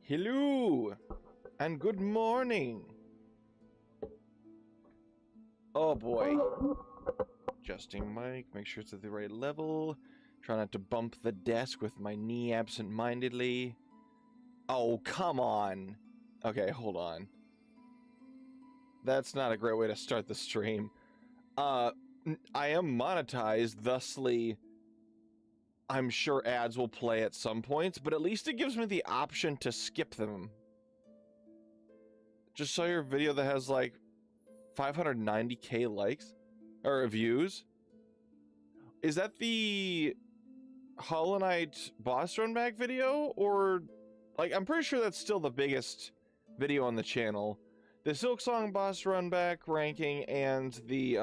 Hello and good morning. Oh boy. Adjusting mic, make sure it's at the right level. Try not to bump the desk with my knee absent-mindedly. Oh, come on. Okay, hold on. That's not a great way to start the stream. I am monetized, thusly I'm sure ads will play at some points, but at least it gives me the option to skip them. Just saw your video that has like 590k likes or views. Is that the Hollow Knight boss run back video? Or like, I'm pretty sure that's still the biggest video on the channel. The Silksong boss run back ranking and the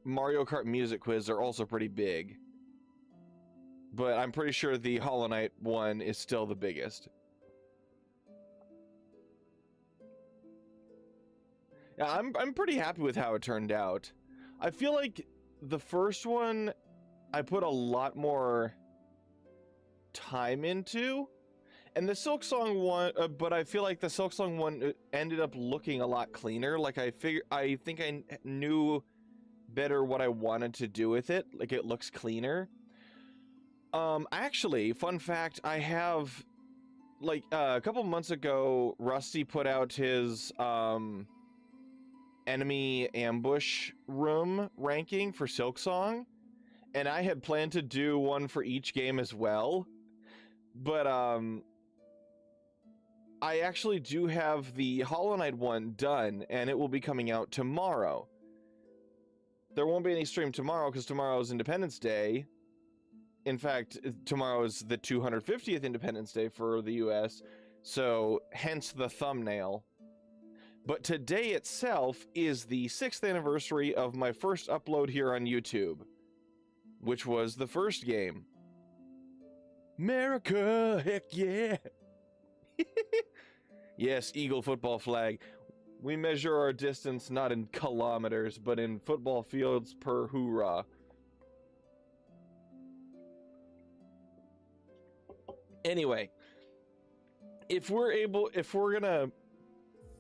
Mario Kart music quiz are also pretty big. But I'm pretty sure the Hollow Knight one is still the biggest. Yeah, I'm pretty happy with how it turned out. I feel like the first one I put a lot more time into, and the Silksong one, but I feel like the Silksong one ended up looking a lot cleaner. Like I think I knew better what I wanted to do with it. Like it looks cleaner. Actually, fun fact, I have, like, a couple months ago, Rusty put out his, enemy ambush room ranking for Silksong, and I had planned to do one for each game as well, but, I actually do have the Hollow Knight one done, and it will be coming out tomorrow. There won't be any stream tomorrow, because tomorrow is Independence Day. In fact, tomorrow is the 250th Independence Day for the US, so hence the thumbnail. But today itself is the 6th anniversary of my first upload here on YouTube, which was the first game. America, heck yeah! Yes, Eagle football flag. We measure our distance not in kilometers, but in football fields per hoorah. Anyway, if we're gonna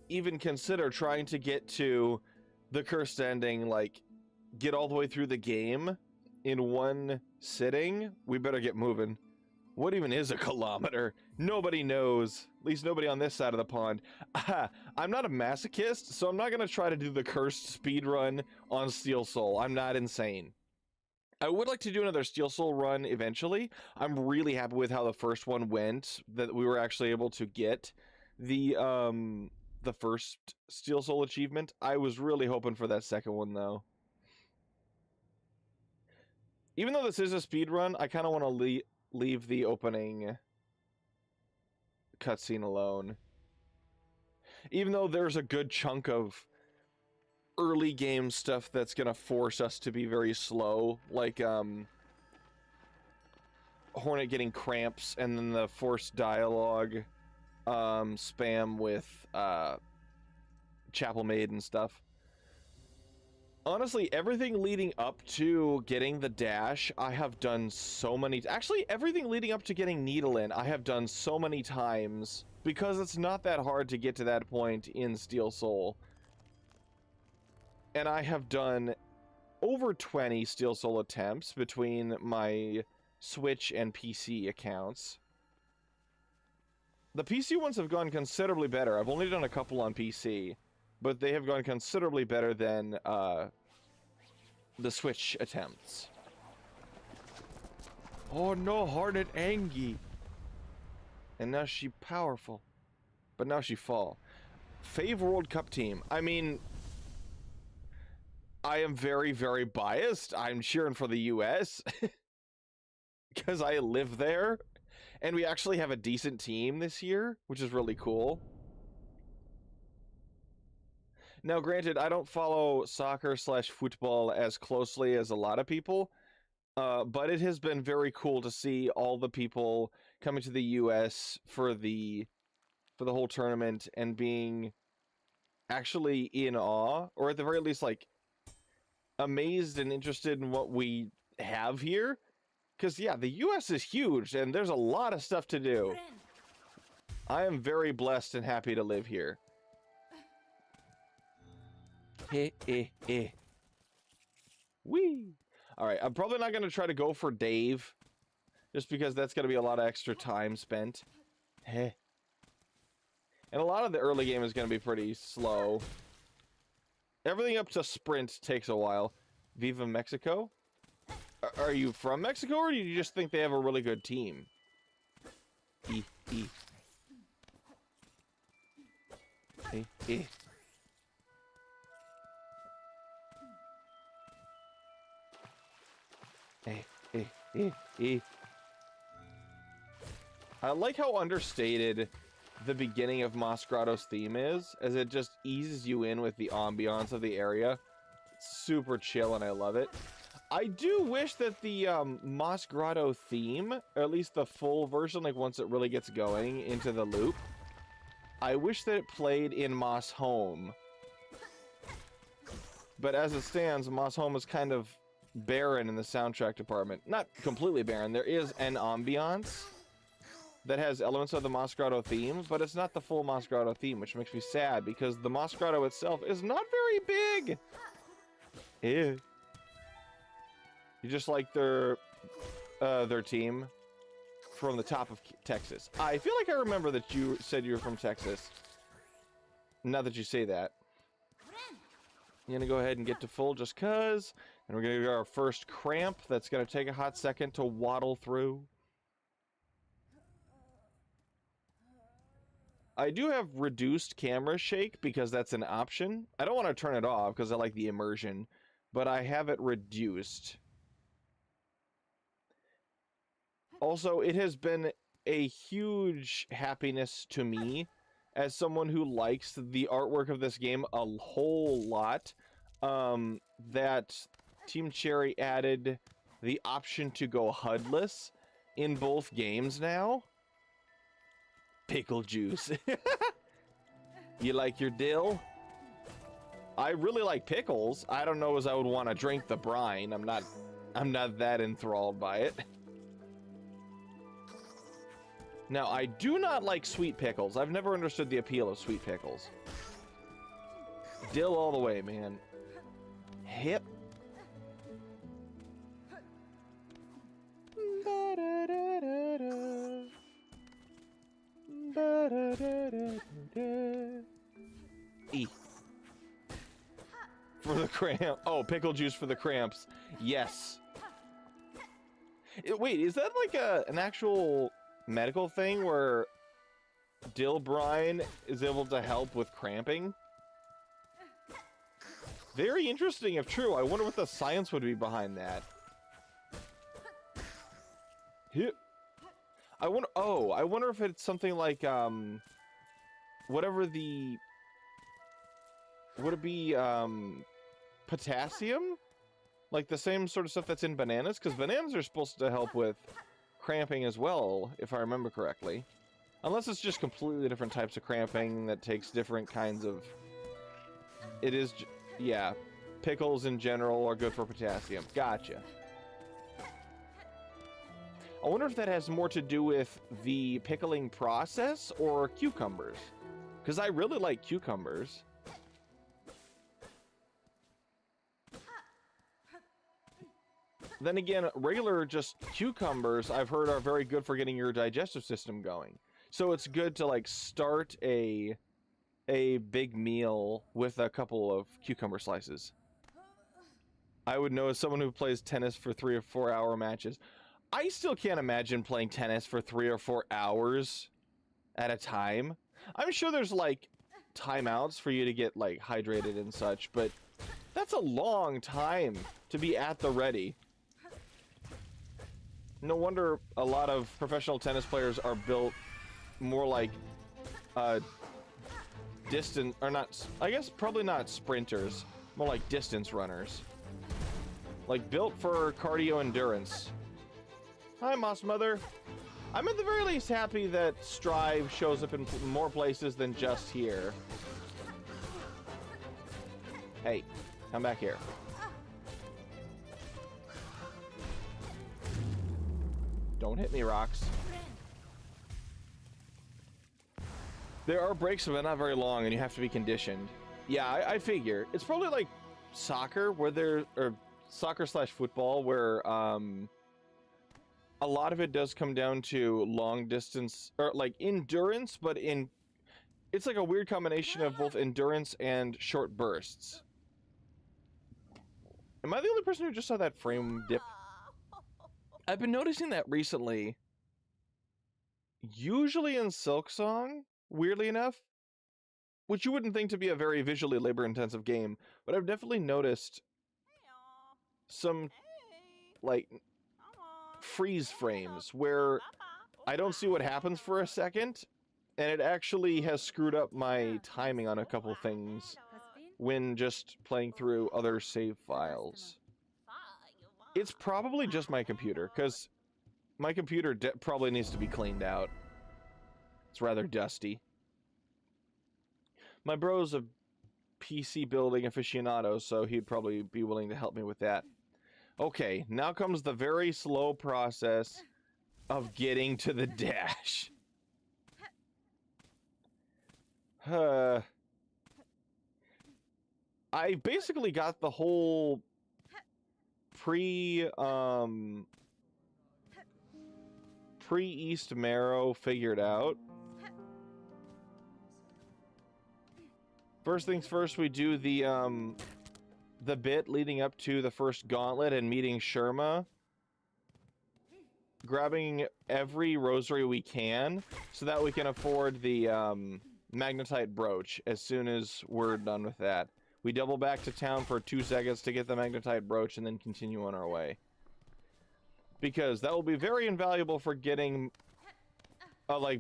even consider trying to get to the cursed ending, like get all the way through the game in one sitting, we better get moving. What even is a kilometer? Nobody knows. At least nobody on this side of the pond. I'm not a masochist, so I'm not gonna try to do the cursed speedrun on Steel Soul. I'm not insane. I would like to do another Steel Soul run eventually. I'm really happy with how the first one went, that we were actually able to get the first Steel Soul achievement. I was really hoping for that second one, though. Even though this is a speed run, I kind of want to leave the opening cutscene alone. Even though there's a good chunk of early game stuff that's gonna force us to be very slow, like Hornet getting cramps and then the forced dialogue spam with Chapel Maid and stuff. Honestly, everything leading up to getting the dash, I have done so many. Actually, everything leading up to getting Needle-In, I have done so many times because it's not that hard to get to that point in Steel Soul. And I have done over 20 Steel Soul attempts between my Switch and PC accounts. The PC ones have gone considerably better. I've only done a couple on PC, but they have gone considerably better than the Switch attempts. Oh no, Hornet Angie. And now she powerful. But now she fall. Fave World Cup team. I mean, I am very, very biased. I'm cheering for the US because I live there and we actually have a decent team this year, which is really cool. Now, granted, I don't follow soccer/football as closely as a lot of people, but it has been very cool to see all the people coming to the US for the whole tournament and being actually in awe, or at the very least, like, amazed and interested in what we have here. Because, yeah, the US is huge, and there's a lot of stuff to do. I am very blessed and happy to live here. Whee! Alright, I'm probably not going to try to go for Dave. Just because that's going to be a lot of extra time spent. And a lot of the early game is going to be pretty slow. Everything up to sprint takes a while. Viva Mexico? Are you from Mexico, or do you just think they have a really good team? Hey. I like how understated the beginning of Masgrato's theme is, as it just eases you in with the ambiance of the area. It's super chill, and I love it. I do wish that the Masgrado theme, or at least the full version, like once it really gets going into the loop, I wish that it played in Moss Home. But as it stands, Moss Home is kind of barren in the soundtrack department. Not completely barren. There is an ambiance that has elements of the Masgrado theme, but it's not the full Masgrado theme, which makes me sad because the Masgrado itself is not very big. Ew. You just like their team from the top of Texas. I feel like I remember that you said you were from Texas. Now that you say that. I'm gonna go ahead and get to full just cuz. And we're gonna get our first cramp that's gonna take a hot second to waddle through. I do have reduced camera shake because that's an option. I don't want to turn it off because I like the immersion, but I have it reduced. Also, it has been a huge happiness to me as someone who likes the artwork of this game a whole lot, that Team Cherry added the option to go HUD-less in both games now. Pickle juice. You like your dill? I really like pickles. I don't know as I would want to drink the brine. I'm not that enthralled by it. Now, I do not like sweet pickles. I've never understood the appeal of sweet pickles. Dill all the way, man. Hip. E. For the cramp. Oh, pickle juice for the cramps. Yes. Wait, is that like an actual medical thing where dill brine is able to help with cramping? Very interesting if true. I wonder what the science would be behind that. Hip. I wonder if it's something like whatever the, would it be potassium? Like the same sort of stuff that's in bananas? Because bananas are supposed to help with cramping as well, if I remember correctly. Unless it's just completely different types of cramping that takes different kinds of... It is... Yeah. Pickles in general are good for potassium. Gotcha. I wonder if that has more to do with the pickling process or cucumbers. Because I really like cucumbers. Then again, regular just cucumbers, I've heard, are very good for getting your digestive system going. So it's good to like start a big meal with a couple of cucumber slices. I would know as someone who plays tennis for 3 or 4 hour matches. I still can't imagine playing tennis for 3 or 4 hours at a time. I'm sure there's like timeouts for you to get like hydrated and such, but that's a long time to be at the ready. No wonder a lot of professional tennis players are built more like distance, or not, I guess probably not sprinters, more like distance runners. Like built for cardio endurance. Hi, Moss Mother. I'm at the very least happy that Strive shows up in more places than just here. Hey, come back here. Don't hit me, rocks. There are breaks, but not very long, and you have to be conditioned. Yeah, I figure. It's probably like soccer, where there, or soccer slash football, where a lot of it does come down to long distance, or like endurance, but it's like a weird combination of both endurance and short bursts. Am I the only person who just saw that frame dip? I've been noticing that recently. Usually in Silksong, weirdly enough, which you wouldn't think to be a very visually labor-intensive game, but I've definitely noticed some, like, freeze frames where I don't see what happens for a second, and it actually has screwed up my timing on a couple things when just playing through other save files. It's probably just my computer, because my computer probably needs to be cleaned out. It's rather dusty. My bro's a PC building aficionado, so he'd probably be willing to help me with that. Okay, now comes the very slow process of getting to the dash. I basically got the whole pre-East Marrow figured out. First things first, we do the bit leading up to the first gauntlet and meeting Sherma. Grabbing every rosary we can so that we can afford the magnetite brooch as soon as we're done with that. We double back to town for 2 seconds to get the magnetite brooch and then continue on our way. Because that will be very invaluable for getting like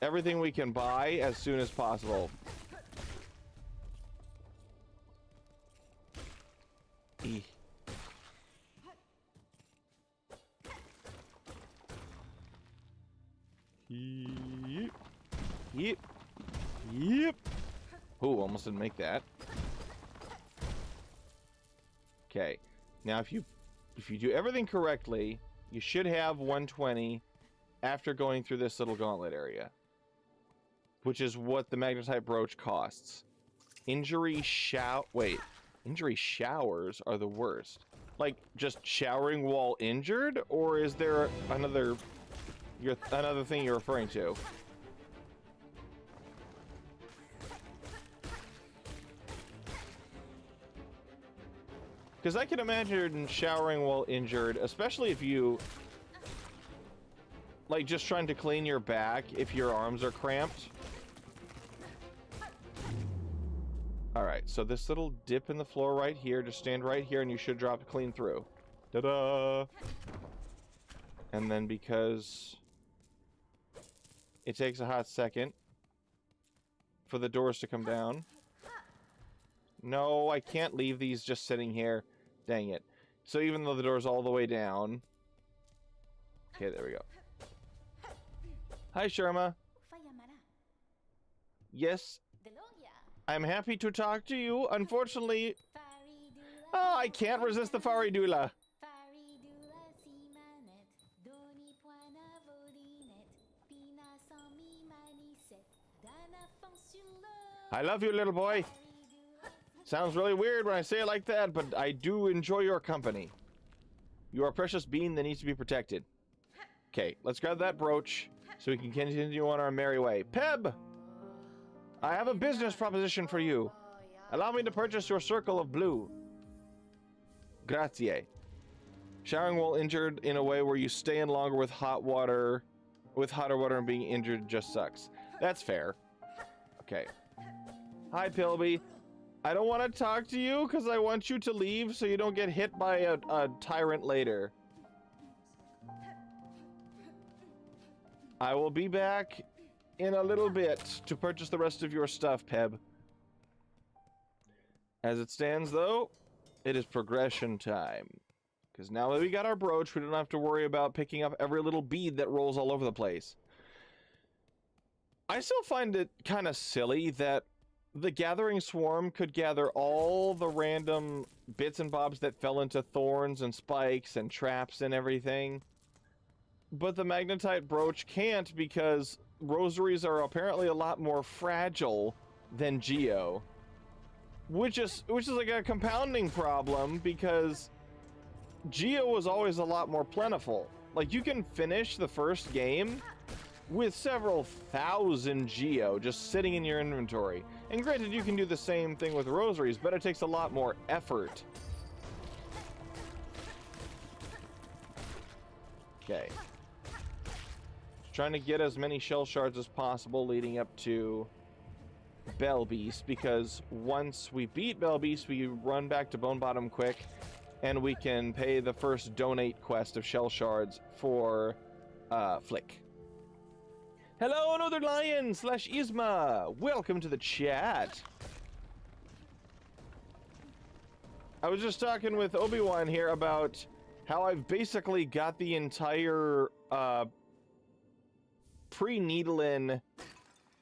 everything we can buy as soon as possible. Yep. Yep. Yep. Oh, almost didn't make that. Okay. Now if you do everything correctly, you should have 120 after going through this little gauntlet area. Which is what the magnetite brooch costs. Injury showers are the worst. Like, just showering while injured? Or is there another thing you're referring to? Because I can imagine showering while injured, especially if you... like, just trying to clean your back if your arms are cramped. Alright, so this little dip in the floor right here, just stand right here and you should drop clean through. Ta-da! And then because it takes a hot second for the doors to come down. No, I can't leave these just sitting here. Dang it. So even though the door's all the way down... Okay, there we go. Hi, Sherma. Yes? I'm happy to talk to you. Unfortunately... Oh, I can't resist the Faridula. I love you, little boy. Sounds really weird when I say it like that, but I do enjoy your company. You are a precious being that needs to be protected. Okay, let's grab that brooch so we can continue on our merry way. Peb! I have a business proposition for you. Allow me to purchase your circle of blue. Grazie. Showering while injured in a way where you stay in longer with hotter water and being injured just sucks. That's fair. Okay. Hi, Pilby. I don't want to talk to you because I want you to leave so you don't get hit by a tyrant later. I will be back in a little bit to purchase the rest of your stuff, Peb. As it stands, though, it is progression time. Because now that we got our brooch, we don't have to worry about picking up every little bead that rolls all over the place. I still find it kind of silly that the Gathering Swarm could gather all the random bits and bobs that fell into thorns and spikes and traps and everything. But the magnetite brooch can't because rosaries are apparently a lot more fragile than Geo, which is like a compounding problem because Geo was always a lot more plentiful. Like, you can finish the first game with several thousand Geo just sitting in your inventory. And granted, you can do the same thing with rosaries, but it takes a lot more effort. Okay. Trying to get as many shell shards as possible leading up to Bell Beast, because once we beat Bell Beast, we run back to Bone Bottom quick, and we can pay the first donate quest of shell shards for Flick. Hello, Northern Lion / Isma. Welcome to the chat. I was just talking with Obi-Wan here about how I've basically got the entire pre-Needlin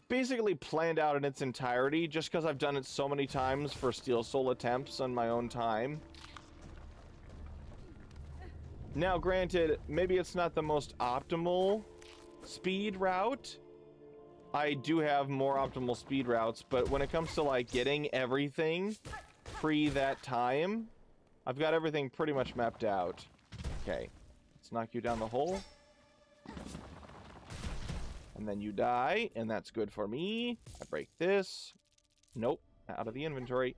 basically planned out in its entirety, just because I've done it so many times for Steel Soul attempts on my own time. Now, granted, maybe it's not the most optimal speed route. I do have more optimal speed routes, but when it comes to, like, getting everything pre that time, I've got everything pretty much mapped out. Okay, let's knock you down the hole. And then you die, and that's good for me. I break this. Nope, out of the inventory.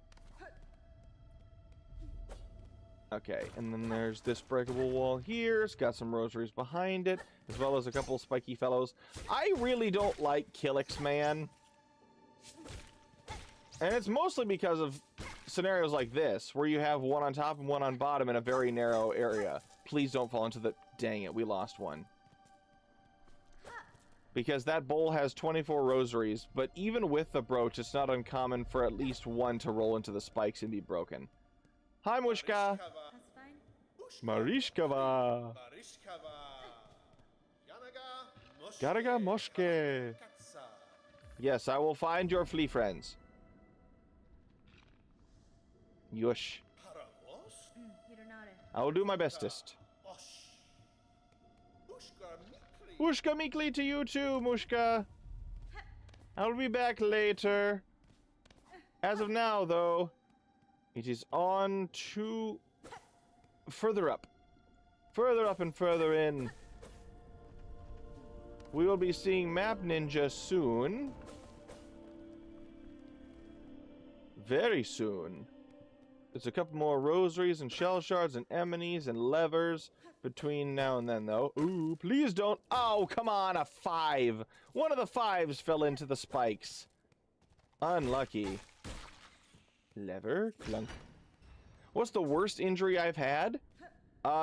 Okay, and then there's this breakable wall here. It's got some rosaries behind it, as well as a couple spiky fellows. I really don't like Killix, man. And it's mostly because of scenarios like this, where you have one on top and one on bottom in a very narrow area. Please don't fall into the... Dang it, we lost one. Because that bowl has 24 rosaries, but even with the brooch, it's not uncommon for at least one to roll into the spikes and be broken. Hi, Mushka. Marishkava. Garaga Moshke. Yes, I will find your flea friends. Yush. I will do my bestest. Mushka meekly to you too, Mushka. I'll be back later. As of now, though, it is on to further up. Further up and further in. We will be seeing Map Ninja soon. Very soon. There's a couple more rosaries and shell shards and emonies and levers between now and then, though. Ooh, please don't. Oh, come on, a 5. One of the 5s fell into the spikes. Unlucky. Lever, clunk. What's the worst injury I've had?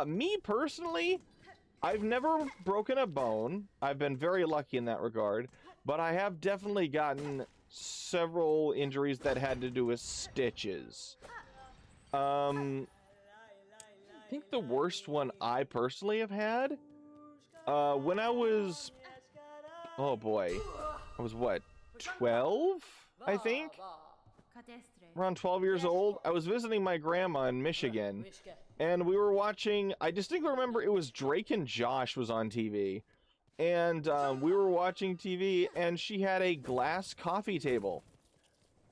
Me personally, I've never broken a bone. I've been very lucky in that regard. But I have definitely gotten several injuries that had to do with stitches. I think the worst one I personally have had, when I was, oh boy, I was what, 12, I think? Around 12 years old. I was visiting my grandma in Michigan, and we were watching, I distinctly remember it was Drake and Josh was on TV, and we were watching TV, and she had a glass coffee table,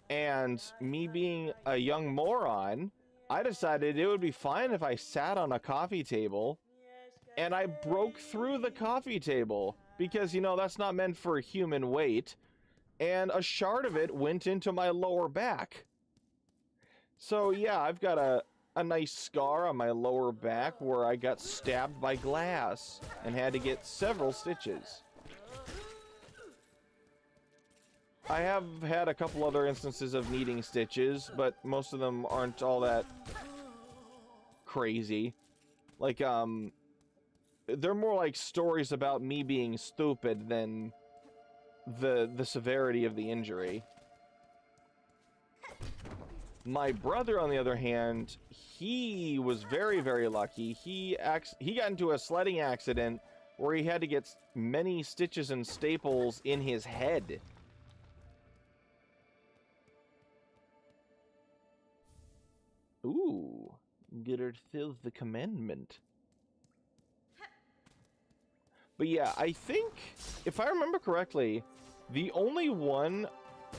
and me being a young moron, I decided it would be fine if I sat on a coffee table, and I broke through the coffee table, because, you know, that's not meant for human weight, and a shard of it went into my lower back. So yeah, I've got a nice scar on my lower back where I got stabbed by glass and had to get several stitches. I have had a couple other instances of needing stitches, but most of them aren't all that crazy. Like, they're more like stories about me being stupid than the severity of the injury. My brother, on the other hand, he was very, very lucky. He got into a sledding accident where he had to get many stitches and staples in his head. Ooh, Gitter fills the commandment. But yeah, I think, if I remember correctly, the only one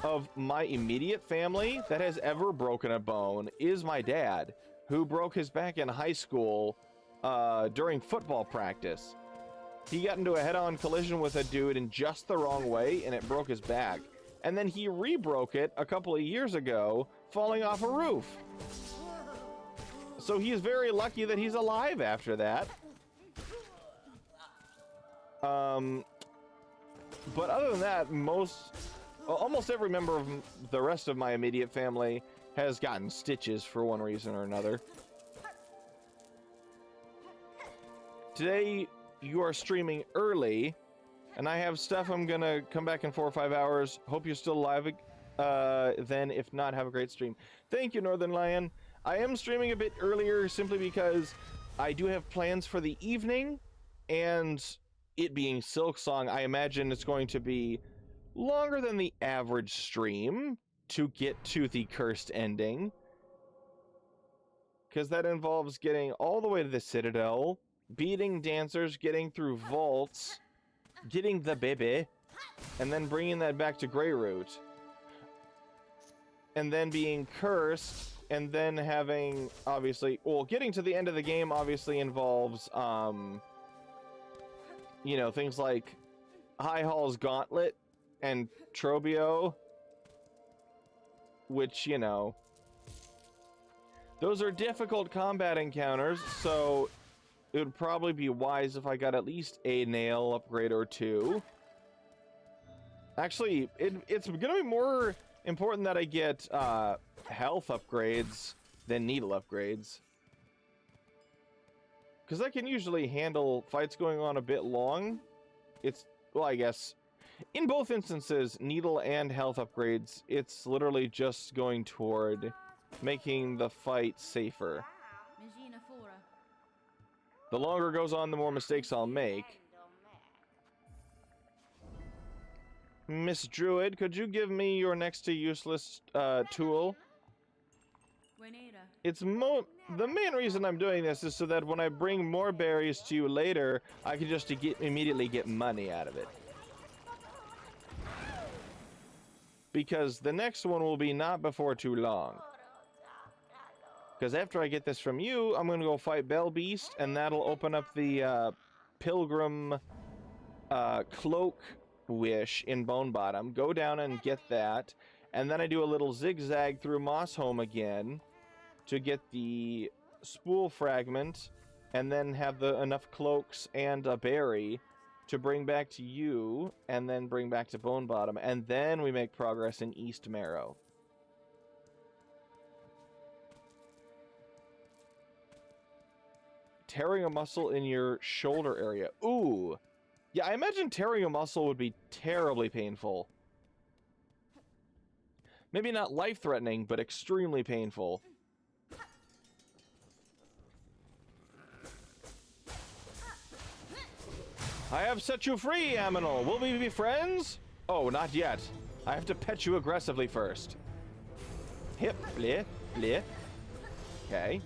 of my immediate family that has ever broken a bone is my dad, who broke his back in high school during football practice. He got into a head-on collision with a dude in just the wrong way, and it broke his back. And then he re-broke it a couple of years ago, falling off a roof. So he's very lucky that he's alive after that. But other than that, almost every member of the rest of my immediate family has gotten stitches for one reason or another. Today, you are streaming early, and I have stuff. I'm gonna come back in 4 or 5 hours. Hope you're still alive. Then, if not, have a great stream. Thank you, Northern Lion. I am streaming a bit earlier simply because I do have plans for the evening, and it being Silksong, I imagine it's going to be longer than the average stream to get to the cursed ending, because that involves getting all the way to the Citadel, beating dancers, getting through vaults, getting the baby, and then bringing that back to Greyroot, and then being cursed, and then having, obviously, well, getting to the end of the game obviously involves, you know, things like High Hall's Gauntlet and Trobio, which, you know, those are difficult combat encounters, so it would probably be wise if I got at least a nail upgrade or two. Actually, it's gonna be more important that I get health upgrades than needle upgrades, because I can usually handle fights going on a bit long. It's, well, I guess in both instances, needle and health upgrades, it's literally just going toward making the fight safer. The longer it goes on, the more mistakes I'll make. Miss Druid, could you give me your next to useless tool? It's the main reason I'm doing this is so that when I bring more berries to you later, I can just immediately get money out of it. Because the next one will be not before too long. Because after I get this from you, I'm going to go fight Bell Beast, and that'll open up the Pilgrim Cloak Wish in Bone Bottom. Go down and get that, and then I do a little zigzag through Mossholm again to get the Spool Fragment, and then have enough cloaks and a berry to bring back to you, and then bring back to Bone Bottom, and then we make progress in East Marrow. Tearing a muscle in your shoulder area. Ooh. Yeah, I imagine tearing a muscle would be terribly painful. Maybe not life-threatening, but extremely painful. I have set you free, Aminal. Will we be friends? Oh, not yet. I have to pet you aggressively first. Hip, bleh, bleh. Okay.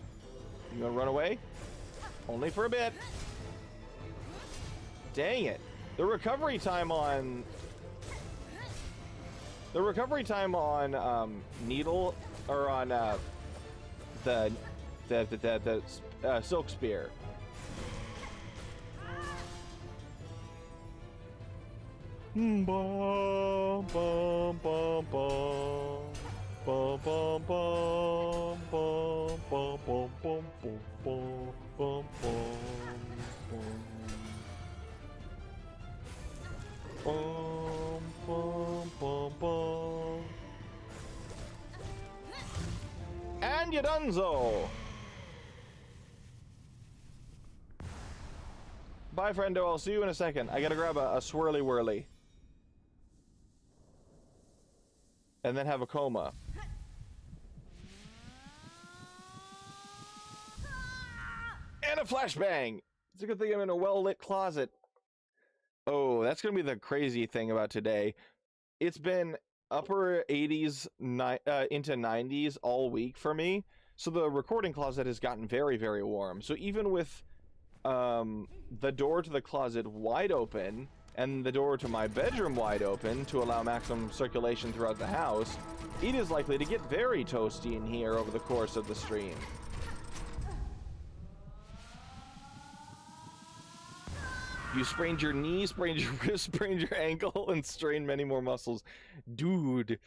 You gonna run away? Only for a bit. Dang it. The recovery time on needle, or on the silk spear. Bum bum bum bum bum bum bum bum bum bum bum bum bum bum bum bum bum. And you donezo. Bye, friendo. I'll see you in a second. I gotta grab a swirly whirly. And then have a coma. And a flashbang! It's a good thing I'm in a well-lit closet. Oh, that's gonna be the crazy thing about today. It's been upper 80s into 90s all week for me, so the recording closet has gotten very, very warm. So even with the door to the closet wide open and the door to my bedroom wide open to allow maximum circulation throughout the house, it is likely to get very toasty in here over the course of the stream. You sprained your knee, sprained your wrist, sprained your ankle, and strained many more muscles. Dude.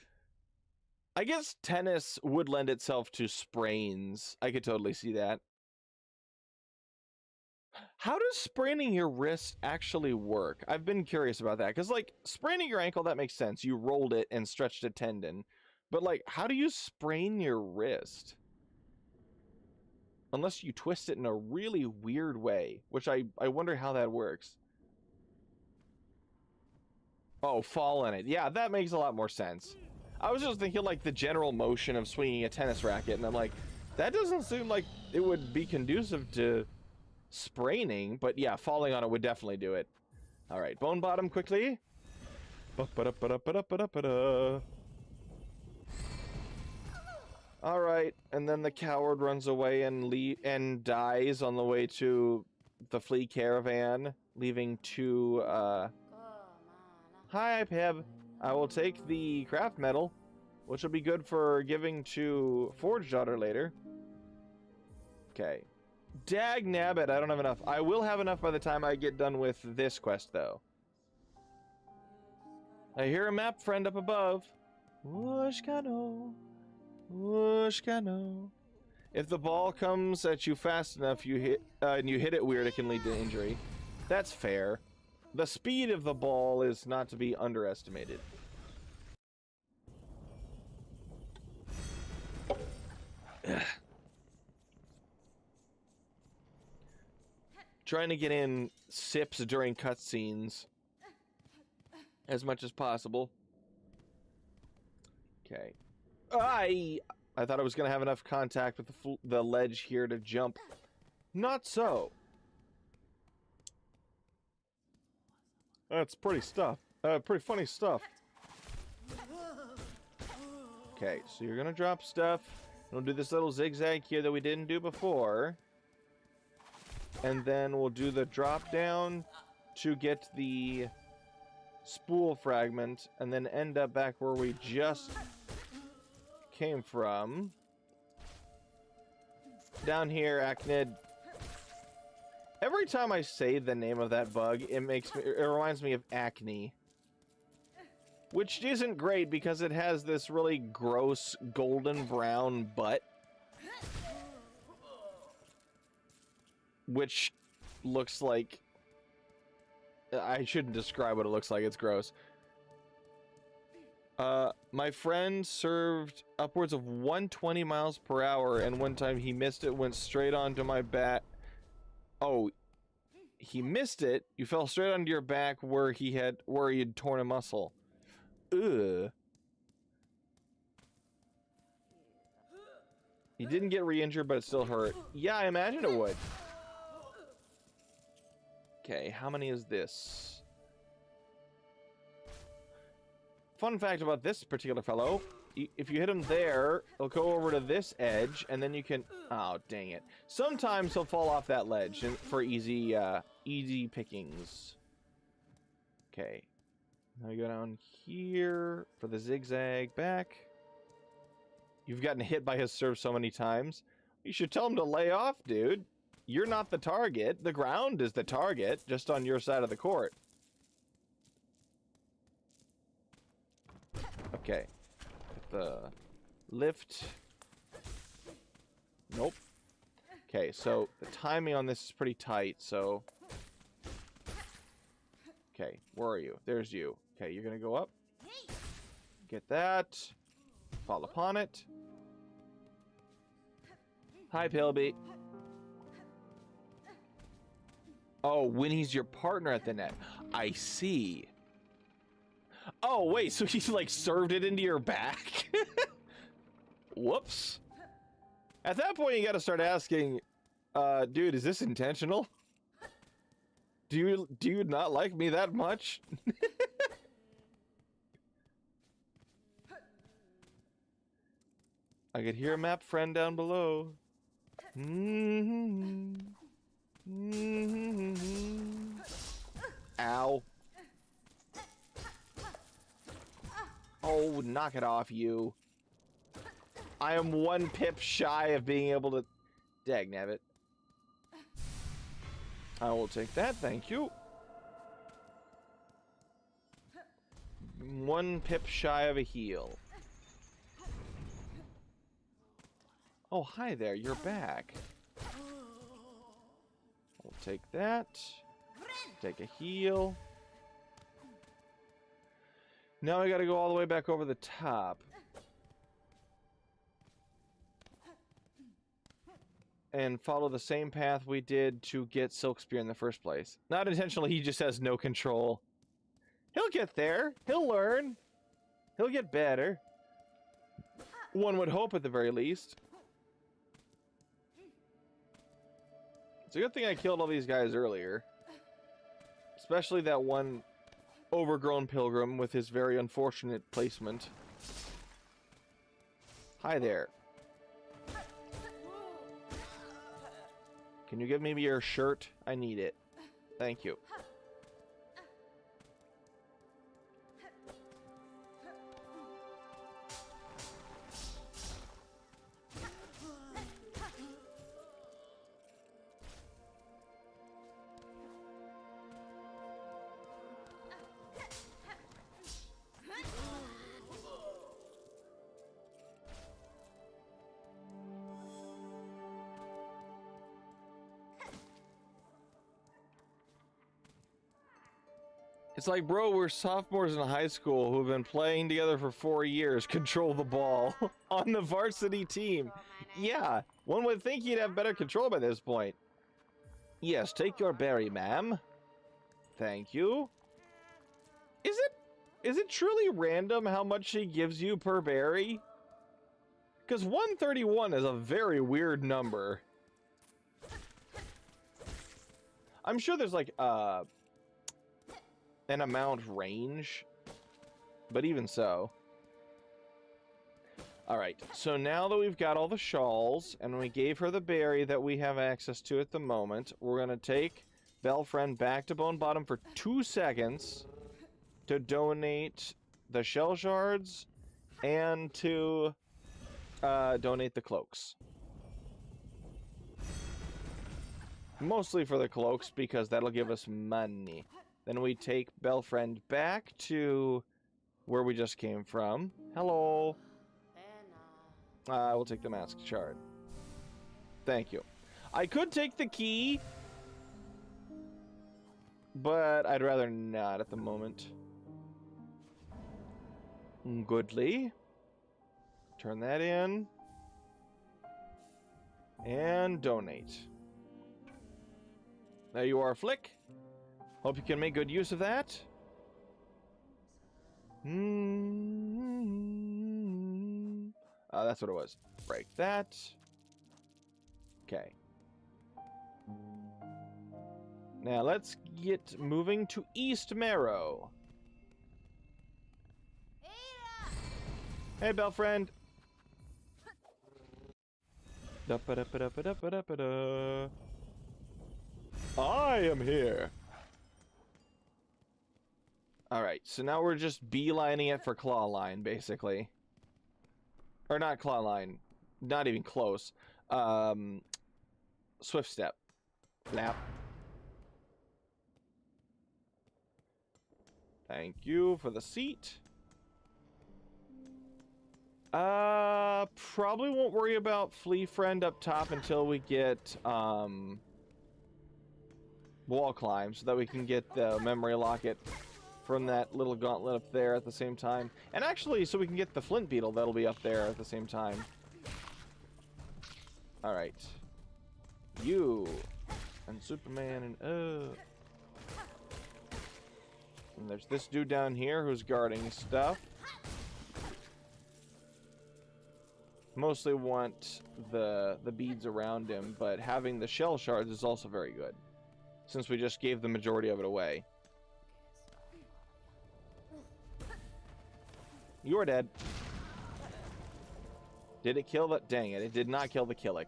I guess tennis would lend itself to sprains. I could totally see that. How does spraining your wrist actually work? I've been curious about that. Because, like, spraining your ankle, that makes sense. You rolled it and stretched a tendon. But, like, how do you sprain your wrist? Unless you twist it in a really weird way, which I wonder how that works. Oh, fall in it. Yeah, that makes a lot more sense. I was just thinking, like, the general motion of swinging a tennis racket, and I'm like, that doesn't seem like it would be conducive to spraining, but yeah, falling on it would definitely do it. All right, bone bottom quickly. All right, and then the coward runs away and dies on the way to the flea caravan, leaving two. Hi, Peb. I will take the craft medal, which will be good for giving to Forge Daughter later. Okay. Dag nabbit, I don't have enough. I will have enough by the time I get done with this quest, though. I hear a map friend up above. Wooshkano. Wooshkano. If the ball comes at you fast enough, and you hit it weird, it can lead to injury. That's fair. The speed of the ball is not to be underestimated. Trying to get in sips during cutscenes as much as possible. Okay. I thought I was going to have enough contact with the ledge here to jump. Not so. That's pretty funny stuff. Okay, so you're going to drop stuff. We'll do this little zigzag here that we didn't do before. And then we'll do the drop down to get the spool fragment, and then end up back where we just came from. Down here, Acnid. Every time I say the name of that bug, it reminds me of acne. Which isn't great because it has this really gross golden brown butt. Which looks like... I shouldn't describe what it looks like, it's gross. My friend served upwards of 120 miles per hour, and one time he missed it, went straight onto my back. Oh, he missed it. You fell straight onto your back where he had torn a muscle. Ugh. He didn't get re-injured, but it still hurt. Yeah, I imagine it would. Okay, how many is this? Fun fact about this particular fellow, if you hit him there, he'll go over to this edge, and then you can... Oh, dang it. Sometimes he'll fall off that ledge for easy pickings. Okay. Now you go down here for the zigzag back. You've gotten hit by his serve so many times. You should tell him to lay off, dude. You're not the target. The ground is the target, just on your side of the court. Okay. The lift. Nope. Okay, so the timing on this is pretty tight, so... Okay, where are you? There's you. Okay, you're gonna go up. Get that. Fall upon it. Hi, Pilby. Oh, when he's your partner at the net. I see. Oh, wait, so he, like, served it into your back? Whoops. At that point, you gotta start asking, dude, is this intentional? Do you not like me that much? I could hear a map friend down below. Ow. Oh, knock it off, you. I am 1 pip shy of being able to... Dagnabbit. I will take that, thank you. 1 pip shy of a heal. Oh, hi there, you're back. We'll take that. Take a heal. Now I gotta go all the way back over the top. And follow the same path we did to get Silkspear in the first place. Not intentionally, he just has no control. He'll get there. He'll learn. He'll get better. One would hope at the very least. It's a good thing I killed all these guys earlier. Especially that one overgrown pilgrim with his very unfortunate placement. Hi there. Can you give me your shirt? I need it. Thank you. It's like, bro, we're sophomores in high school who've been playing together for 4 years. Control the ball on the varsity team. Yeah, one would think you'd have better control by this point. Yes, take your berry, ma'am. Thank you. Is it truly random how much she gives you per berry? Because 131 is a very weird number. I'm sure there's like an amount range, but even so. Alright, so now that we've got all the shawls, and we gave her the berry that we have access to at the moment, we're going to take Belfriend back to Bone Bottom for 2 seconds to donate the shell shards and to donate the cloaks. Mostly for the cloaks, because that'll give us money. Then we take Belfriend back to where we just came from. Hello. We'll take the mask shard. Thank you. I could take the key, but I'd rather not at the moment. Goodly. Turn that in. And donate. There you are, Flick. Hope you can make good use of that. That's what it was. Break that. Okay. Now let's get moving to East Marrow. Hey, Belfriend. I am here. Alright, so now we're just beelining it for Clawline, basically. Or not Clawline. Not even close. Swift Step. Flap. Thank you for the seat. Probably won't worry about Flea Friend up top until we get, wall climb, so that we can get the memory locket from that little gauntlet up there at the same time. And actually, so we can get the Flint Beetle that'll be up there at the same time. Alright. You. And Superman and, and there's this dude down here who's guarding stuff. Mostly want the beads around him, but having the shell shards is also very good, since we just gave the majority of it away. You are dead. Did it kill the... Dang it, it did not kill the Killick.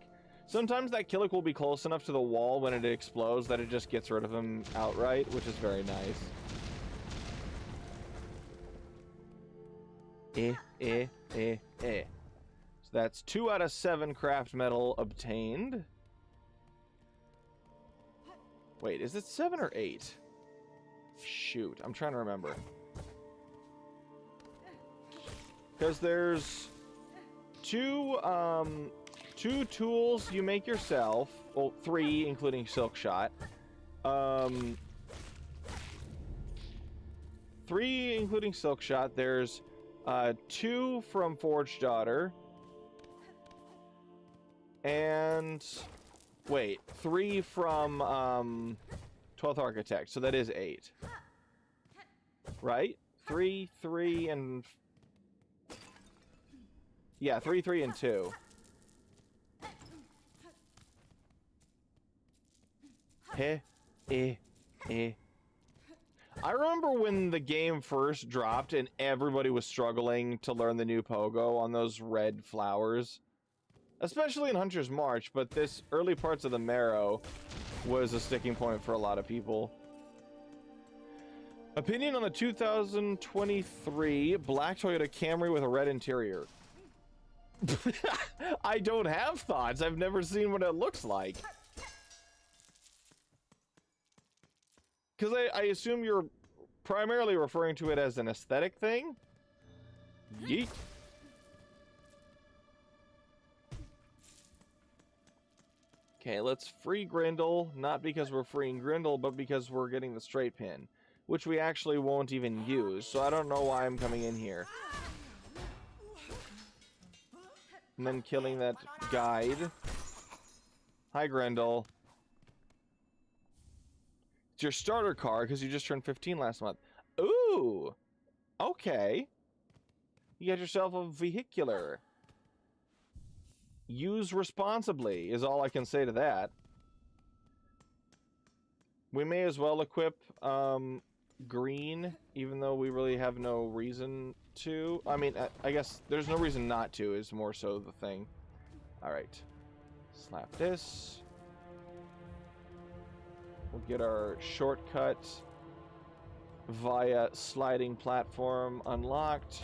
Sometimes that Killick will be close enough to the wall when it explodes that it just gets rid of him outright, which is very nice. So that's 2 out of 7 craft metal obtained. Wait, is it 7 or 8? Shoot, I'm trying to remember. Because there's two tools you make yourself. Well, 3, including silk shot. 3, including silk shot. There's 2 from Forged Daughter. And wait, 3 from 12th Architect. So that is 8. Right? 3, 3, and... Yeah, 3, 3, and 2. I remember when the game first dropped and everybody was struggling to learn the new pogo on those red flowers. Especially in Hunter's March, but this early parts of the Marrow was a sticking point for a lot of people. Opinion on the 2023 black Toyota Camry with a red interior. I don't have thoughts. I've never seen what it looks like. Because I assume you're primarily referring to it as an aesthetic thing? Yeet. Okay, let's free Grindle, not because we're freeing Grindle, but because we're getting the straight pin, which we actually won't even use, so I don't know why I'm coming in here. And then killing that guide. Hi, Grindle. It's your starter car, because you just turned 15 last month. Ooh! Okay. You got yourself a vehicular. Use responsibly is all I can say to that. We may as well equip green, even though we really have no reason to. I mean, I guess there's no reason not to is more so the thing. Alright. Slap this. We'll get our shortcut via sliding platform unlocked.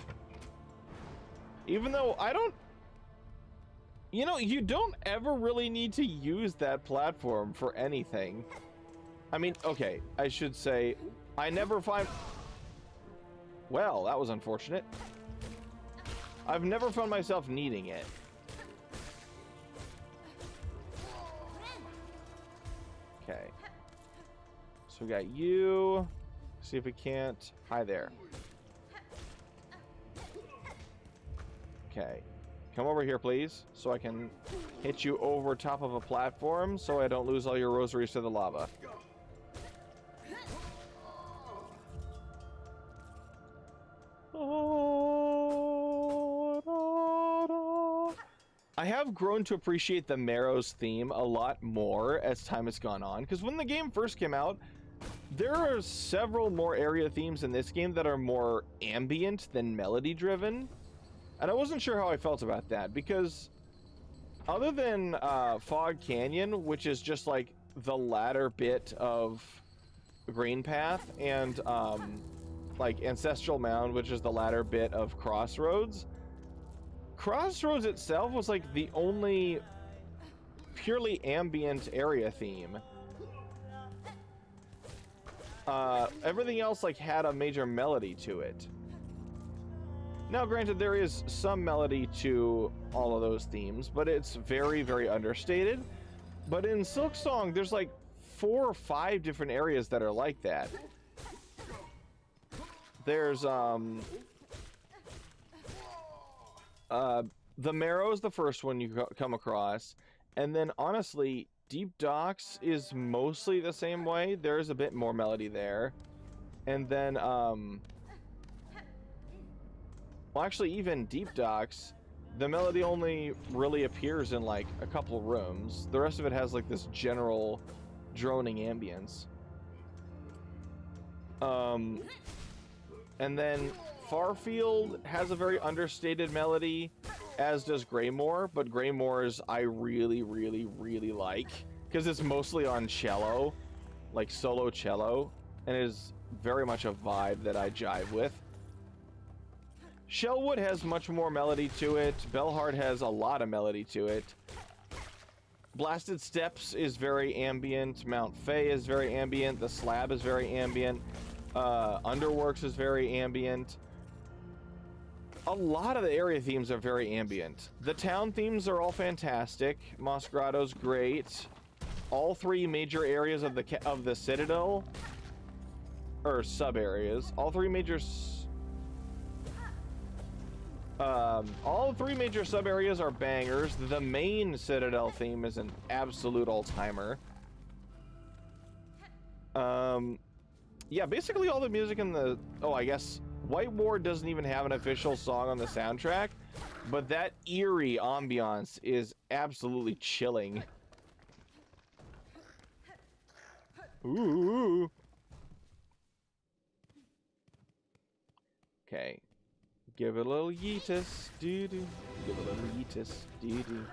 Even though I don't... You know, you don't ever really need to use that platform for anything. I mean, okay, I should say, I never find... Well, that was unfortunate. I've never found myself needing it. Okay. So we got you. See if we can't... Hi there. Okay. Come over here, please, so I can hit you over top of a platform so I don't lose all your rosaries to the lava. I have grown to appreciate the Marrow's theme a lot more as time has gone on, because when the game first came out, there are several more area themes in this game that are more ambient than melody-driven. And I wasn't sure how I felt about that, because other than Fog Canyon, which is just like the latter bit of Green Path, and like Ancestral Mound, which is the latter bit of Crossroads, Crossroads itself was like the only purely ambient area theme. Everything else like had a major melody to it. Now, granted, there is some melody to all of those themes, but it's very, very understated. But in Silksong, there's like 4 or 5 different areas that are like that. There's, the Marrow is the first one you come across. And then, honestly, Deep Docks is mostly the same way. There's a bit more melody there. And then, well, actually, even Deep Docks, the melody only really appears in, like, a couple rooms. The rest of it has, like, this general droning ambience. And then Farfield has a very understated melody. as does Greymoor, but Greymoor's I really, really, really like because it's mostly on cello, like solo cello, and it is very much a vibe that I jive with. Shellwood has much more melody to it. Bellhard has a lot of melody to it. Blasted Steps is very ambient. Mount Fay is very ambient. The Slab is very ambient. Underworks is very ambient. A lot of the area themes are very ambient. The town themes are all fantastic. Moss Grotto's great. All three major areas of the Citadel, or sub areas, all three major sub areas are bangers. The main Citadel theme is an absolute all-timer. Yeah, basically all the music in the... Oh, I guess White Ward doesn't even have an official song on the soundtrack, but that eerie ambiance is absolutely chilling. Ooh. Okay. Give it a little yeetus, doo-doo. Give it a little yeetus, doo-doo.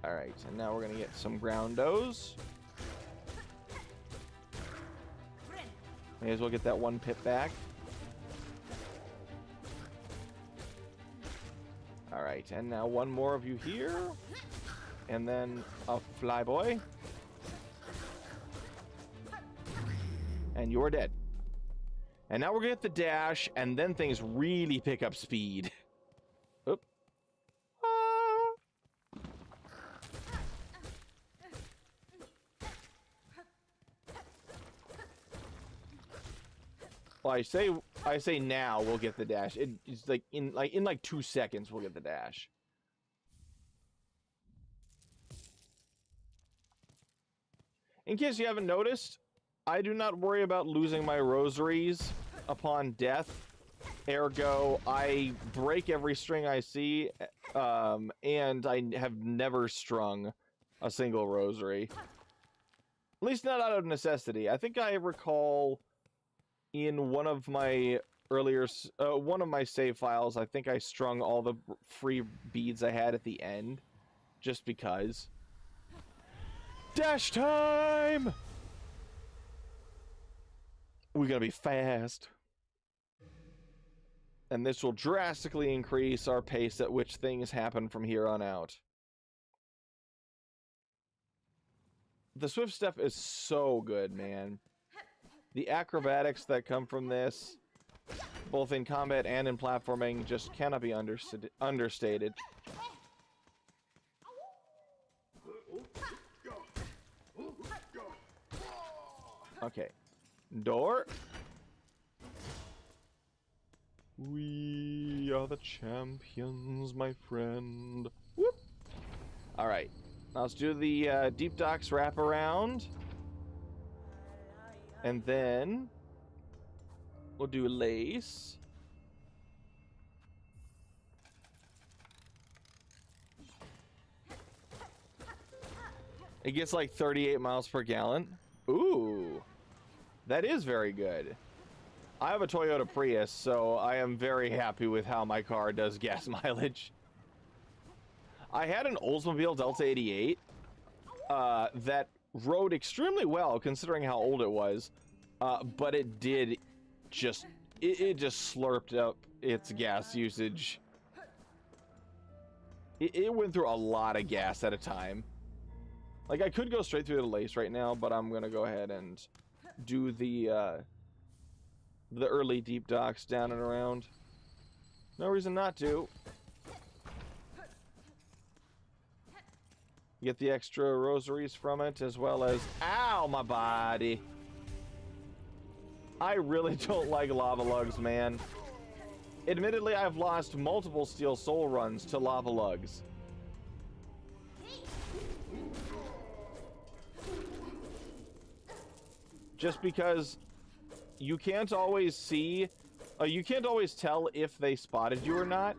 Alright, and now we're gonna get some groundos. May as well get that one pip back. Alright, and now one more of you here. And then a flyboy. And you're dead. And now we're gonna get the dash, and then things really pick up speed. Oop. Well, I say now we'll get the dash. It's like in 2 seconds we'll get the dash. In case you haven't noticed, I do not worry about losing my rosaries upon death. Ergo, I break every string I see, and I have never strung a single rosary. At least not out of necessity. I think I recall in one of my earlier, one of my save files, I think I strung all the free beads I had at the end, just because. Dash time! We gotta be fast. And this will drastically increase our pace at which things happen from here on out. The swift step is so good, man. The acrobatics that come from this, both in combat and in platforming, just cannot be understated. Okay. Door. We are the champions, my friend. Whoop. All right. Now let's do the deep docks wraparound. And then we'll do lace. It gets like 38 miles per gallon. Ooh. That is very good. I have a Toyota Prius, so I am very happy with how my car does gas mileage. I had an Oldsmobile Delta 88 that rode extremely well considering how old it was, but it did just it just slurped up its gas usage. It went through a lot of gas at a time. Like, I could go straight through the lace right now, but I'm gonna go ahead and do the early deep docks down and around. No reason not to. Get the extra rosaries from it, as well as... Ow, my body! I really don't like lava lugs, man. Admittedly, I've lost multiple Steel Soul runs to lava lugs. Just because you can't always see... you can't always tell if they spotted you or not.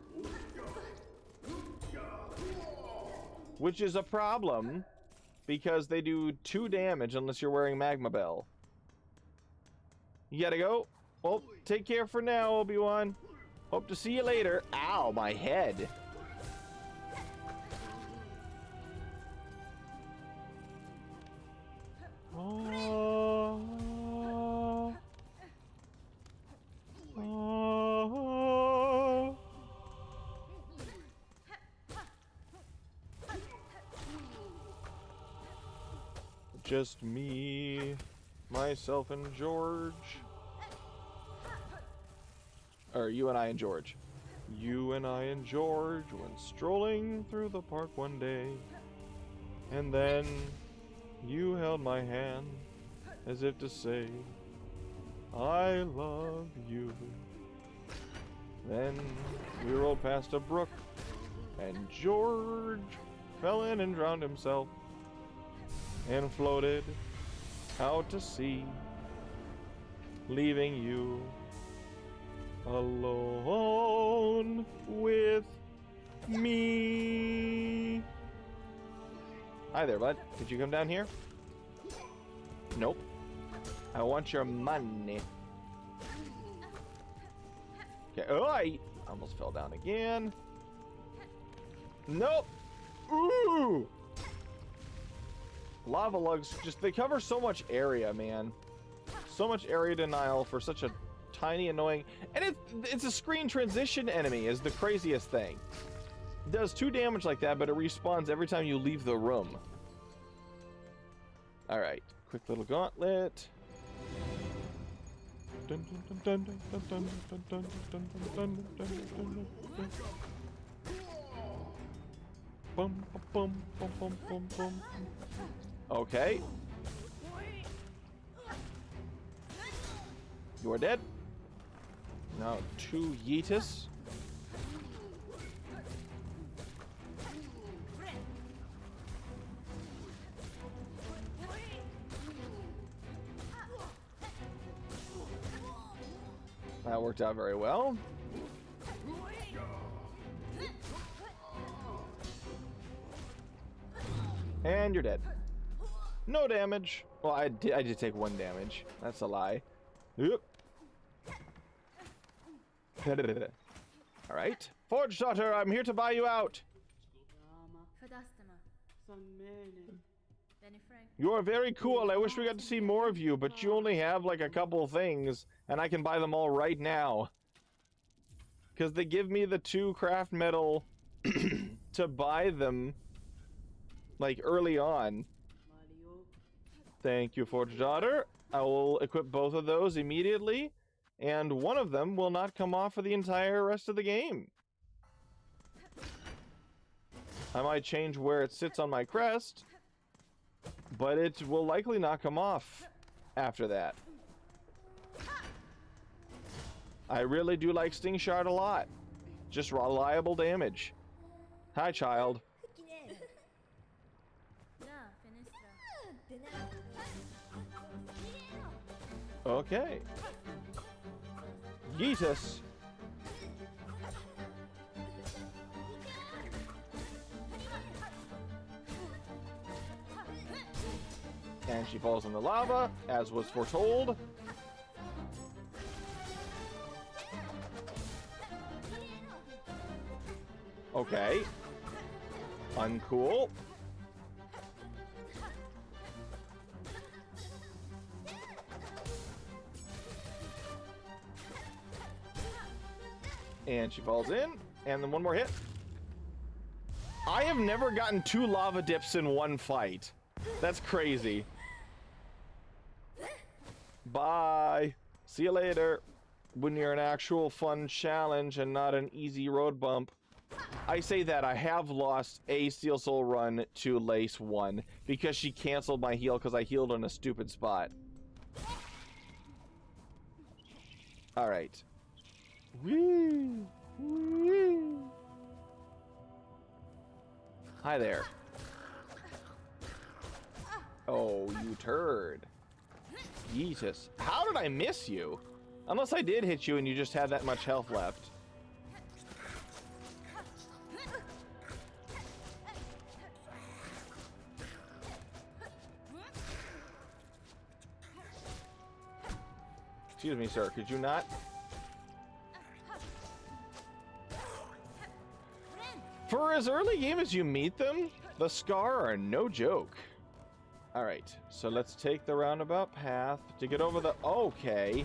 Which is a problem, because they do 2 damage unless you're wearing Magma Bell. You gotta go. Well, take care for now, Obi-Wan. Hope to see you later. Ow, my head. Oh. Oh. Just me, myself, and George. Or you and I and George. You and I and George went strolling through the park one day. And then you held my hand as if to say, I love you. Then we rolled past a brook and George fell in and drowned himself and floated out to sea, leaving you alone with me. Hi there, bud. Did you come down here? Nope. I want your money. Okay. Oh, I almost fell down again. Nope. Ooh. Lava lugs, just, they cover so much area, man. So much area denial for such a tiny, annoying... And it's a screen transition enemy is the craziest thing. It does 2 damage like that, but it respawns every time you leave the room. Alright, quick little gauntlet. Okay. You are dead. Now 2 Yeetus. That worked out very well. And you're dead. No damage. Well, I did take 1 damage. That's a lie. Yep. Alright. Forge daughter, I'm here to buy you out. You are very cool. I wish we got to see more of you, but you only have like a couple things, and I can buy them all right now. Because they give me the 2 craft metal to buy them, like, early on. Thank you, Forge daughter. I will equip both of those immediately, and one of them will not come off for the entire rest of the game. I might change where it sits on my crest, but it will likely not come off after that. I really do like Sting Shard a lot. Just reliable damage. Hi, child. Okay. Yeetus. And she falls in the lava, as was foretold. Okay. Uncool. And she falls in, and then 1 more hit. I have never gotten 2 lava dips in 1 fight. That's crazy. Bye. See you later. When you're an actual fun challenge and not an easy road bump. I say that I have lost a Steel Soul run to Lace 1 because she canceled my heal because I healed in a stupid spot. Alright. Woo! Woo! Hi there. Oh, you turd. Yeetus. How did I miss you? Unless I did hit you and you just had that much health left. Excuse me, sir. Could you not? For as early game as you meet them, the Scar are no joke. Alright, so let's take the roundabout path to get over the... Okay.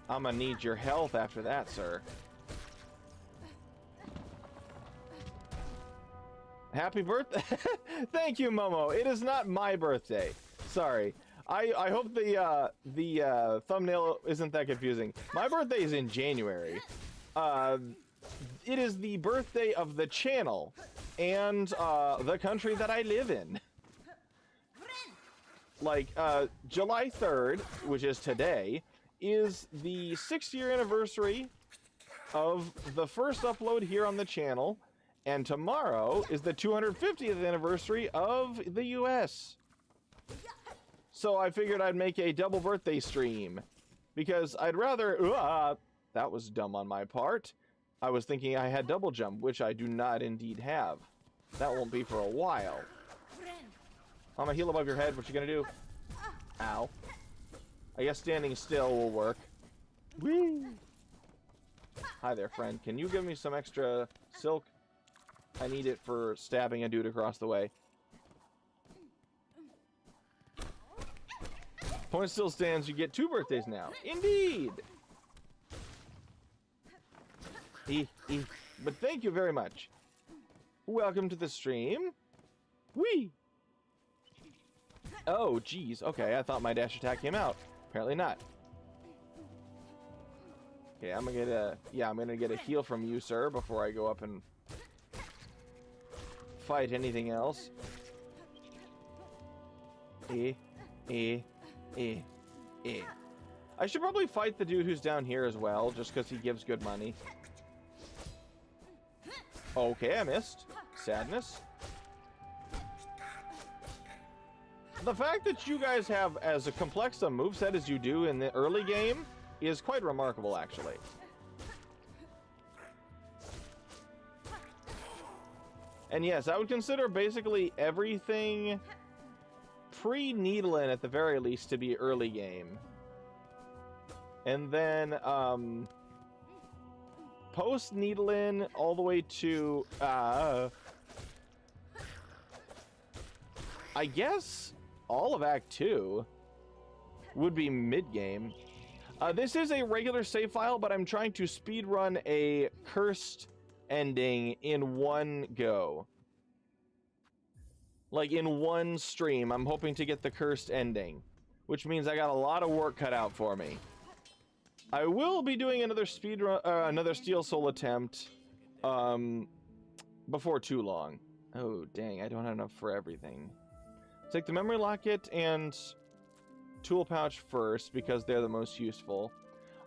I'm gonna need your health after that, sir. Happy birthday. Thank you, Momo. It is not my birthday. Sorry. I hope the thumbnail isn't that confusing. My birthday is in January. It is the birthday of the channel and the country that I live in. Like, July 3rd, which is today, is the 6th-year anniversary of the first upload here on the channel, and tomorrow is the 250th anniversary of the US. So I figured I'd make a double birthday stream, because I'd rather... that was dumb on my part. I was thinking I had double jump, which I do not indeed have. That won't be for a while. I'm gonna heal above your head. What you gonna do? Ow. I guess standing still will work. Whee! Hi there, friend. Can you give me some extra silk? I need it for stabbing a dude across the way. Point still stands. You get 2 birthdays now. Indeed! But thank you very much. Welcome to the stream. Whee! Oh, geez. Okay, I thought my dash attack came out. Apparently not. Okay, I'm gonna get a heal from you, sir, before I go up and fight anything else. I should probably fight the dude who's down here as well, just because he gives good money. Okay, I missed. Sadness. The fact that you guys have as a complex a moveset as you do in the early game is quite remarkable, actually. And yes, I would consider basically everything pre-Needlin at the very least to be early game. And then, post-Needlin all the way to, I guess all of Act 2 would be mid-game. This is a regular save file, but I'm trying to speedrun a cursed ending in one go. Like, in one stream, I'm hoping to get the cursed ending, which means I got a lot of work cut out for me. I will be doing another speedrun, another Steel Soul attempt, before too long. Oh, dang, I don't have enough for everything. Take the memory locket and tool pouch first, because they're the most useful.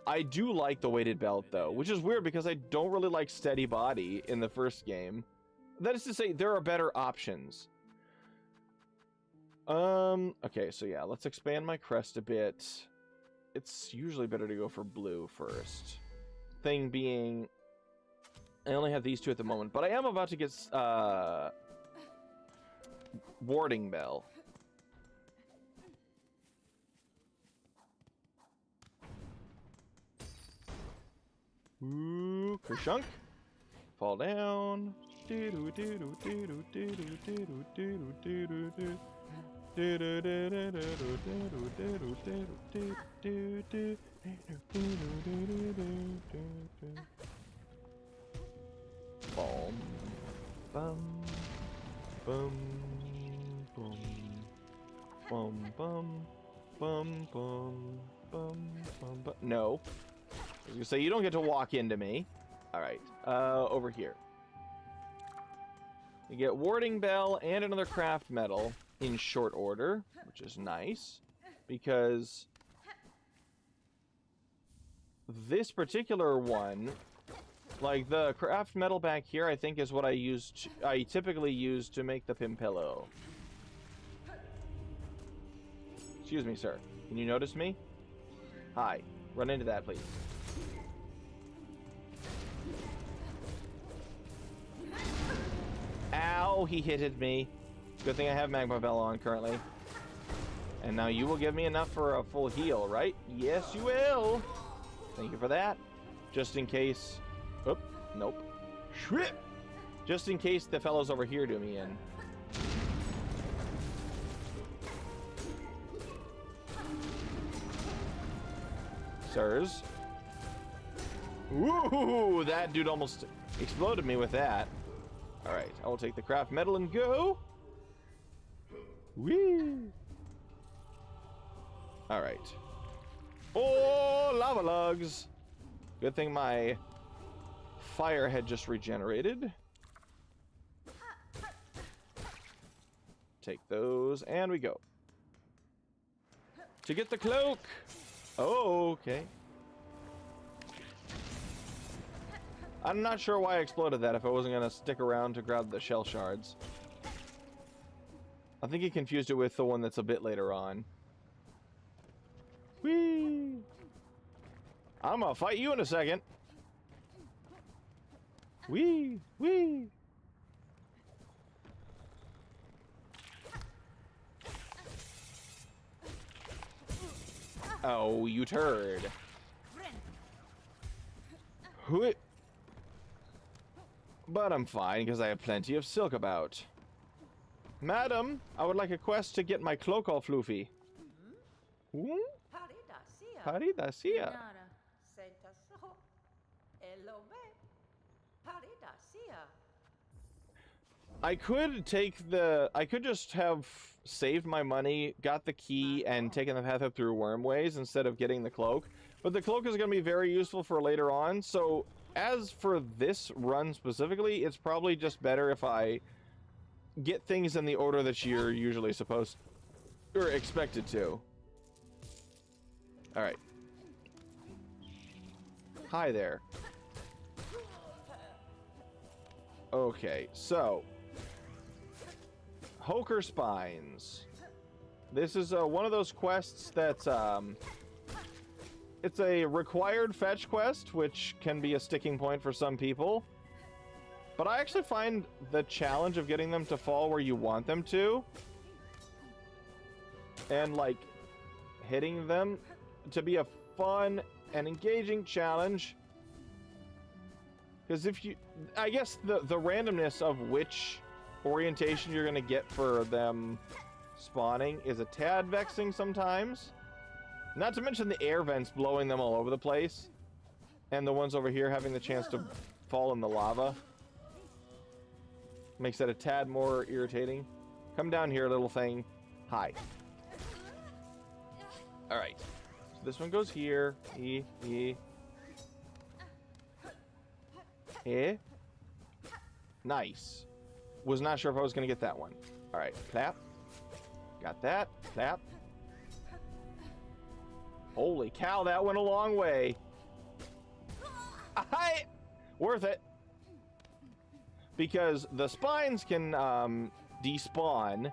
I do like the weighted belt, though, which is weird because I don't really like steady body in the first game. That is to say, there are better options. Okay, so yeah, let's expand my crest a bit. It's usually better to go for blue first. Thing being, I only have these 2 at the moment, but I am about to get, Warding Bell. Ooh, kershunk. Fall down. Boom. Bum. Bum. Bum. Bum. Bum. Bum. Bum. Bum. Bum. No. I was gonna say, you don't get to walk into me. Alright, over here. You get Warding Bell and another craft medal in short order, which is nice, because this particular one, like the craft medal back here, I think is what I typically use to make the Pimpillo. Excuse me, sir. Can you notice me? Hi. Run into that, please. Ow, he hitted me. Good thing I have Magma Bell on currently. And now you will give me enough for a full heal, right? Yes, you will. Thank you for that. Just in case. Oop, nope. Shwip. Just in case the fellows over here do me in. Sirs. Ooh, that dude almost exploded me with that. Alright, I will take the craft metal and go. Whee! Alright. Oh, lava lugs! Good thing my fire had just regenerated. Take those, and we go. To get the cloak! Oh, okay. I'm not sure why I exploded that if I wasn't going to stick around to grab the shell shards. I think he confused it with the one that's a bit later on. Whee! I'm going to fight you in a second. Whee! Whee! Oh, you turd. Whoo! But I'm fine, because I have plenty of silk about. Madam, I would like a quest to get my cloak all floofy. Hmm? Paridacia. I could just have saved my money, got the key, and taken the path up through Wyrmways instead of getting the cloak. But the cloak is going to be very useful for later on, so as for this run specifically, it's probably just better if I get things in the order that you're usually supposed or expected to. Alright. Hi there. Okay, so Hoker Spines. This is one of those quests that's it's a required fetch quest, which can be a sticking point for some people. But I actually find the challenge of getting them to fall where you want them to, and like hitting them, to be a fun and engaging challenge. Because if you, I guess the randomness of which orientation you're going to get for them spawning is a tad vexing sometimes. Not to mention the air vents blowing them all over the place, and the ones over here having the chance to fall in the lava. Makes that a tad more irritating. Come down here, little thing. Hi. Alright. So this one goes here. Nice. Was not sure if I was going to get that one. Alright, clap. Got that. Clap. Holy cow, that went a long way. Worth it. Because the spines can despawn.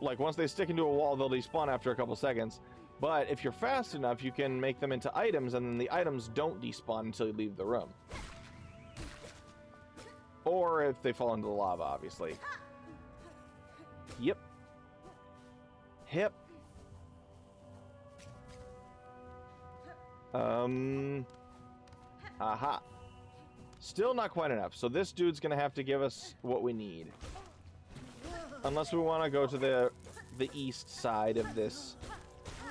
Like, once they stick into a wall, they'll despawn after a couple seconds. But if you're fast enough, you can make them into items, and then the items don't despawn until you leave the room. Or if they fall into the lava, obviously. Yep. Hip. Aha. Still not quite enough. So this dude's gonna have to give us what we need. Unless we want to go to the east side of this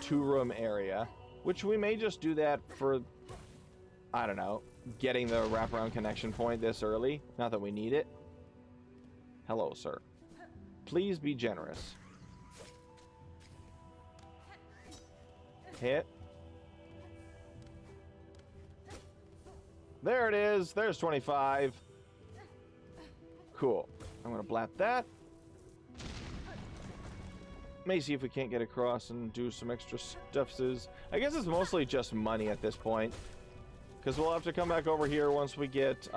two-room area. Which we may just do that for, I don't know, getting the wraparound connection point this early. Not that we need it. Hello, sir. Please be generous. Hit. There it is. There's 25. Cool. I'm going to blap that. May see if we can't get across and do some extra stuffs. I guess it's mostly just money at this point. Because we'll have to come back over here once we get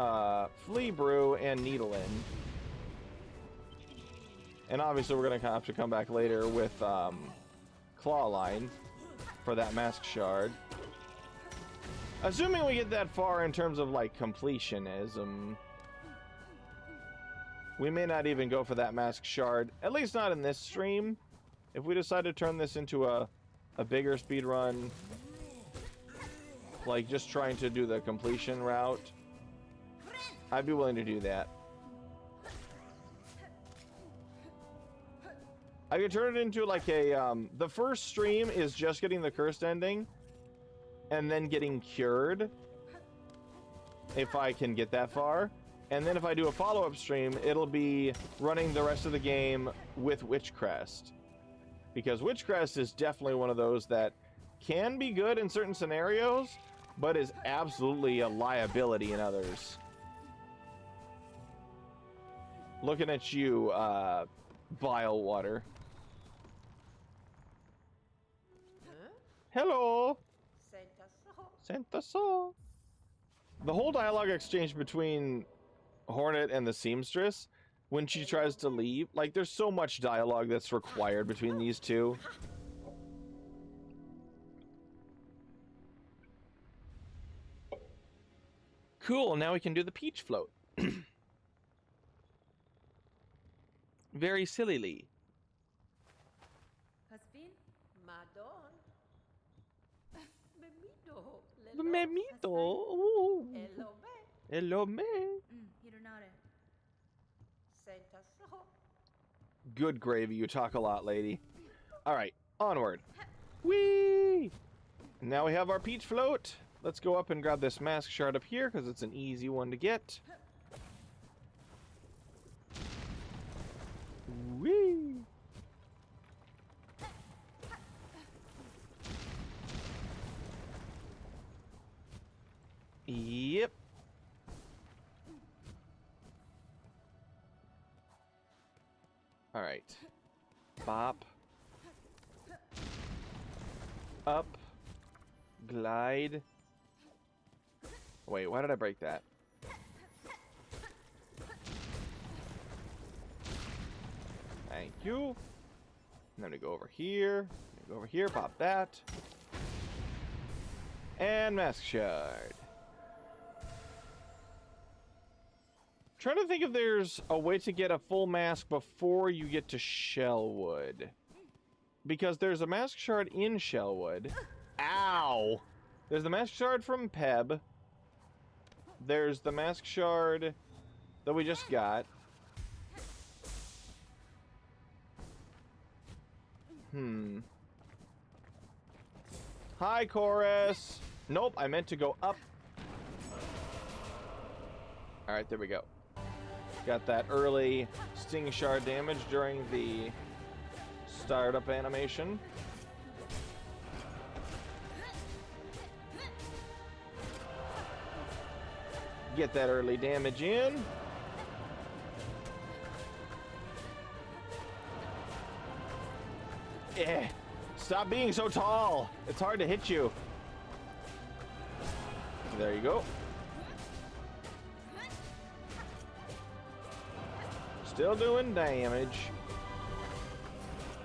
Flea Brew and Needle in. And obviously we're going to have to come back later with Claw Line for that Mask Shard. Assuming we get that far in terms of, like, completionism, we may not even go for that Mask Shard. At least not in this stream. If we decide to turn this into a bigger speedrun, like just trying to do the completion route, I'd be willing to do that. I could turn it into like a, the first stream is just getting the cursed ending and then getting cured, if I can get that far. And then if I do a follow-up stream, it'll be running the rest of the game with Witchcrest. Because Witchcrest is definitely one of those that can be good in certain scenarios, but is absolutely a liability in others. Looking at you, Bile Water. Hello! Santa So. The whole dialogue exchange between Hornet and the Seamstress, when she tries to leave, like, there's so much dialogue that's required between these two. Cool, now we can do the peach float. Very sillily. The memito. Hello, me. Good gravy, you talk a lot, lady. Alright, onward. Whee! Now we have our peach float. Let's go up and grab this mask shard up here, because it's an easy one to get. Whee! Yep. Alright. Bop. Up. Glide. Wait, why did I break that? Thank you. And then we go over here. Go over here, pop that. And mask shard. Trying to think if there's a way to get a full mask before you get to Shellwood. Because there's a mask shard in Shellwood. Ow! There's the mask shard from Peb. There's the mask shard that we just got. Hi, Chorus! Nope, I meant to go up. Alright, there we go. Got that early Sting Shard damage during the startup animation. Get that early damage in. Eh. Stop being so tall. It's hard to hit you. There you go. Still doing damage.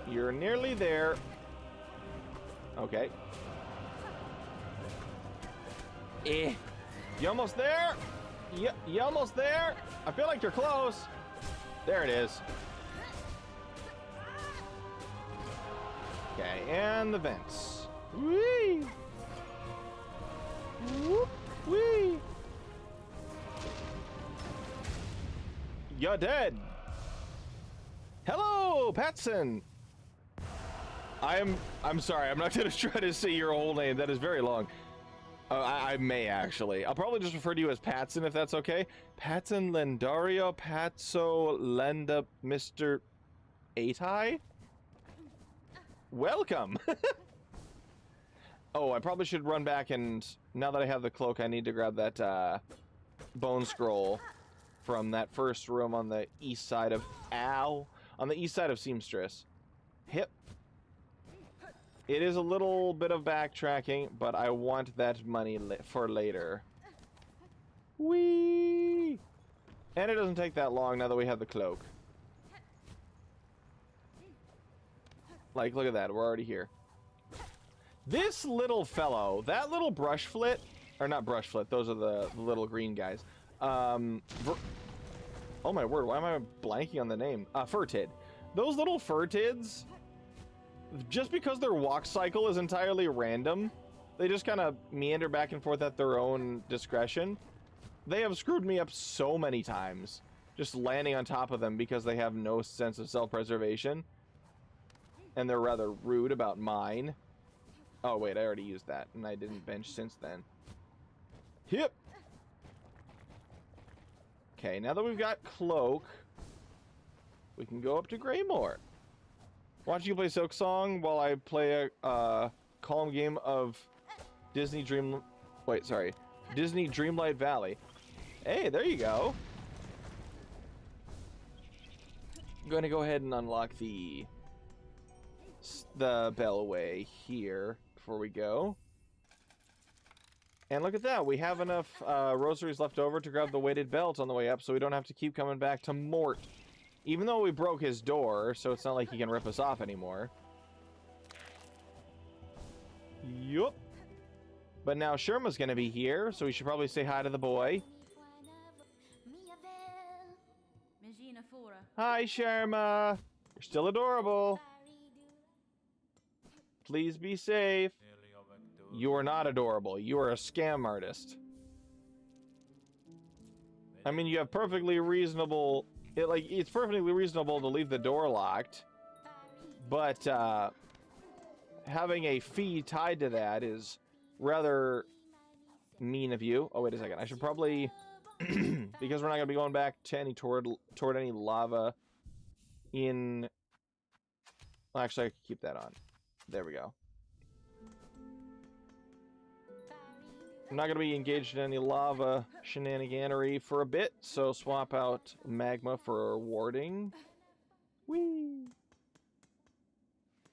You're nearly there. Okay. Eh. You almost there? You almost there? I feel like you're close. There it is. Okay, and the vents. Whee! Whoop! Whee! You're dead. Hello, Patson. I'm sorry. I'm not going to try to say your whole name. That is very long. I may actually. I'll probably just refer to you as Patson if that's okay. Patson Lendario Patso Lenda Mr. Atai? Welcome. Oh, I probably should run back and now that I have the cloak, I need to grab that bone scroll from that first room on the east side of on the east side of Seamstress. Hip. It is a little bit of backtracking, but I want that money for later. Whee! And it doesn't take that long now that we have the cloak. Like, look at that. We're already here. This little fellow, that little brush flit, or not brush flit, those are the little green guys. Oh my word, why am I blanking on the name? Furtid. Those little furtids, just because their walk cycle is entirely random, they just kind of meander back and forth at their own discretion. They have screwed me up so many times, just landing on top of them because they have no sense of self-preservation. and they're rather rude about mine. Oh wait, I already used that, and I didn't bench since then. Yep. Okay, now that we've got Cloak, we can go up to Greymore. Watch you play Silksong while I play a calm game of Disney Dreamlight Valley. Hey, there you go. I'm going to go ahead and unlock the Bellway here before we go. And look at that, we have enough rosaries left over to grab the weighted belt on the way up, so we don't have to keep coming back to Mort. Even though we broke his door, so it's not like he can rip us off anymore. Yup. But now Sherma's gonna be here, so we should probably say hi to the boy. Hi, Sherma. You're still adorable. Please be safe. You are not adorable. You are a scam artist. I mean, you have perfectly reasonable... It's perfectly reasonable to leave the door locked, but having a fee tied to that is rather mean of you. Oh, wait a second. I should probably... because we're not going to be going back to any toward any lava in... Well, actually, I can keep that on. There we go. I'm not going to be engaged in any lava shenaniganery for a bit, so swap out magma for warding. Whee!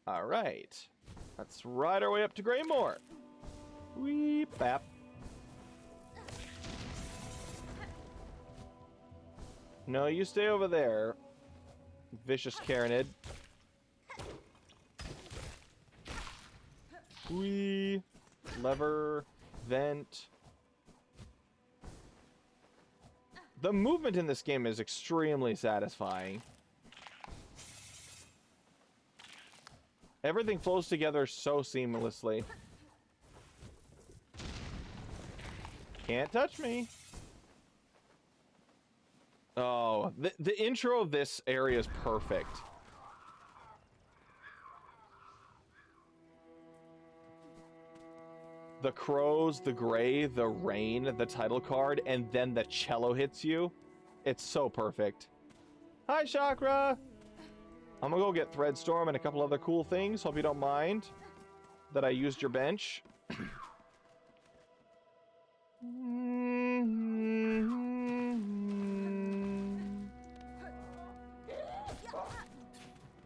Alright. Let's ride our way up to Greymore. Whee! Bap. No, you stay over there, vicious Karenid. Whee! Lever... Vent. The movement in this game is extremely satisfying. Everything flows together so seamlessly. Can't touch me. Oh, the intro of this area is perfect. The crows, the gray, the rain, the title card, and then the cello hits you. It's so perfect. Hi, Chakra! I'm gonna go get Threadstorm and a couple other cool things. Hope you don't mind that I used your bench.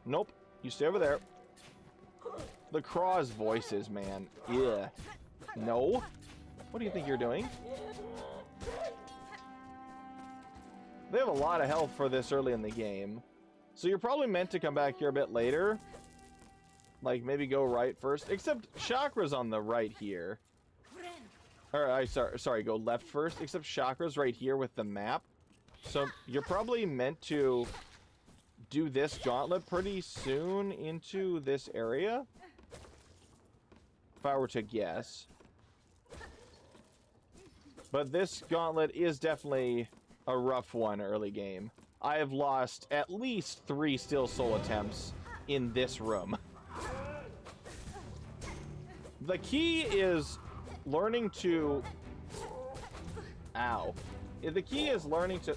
Nope. You stay over there. The Craw's voices, man. Yeah. No. What do you think you're doing? They have a lot of health for this early in the game. So you're probably meant to come back here a bit later. Like, maybe go right first. Except Chakra's on the right here. Or, sorry, go left first. Except Chakra's right here with the map. So you're probably meant to do this gauntlet pretty soon into this area. If I were to guess. But this gauntlet is definitely a rough one early game. I have lost at least 3 Still Soul attempts in this room. The key is learning to... Ow. The key is learning to...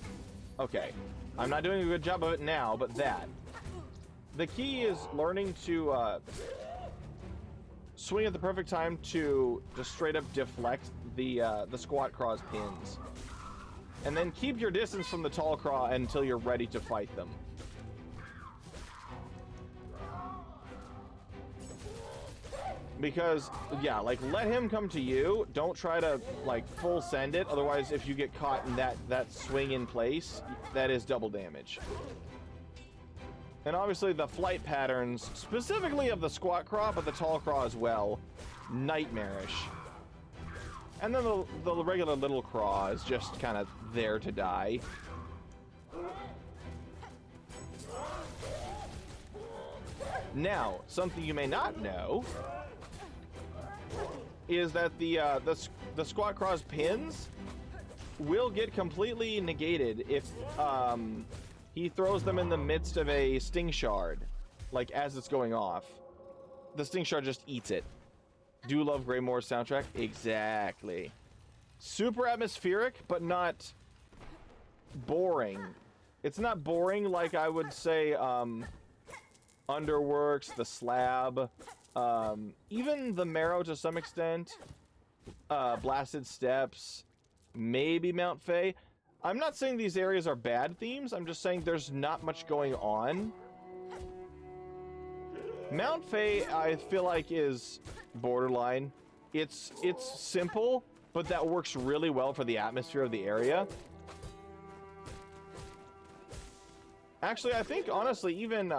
Okay. I'm not doing a good job of it now, but that. The key is learning to swing at the perfect time to just straight up deflect the squat craw's pins. And then keep your distance from the tall craw until you're ready to fight them. Because, yeah, like, let him come to you. Don't try to, like, full send it. Otherwise, if you get caught in that swing in place, that is double damage. And obviously the flight patterns, specifically of the squat craw, but the tall craw as well, nightmarish. And then the regular little craw is just kind of there to die. Now, something you may not know is that the squat craw's pins will get completely negated if he throws them in the midst of a sting shard. like as it's going off. The Sting Shard just eats it. Do love Greymoor's soundtrack? Exactly. Super atmospheric, but not boring. It's not boring like I would say Underworks, The Slab, even The Marrow to some extent, Blasted Steps, maybe Mount Fae. I'm not saying these areas are bad themes, I'm just saying there's not much going on. Mount Fae, I feel like, is borderline. It's simple, but that works really well for the atmosphere of the area. Actually, I think, honestly, even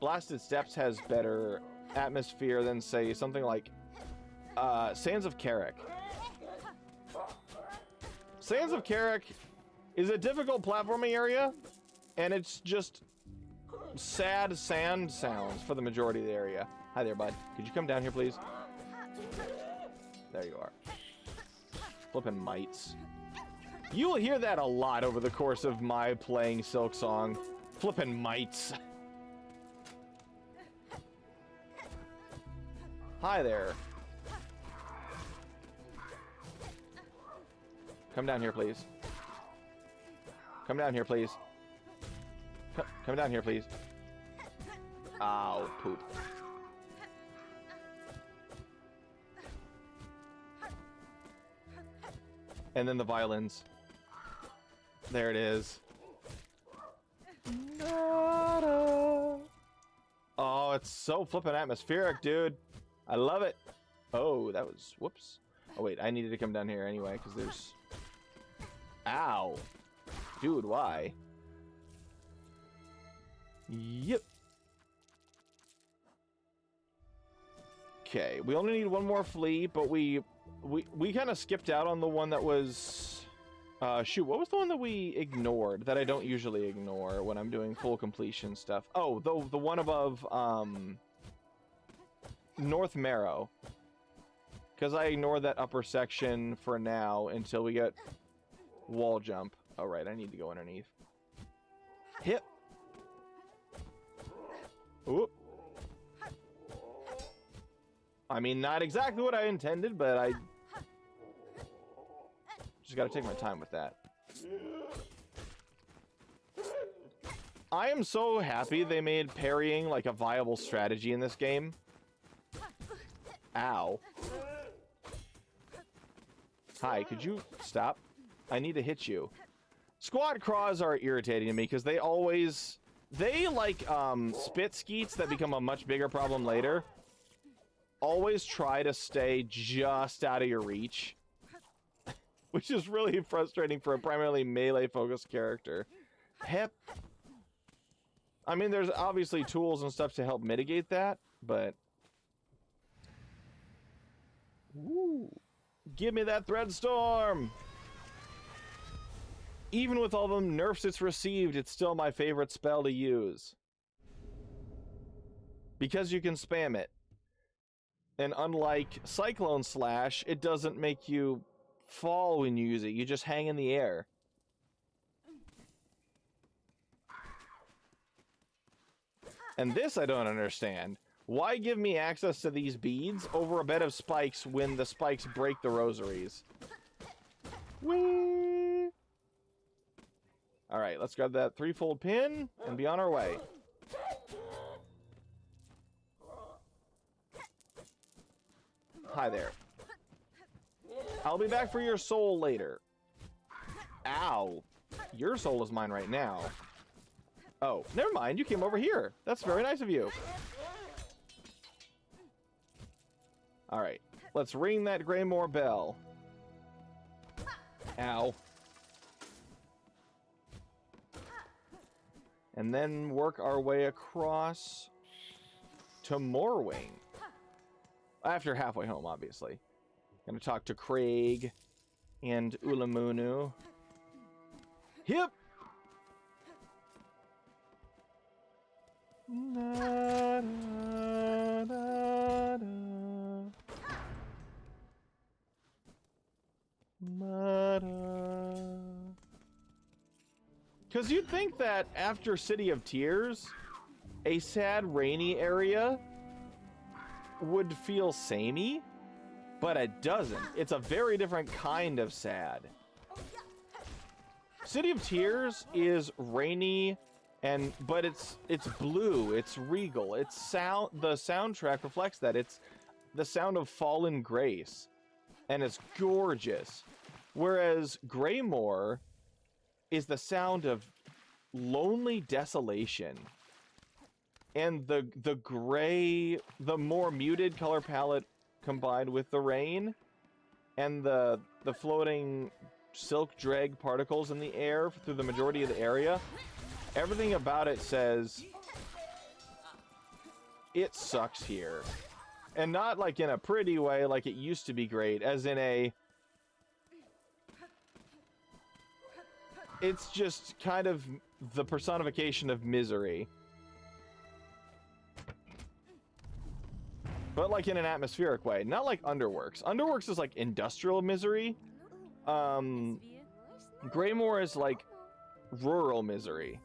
Blasted Steps has better atmosphere than, say, something like Sands of Carrick. Sands of Carrick is a difficult platforming area, and it's just sad sand sounds for the majority of the area. Hi there, bud. Could you come down here, please? There you are. Flippin' mites. You will hear that a lot over the course of my playing Silksong. Flippin' mites. Hi there. Come down here, please. Come down here, please. Come down here, please. Ow, poop. And then the violins. There it is. Oh, it's so flippin' atmospheric, dude. I love it. Oh, that was... Whoops. Oh, wait. I needed to come down here anyway, because there's... Ow. Dude, why? Yep. Okay, we only need one more flea, but we kind of skipped out on the one that was... shoot, what was the one that we ignored that I don't usually ignore when I'm doing full completion stuff? Oh, the one above, North Marrow. Because I ignored that upper section for now until we get wall jump. Oh, right, I need to go underneath. Hip. Oop. I mean, not exactly what I intended, but I just gotta take my time with that. I am so happy they made parrying like a viable strategy in this game. Ow. Hi, could you stop? I need to hit you. Squat craws are irritating to me because they always... They, like, spit skeets that become a much bigger problem later. Always try to stay just out of your reach. Which is really frustrating for a primarily melee-focused character. Hep. I mean, there's obviously tools and stuff to help mitigate that, but... Woo. Give me that Thread Storm! Even with all the nerfs it's received, it's still my favorite spell to use. Because you can spam it. And unlike Cyclone Slash, it doesn't make you fall when you use it. You just hang in the air. And this I don't understand. Why give me access to these beads over a bed of spikes when the spikes break the rosaries? Whee! Alright, let's grab that threefold pin and be on our way. Hi there. I'll be back for your soul later. Ow. Your soul is mine right now. Oh, never mind. You came over here. That's very nice of you. Alright, let's ring that Greymoor bell. Ow. And then work our way across to Morwing. After halfway home, obviously. Gonna talk to Craig and Ulamunu. Hip! Na, na, na, na. Because you'd think that after City of Tears, a sad rainy area would feel samey, but it doesn't. It's a very different kind of sad. City of Tears is rainy, but it's blue, it's regal. The soundtrack reflects that. It's the sound of fallen grace, and it's gorgeous. Whereas Greymoor is the sound of lonely desolation. And the gray, the more muted color palette combined with the rain and the floating silk drag particles in the air through the majority of the area, everything about it says it sucks here. And not like in a pretty way like it used to be great, as in a... It's just kind of the personification of misery. But like in an atmospheric way, not like Underworks. Underworks is like industrial misery. Greymoor is like rural misery.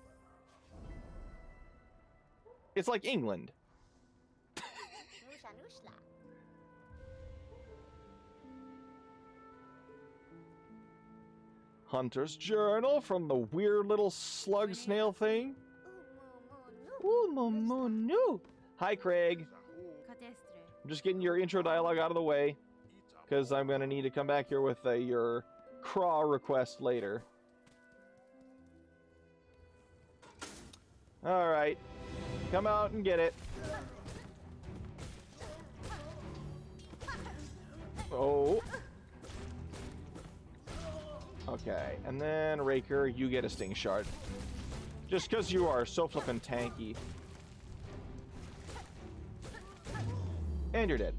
It's like England. Hunter's Journal from the weird little slug snail thing. Ooh, hi, Craig. I'm just getting your intro dialogue out of the way, because I'm going to need to come back here with your craw request later. Alright. Come out and get it. Oh. Okay, and then Raker, you get a Sting Shard. Just because you are so flippin' tanky. And you're dead.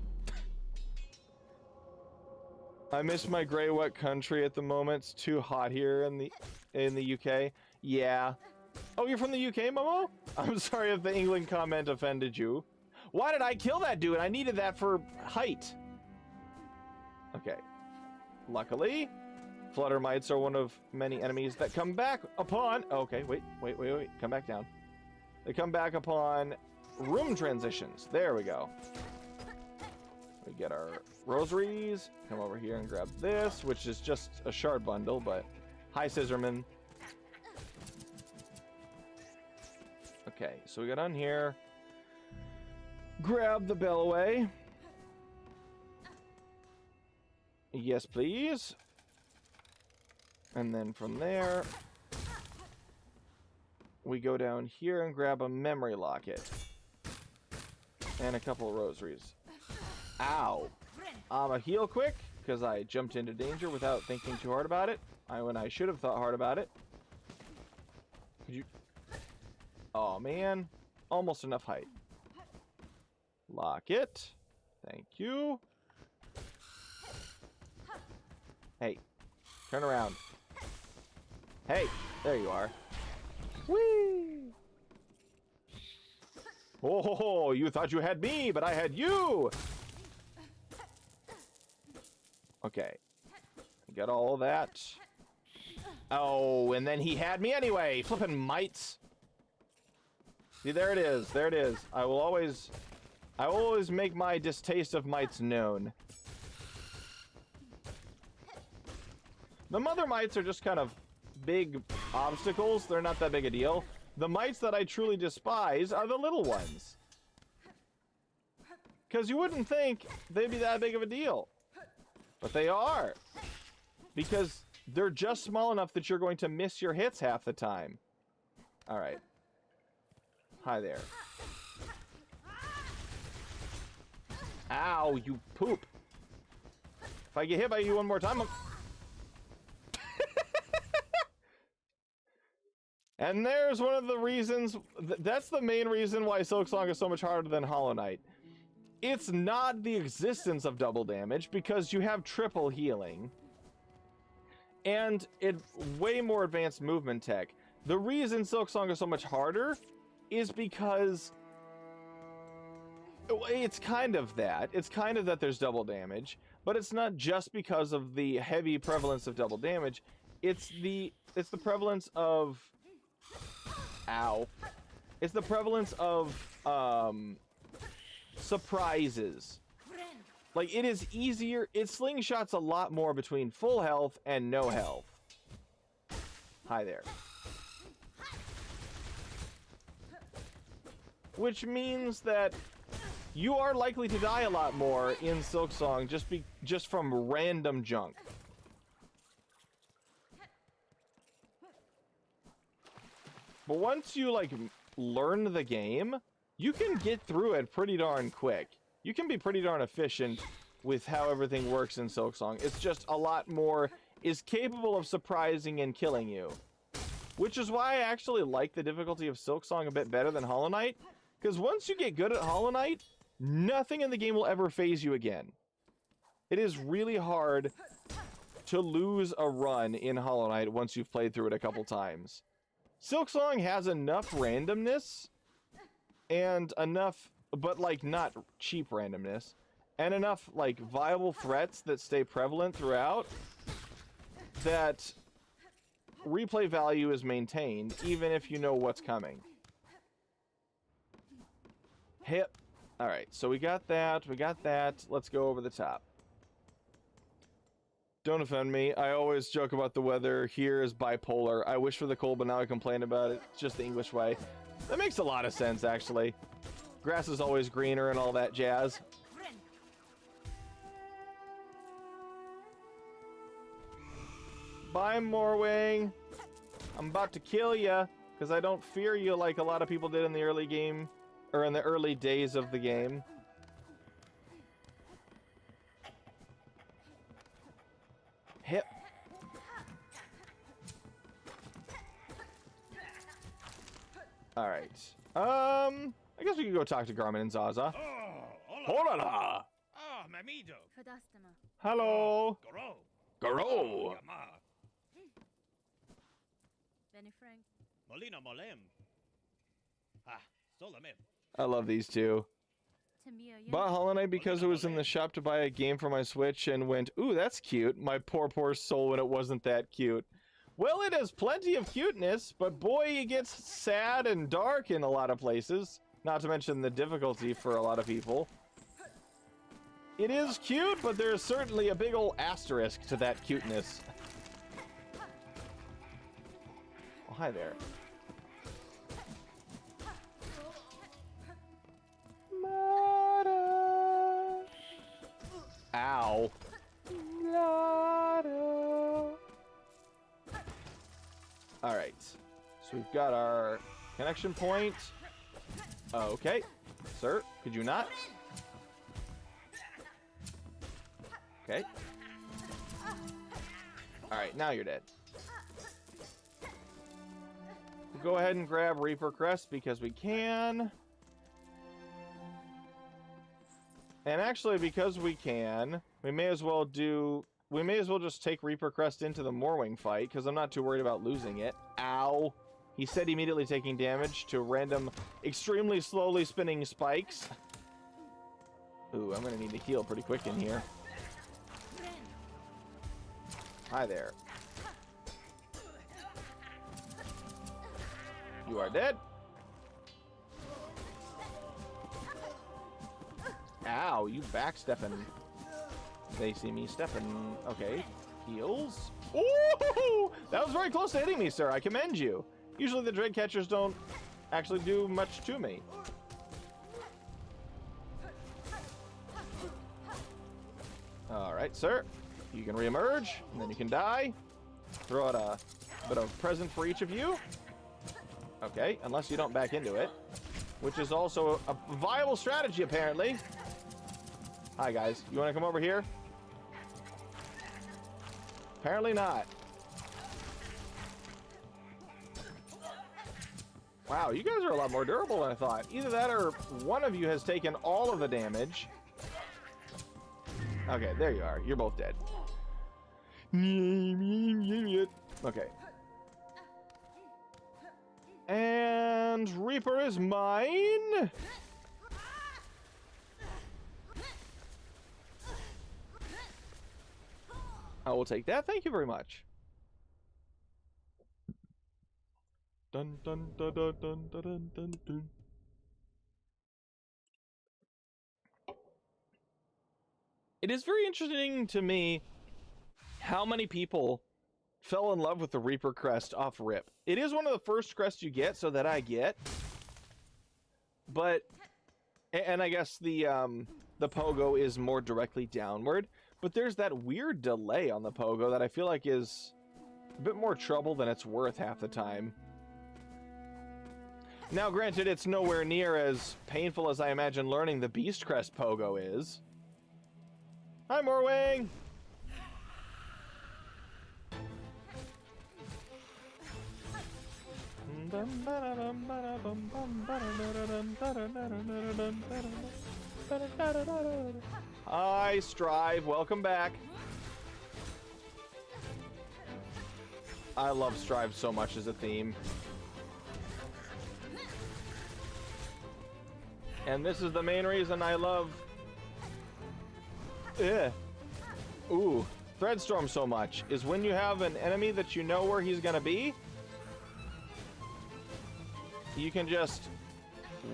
I miss my grey wet country at the moment. It's too hot here in the UK. Yeah. Oh, you're from the UK, Momo? I'm sorry if the England comment offended you. Why did I kill that dude? I needed that for height. Okay. Luckily, Flutter Mites are one of many enemies that come back upon... Okay, wait. Come back down. They come back upon room transitions. There we go. We get our rosaries. Come over here and grab this, which is just a shard bundle, but... Hi, Scissorman. Okay, so we got on here. Grab the Bellway. Yes, please. And then from there, we go down here and grab a memory locket. And a couple of rosaries. Ow. I'ma heal quick, because I jumped into danger without thinking too hard about it. When I should have thought hard about it. Could you... Oh, man. Almost enough height. Lock it. Thank you. Hey. Turn around. Hey. There you are. Whee! Oh, you thought you had me, but I had you! Okay. Got all that. Oh, and then he had me anyway. Flippin' mites. See, there it is. There it is. I will always make my distaste of mites known. The mother mites are just kind of big obstacles. They're not that big a deal. The mites that I truly despise are the little ones. Because you wouldn't think they'd be that big of a deal. But they are. Because they're just small enough that you're going to miss your hits half the time. Alright. Hi there. Ow, you poop. If I get hit by you one more time, And there's one of the reasons, that's the main reason why Silksong is so much harder than Hollow Knight. It's not the existence of double damage, because you have triple healing. And it's way more advanced movement tech. The reason Silksong is so much harder is because it's kind of that. It's kind of that there's double damage, but it's not just because of the heavy prevalence of double damage. It's the prevalence of... Ow. It's the prevalence of surprises. Like, it is easier. It slingshots a lot more between full health and no health. Hi there. Which means that you are likely to die a lot more in Silksong just from random junk. But once you, like, learn the game, you can get through it pretty darn quick. You can be pretty darn efficient with how everything works in Silksong. It's just a lot more is capable of surprising and killing you. Which is why I actually like the difficulty of Silksong a bit better than Hollow Knight. Because once you get good at Hollow Knight, nothing in the game will ever phase you again. It is really hard to lose a run in Hollow Knight once you've played through it a couple times. Silksong has enough randomness and enough, but like not cheap randomness, and enough like viable threats that stay prevalent throughout that replay value is maintained even if you know what's coming. Hip. All right, so we got that. Let's go over the top. Don't offend me. I always joke about the weather here is bipolar. I wish for the cold, but now I complain about it. It's just the English way. That makes a lot of sense, actually. Grass is always greener and all that jazz. Bye, Morwing. I'm about to kill ya, because I don't fear you like a lot of people did in the early game, or in the early days of the game. Hip. Alright. I guess we could go talk to Garmin and Zaza. Hola! Ah, Mamido. Hello! Goro. Goro! Molina Molem. Ah, Solamim. I love these two. Bought Hollow Knight because it was in the shop to buy a game for my Switch and went, ooh, that's cute. My poor, poor soul when it wasn't that cute. Well, it has plenty of cuteness, but boy, it gets sad and dark in a lot of places. Not to mention the difficulty for a lot of people. It is cute, but there's certainly a big old asterisk to that cuteness. Oh, hi there. Ow. Alright. So we've got our connection point. Okay. Sir, could you not? Okay. Alright, now you're dead. We'll go ahead and grab Reaper Crest because we can. And actually, because we can, we may as well just take Reaper Crest into the Morwing fight, because I'm not too worried about losing it. Ow. He said immediately taking damage to random, extremely slowly spinning spikes. Ooh, I'm going to need to heal pretty quick in here. Hi there. You are dead. Ow, you backstepping. They see me stepping. Okay, heals. Ooh, that was very close to hitting me, sir. I commend you. Usually the dread catchers don't actually do much to me. All right, sir. You can reemerge, and then you can die. Throw out a bit of present for each of you. Okay, unless you don't back into it, which is also a viable strategy, apparently. Hi, guys. You want to come over here? Apparently not. Wow, you guys are a lot more durable than I thought. Either that or one of you has taken all of the damage. Okay, there you are. You're both dead. Okay. And Reaper is mine. I will take that. Thank you very much. Dun, dun, dun, dun, dun, dun, dun, dun. It is very interesting to me how many people fell in love with the Reaper crest off rip. It is one of the first crests you get, so that I get. But, and I guess the pogo is more directly downward, but there's that weird delay on the pogo that I feel like is a bit more trouble than it's worth half the time. Now, granted, it's nowhere near as painful as I imagine learning the Beast Crest pogo is. Hi, Morwing! Hi, Strive. Welcome back. I love Strive so much as a theme. And this is the main reason I love... Ooh. Threadstorm so much, is when you have an enemy that you know where he's gonna be, you can just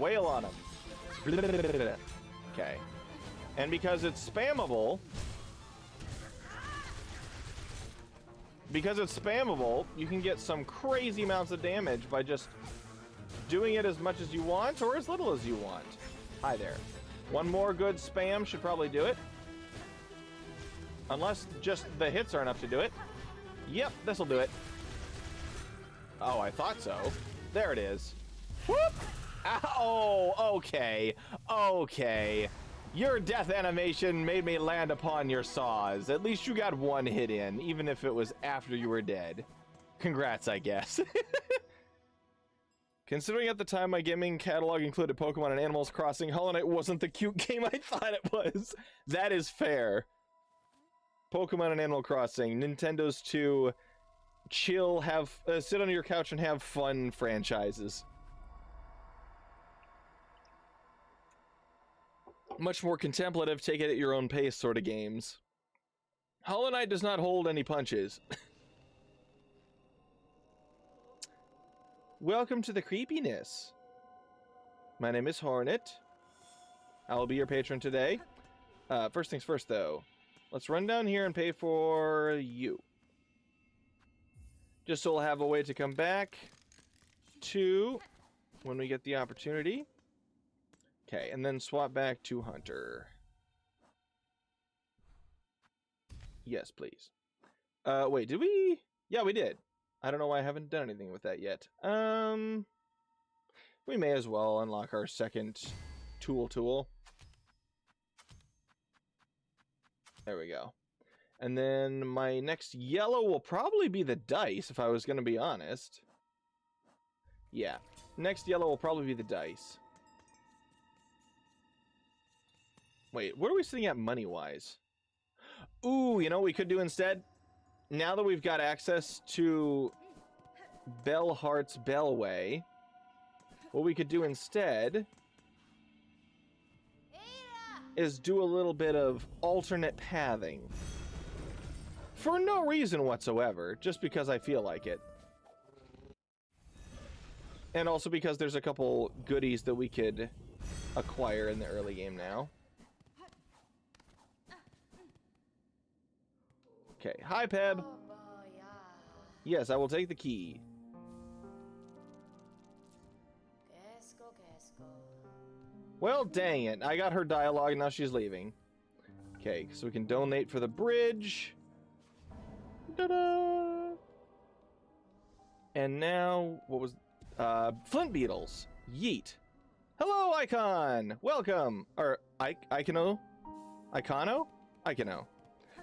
wail on him. Okay. And because it's spammable, you can get some crazy amounts of damage by just doing it as much as you want or as little as you want. Hi there. One more good spam should probably do it. Unless just the hits are enough to do it. Yep, this'll do it. Oh, I thought so. There it is. Whoop! Oh, okay. Okay. Your death animation made me land upon your saws. At least you got one hit in, even if it was after you were dead. Congrats, I guess. Considering at the time my gaming catalog included Pokemon and Animals Crossing, Hollow Knight wasn't the cute game I thought it was. That is fair. Pokemon and Animal Crossing, Nintendo's to chill, sit on your couch and have fun franchises. Much more contemplative, take it at your own pace sort of games. Hollow Knight does not hold any punches. Welcome to the creepiness. My name is Hornet. I will be your patron today. First things first, though. Let's run down here and pay for you. Just so we'll have a way to come back to when we get the opportunity. Okay, and then swap back to Hunter. Yes, please. Wait, did we? Yeah, we did. I don't know why I haven't done anything with that yet. We may as well unlock our second tool. There we go. And then my next yellow will probably be the dice, if I was going to be honest. Yeah. Next yellow will probably be the dice. Wait, what are we sitting at money-wise? Ooh, you know what we could do instead? Now that we've got access to Bellheart's Bellway, what we could do instead is do a little bit of alternate pathing. For no reason whatsoever, just because I feel like it. And also because there's a couple goodies that we could acquire in the early game now. Okay, hi Peb. Yes, I will take the key. Well, dang it. I got her dialogue, now she's leaving. Okay, so we can donate for the bridge. Ta-da! And now, what was... Flint Beetles. Yeet. Hello, Icon! Welcome! Or, Icono? Icono? Icono.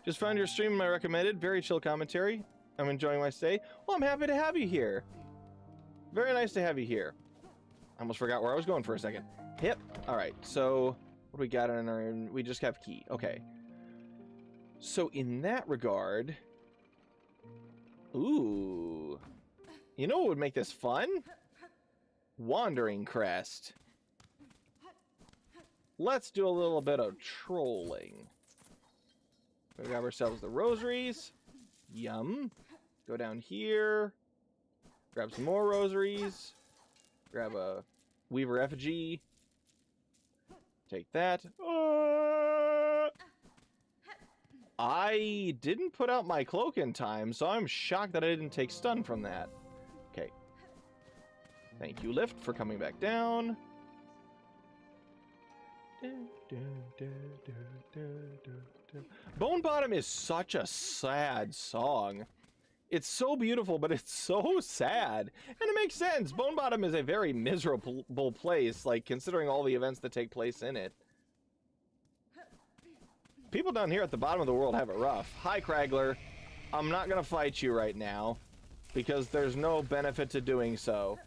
Just found your stream I recommended. Very chill commentary. I'm enjoying my stay. Well, I'm happy to have you here. Very nice to have you here. I almost forgot where I was going for a second. Yep. Alright, so what do we got in our... We just have key. Okay. So in that regard... Ooh. You know what would make this fun? Wandering Crest. Let's do a little bit of trolling. We grab ourselves the rosaries. Yum. Go down here. Grab some more rosaries. Grab a Weaver effigy. Take that. I didn't put out my cloak in time, so I'm shocked that I didn't take stun from that. Okay. Thank you, Lift, for coming back down. Bone Bottom is such a sad song. It's so beautiful, but it's so sad. And it makes sense. Bone Bottom is a very miserable place, like, considering all the events that take place in it. People down here at the bottom of the world have it rough. Hi, Cragler. I'm not going to fight you right now, because there's no benefit to doing so.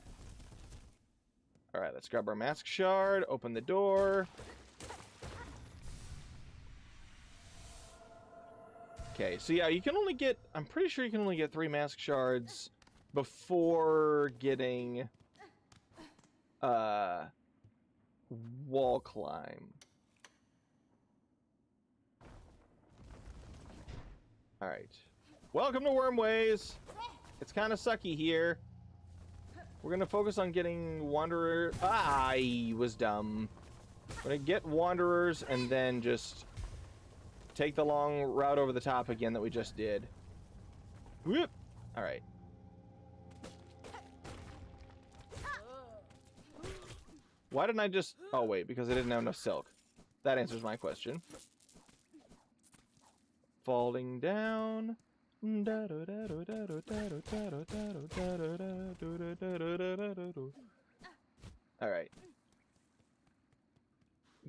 Alright, let's grab our mask shard, open the door. Okay, so yeah, you can only get, I'm pretty sure you can only get 3 mask shards before getting wall climb. Alright. Welcome to Wormways. It's kind of sucky here. We're gonna focus on getting Wanderer. I was dumb. We're gonna get Wanderers and then just take the long route over the top again that we just did. Whoop! Alright. Why didn't I just... Oh, wait, because I didn't have enough silk. That answers my question. Falling down. Alright.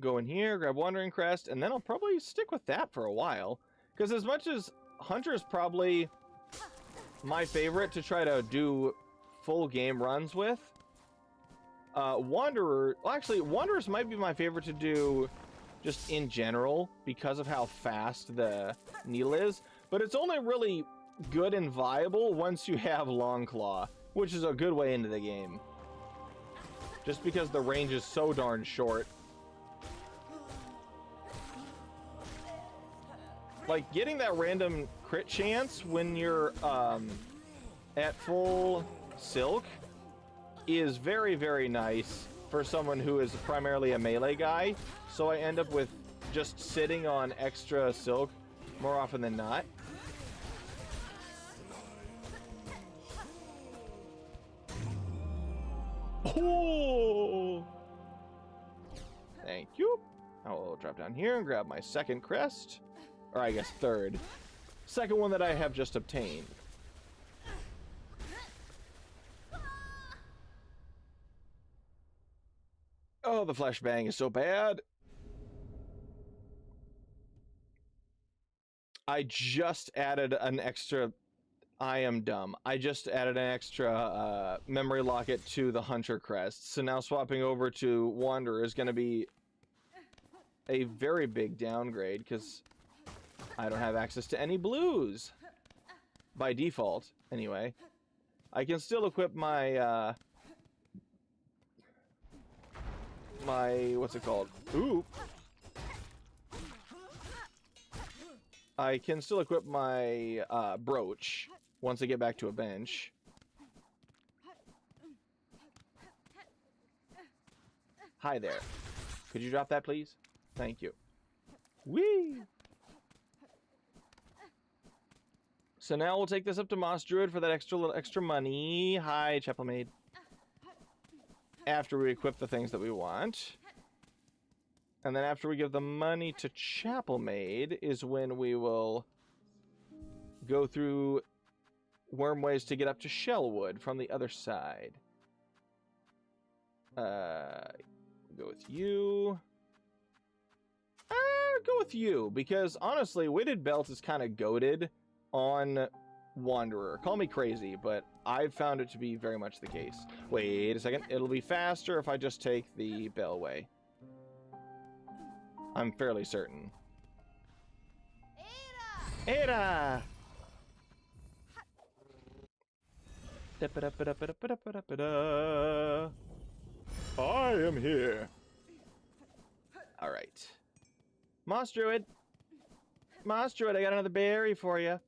Go in here, grab Wandering Crest, and then I'll probably stick with that for a while. Because as much as Hunter's probably my favorite to try to do full game runs with, Wanderer... Well, actually, Wanderers might be my favorite to do just in general because of how fast the needle is. But it's only really good and viable once you have Long Claw, which is a good way into the game. Just because the range is so darn short. Like, getting that random crit chance when you're at full silk is very, very nice for someone who is primarily a melee guy. So I end up with just sitting on extra silk more often than not. Oh! Thank you. I will drop down here and grab my second crest. Or I guess third. Second one that I have just obtained. Oh, the flashbang is so bad. I just added an extra... I am dumb. I just added an extra memory locket to the Hunter crest. So now swapping over to Wanderer is going to be a very big downgrade because I don't have access to any blues. By default, anyway. I can still equip my... what's it called? Ooh. I can still equip my brooch once I get back to a bench. Hi there. Could you drop that, please? Thank you. Whee! So now we'll take this up to Moss Druid for that extra money. Hi, Chapel Maid. After we equip the things that we want. And then after we give the money to Chapel Maid is when we will go through Wormways to get up to Shellwood from the other side. Go with you. Go with you, because honestly, Weighted Belt is kind of goated on Wanderer. Call me crazy, but I've found it to be very much the case. Wait a second. It'll be faster if I just take the Bellway. I'm fairly certain. Ada! I am here. Alright. Moss Druid. Moss Druid, I got another berry for you.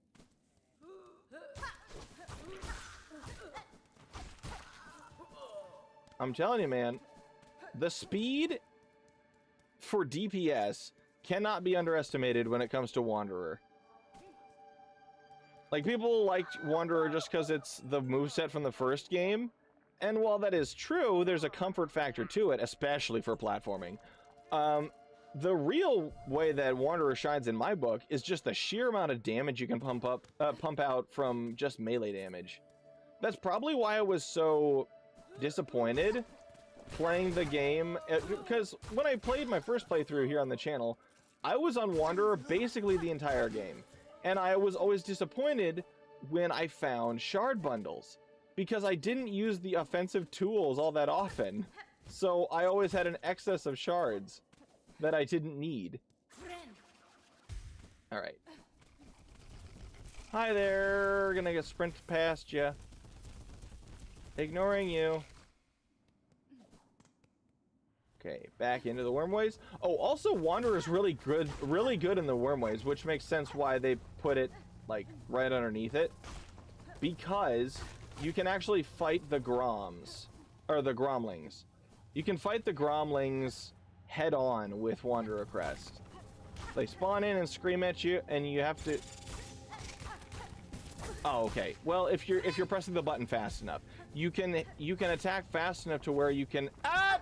I'm telling you, man, the speed for DPS cannot be underestimated when it comes to Wanderer. Like, people liked Wanderer just because it's the moveset from the first game. And while that is true, there's a comfort factor to it, especially for platforming. The real way that Wanderer shines in my book is just the sheer amount of damage you can pump out from just melee damage. That's probably why I was so disappointed playing the game, because when I played my first playthrough here on the channel, I was on Wanderer basically the entire game. And I was always disappointed when I found shard bundles, because I didn't use the offensive tools all that often. So I always had an excess of shards that I didn't need. Alright. Hi there, gonna get sprint past you. Ignoring you. Okay, back into the wormways. Oh, also Wanderer is really good in the wormways, which makes sense why they put it like right underneath it. Because you can actually fight the Groms, or the Gromlings. You can fight the Gromlings head on with Wanderer Crest. They spawn in and scream at you, and you have to... Oh, okay. Well, if you're pressing the button fast enough, you can attack fast enough to where you can... Ah!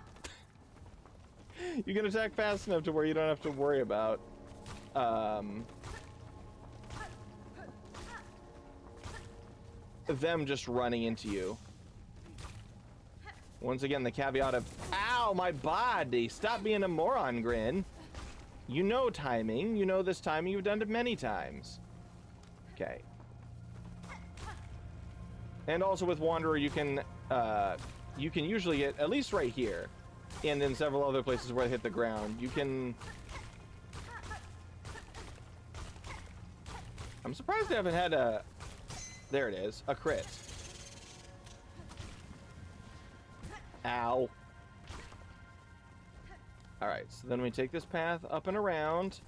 You can attack fast enough to where you don't have to worry about them just running into you. Once again, the caveat of, ow, my body, stop being a moron, Grin. You know timing. You know this timing. You've done it many times. Okay. And also with Wanderer, you can usually get, at least right here, and in several other places where they hit the ground, you can... I'm surprised they haven't had a... There it is, a crit. Ow. Alright, so then we take this path up and around.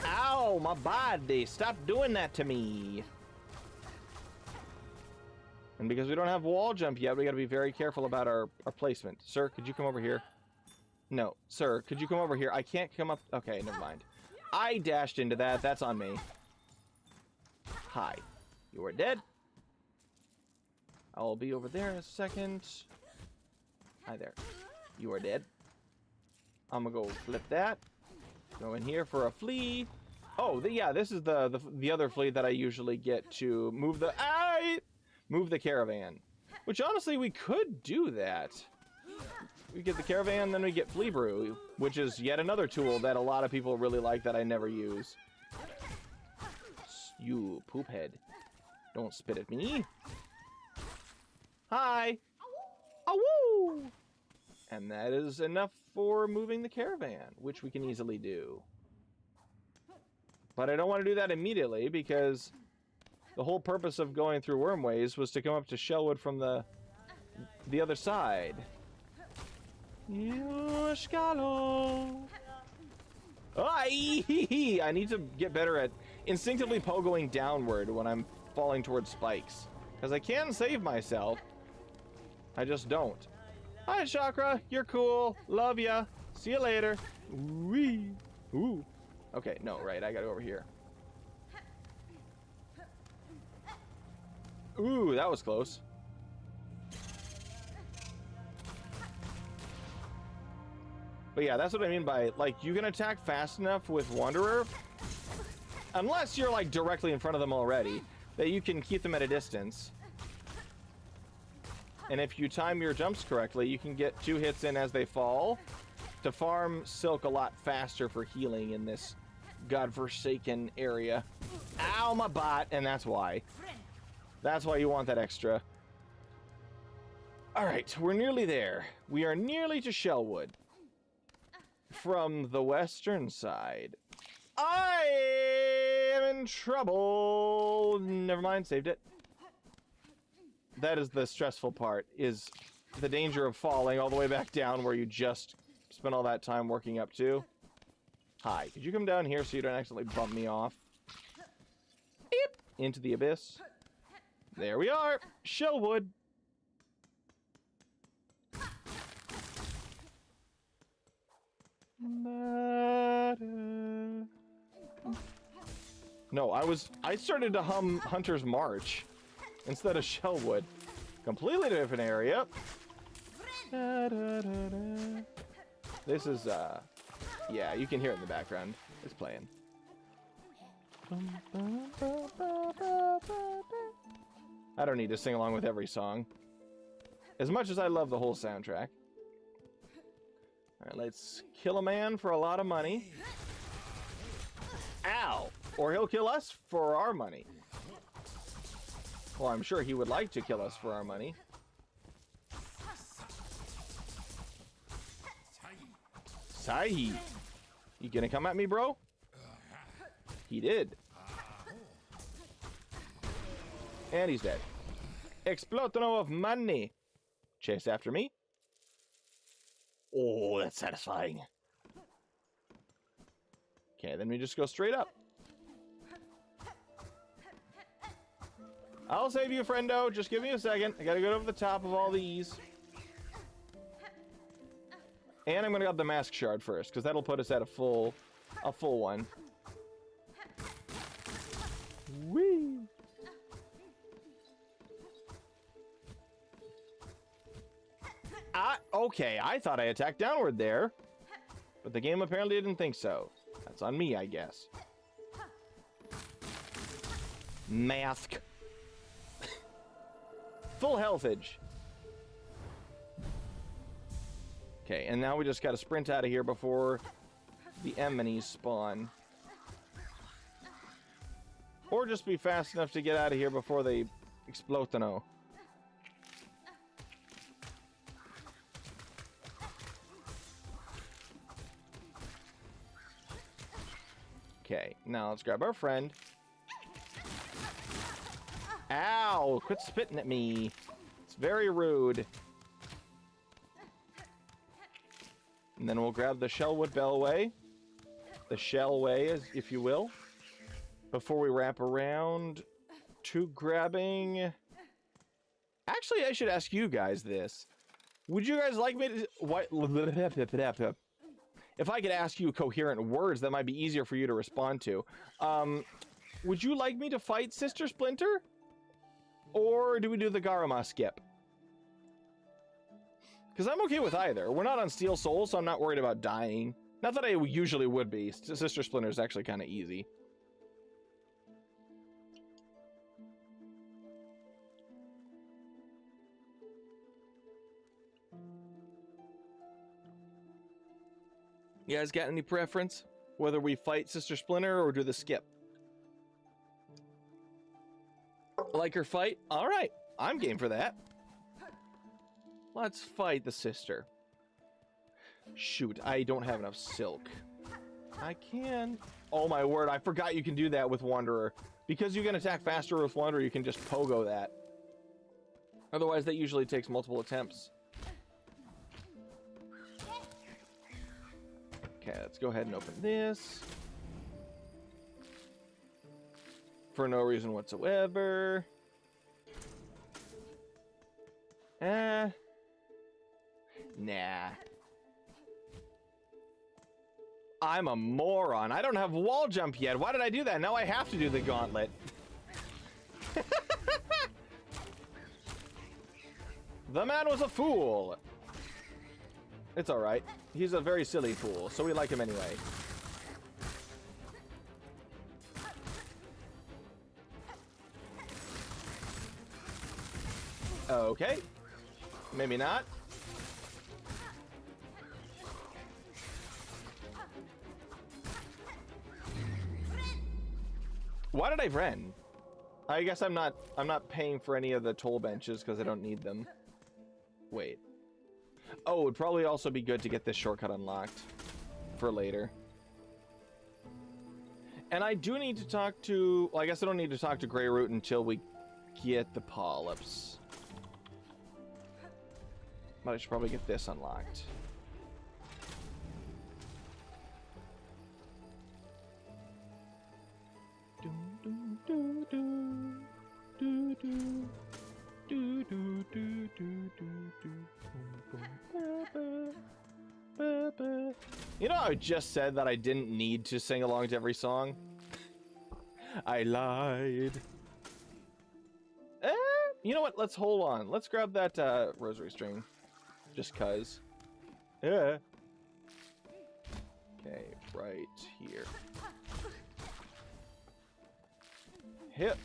Ow, my body, stop doing that to me. And because we don't have wall jump yet, we gotta be very careful about our placement. Sir, could you come over here? No, sir, could you come over here? I can't come up. Okay, never mind. I dashed into that. That's on me. Hi. You are dead. I'll be over there in a second. Hi there. You are dead. I'm gonna go flip that. Go in here for a flea. Oh, yeah, this is the other flea that I usually get to move the caravan. Which, honestly, we could do that. We get the caravan, then we get flea brew, which is yet another tool that a lot of people really like that I never use. You poop head. Don't spit at me. Hi. Awoo! And that is enough for moving the caravan, which we can easily do. But I don't want to do that immediately, because the whole purpose of going through Wormways was to come up to Shellwood from the other side. I need to get better at instinctively pogoing downward when I'm falling towards spikes. Because I can save myself. I just don't. Hi, Chakra. You're cool. Love ya. See you later. Wee. Ooh. Okay, no, right. I gotta go over here. Ooh, that was close. But yeah, that's what I mean by, like, you can attack fast enough with Wanderer, unless you're, like, directly in front of them already, that you can keep them at a distance. And if you time your jumps correctly, you can get 2 hits in as they fall to farm Silk a lot faster for healing in this godforsaken area. Ow, my bot! And that's why. That's why you want that extra. Alright, we're nearly there. We are nearly to Shellwood. From the western side. I am in trouble. Never mind, saved it. That is the stressful part, is the danger of falling all the way back down where you just spent all that time working up to. Hi, could you come down here so you don't accidentally bump me off? Beep! Into the abyss. There we are. Shellwood. No, I started to hum Hunter's March instead of Shellwood. Completely different area. This is, yeah, you can hear it in the background. It's playing. I don't need to sing along with every song. As much as I love the whole soundtrack. Alright, let's kill a man for a lot of money. Ow! Or he'll kill us for our money. Well, I'm sure he would like to kill us for our money. Sahi! You gonna come at me, bro? He did. And he's dead. Explotono of money. Chase after me. Oh, that's satisfying. Okay, then we just go straight up. I'll save you, friendo. Just give me a second. I gotta go over the top of all these. And I'm gonna grab the mask shard first, because that'll put us at a full one. Whee! Okay, I thought I attacked downward there. But the game apparently didn't think so. That's on me, I guess. Mask. Full healthage. Okay, and now we just gotta sprint out of here before the enemies spawn. Or just be fast enough to get out of here before they explode. Okay, now let's grab our friend. Ow! Quit spitting at me. It's very rude. And then we'll grab the Shellwood Bellway. The Shellway, if you will. Before we wrap around to grabbing... Actually, I should ask you guys this. Would you guys like me to... What... If I could ask you coherent words, that might be easier for you to respond to. Would you like me to fight Sister Splinter? Or do we do the Garuma skip? Because I'm okay with either. We're not on Steel Soul, so I'm not worried about dying. Not that I usually would be. Sister Splinter is actually kind of easy. You guys got any preference? Whether we fight Sister Splinter or do the skip? Like her fight? Alright, I'm game for that. Let's fight the sister. Shoot, I don't have enough silk. I can. Oh my word, I forgot you can do that with Wanderer. Because you can attack faster with Wanderer, you can just pogo that. Otherwise, that usually takes multiple attempts. Okay, let's go ahead and open this. For no reason whatsoever. Nah. I'm a moron. I don't have wall jump yet. Why did I do that? Now I have to do the gauntlet. The man was a fool. It's alright. He's a very silly fool, so we like him anyway. Okay. Maybe not. Why did I Ren? I guess I'm not paying for any of the toll benches because I don't need them. Wait. Oh, it'd probably also be good to get this shortcut unlocked for later. And I do need to talk to... Well, I guess I don't need to talk to Greyroot until we get the polyps. But I should probably get this unlocked. Doo, doo, doo, doo, doo, doo. You know, I just said that I didn't need to sing along to every song. I lied. You know what? Let's hold on. Let's grab that rosary string. Just cuz. Yeah. Okay, right here. Hip.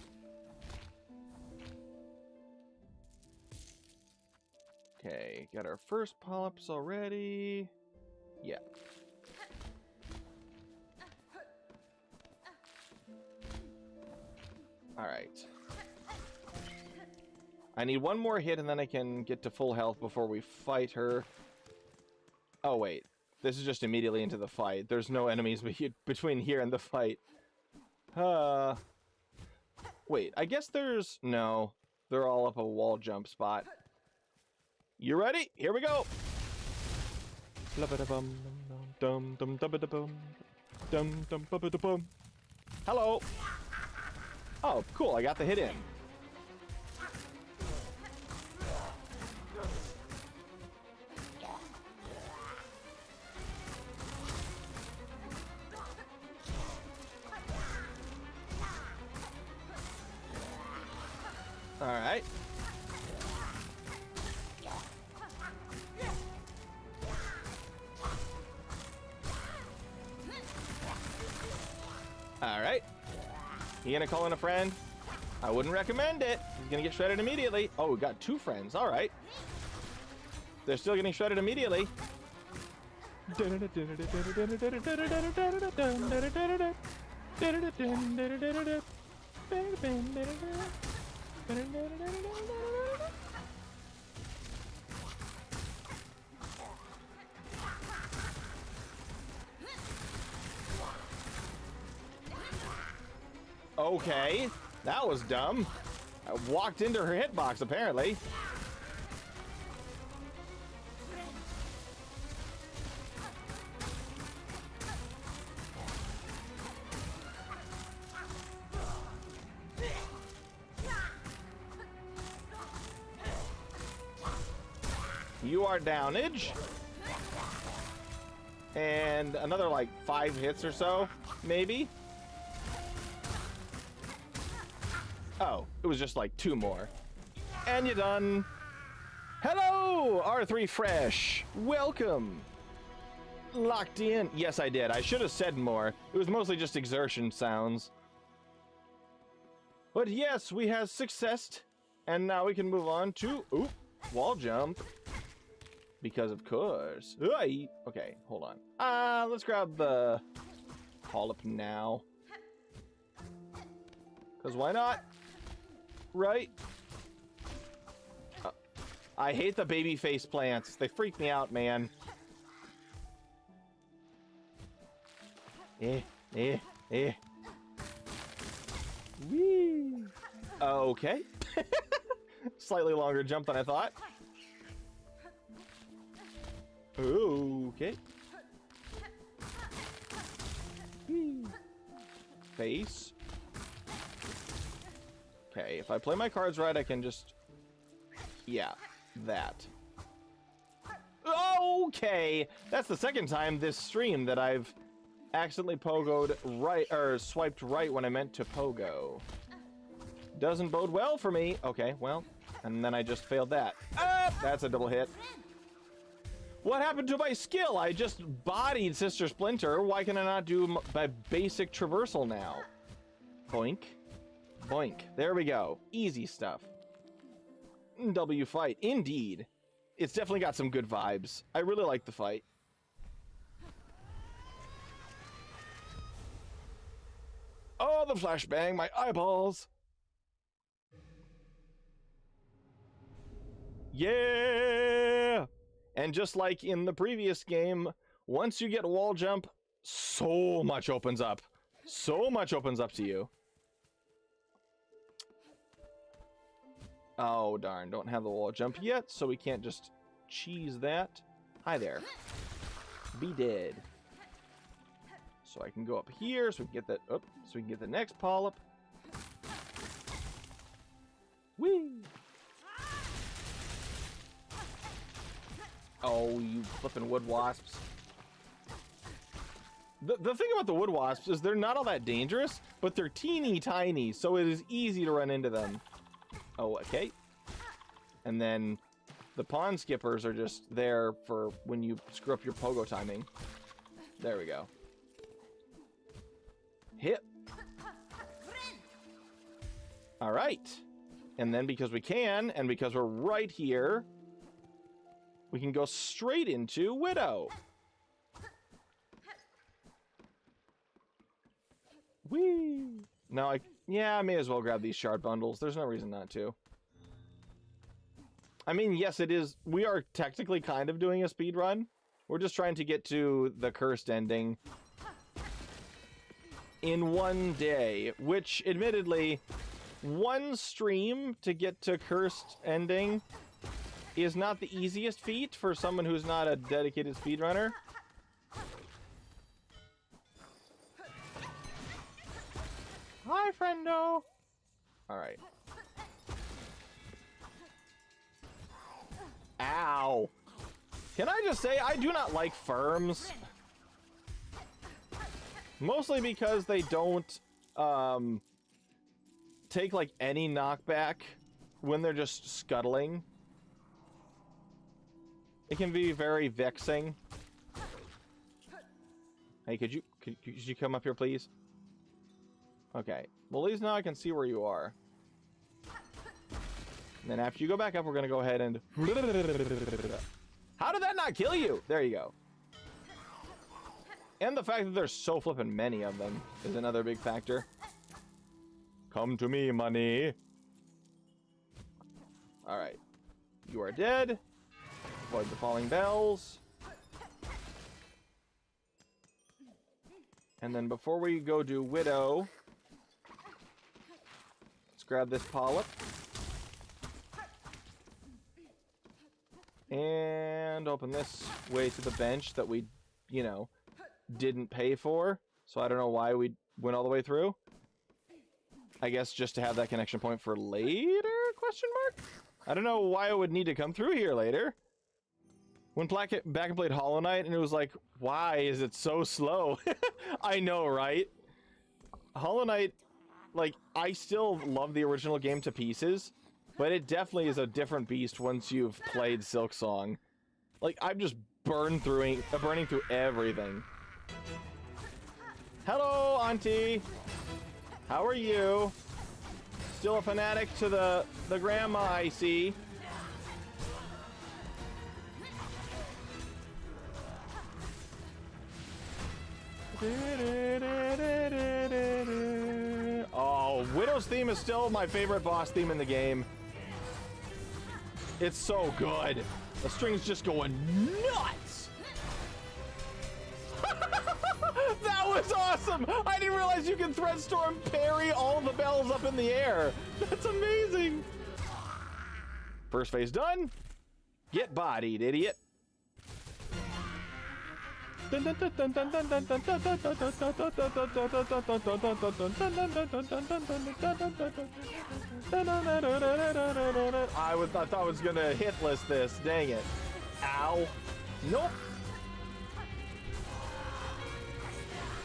Okay, got our first polyps already. Yeah. All right. I need one more hit and then I can get to full health before we fight her. Oh, wait. This is just immediately into the fight. There's no enemies between here and the fight. Wait, I guess there's... No. They're all up a wall jump spot. You ready? Here we go! Hello! Oh, cool. I got the hit in. All right. All right. You gonna call in a friend? I wouldn't recommend it. He's gonna get shredded immediately. Oh, we got 2 friends. All right. They're still getting shredded immediately. Okay, that was dumb. I walked into her hitbox, apparently. You are downage. And another like 5 hits or so, maybe. Oh, it was just like 2 more. And you're done. Hello, R3 Fresh. Welcome. Locked in. Yes, I did. I should have said more. It was mostly just exertion sounds. But yes, we have success. And now we can move on to... Oop, wall jump. Because of course. Okay, hold on. Let's grab the polyp now. Because why not? Right? I hate the baby face plants. They freak me out, man. Whee. Okay. Slightly longer jump than I thought. Okay. Face. Okay, if I play my cards right, I can just... Yeah, that. Okay! That's the second time this stream that I've accidentally pogoed right, or swiped right when I meant to pogo. Doesn't bode well for me. Okay, well, and then I just failed that. That's a double hit. What happened to my skill? I just bodied Sister Splinter. Why can I not do my basic traversal now? Boink. Boink. There we go. Easy stuff. W fight. Indeed. It's definitely got some good vibes. I really like the fight. Oh, the flashbang. My eyeballs. Yeah! And just like in the previous game, once you get a wall jump, so much opens up. So much opens up to you. Oh, darn. Don't have the wall jump yet, so we can't just cheese that. Hi there. Be dead. So I can go up here, so we can get that... Oh, so we can get the next polyp. Whee! Oh, you flippin' wood wasps. The thing about the wood wasps is they're not all that dangerous, but they're teeny tiny, so it is easy to run into them. Oh, okay. And then the pond skippers are just there for when you screw up your pogo timing. There we go. Hit. All right. And then because we can, and because we're right here, we can go straight into Widow. Whee! Now I may as well grab these shard bundles. There's no reason not to. I mean, yes, it is. We are technically kind of doing a speed run. We're just trying to get to the cursed ending in one day, which admittedly, one stream to get to cursed ending is not the easiest feat for someone who's not a dedicated speedrunner. Hi, friendo. All right. Ow. Can I just say, I do not like firms. Mostly because they don't take like any knockback when they're just scuttling. It can be very vexing. Hey, could you come up here, please? Okay. Well, at least now I can see where you are. And then after you go back up, we're going to go ahead and... How did that not kill you? There you go. And the fact that there's so flippin' many of them is another big factor. Come to me, money. All right. You are dead. Avoid the falling bells. And then before we go do Widow, let's grab this polyp. And open this way to the bench that we, you know, didn't pay for. So I don't know why we went all the way through. I guess just to have that connection point for later, question mark? I don't know why I would need to come through here later. When back and played Hollow Knight, and it was like, why is it so slow? I know, right? Hollow Knight, like, I still love the original game to pieces, but it definitely is a different beast once you've played Silksong. Like, I'm just burning through everything. Hello, Auntie. How are you? Still a fanatic to the grandma, I see. Oh, Widow's theme is still my favorite boss theme in the game. It's so good. The string's just going nuts. That was awesome. I didn't realize you can thread storm parry all the bells up in the air. That's amazing. First phase done. Get bodied, idiot. I thought I was gonna hit list this. Dang it. Ow. Nope.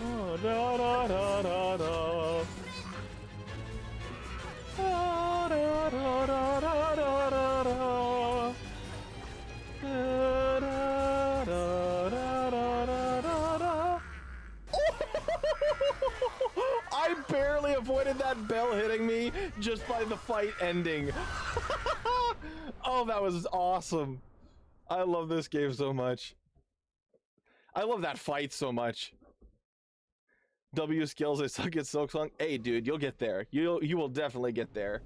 Oh, da, da, da, da, da. Da, da, da, da, da, da, da, da. Da, da, da, da, da, da, da. I barely avoided that bell hitting me just by the fight ending. Oh, that was awesome. I love this game so much. I love that fight so much. W skills, I suck at Silksong. Hey, dude, you'll get there. You will definitely get there.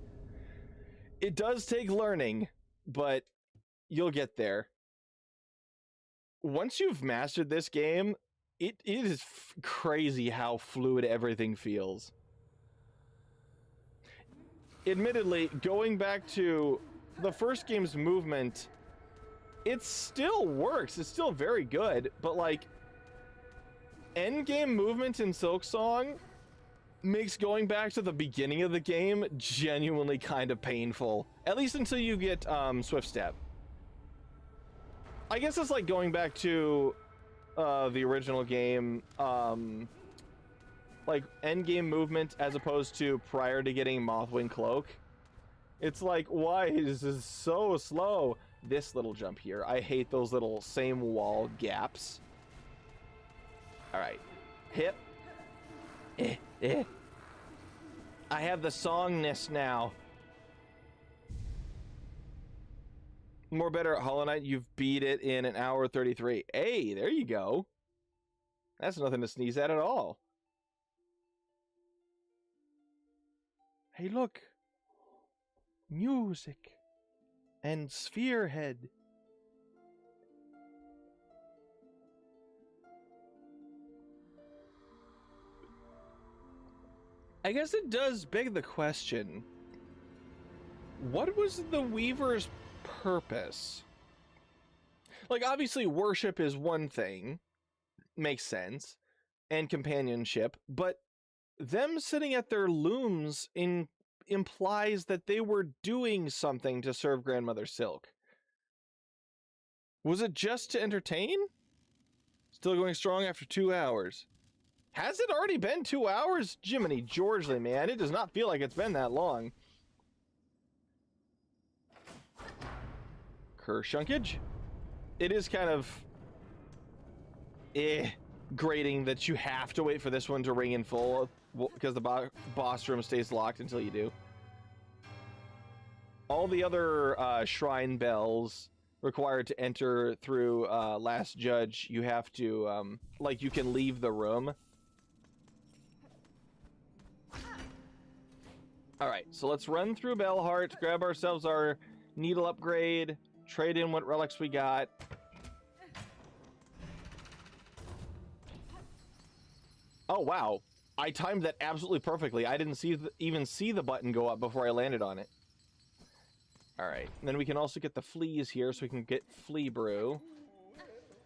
It does take learning, but you'll get there. Once you've mastered this game, it is crazy how fluid everything feels. Admittedly, going back to the first game's movement, it still works. It's still very good, but like, endgame movement in Silksong makes going back to the beginning of the game genuinely kind of painful. At least until you get Swift Step. I guess it's like going back to the original game, like end game movement as opposed to prior to getting Mothwing Cloak. It's like, why is this so slow? This little jump here. I hate those little same wall gaps. All right. Hip. I have the songness now. More better at Hollow Knight. You've beat it in an hour 33. Hey, there you go. That's nothing to sneeze at all. Hey, look. Music. And Sphere Head. I guess it does beg the question. What was the Weaver's purpose? Like, obviously worship is one thing. Makes sense. And companionship. But them sitting at their looms implies that they were doing something to serve Grandmother Silk. Was it just to entertain? Still going strong after 2 hours. Has it already been 2 hours? Jiminy Georgely, man. It does not feel like it's been that long. Kershunkage? It is kind of grating that you have to wait for this one to ring in full because the boss room stays locked until you do. All the other shrine bells required to enter through Last Judge, you have to, like, you can leave the room. Alright, so let's run through Bellheart, grab ourselves our needle upgrade, trade in what relics we got. Oh, wow. I timed that absolutely perfectly. I didn't even see the button go up before I landed on it. Alright, then we can also get the fleas here so we can get flea brew.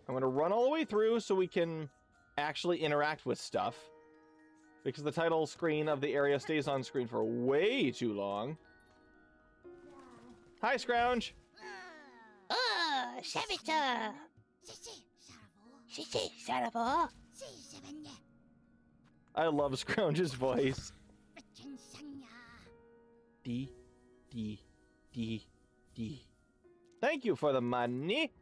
I'm going to run all the way through so we can actually interact with stuff. Because the title screen of the area stays on screen for way too long. Hi, Scrounge! Oh, Shabita! I love Scrounge's voice. D. Thank you for the money.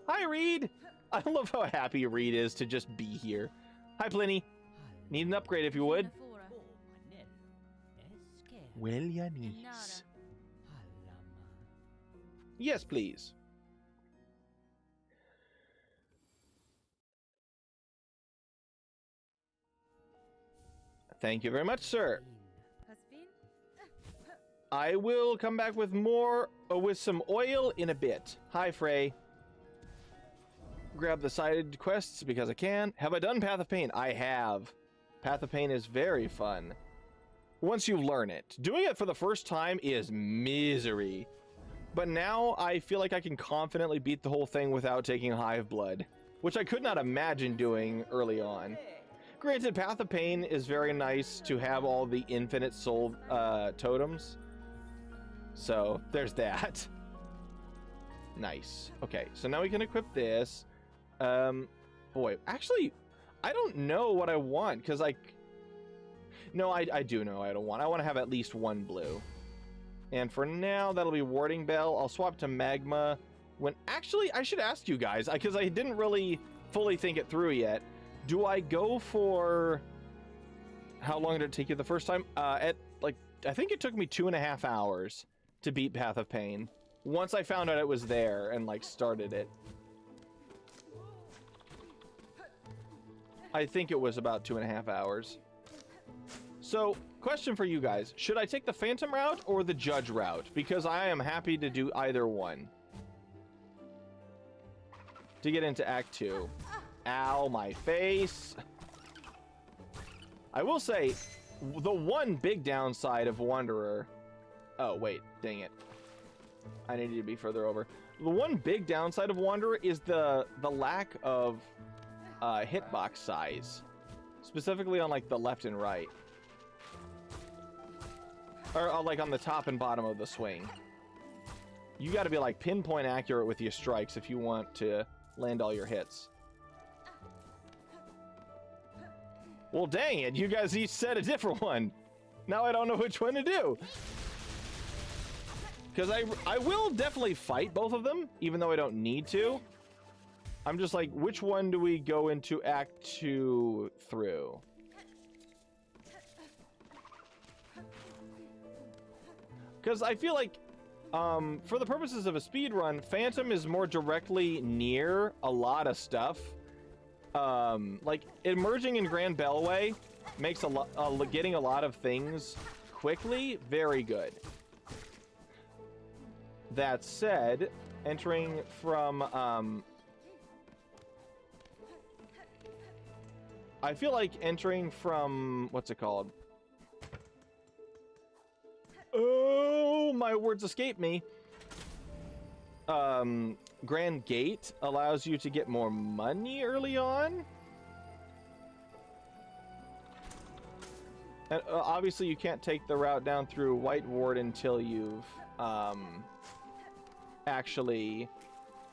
Hi, Reed. I love how happy Reed is to just be here. Hi, Pliny. Need an upgrade if you would. Well, Yanis. Yes, please. Thank you very much, sir. I will come back with more, with some oil in a bit. Hi, Frey. Grab the side quests because I can. Have I done Path of Pain? I have. Path of Pain is very fun. Once you learn it. Doing it for the first time is misery. But now I feel like I can confidently beat the whole thing without taking Hive Blood, which I could not imagine doing early on. Granted, Path of Pain is very nice to have all the infinite soul totems. So, there's that. Nice. Okay, so now we can equip this. Boy, actually, I don't know what I want, because no, I do know what I don't want. I want to have at least one blue. And for now, that'll be Warding Bell. I'll swap to Magma. Actually, I should ask you guys, because I didn't really fully think it through yet. Do I go for... How long did it take you the first time? I think it took me 2.5 hours to beat Path of Pain. Once I found out it was there and, started it. I think it was about 2.5 hours. So, question for you guys. Should I take the Phantom route or the Judge route? Because I am happy to do either one. To get into Act 2. Ow, my face. I will say, the one big downside of Wanderer... Oh, wait, dang it. I needed to be further over. The one big downside of Wanderer is the lack of hitbox size. Specifically on, the left and right. Or, on the top and bottom of the swing. You got to be like pinpoint accurate with your strikes if you want to land all your hits. Well, dang it, you guys each said a different one. Now I don't know which one to do. Because I will definitely fight both of them, even though I don't need to. I'm just like, which one do we go into Act 2 through? Because I feel like, for the purposes of a speed run, Phantom is more directly near a lot of stuff. Like, emerging in Grand Bellway makes getting a lot of things quickly very good. That said, entering from, I feel like entering from, what's it called? Oh, my words escape me. Grand Gate allows you to get more money early on. And obviously you can't take the route down through White Ward until you've actually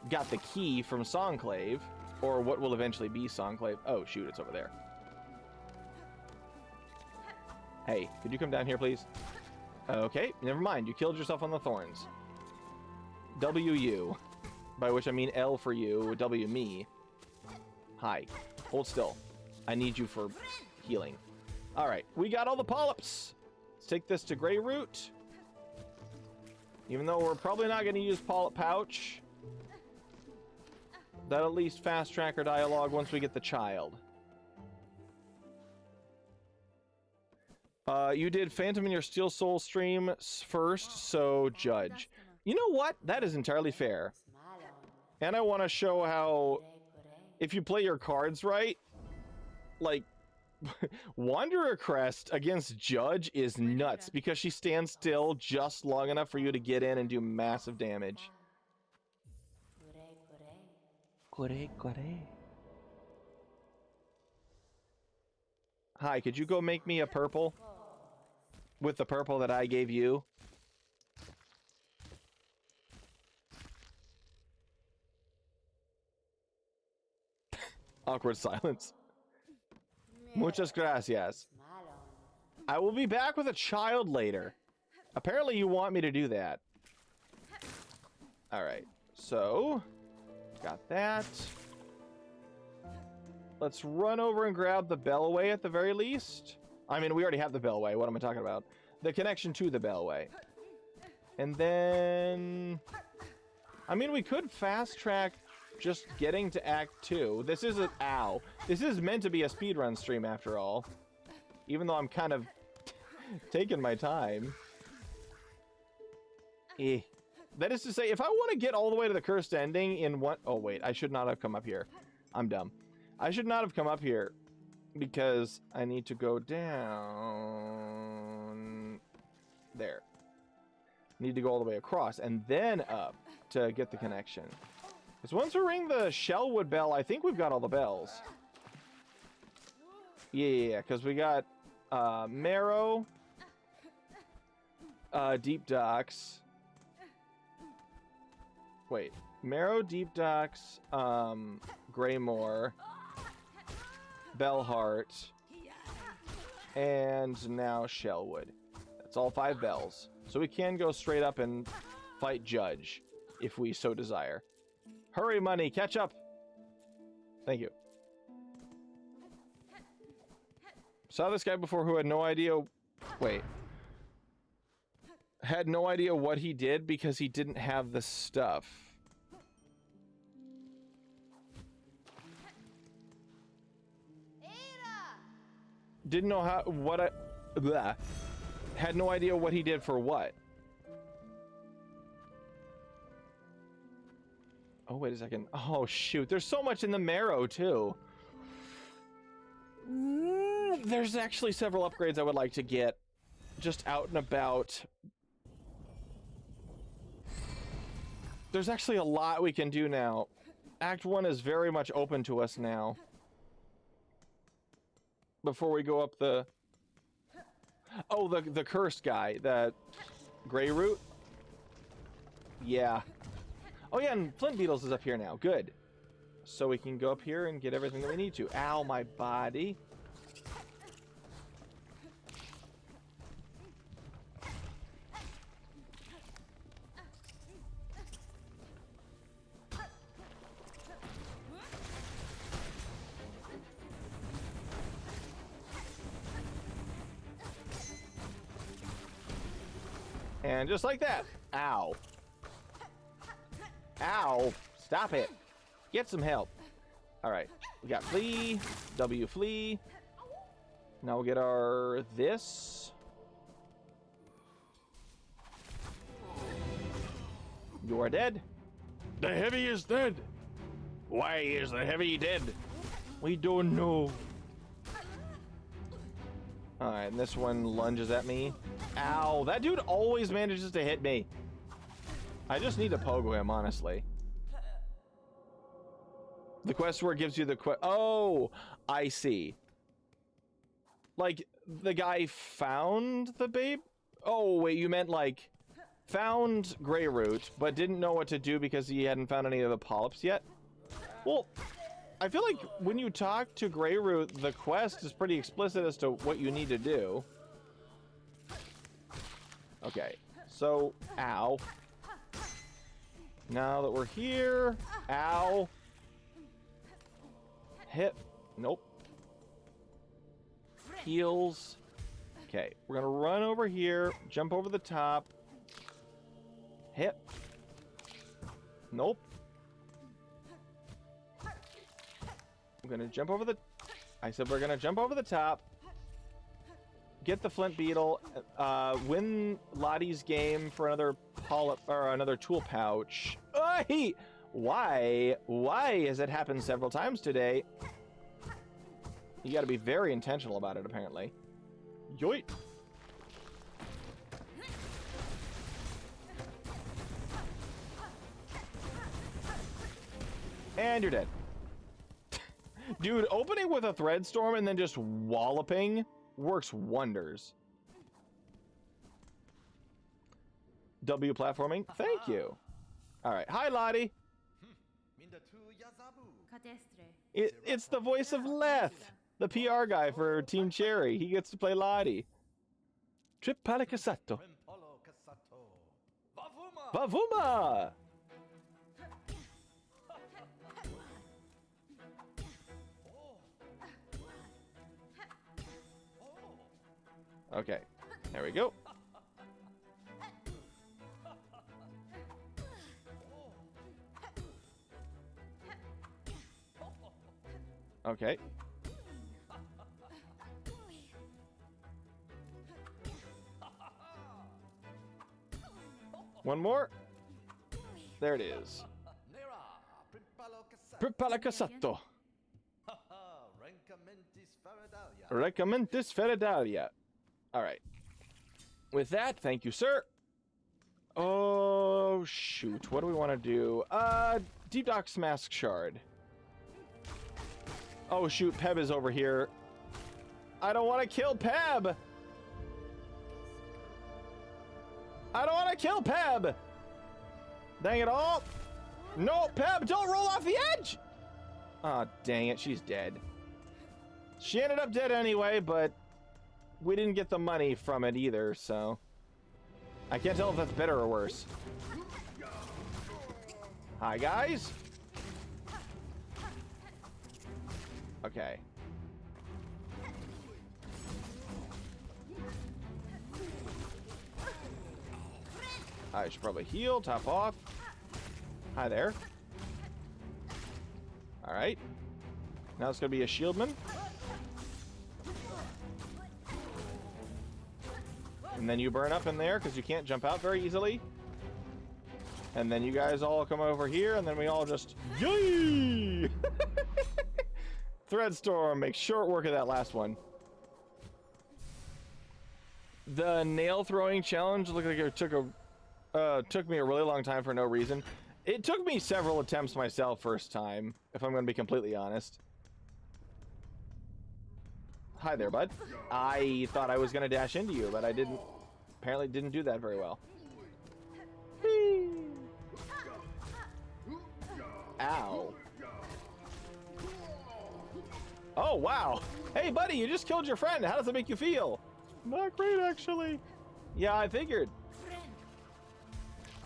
got the key from Songclave, or what will eventually be Songclave. Oh shoot, it's over there. Hey, could you come down here, please? Okay, never mind. You killed yourself on the thorns. W-U. By which I mean L for you, W me. Hi. Hold still. I need you for healing. Alright, we got all the polyps. Let's take this to Grey Root. Even though we're probably not going to use Polyp Pouch. That'll at least fast track our dialogue once we get the child. You did Phantom in your Steel Soul stream first, so judge. You know what? That is entirely fair. And I want to show how, if you play your cards right, like, Wanderer Crest against Judge is nuts because she stands still just long enough for you to get in and do massive damage. Hi, could you go make me a purple? With the purple that I gave you? Awkward silence. Muchas gracias. I will be back with a child later. Apparently you want me to do that. Alright, so got that. Let's run over and grab the Bellway at the very least. I mean, we already have the Bellway. What am I talking about? The connection to the Bellway. And then, I mean, we could fast track just getting to Act 2. This isn't, ow. This is meant to be a speedrun stream after all. Even though I'm kind of taking my time. That is to say, if I want to get all the way to the cursed ending in one... Oh, wait. I should not have come up here. I'm dumb. I should not have come up here. Because I need to go down... There. Need to go all the way across. And then up to get the connection. Because once we ring the Shellwood bell, I think we've got all the bells. Yeah, because we got Marrow, Deep Docks. Wait, Marrow, Deep Docks, Greymoor, Bellheart, and now Shellwood. That's all 5 bells. So we can go straight up and fight Judge, if we so desire. Hurry, money, catch up! Thank you. Saw this guy before who had no idea... Wait. Had no idea what he did because he didn't have the stuff. Didn't know how... What I... Blah. Had no idea what he did for what. Oh, wait a second. Oh, shoot. There's so much in the Marrow, too. There's actually several upgrades I would like to get just out and about. There's actually a lot we can do now. Act 1 is very much open to us now. Before we go up the... Oh, the cursed guy. That Grey Root. Yeah. Oh yeah, and Flint Beetles is up here now. Good. So we can go up here and get everything that we need to. Ow, my body. And just like that. Ow. Ow. Stop it. Get some help. Alright. We got flee. W flee. Now we'll get our this. You are dead. The heavy is dead. Why is the heavy dead? We don't know. Alright, and this one lunges at me. Ow, that dude always manages to hit me. I just need to pogo him, honestly. The quest where it gives you the oh, I see. Like, the guy found the babe? Oh, wait, you meant, like, found Greyroot, but didn't know what to do because he hadn't found any of the polyps yet? Well, I feel like when you talk to Greyroot, the quest is pretty explicit as to what you need to do. Okay, so, ow. Now that we're here, ow. Hit, nope. Heals. Okay, we're gonna run over here, jump over the top. Hit. Nope. I'm gonna jump over the... I said we're gonna jump over the top. Get the Flint Beetle. Win Lottie's game for another polyp or another tool pouch. Hey! Why has it happened several times today? You gotta be very intentional about it, apparently. Yoit! And you're dead. Dude, opening with a thread storm and then just walloping works wonders. W platforming, thank you. All right, hi Lottie. It's the voice of Leth, the PR guy for Team Cherry. He gets to play Lottie. Trip Palicasato. Vavuma! Okay, there we go. Okay. One more. There it is. Prepalacasato. Recomentis Ferredalia. All right. With that, thank you, sir. Oh, shoot. What do we want to do? Deep Dock's Mask Shard. Oh, shoot. Peb is over here. I don't want to kill Peb. I don't want to kill Peb. Dang it all. No, Peb, don't roll off the edge. Aw, oh, dang it. She's dead. She ended up dead anyway, but we didn't get the money from it either, so I can't tell if that's better or worse. Hi, guys. Okay. I should probably heal, top off. Hi there. All right. Now it's going to be a shieldman. And then you burn up in there because you can't jump out very easily. And then you guys all come over here, and then we all just... Yay! Threadstorm, make short work of that last one. The nail throwing challenge looked like it took me a really long time for no reason. It took me several attempts myself first time, if I'm going to be completely honest. Hi there, bud. I thought I was going to dash into you, but I didn't. Apparently didn't do that very well. Whee! Ow. Oh, wow. Hey, buddy, you just killed your friend. How does it make you feel? Not great, actually. Yeah, I figured.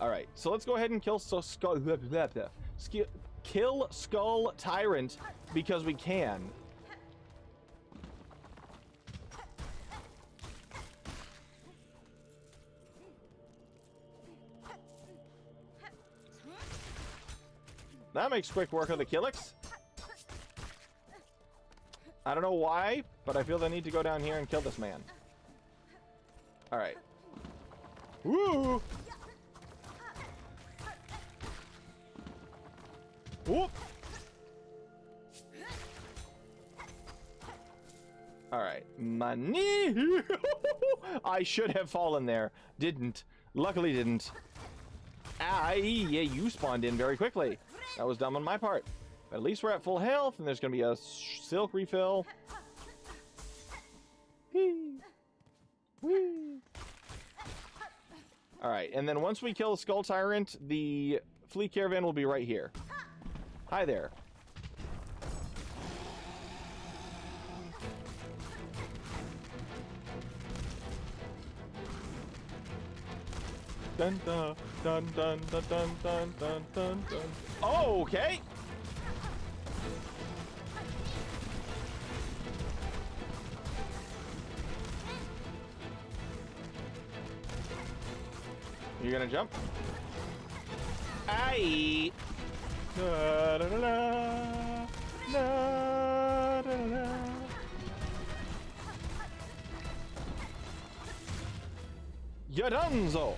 All right, so let's go ahead and kill kill Skull Tyrant because we can. That makes quick work of the Killix. I don't know why, but I feel the need to go down here and kill this man. All right. Woo! Whoop! All right, money. I should have fallen there. Didn't. Luckily didn't. Yeah, you spawned in very quickly. That was dumb on my part. But at least we're at full health, and there's going to be a silk refill. Whee. Whee. All right, and then once we kill the Skull Tyrant, the Flea Caravan will be right here. Hi there. Dun dun dun dun dun dun dun dun dun dun. Oh, okay. You gonna jump? Aye. Da, da, da, da. Da, da, da, da. Yadunzo.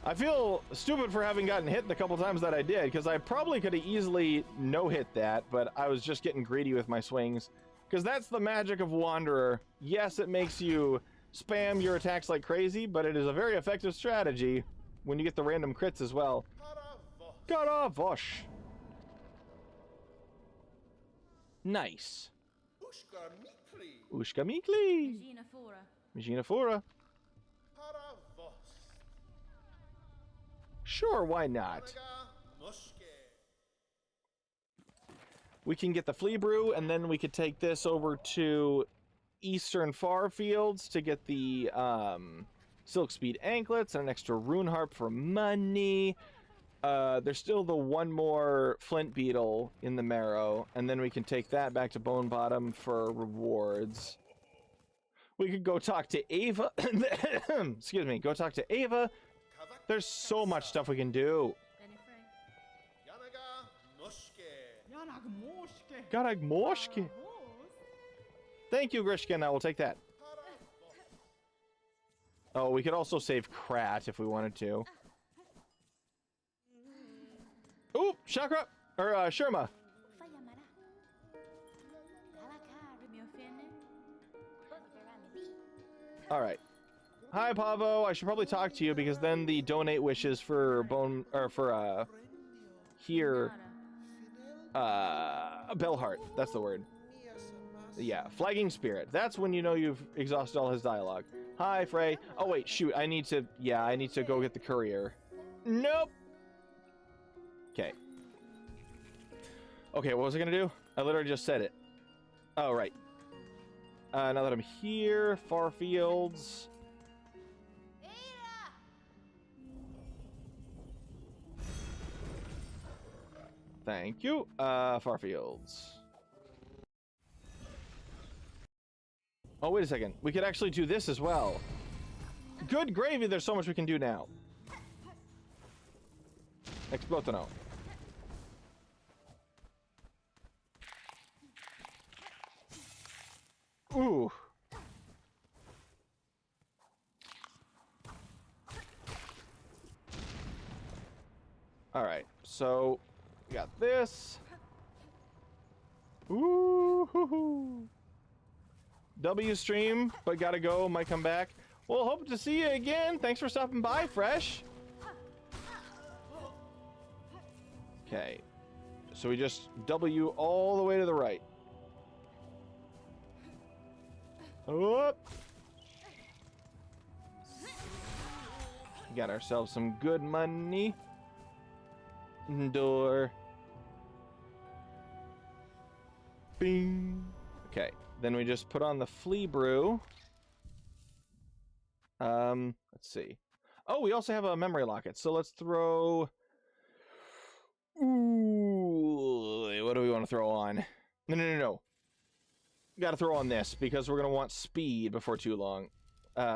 I feel stupid for having gotten hit the couple times that I did, because I probably could have easily no-hit that, but I was just getting greedy with my swings. Because that's the magic of Wanderer. Yes, it makes you spam your attacks like crazy, but it is a very effective strategy when you get the random crits as well. Karavosh. Nice. Ushka Mikli. Mijina Fura. Sure, why not? We can get the Flea Brew, and then we could take this over to Eastern Farfields to get the Silk Speed Anklets and an extra Rune Harp for money. There's still the one more Flint Beetle in the Marrow, and then we can take that back to Bone Bottom for rewards. We could go talk to Ava. Excuse me, go talk to Ava. There's so much stuff we can do. Garagmoshke. Thank you, Grishkin. I will take that. Oh, we could also save Krat if we wanted to. Ooh, Chakra! Or, Sherma. Alright. Hi, Pavo. I should probably talk to you because then the donate wishes for bone, or for, here, Bellheart. That's the word. Yeah, Flagging Spirit. That's when you know you've exhausted all his dialogue. Hi, Frey. Oh, wait, shoot. I need to go get the courier. Nope. Okay. Okay, what was I gonna do? I literally just said it. Oh, right. Now that I'm here, Farfields. Thank you. Farfields. Oh, wait a second. We could actually do this as well. Good gravy, there's so much we can do now. Explotono. Ooh. Alright, so we got this. Ooh hoo hoo. W stream, but gotta go, might come back. Well, hope to see you again. Thanks for stopping by, Fresh. Okay. So we just W all the way to the right. Whoop. Got ourselves some good money. Door. Bing. Okay, then we just put on the flea brew. Let's see. Oh, we also have a memory locket. So let's throw... Ooh, what do we want to throw on? No. Got to throw on this because we're going to want speed before too long.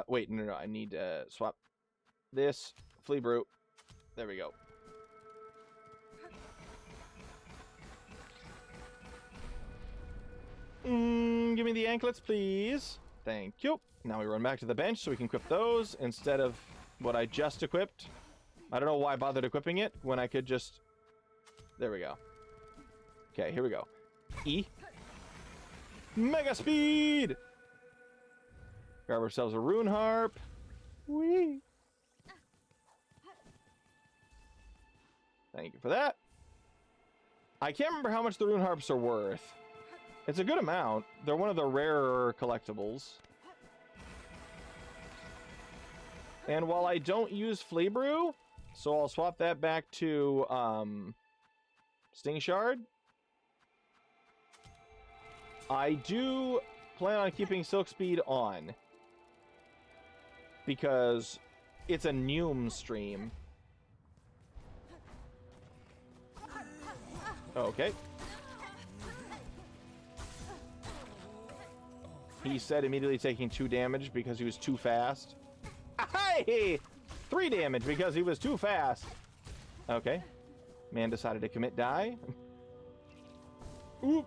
Wait, no. I need to swap this. Flea brew. There we go. Give me the anklets, please. Thank you. Now we run back to the bench so we can equip those instead of what I just equipped. I don't know why I bothered equipping it when I could just... There we go. Okay, here we go. E. Mega speed! Grab ourselves a rune harp. Whee! Thank you for that. I can't remember how much the rune harps are worth. It's a good amount. They're one of the rarer collectibles. And while I don't use Flea Brew, so I'll swap that back to Sting Shard. I do plan on keeping Silk Speed on because it's a Neum stream. Okay. He said immediately taking 2 damage because he was too fast. Hey! 3 damage because he was too fast. Okay. Man decided to commit die. Oop.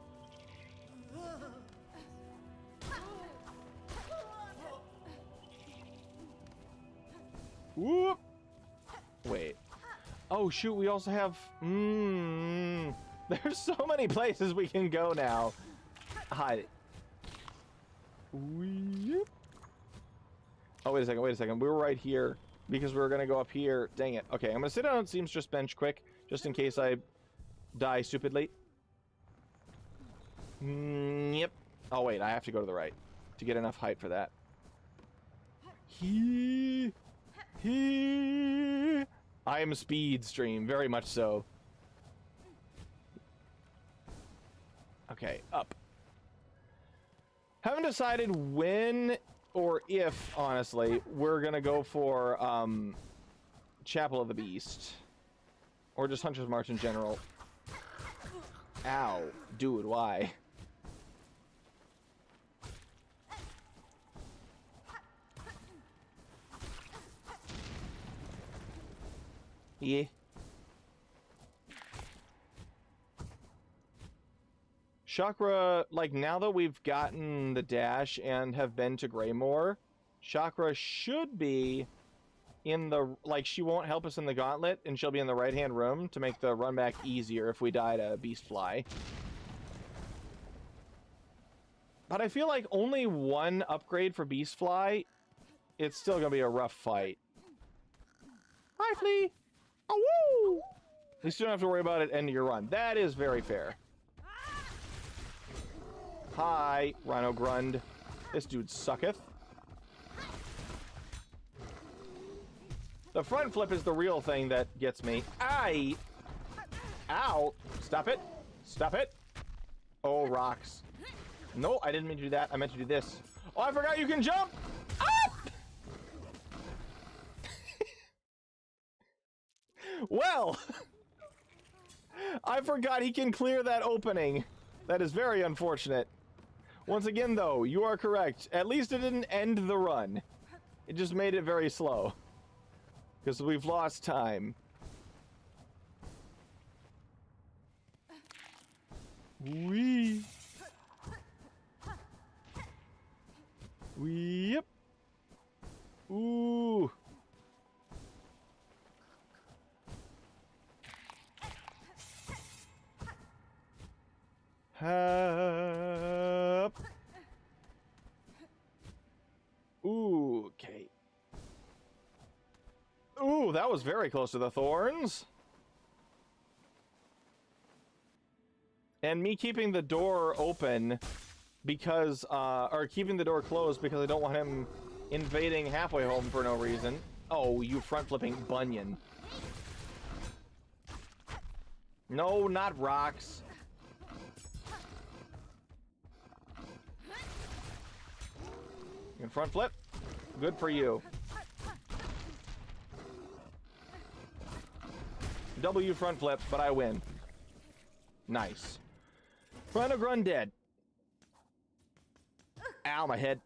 Whoop! Wait. Oh, shoot, we also have... There's so many places we can go now. Hide it. Oh, wait a second. We were right here because we were going to go up here. Dang it. Okay, I'm going to sit down on Seamstress bench quick just in case I die stupidly. Yep. Oh, wait, I have to go to the right to get enough height for that. I am speed stream, very much so. Okay, up. Haven't decided when or if, honestly, we're gonna go for Chapel of the Beast. Or just Hunter's March in general. Ow. Dude, why? Yeah. Chakra, like, now that we've gotten the dash and have been to Greymoor, Chakra should be in the, like, she won't help us in the gauntlet, and she'll be in the right-hand room to make the run back easier if we die to Beastfly. But I feel like only one upgrade for Beastfly, it's still gonna be a rough fight. Hi, Flea! Oh, woo! At least you don't have to worry about it ending your run. That is very fair. Hi, Rhino Grund. This dude sucketh. The front flip is the real thing that gets me. Ow! Stop it. Stop it. Oh, rocks. No, I didn't mean to do that. I meant to do this. Oh, I forgot you can jump! Ah! Well, I forgot he can clear that opening. That is very unfortunate. Once again, though, you are correct. At least it didn't end the run. It just made it very slow. Because we've lost time. Wee. Yep. Ooh. Up. Ooh, okay. Ooh, that was very close to the thorns. And me keeping the door open because, or keeping the door closed because I don't want him invading halfway home for no reason. Oh, you front flipping bunion. No, not rocks. You can front flip. Good for you. W front flip, but I win. Nice. Rhino Grun dead. Ow, my head.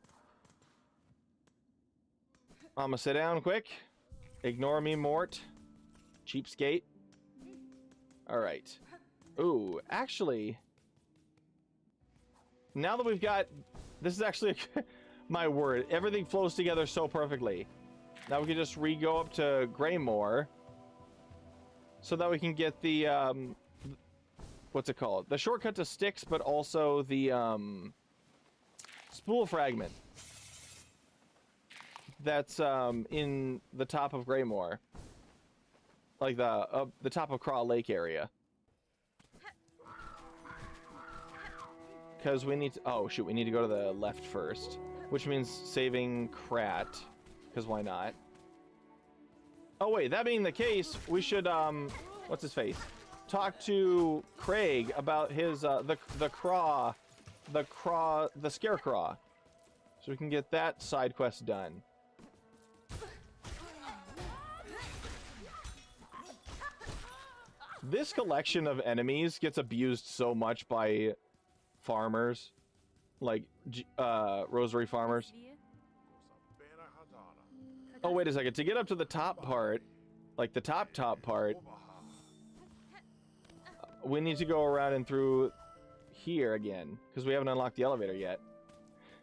I'ma sit down quick. Ignore me, Mort. Cheapskate. Alright. Ooh, actually... Now that we've got... This is actually... My word, everything flows together so perfectly. Now we can just re-go up to Greymore. So that we can get the, what's it called? The shortcut to Styx, but also the, spool fragment. That's, in the top of Greymore. Like the top of Craw Lake area. Because we need to, oh shoot, we need to go to the left first. Which means saving Krat. Because why not? Oh wait, that being the case, we should, what's his face? Talk to Craig about his, the Scarecraw. So we can get that side quest done. This collection of enemies gets abused so much by farmers. Like, rosary farmers. Oh, wait a second. To get up to the top part, like the top part, we need to go around and through here again, because we haven't unlocked the elevator yet.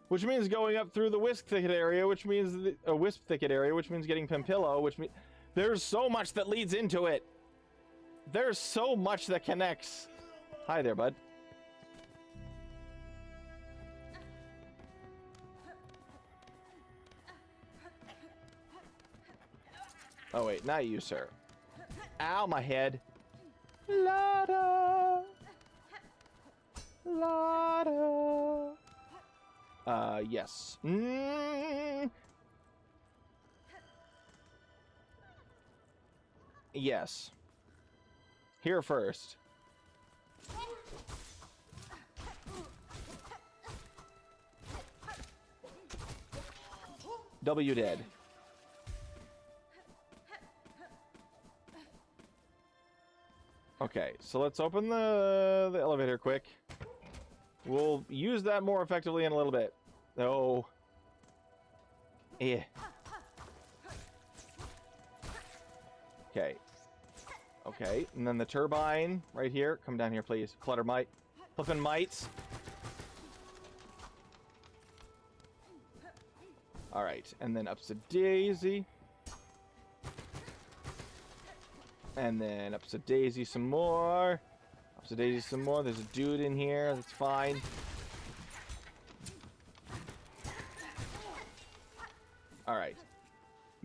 Which means going up through the Wisp Thicket area, which means getting Pimpillo, which means there's so much that leads into it. There's so much that connects. Hi there, bud. Oh wait, not you, sir. Ow, my head. Lada. Lada. Yes. Yes. Here first. W dead. Okay, so let's open the elevator quick. We'll use that more effectively in a little bit. Oh. Yeah. Okay. Okay, and then the turbine right here. Come down here, please. Clutter mite. Flippin' mites. Alright, and then up to Daisy. And then up to Daisy some more. Up to Daisy some more. There's a dude in here. That's fine. Alright.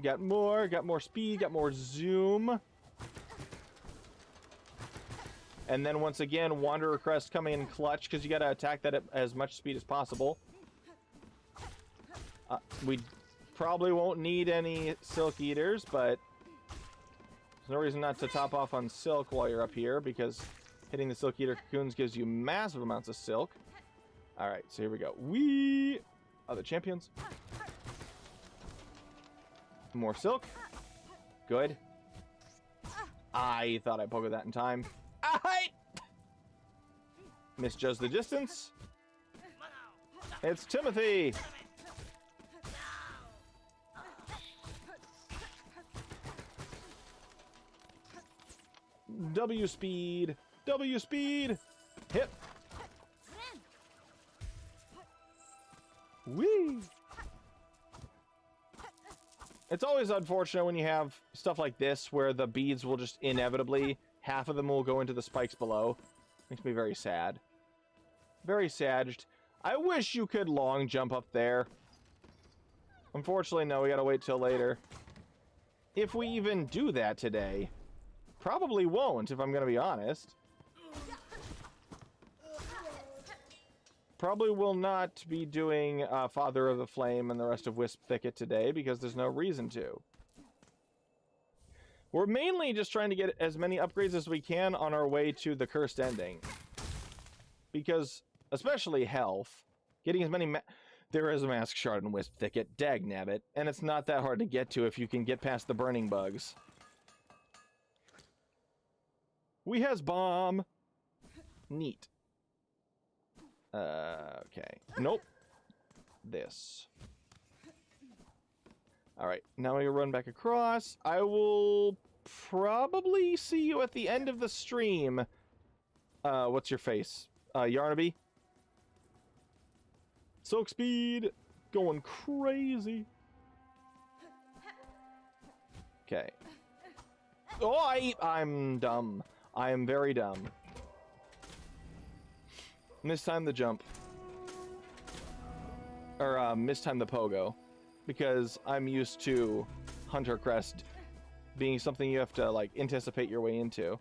Got more speed, got more zoom. And then once again, Wanderer Crest coming in clutch, because you gotta attack that at as much speed as possible. We probably won't need any Silk Eaters, but there's no reason not to top off on Silk while you're up here, because hitting the Silk Eater cocoons gives you massive amounts of Silk. Alright, so here we go. Wee! Other champions. More Silk. Good. I thought I poked that in time. I misjudged the distance. It's Timothy. W speed. W speed. Hit. Whee. It's always unfortunate when you have stuff like this where the beads will just inevitably, half of them will go into the spikes below. Makes me very sad. Very sad. I wish you could long jump up there. Unfortunately, no, we gotta wait till later. If we even do that today. Probably won't, if I'm gonna be honest. Probably will not be doing Father of the Flame and the rest of Wisp Thicket today, because there's no reason to. We're mainly just trying to get as many upgrades as we can on our way to the cursed ending. Because, especially health, getting as many... There is a Mask Shard and Wisp Thicket, dagnabbit, and it's not that hard to get to if you can get past the burning bugs. We has bomb. Neat. Okay. Nope. This. Alright, now we run back across. I will probably see you at the end of the stream. What's your face? Yarnaby? Silk speed! Going crazy. Okay. Oh, I'm dumb. I am very dumb. Mistime the jump. Or, mistime the pogo. Because I'm used to Hunter Crest being something you have to, like, anticipate your way into.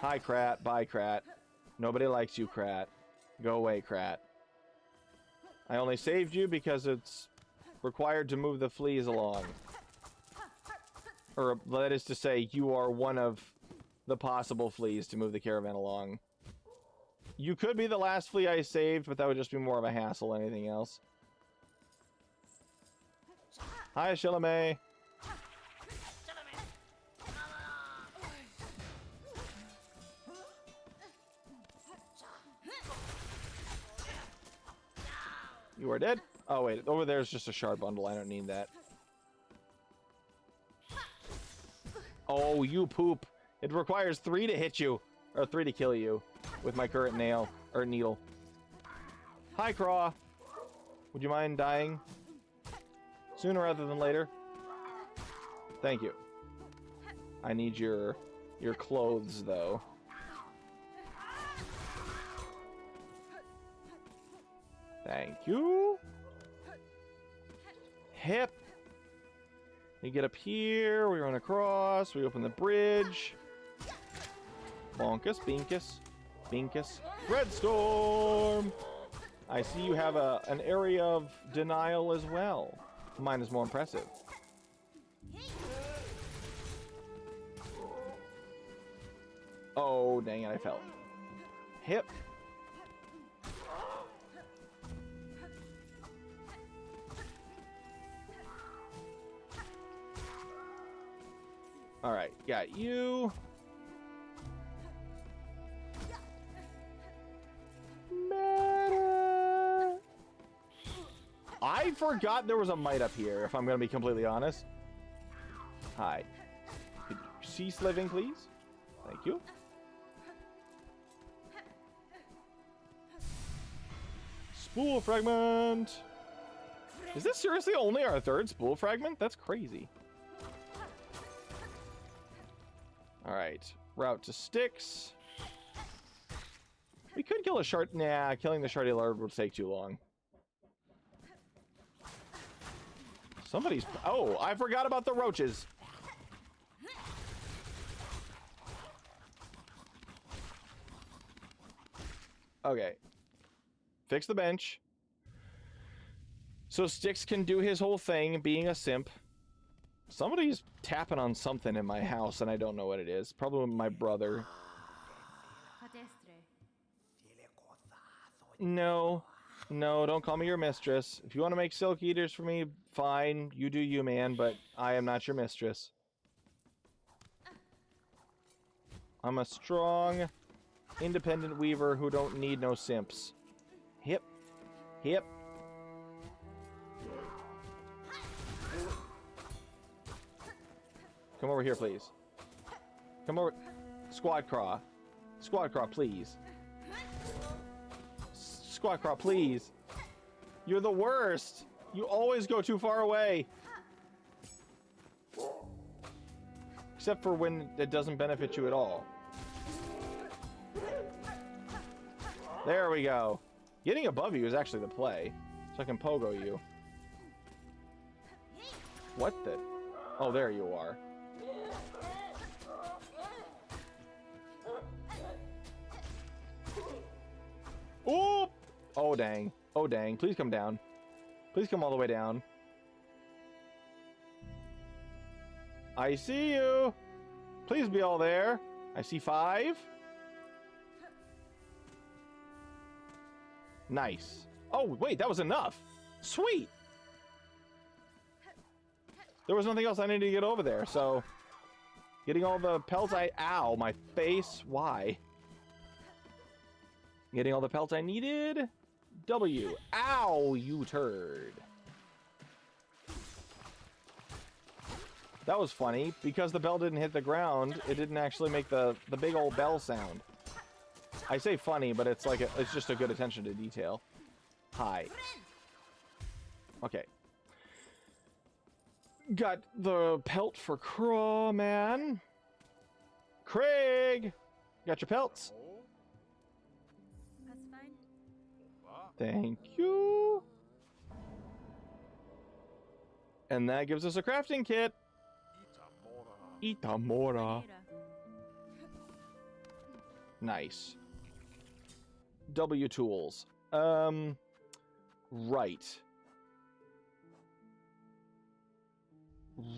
Hi, Krat. Bye, Krat. Nobody likes you, Krat. Go away, Krat. I only saved you because it's required to move the fleas along. Or, that is to say, you are one of the possible fleas to move the caravan along. You could be the last flea I saved, but that would just be more of a hassle than anything else. Hi, Shilame. You are dead? Oh, wait. Over there's just a shard bundle. I don't need that. Oh, you poop. It requires 3 to hit you. Or 3 to kill you. With my current nail. Or needle. Hi, Craw. Would you mind dying? Sooner rather than later? Thank you. I need your clothes, though. Thank you. Hip. We get up here, we run across, we open the bridge. Bonkus, binkus, binkus. Red Storm! I see you have an area of denial as well. Mine is more impressive. Oh, dang it, I fell. Hip. Alright, got you. Meta. I forgot there was a mite up here, if I'm going to be completely honest. Hi. Could you cease living, please? Thank you. Spool fragment! Is this seriously only our 3rd spool fragment? That's crazy. Alright, route to Styx. We could kill a shard. Nah, killing the Shardy Lord would take too long. Somebody's... Oh, I forgot about the roaches. Okay. Fix the bench. So Styx can do his whole thing, being a simp. Somebody's tapping on something in my house, and I don't know what it is. Probably my brother. No. No, don't call me your mistress. If you want to make silk eaters for me, fine. You do you, man, but I am not your mistress. I'm a strong, independent weaver who don't need no simps. Hip. Hip. Come over here, please. Come over. Squad Craw. Squad Craw, please. Squad Craw, please. You're the worst. You always go too far away. Except for when it doesn't benefit you at all. There we go. Getting above you is actually the play. So I can pogo you. What the? Oh, there you are. Oop! Oh, dang. Oh, dang. Please come down. Please come all the way down. I see you. Please be all there. I see 5. Nice. Oh, wait, that was enough. Sweet. There was nothing else I needed to get over there, so... Getting all the pelts Ow, my face. Why? Getting all the pelts I needed. W. Ow, you turd. That was funny. Because the bell didn't hit the ground, it didn't actually make the big old bell sound. I say funny, but it's like it's just a good attention to detail. Hi. Okay. Got the pelt for Crawman. Craig! Got your pelts. That's fine. Thank you. And that gives us a crafting kit. Itamora. Nice. W tools. Right.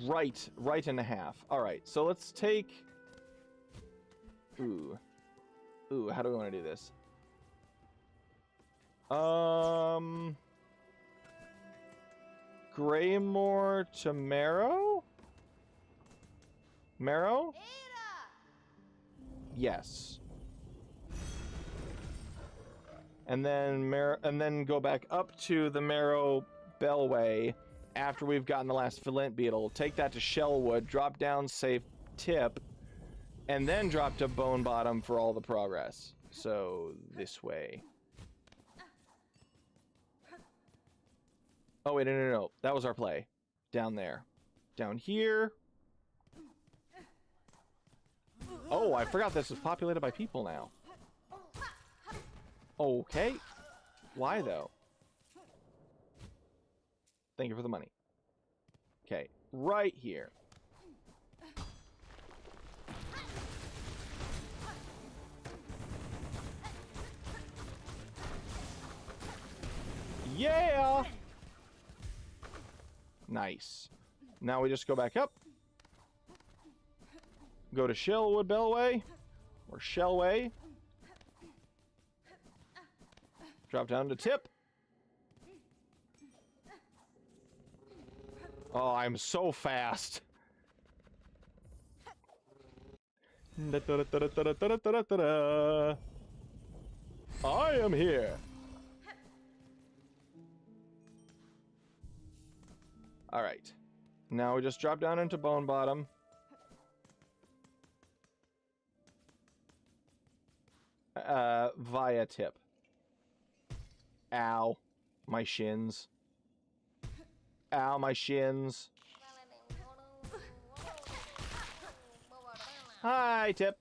Right and a half. Alright, so let's take... Ooh, how do we want to do this? Greymore to Marrow? Marrow? Yes. And then go back up to the Marrow Bellway after we've gotten the last Flint Beetle. Take that to Shellwood, drop down, save Tip, and then drop to Bone Bottom for all the progress. So, this way. Oh, wait, no. That was our play. Down there. Down here. Oh, I forgot this is populated by people now. Okay. Why, though? Thank you for the money. Okay, right here. Yeah! Nice. Now we just go back up. Go to Shellwood Bellway. Or Shellway. Drop down to Tip. Oh, I'm so fast. I am here. All right. Now we just drop down into Bone Bottom. Via Tip. Ow. My shins. Ow, my shins. Hi, Tip.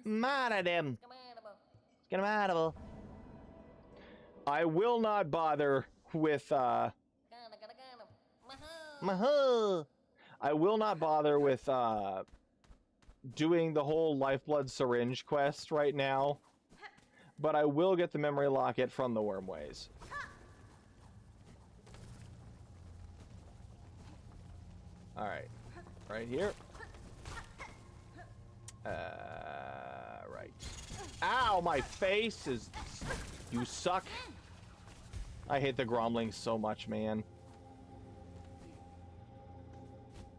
Madam. I will not bother with, I will not bother with, doing the whole Lifeblood Syringe quest right now. But I will get the memory locket from the Wormways. Alright. Right here. Right. Ow, my face is... You suck. I hate the Gromlings so much, man.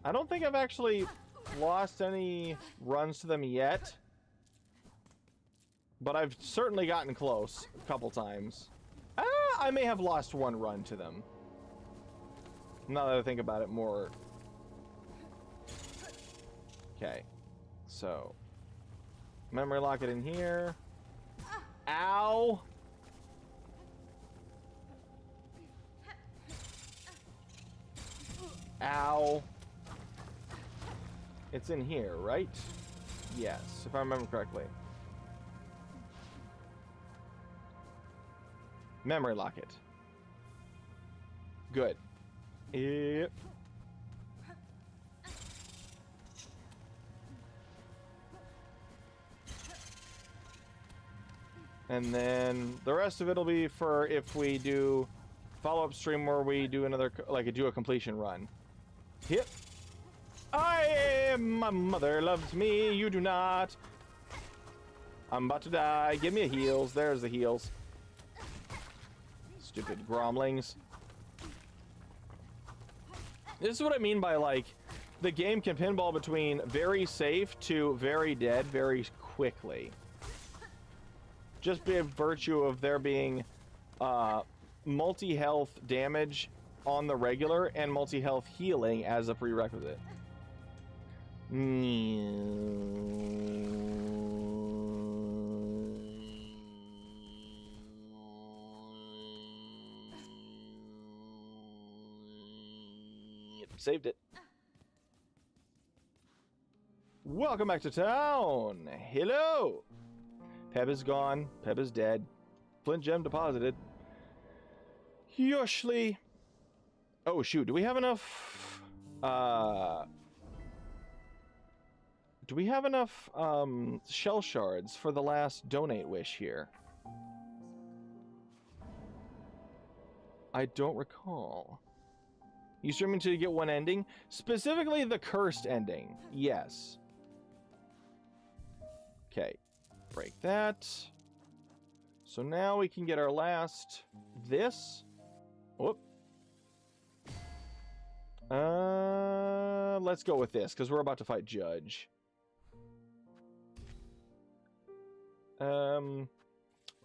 I don't think I've actually lost any runs to them yet. But I've certainly gotten close a couple times. I may have lost one run to them. Now that I think about it more. Okay. So. Memory locket in here. Ow! Ow. It's in here, right? Yes, if I remember correctly. Memory locket. Good. Yep. And then the rest of it'll be for if we do follow-up stream where we do another, like, do a completion run. Yep. My mother loves me, you do not. I'm about to die. Give me a heals. There's the heals. Stupid gromlings. This is what I mean by, like, the game can pinball between very safe to very dead very quickly. Just by virtue of there being multi-health damage on the regular and multi-health healing as a prerequisite. Saved it. Welcome back to town. Hello. Peb is gone. Peb is dead. Flint gem deposited. Yoshly. Oh shoot, do we have enough shell shards for the last donate wish here? I don't recall. You streaming to get one ending? Specifically the cursed ending. Yes. Okay. Break that. So now we can get our last this. Whoop. Let's go with this, because we're about to fight Judge.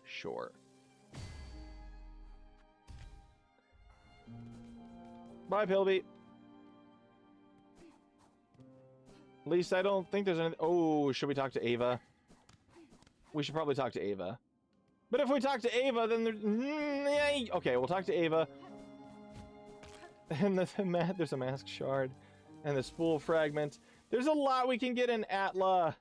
Sure. Bye, Pilby. At least I don't think there's anything. Oh, should we talk to Ava? We should probably talk to Ava. But if we talk to Ava, then there's... Okay, we'll talk to Ava. And there's a mask shard. And the spool fragment. There's a lot we can get in Atla.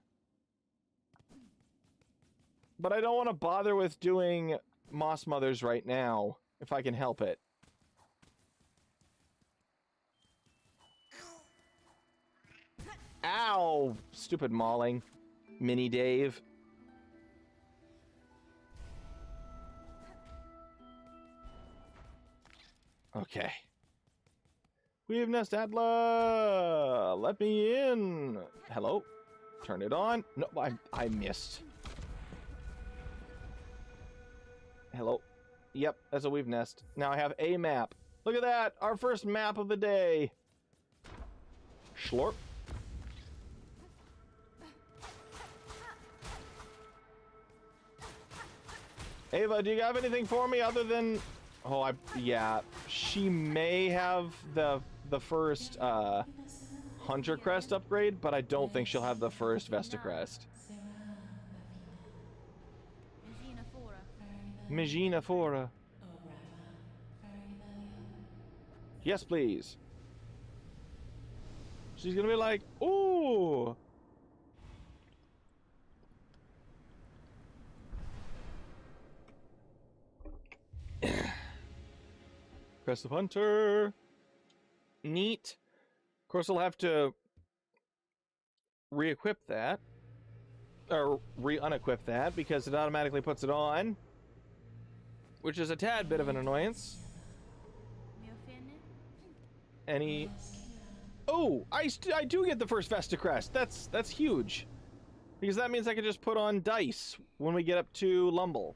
But I don't want to bother with doing Moss Mothers right now, if I can help it. Ow! Stupid mauling. Mini Dave. Okay. Weave Nest Atla! Let me in! Hello? Turn it on. No, I missed. Hello? Yep, that's a Weave Nest. Now I have a map. Look at that! Our first map of the day! Schlorp. Ava, do you have anything for me other than... Oh, yeah. She may have the first Hunter Crest upgrade, but I don't think she'll have the first Vesta Crest. Megina Fora. Yes, please. She's gonna be like, ooh. Crest of Hunter. Neat. Of course, I'll have to re-equip that. Or re-unequip that, because it automatically puts it on. Which is a tad bit of an annoyance. Any... Oh! I do get the first Vesta Crest. That's huge. Because that means I can just put on dice when we get up to Lumble.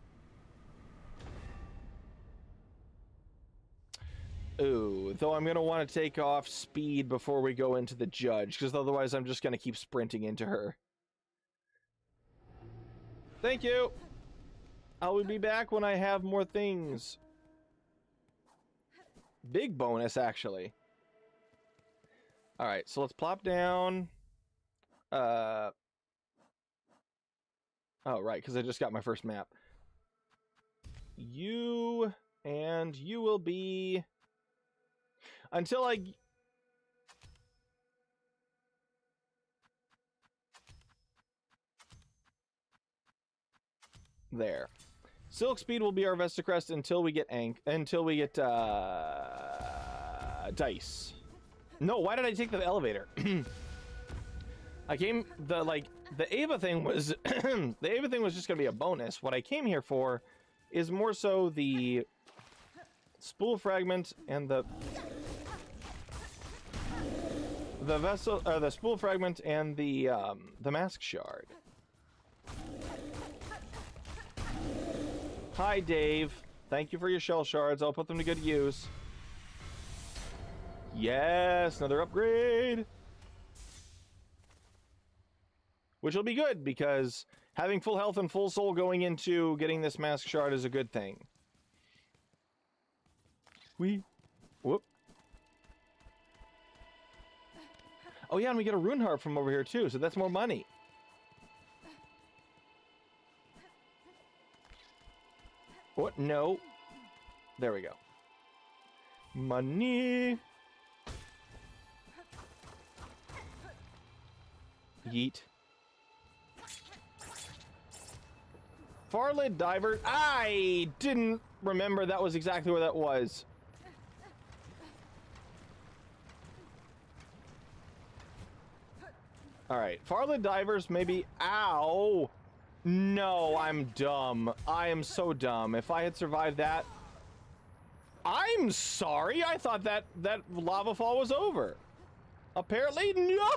Ooh, though I'm going to want to take off speed before we go into the Judge, because otherwise I'm just going to keep sprinting into her. Thank you! I will be back when I have more things. Big bonus, actually. Alright, so let's plop down. Oh, right, because I just got my first map. You, and you will be... Until I... There. Silk Speed will be our Vesta Crest until we get dice. No, why did I take the elevator? The Ava thing was the Ava thing was just gonna be a bonus. What I came here for is more so the spool fragment and the spool fragment and the mask shard. Hi, Dave. Thank you for your shell shards. I'll put them to good use. Yes, another upgrade. Which will be good, because having full health and full soul going into getting this mask shard is a good thing. Whoop. Oh yeah, and we get a rune harp from over here too, so that's more money. What? No. There we go. Money. Yeet. Farlid diver. I didn't remember that was exactly where that was. Alright, Farlid divers maybe. Ow! No, I'm dumb. I am so dumb. If I had survived that. I'm sorry, I thought that lava fall was over. Apparently, no!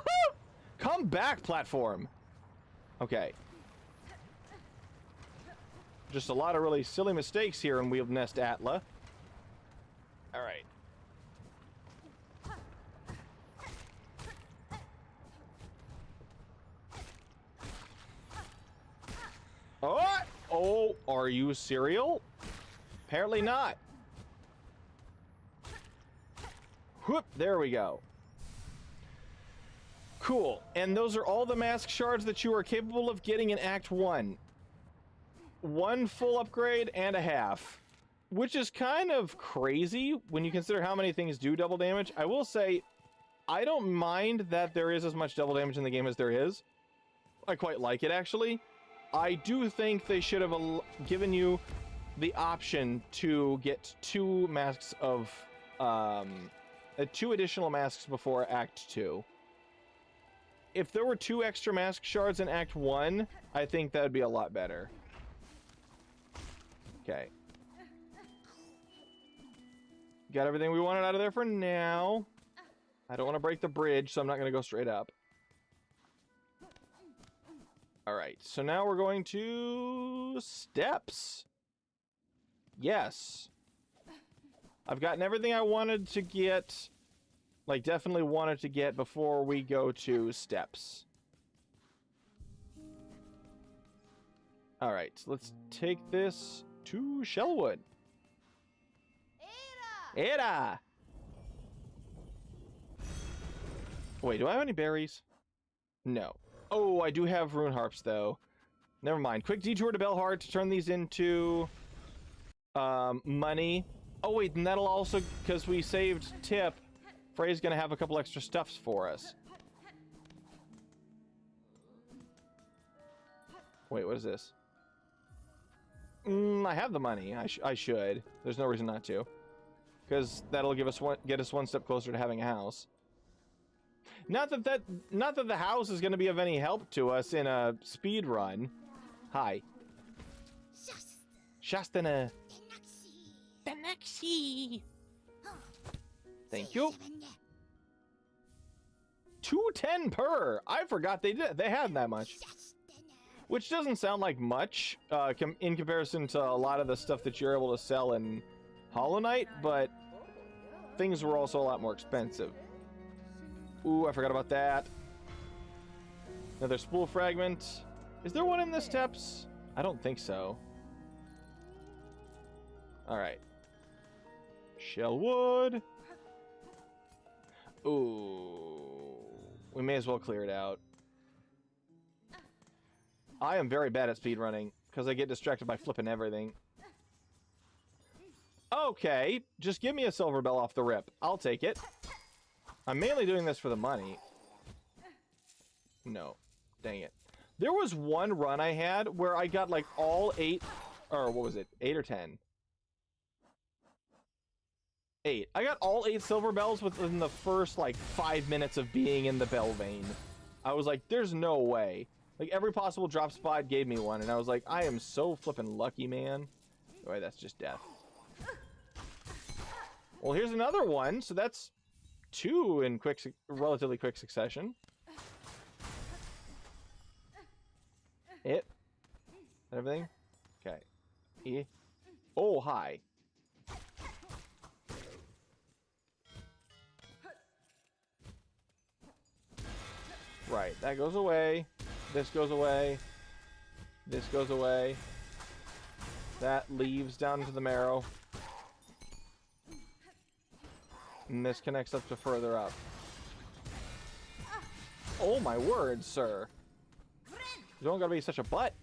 Come back, platform. Okay. Just a lot of really silly mistakes here in Wheeled Nest Atla. Alright. Oh! Oh, are you serial? Apparently not. Whoop, there we go. Cool. And those are all the mask shards that you are capable of getting in Act 1. One full upgrade and a half. Which is kind of crazy when you consider how many things do double damage. I will say, I don't mind that there is as much double damage in the game as there is. I quite like it, actually. I do think they should have given you the option to get two masks of... two additional masks before Act 2. If there were 2 extra mask shards in Act 1, I think that would be a lot better. Okay. Got everything we wanted out of there for now. I don't want to break the bridge, so I'm not going to go straight up. Alright, so now we're going to steps. Yes. I've gotten everything I wanted to get, like definitely wanted to get before we go to steps. Alright, so let's take this to Shellwood. Era! Wait, do I have any berries? No. Oh, I do have rune harps, though. Never mind. Quick detour to Belhart to turn these into money. Oh, wait, and that'll also, because we saved tip, Frey's going to have a couple extra stuffs for us. Wait, what is this? I have the money. I should. There's no reason not to. Because that'll get us one step closer to having a house. Not that the house is going to be of any help to us in a speed run. Hi. Shastana. Thank you. 210 per. I forgot they had that much. Which doesn't sound like much in comparison to a lot of the stuff that you're able to sell in Hollow Knight, but things were also a lot more expensive. Ooh, I forgot about that. Another spool fragment. Is there one in the steps? I don't think so. Alright. Shellwood. Ooh. We may as well clear it out. I am very bad at speedrunning because I get distracted by flipping everything. Okay, just give me a silver bell off the rip. I'll take it. I'm mainly doing this for the money. No. Dang it. There was one run I had where I got like all 8, or what was it? 8 or 10? 8. I got all 8 silver bells within the first like 5 minutes of being in the bell vein. I was like, there's no way. Like, every possible drop spot gave me one, and I was like, I am so flippin' lucky, man. Oh, wait, that's just death. Well, here's another one, so that's 2 in relatively quick succession. Hit. Everything? Okay. E. Oh, hi. Right, that goes away. This goes away. This goes away. That leaves down into the marrow. And this connects up to further up. Oh my word, sir. You don't gotta be such a butt.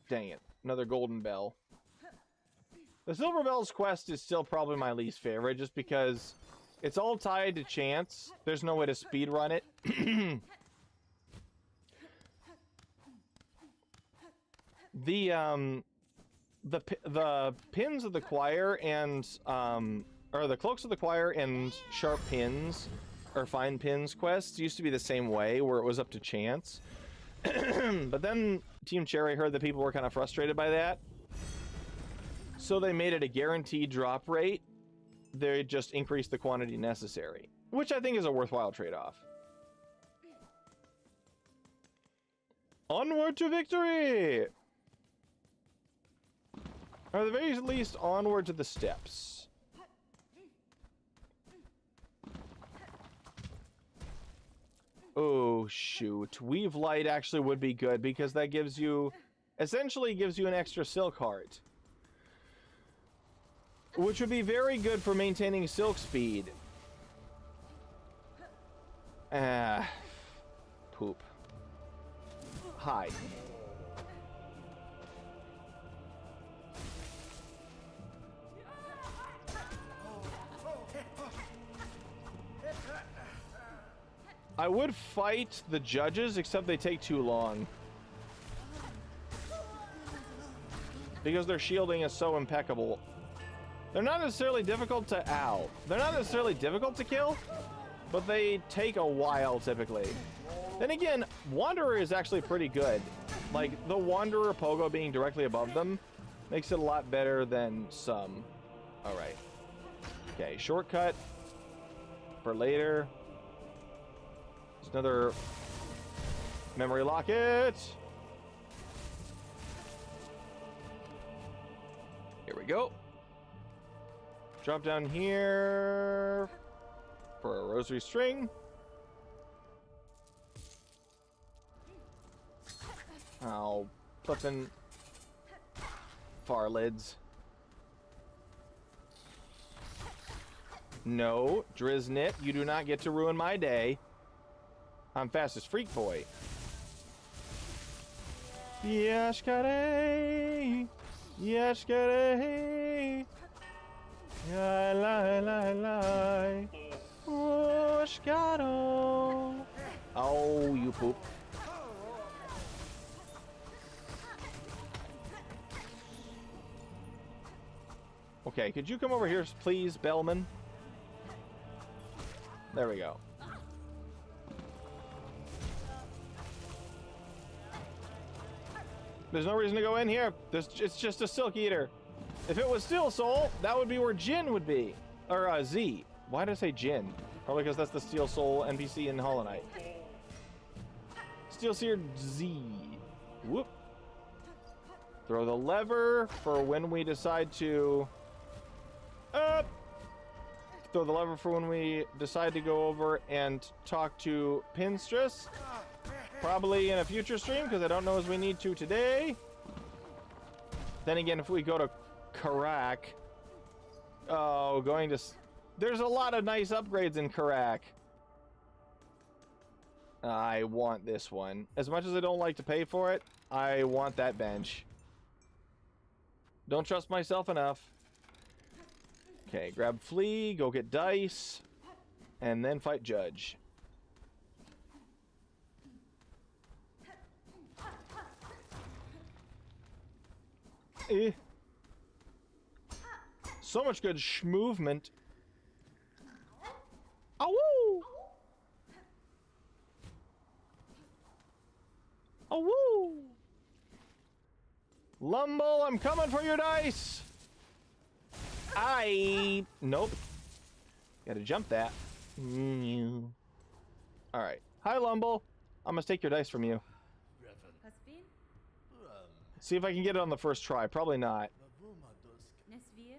Dang it. Another golden bell. The Silver Bell's quest is still probably my least favorite, just because it's all tied to chance. There's no way to speedrun it. The pins of the choir and or the cloaks of the choir and sharp pins or fine pins quests used to be the same way, where it was up to chance. But then Team Cherry heard that people were kind of frustrated by that, so they made it a guaranteed drop rate. They just increased the quantity necessary, which I think is a worthwhile trade-off. Onward to victory! Or at the very least, onward to the steps. Oh, shoot. Weave Light actually would be good, because that gives you... essentially gives you an extra silk heart. Which would be very good for maintaining silk speed. Ah. Poop. Hi. I would fight the judges, except they take too long. Because their shielding is so impeccable. They're not necessarily difficult to... ow. They're not necessarily difficult to kill, but they take a while, typically. Then again, Wanderer is actually pretty good. Like, the Wanderer Pogo being directly above them makes it a lot better than some. Alright. Okay, shortcut for later. There's another memory locket. Here we go. Drop down here for a rosary string. Oh, flippin' farlids. No, Driznit, you do not get to ruin my day. I'm fastest freak boy. Yashkare, yashkare, lie, lie, lie, lie. Oshkaro. Oh, you poop. Okay, could you come over here, please, Bellman? There we go. There's no reason to go in here. It's just a Silk Eater. If it was Steel Soul, that would be where Jin would be. Or, Z. Why did I say Jin? Probably because that's the Steel Soul NPC in Hollow Knight. Steel Seared Z. Whoop. Throw the lever for when we decide to... Throw the lever for when we decide to go over and talk to Pinstress. Probably in a future stream, because I don't know as we need to today. Then again, if we go to Karak... Oh, going to... There's a lot of nice upgrades in Karak. I want this one. As much as I don't like to pay for it, I want that bench. Don't trust myself enough. Okay, grab Flea, go get Dice, and then fight Judge. So much good movement. Oh, woo! Lumble, I'm coming for your dice. Nope. Gotta jump that. All right. Hi, Lumble. I'm gonna take your dice from you. See if I can get it on the first try. Probably not.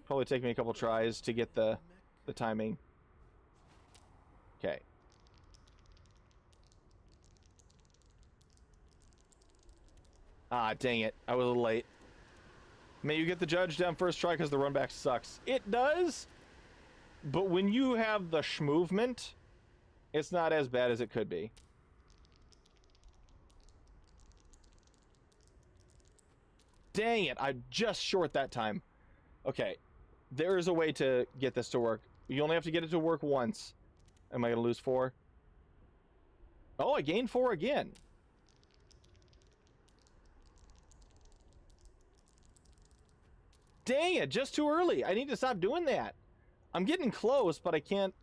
Probably take me a couple tries to get the timing. Okay. Ah, dang it. I was a little late. May you get the judge down first try because the run back sucks. It does, but when you have the schmovement, it's not as bad as it could be. Dang it, I'm just short that time. Okay, there is a way to get this to work. You only have to get it to work once. Am I going to lose 4? Oh, I gained 4 again. Dang it, just too early. I need to stop doing that. I'm getting close, but I can't.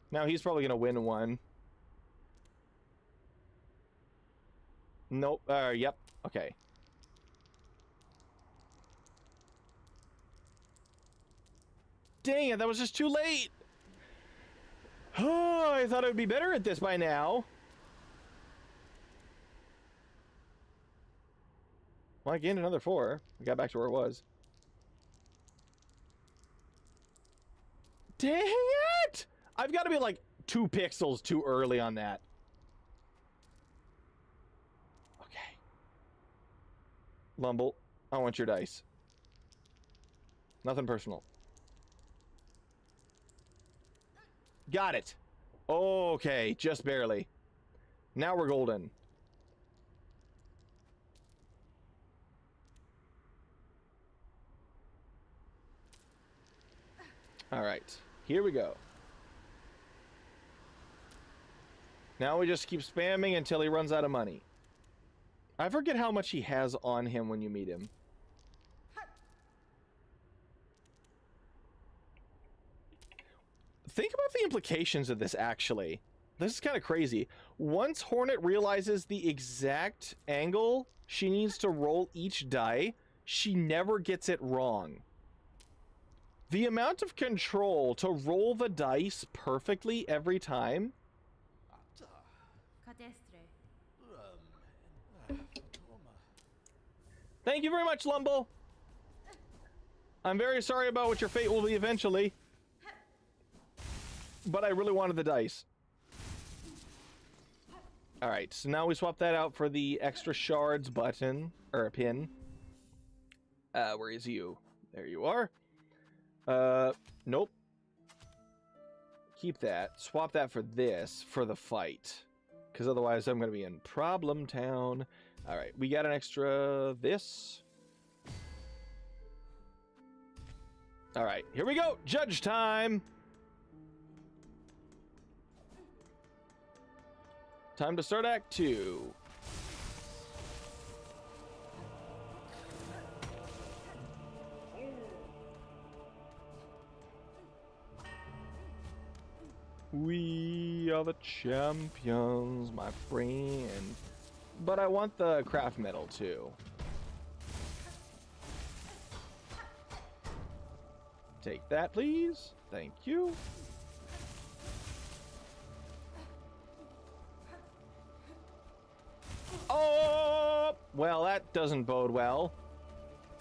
Now he's probably going to win one. Nope. Yep. Okay. Dang it, that was just too late. Oh, I thought I would be better at this by now. Well, I gained another 4. I got back to where it was. Dang it! I've got to be like 2 pixels too early on that. Okay. Lumble, I want your dice. Nothing personal. Got it. Okay, just barely. Now we're golden. All right, here we go. Now we just keep spamming until he runs out of money. I forget how much he has on him when you meet him. Think about the implications of this, actually. This is kind of crazy. Once Hornet realizes the exact angle she needs to roll each die, she never gets it wrong. The amount of control to roll the dice perfectly every time. Thank you very much, Lumble. I'm very sorry about what your fate will be eventually. But I really wanted the dice. Alright, so now we swap that out for the extra shards button, or a pin. Where is you? There you are. Nope. Keep that. Swap that for this, for the fight. Because otherwise I'm going to be in problem town. Alright, we got an extra this. Alright, here we go. Judge time. Time to start Act 2. We are the champions, my friend. But I want the craft medal too. Take that, please. Thank you. Oh! Well, that doesn't bode well.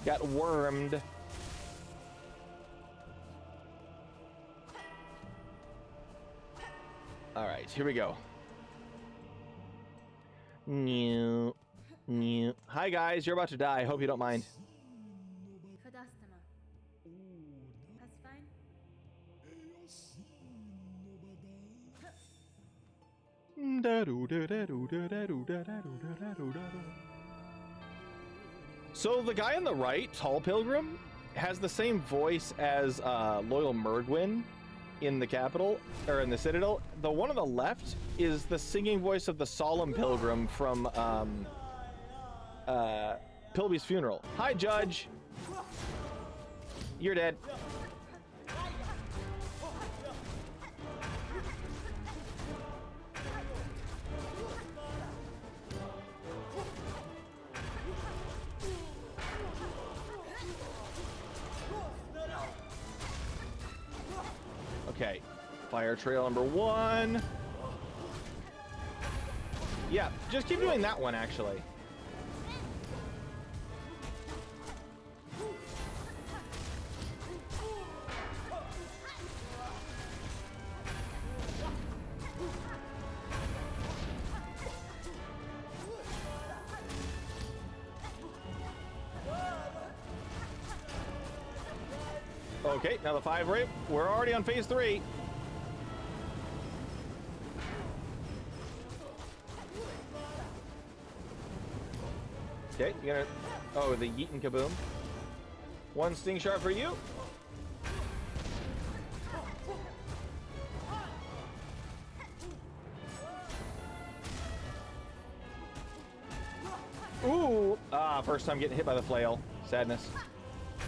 Got wormed. Alright, here we go. New. Hi guys, you're about to die. Hope you don't mind. So the guy on the right, Tall Pilgrim, has the same voice as Loyal Murgwin in the capital, or in the Citadel. The one on the left is the singing voice of the Solemn Pilgrim from Pilby's funeral. Hi, Judge. You're dead. Okay. Fire trail number 1. Yeah, just keep doing that one, actually. Okay, now the 5 rape. We're already on phase 3. Okay, you gonna... Oh, the yeet and kaboom. 1 sting shot for you. Ooh! Ah, first time getting hit by the flail. Sadness.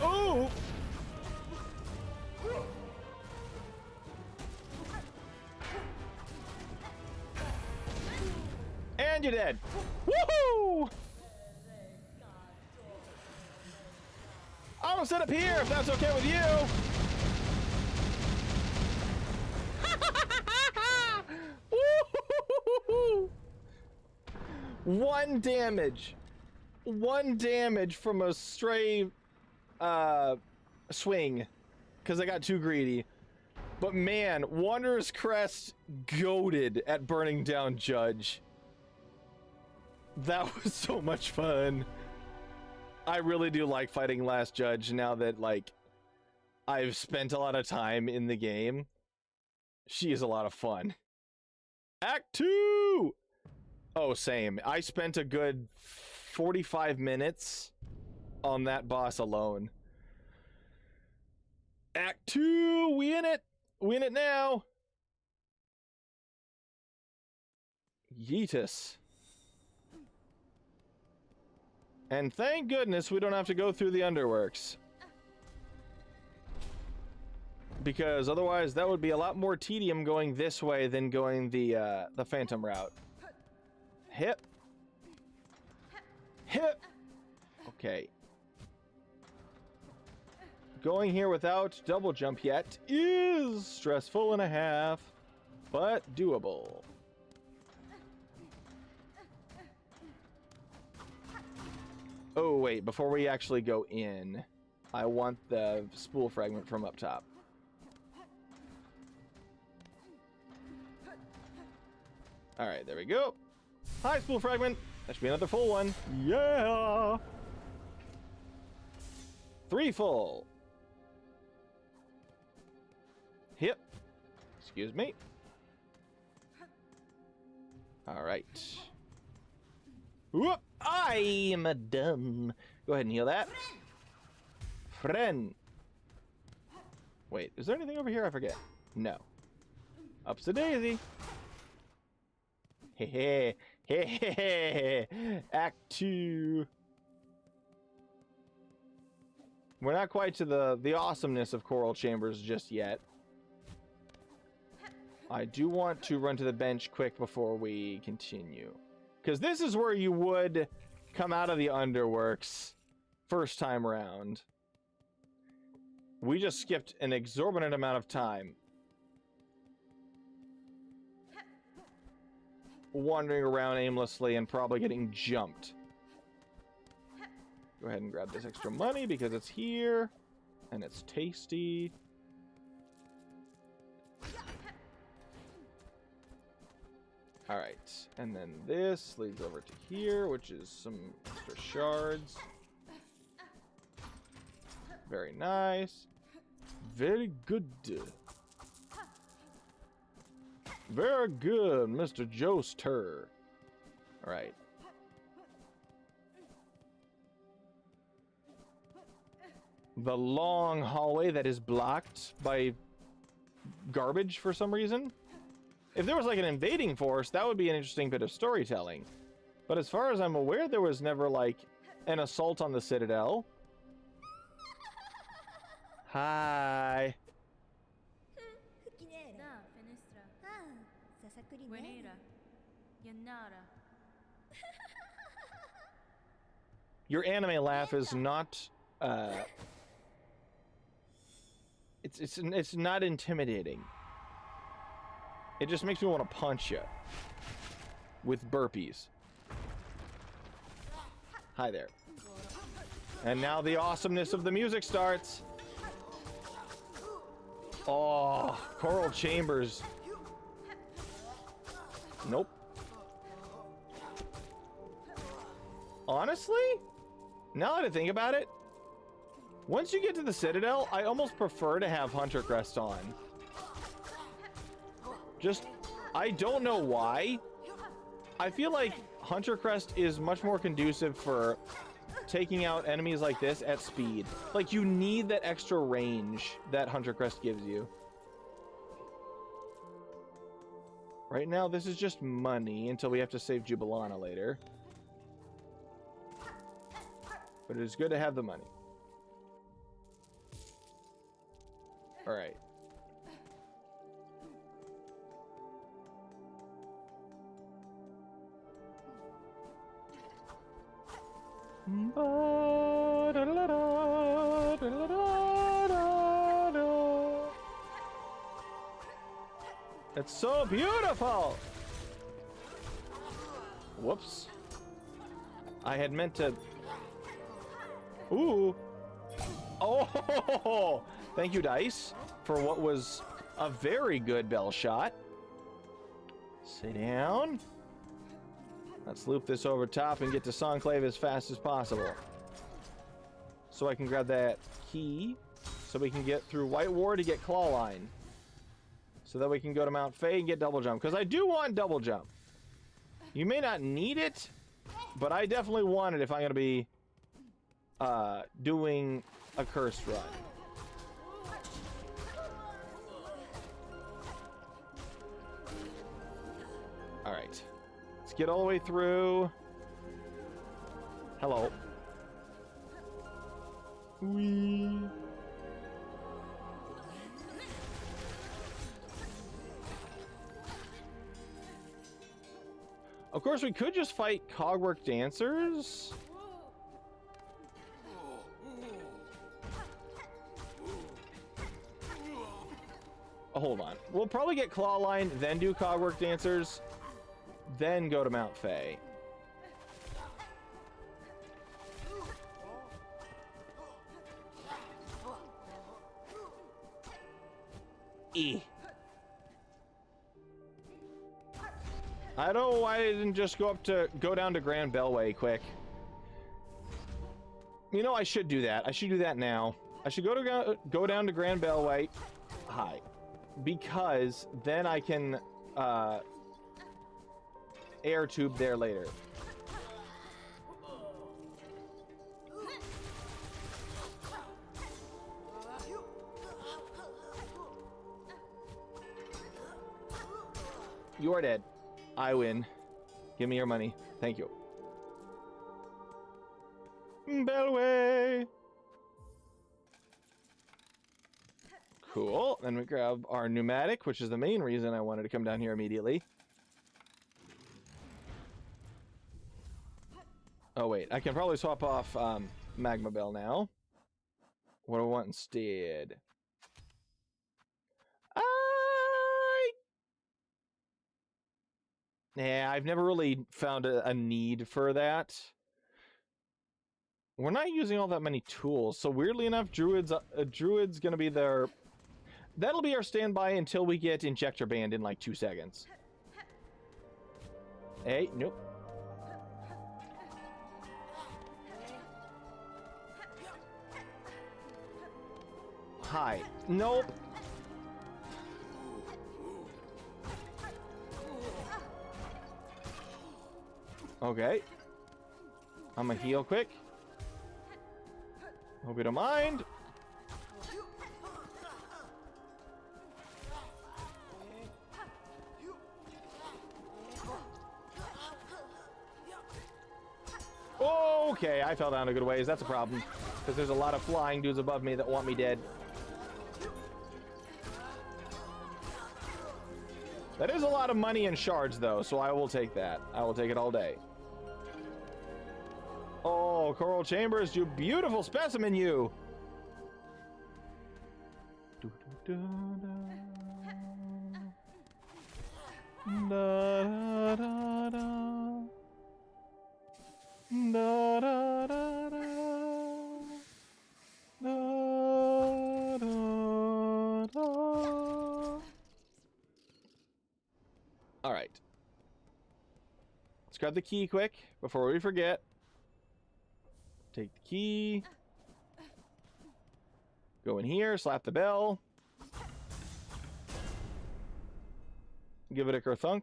Ooh! And you're dead. Woohoo! I'm gonna set up here if that's okay with you. Woo-hoo-hoo-hoo-hoo. 1 damage. 1 damage from a stray swing because I got too greedy. But man, Wanderer's Crest goated at burning down Judge. That was so much fun. I really do like fighting Last Judge now that, like, I've spent a lot of time in the game. She is a lot of fun. Act 2! Oh, same. I spent a good 45 minutes on that boss alone. Act 2! We in it! We in it now! Yeetus. And thank goodness we don't have to go through the underworks. Because otherwise that would be a lot more tedium going this way than going the Phantom route. Hit. Hit. Okay. Going here without double jump yet is stressful and a half, but doable. Oh, wait, before we actually go in, I want the spool fragment from up top. Alright, there we go. Hi, spool fragment. That should be another full one. Yeah! 3 full. Hit. Excuse me. Alright. Whoop! I'm done. Go ahead and heal that. Friend. Wait, is there anything over here? I forget. No. Ups the daisy. Hey, hey, Act 2. We're not quite to the awesomeness of Coral Chambers just yet. I do want to run to the bench quick before we continue. Because this is where you would come out of the underworks first time around. We just skipped an exorbitant amount of time wandering around aimlessly and probably getting jumped. Go ahead and grab this extra money because it's here and it's tasty. Alright, and then this leads over to here, which is some extra shards. Very nice. Very good. Very good, Mr. Joester. Alright. The long hallway that is blocked by garbage for some reason. If there was like an invading force, that would be an interesting bit of storytelling. But as far as I'm aware, there was never like an assault on the Citadel. Hi. Your anime laugh is not it's not intimidating. It just makes me want to punch you. With burpees. Hi there. And now the awesomeness of the music starts. Oh, coral chambers. Nope. Honestly, now that I think about it, once you get to the Citadel, I almost prefer to have Hunter Crest on. Just, I don't know why. I feel like Hunter Crest is much more conducive for taking out enemies like this at speed. Like, you need that extra range that Hunter Crest gives you. Right now, this is just money until we have to save Jubilana later. But it is good to have the money. Alright. It's so beautiful! Whoops. I had meant to... Ooh! Oh! Thank you, Dice, for what was a very good bell shot. Sit down. Let's loop this over top and get to Songclave as fast as possible. So I can grab that key, so we can get through White War to get Claw Line. So that we can go to Mount Fae and get double jump. Because I do want double jump. You may not need it, but I definitely want it if I'm going to be doing a cursed run. Alright. Let's get all the way through. Hello. Whee. Of course, we could just fight Cogwork Dancers. Oh, hold on. We'll probably get Claw Line, then do Cogwork Dancers, then go to Mount Fae. I don't know why I didn't just go down to Grand Bellway quick. You know, I should do that. I should do that now. I should go down to Grand Bellway. Hi. Because then I can air tube there later. You are dead. I win. Give me your money. Thank you. Bellway. Cool. Then we grab our pneumatic, which is the main reason I wanted to come down here immediately. Oh, wait. I can probably swap off Magma Bell now. What do I want instead? Yeah, I've never really found a need for that. We're not using all that many tools, so weirdly enough, Druid's gonna be there. That'll be our standby until we get Injector Band in like 2 seconds. Hey, nope. Hi. Nope. Okay. I'm gonna heal quick. Hope you don't mind. Okay, I fell down a good ways. That's a problem. Because there's a lot of flying dudes above me that want me dead. That is a lot of money in shards, though, so I will take that. I will take it all day. Oh, Coral Chambers, you beautiful specimen, you! Da, da, da, da. Da, da, da, da. Da, da, da. All right. Let's grab the key quick before we forget. Take the key. Go in here, slap the bell. Give it a kerthunk.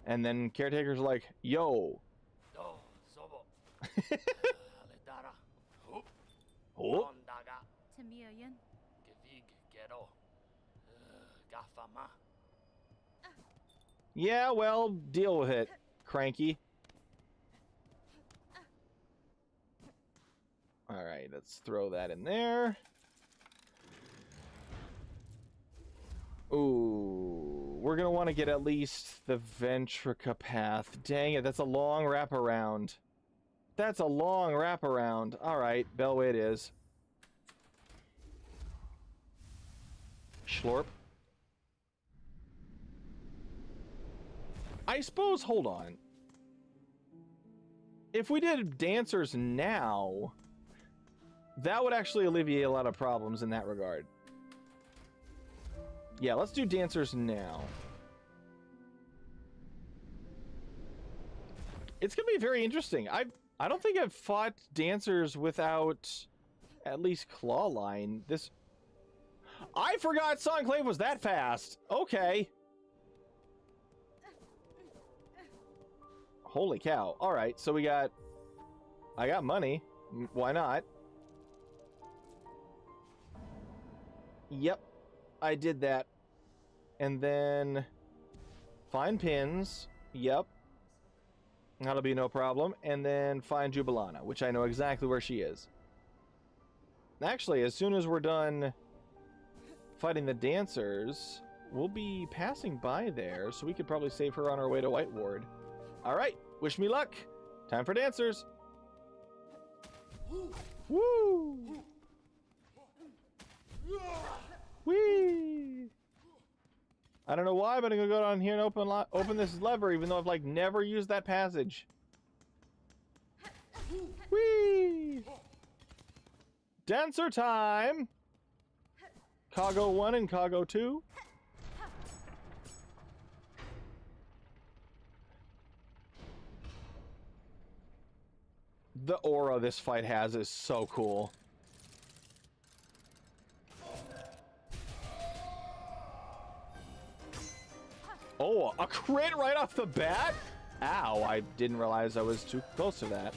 And then caretaker's like, yo. Oh. Yeah, well, deal with it, cranky. All right, let's throw that in there. Ooh, we're gonna want to get at least the Ventrica path. Dang it, that's a long wraparound. That's a long wraparound. All right, Bellway it is. Schlorp. I suppose, hold on. If we did dancers now, that would actually alleviate a lot of problems in that regard. Yeah, let's do dancers now. It's gonna be very interesting. I don't think I've fought dancers without at least Clawline. I forgot Songclave was that fast. Okay. Holy cow. All right, so I got money. Why not? Yep, I did that. And then find pins. Yep. That'll be no problem. And then find Jubilana, which I know exactly where she is. Actually, as soon as we're done fighting the dancers, we'll be passing by there, so we could probably save her on our way to White Ward. All right, wish me luck. Time for dancers. Woo! Whee! I don't know why, but I'm gonna go down here and open this lever, even though I've like never used that passage. Whee! Dancer time! Cargo 1 and Cargo 2. The aura this fight has is so cool. Oh, a crit right off the bat? Ow, I didn't realize I was too close to that.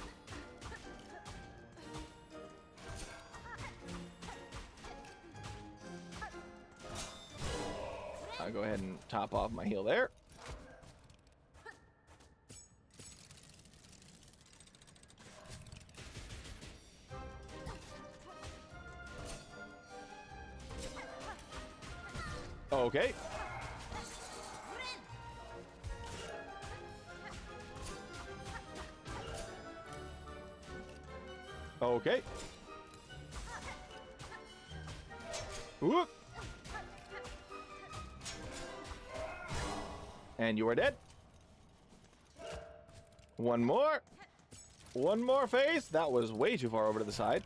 I'll go ahead and top off my heal there. Okay. Okay. Whoop. And you are dead. One more. One more phase. That was way too far over to the side.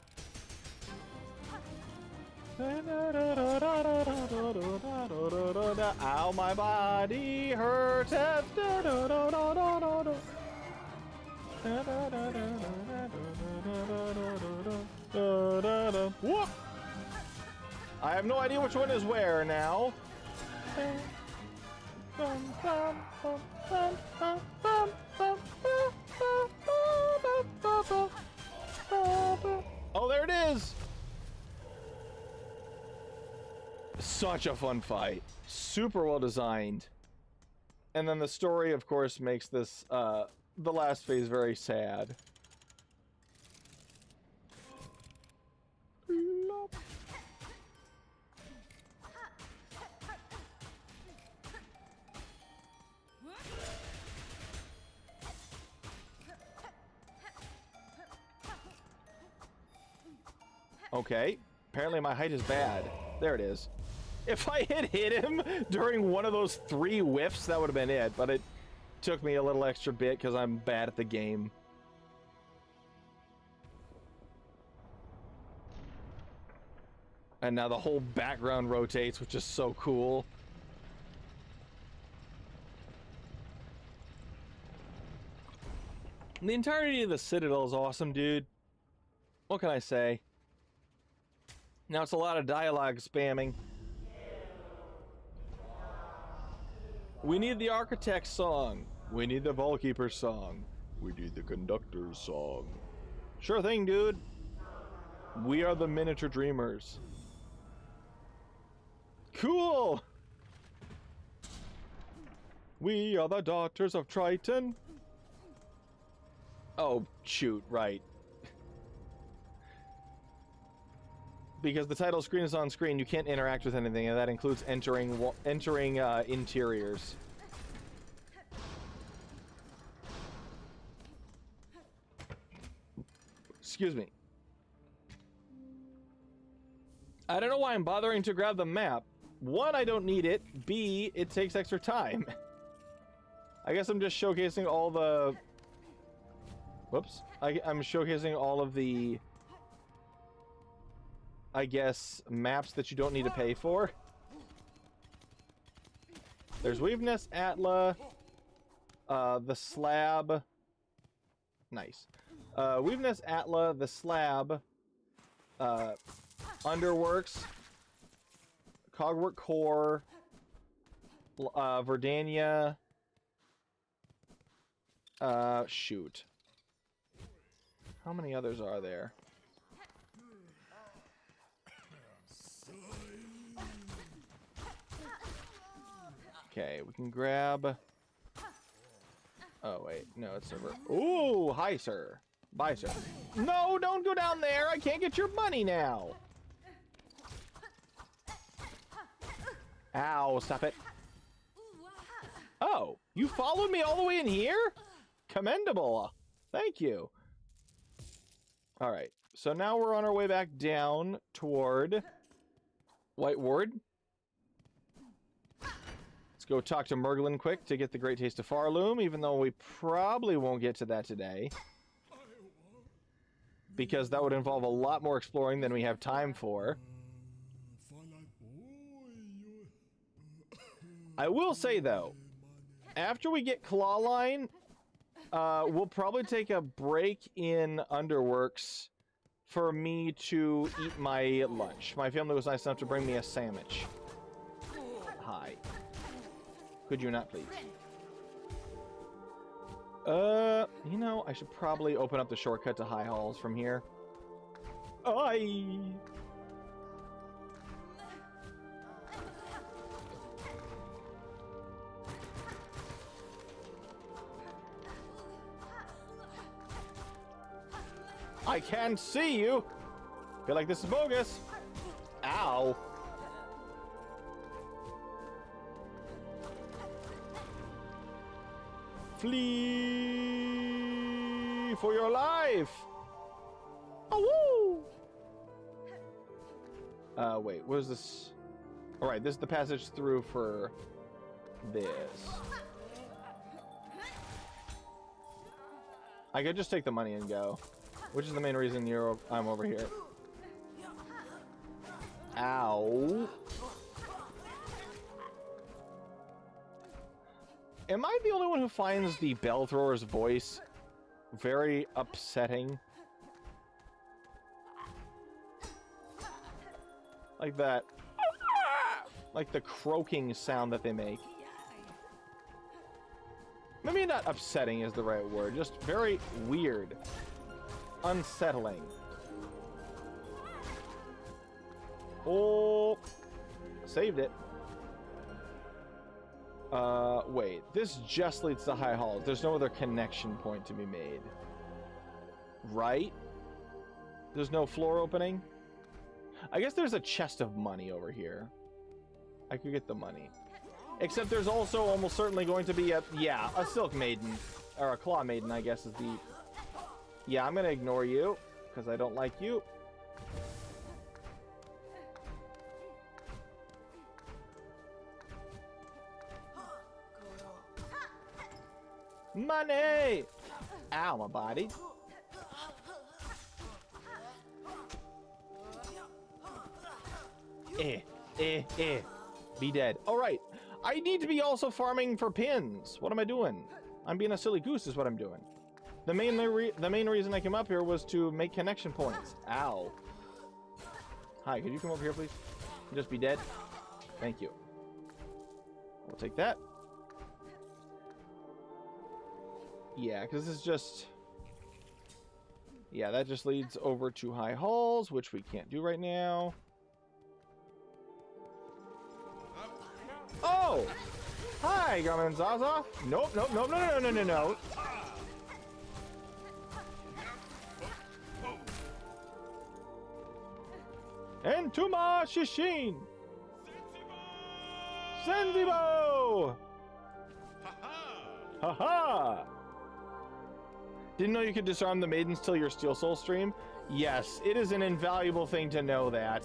Ow, my body hurts. Whoop! I have no idea which one is where now. Oh, there it is! Such a fun fight. Super well designed. And then the story, of course, makes this, the last phase very sad. Okay. Apparently my height is bad. There it is. If I had hit him during one of those 3 whiffs, that would have been it. But it took me a little extra bit because I'm bad at the game. And now the whole background rotates, which is so cool. The entirety of the Citadel is awesome, dude. What can I say? Now it's a lot of dialogue spamming. We need the Architect's song. We need the Vaultkeeper's song. We need the Conductor's song. Sure thing, dude. We are the Miniature Dreamers. Cool! We are the daughters of Triton. Oh, shoot, right. Because the title screen is on screen, you can't interact with anything, and that includes entering interiors. Excuse me. I don't know why I'm bothering to grab the map. 1, I don't need it. B, it takes extra time. I guess I'm just showcasing all the... Whoops. I'm showcasing all of the... I guess, maps that you don't need to pay for. There's Weaveness, Atla, the Slab. Nice. Weaveness, Atla, the Slab, Underworks, Cogwork Core, Verdania. Shoot. How many others are there? Okay, we can grab... Oh, wait. No, it's over. Ooh, hi, sir. Bye, sir. No, don't go down there. I can't get your money now. Ow, stop it. Oh, you followed me all the way in here? Commendable. Thank you. All right. So now we're on our way back down toward White Ward. Let's go talk to Merglin quick to get the Great Taste of Farloom, even though we probably won't get to that today. Because that would involve a lot more exploring than we have time for. I will say, though, after we get Clawline, we'll probably take a break in Underworks for me to eat my lunch. My family was nice enough to bring me a sandwich. Hi. Could you not, please? You know, I should probably open up the shortcut to High Halls from here. I can't see you. Feel like this is bogus. Ow. Flee for your life. Oh, woo. Wait, what is this? All right, this is the passage through for this. I could just take the money and go, which is the main reason I'm over here. Ow. Am I the only one who finds the bell thrower's voice very upsetting? Like that. Like the croaking sound that they make. Maybe not upsetting is the right word, just very weird. Unsettling. Oh, saved it. Wait, this just leads to High Halls. There's no other connection point to be made. Right? There's no floor opening? I guess there's a chest of money over here. I could get the money. Except there's also almost certainly going to be a Silk Maiden. Or a Claw Maiden, I guess is the... Yeah, I'm gonna ignore you, because I don't like you. Money! Ow, my body. Be dead. All right. I need to be also farming for pins. What am I doing? I'm being a silly goose is what I'm doing. The main reason I came up here was to make connection points. Ow. Hi, could you come over here, please? Just be dead. Thank you. We'll take that. Yeah, because this is just... Yeah, that just leads over to high halls, which we can't do right now. Oh! Hi, Garmin Zaza. Nope, nope, nope, no, no, no, no, no. Entuma Shishin! Senzibo! Haha! Didn't know you could disarm the maidens till your Steel Soul stream? Yes, it is an invaluable thing to know that.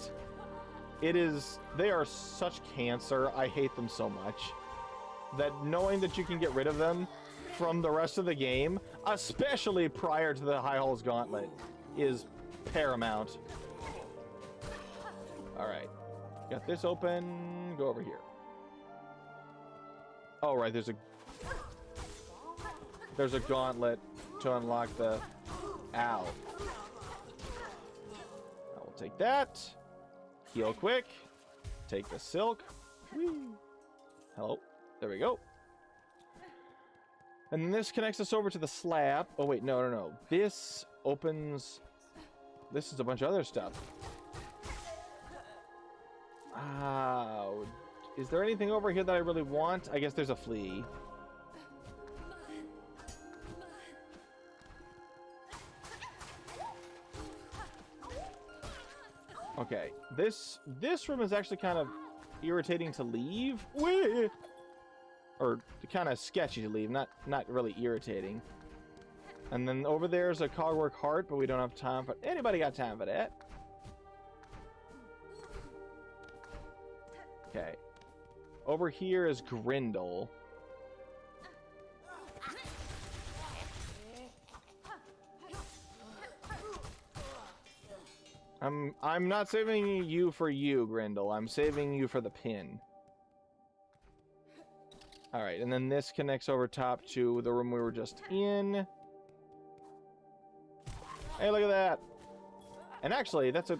It is... They are such cancer. I hate them so much. That knowing that you can get rid of them from the rest of the game, especially prior to the High Halls Gauntlet, is paramount. Alright. Got this open. Go over here. Oh, right. There's a gauntlet to unlock the... Ow. I will take that. Heal quick. Take the silk. Whee. Hello. There we go. And then this connects us over to the slab. Oh, wait. No, no, no. This opens... This is a bunch of other stuff. Is there anything over here that I really want? I guess there's a flea. Okay, this room is actually kind of irritating to leave. Whee! Or kind of sketchy to leave, not really irritating. And then over there's a cogwork heart, but we don't have time for... Anybody got time for that? Okay. Over here is Grindle. I'm not saving you for you, Grindle. I'm saving you for the pin. Alright, and then this connects over top to the room we were just in. Hey, look at that! And actually, that's a...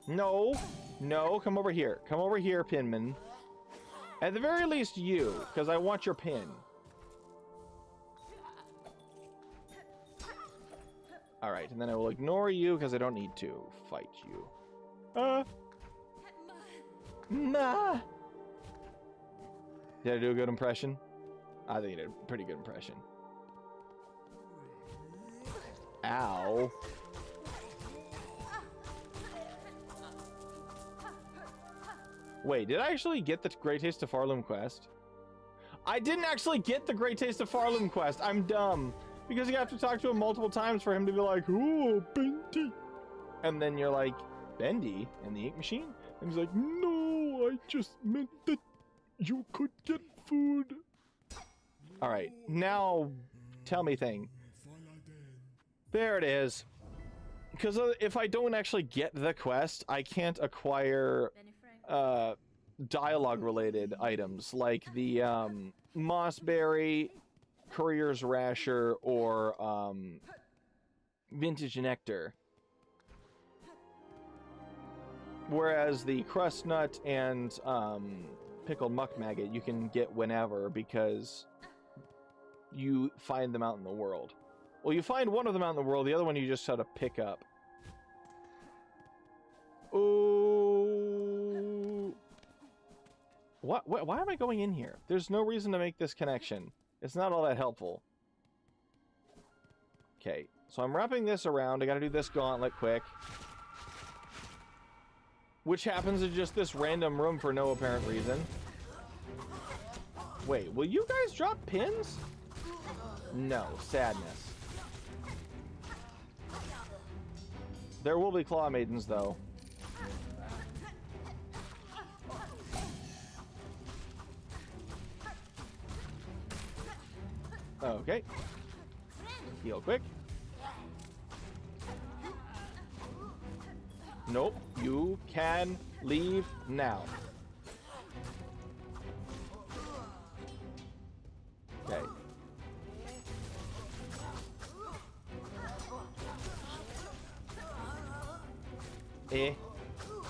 No, no, come over here. Come over here, Pinman. At the very least, you, because I want your pin. Alright, and then I will ignore you because I don't need to fight you. Ma! Did I do a good impression? I think I did a pretty good impression. Ow. Wait, did I actually get the Great Taste of Farloom quest? I didn't actually get the Great Taste of Farloom quest. I'm dumb. Because you have to talk to him multiple times for him to be like, "Oh, Bendy." And then you're like, "Bendy in the ink machine?" And he's like, "No, I just meant that you could get food." Alright, now tell me thing. There it is. Because if I don't actually get the quest, I can't acquire dialogue-related items like the Mossberry, Courier's Rasher, or Vintage Nectar. Whereas the Crust Nut and Pickled Muck Maggot you can get whenever because you find them out in the world. Well, you find one of them out in the world, the other one you just sort of pick up. Oh. What? Why am I going in here? There's no reason to make this connection. It's not all that helpful. Okay, so I'm wrapping this around. I gotta do this gauntlet quick. Which happens to just this random room for no apparent reason. Wait, will you guys drop pins? No, sadness. There will be Claw Maidens, though. Okay. Heal quick. Nope. You can leave now. Okay.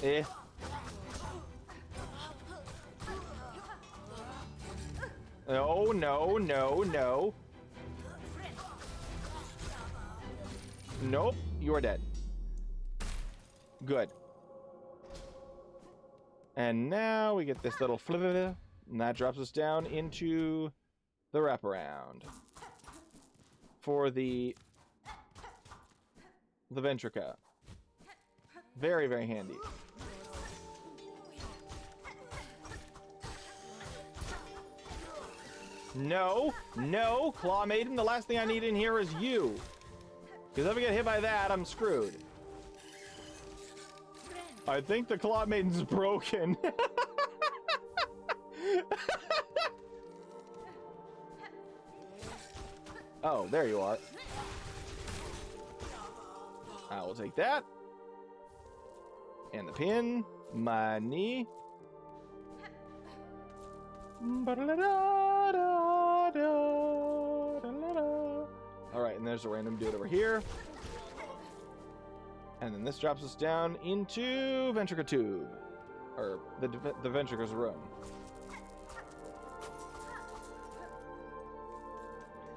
Eh. No, no, no, no. Nope, you are dead. Good. And now we get this little flip, and that drops us down into the wraparound for the Ventrica. Very, very handy. No, no, Claw Maiden, the last thing I need in here is you. Because if I get hit by that, I'm screwed. I think the Claw Maiden's broken. Oh, there you are. I will take that. And the pin. Money. Alright, and there's a random dude over here. And then this drops us down into Ventrica Tube. Or the Ventrica's room.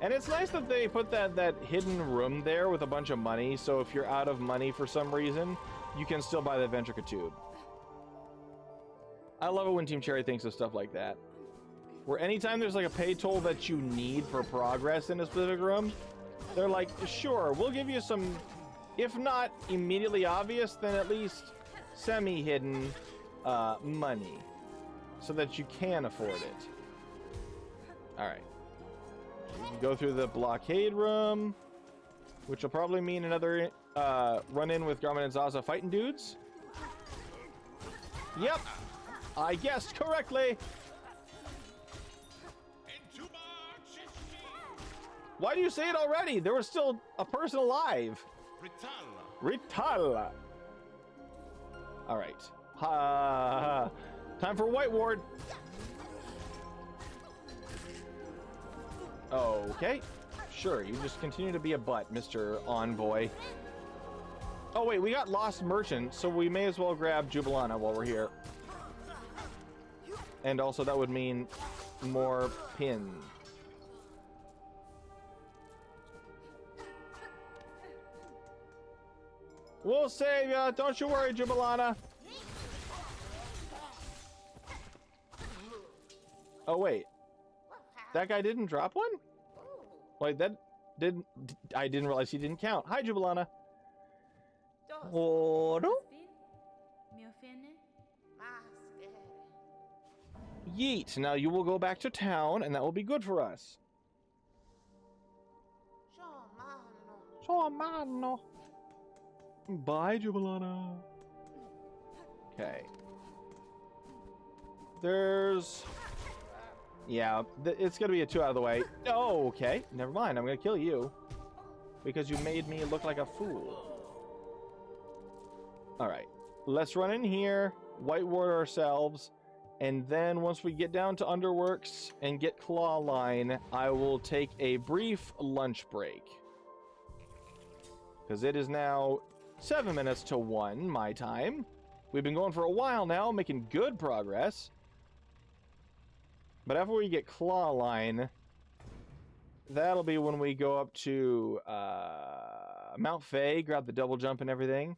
And it's nice that they put that hidden room there with a bunch of money, so if you're out of money for some reason, you can still buy the Ventrica Tube. I love it when Team Cherry thinks of stuff like that. Where anytime there's like a pay toll that you need for progress in a specific room, they're like, sure, we'll give you some, if not immediately obvious, then at least semi-hidden money so that you can afford it. Alright. We can go through the blockade room, which will probably mean another run-in with Garmin and Zaza fighting dudes. Yep, I guessed correctly. Why do you say it already? There was still a person alive. Ritalla. All right. Time for White Ward. Okay. Sure, you just continue to be a butt, Mr. Envoy. Oh, wait, we got Lost Merchant, so we may as well grab Jubilana while we're here. And also, that would mean more pin. We'll save ya. Don't you worry, Jubilana. Oh, wait. That guy didn't drop one? Wait, that didn't... I didn't realize he didn't count. Hi, Jubilana. Oh, no. Yeet. Now you will go back to town, and that will be good for us. Bye, Jubilana. Okay. There's... Yeah, it's gonna be a 2 out of the way. Oh, okay. Never mind. I'm gonna kill you. Because you made me look like a fool. Alright. Let's run in here, white ward ourselves, and then once we get down to Underworks and get Claw Line, I will take a brief lunch break. Because it is now 7 minutes to 1 my time. We've been going for a while now, making good progress. But after we get Claw Line, that'll be when we go up to Mount Faye, grab the double jump and everything.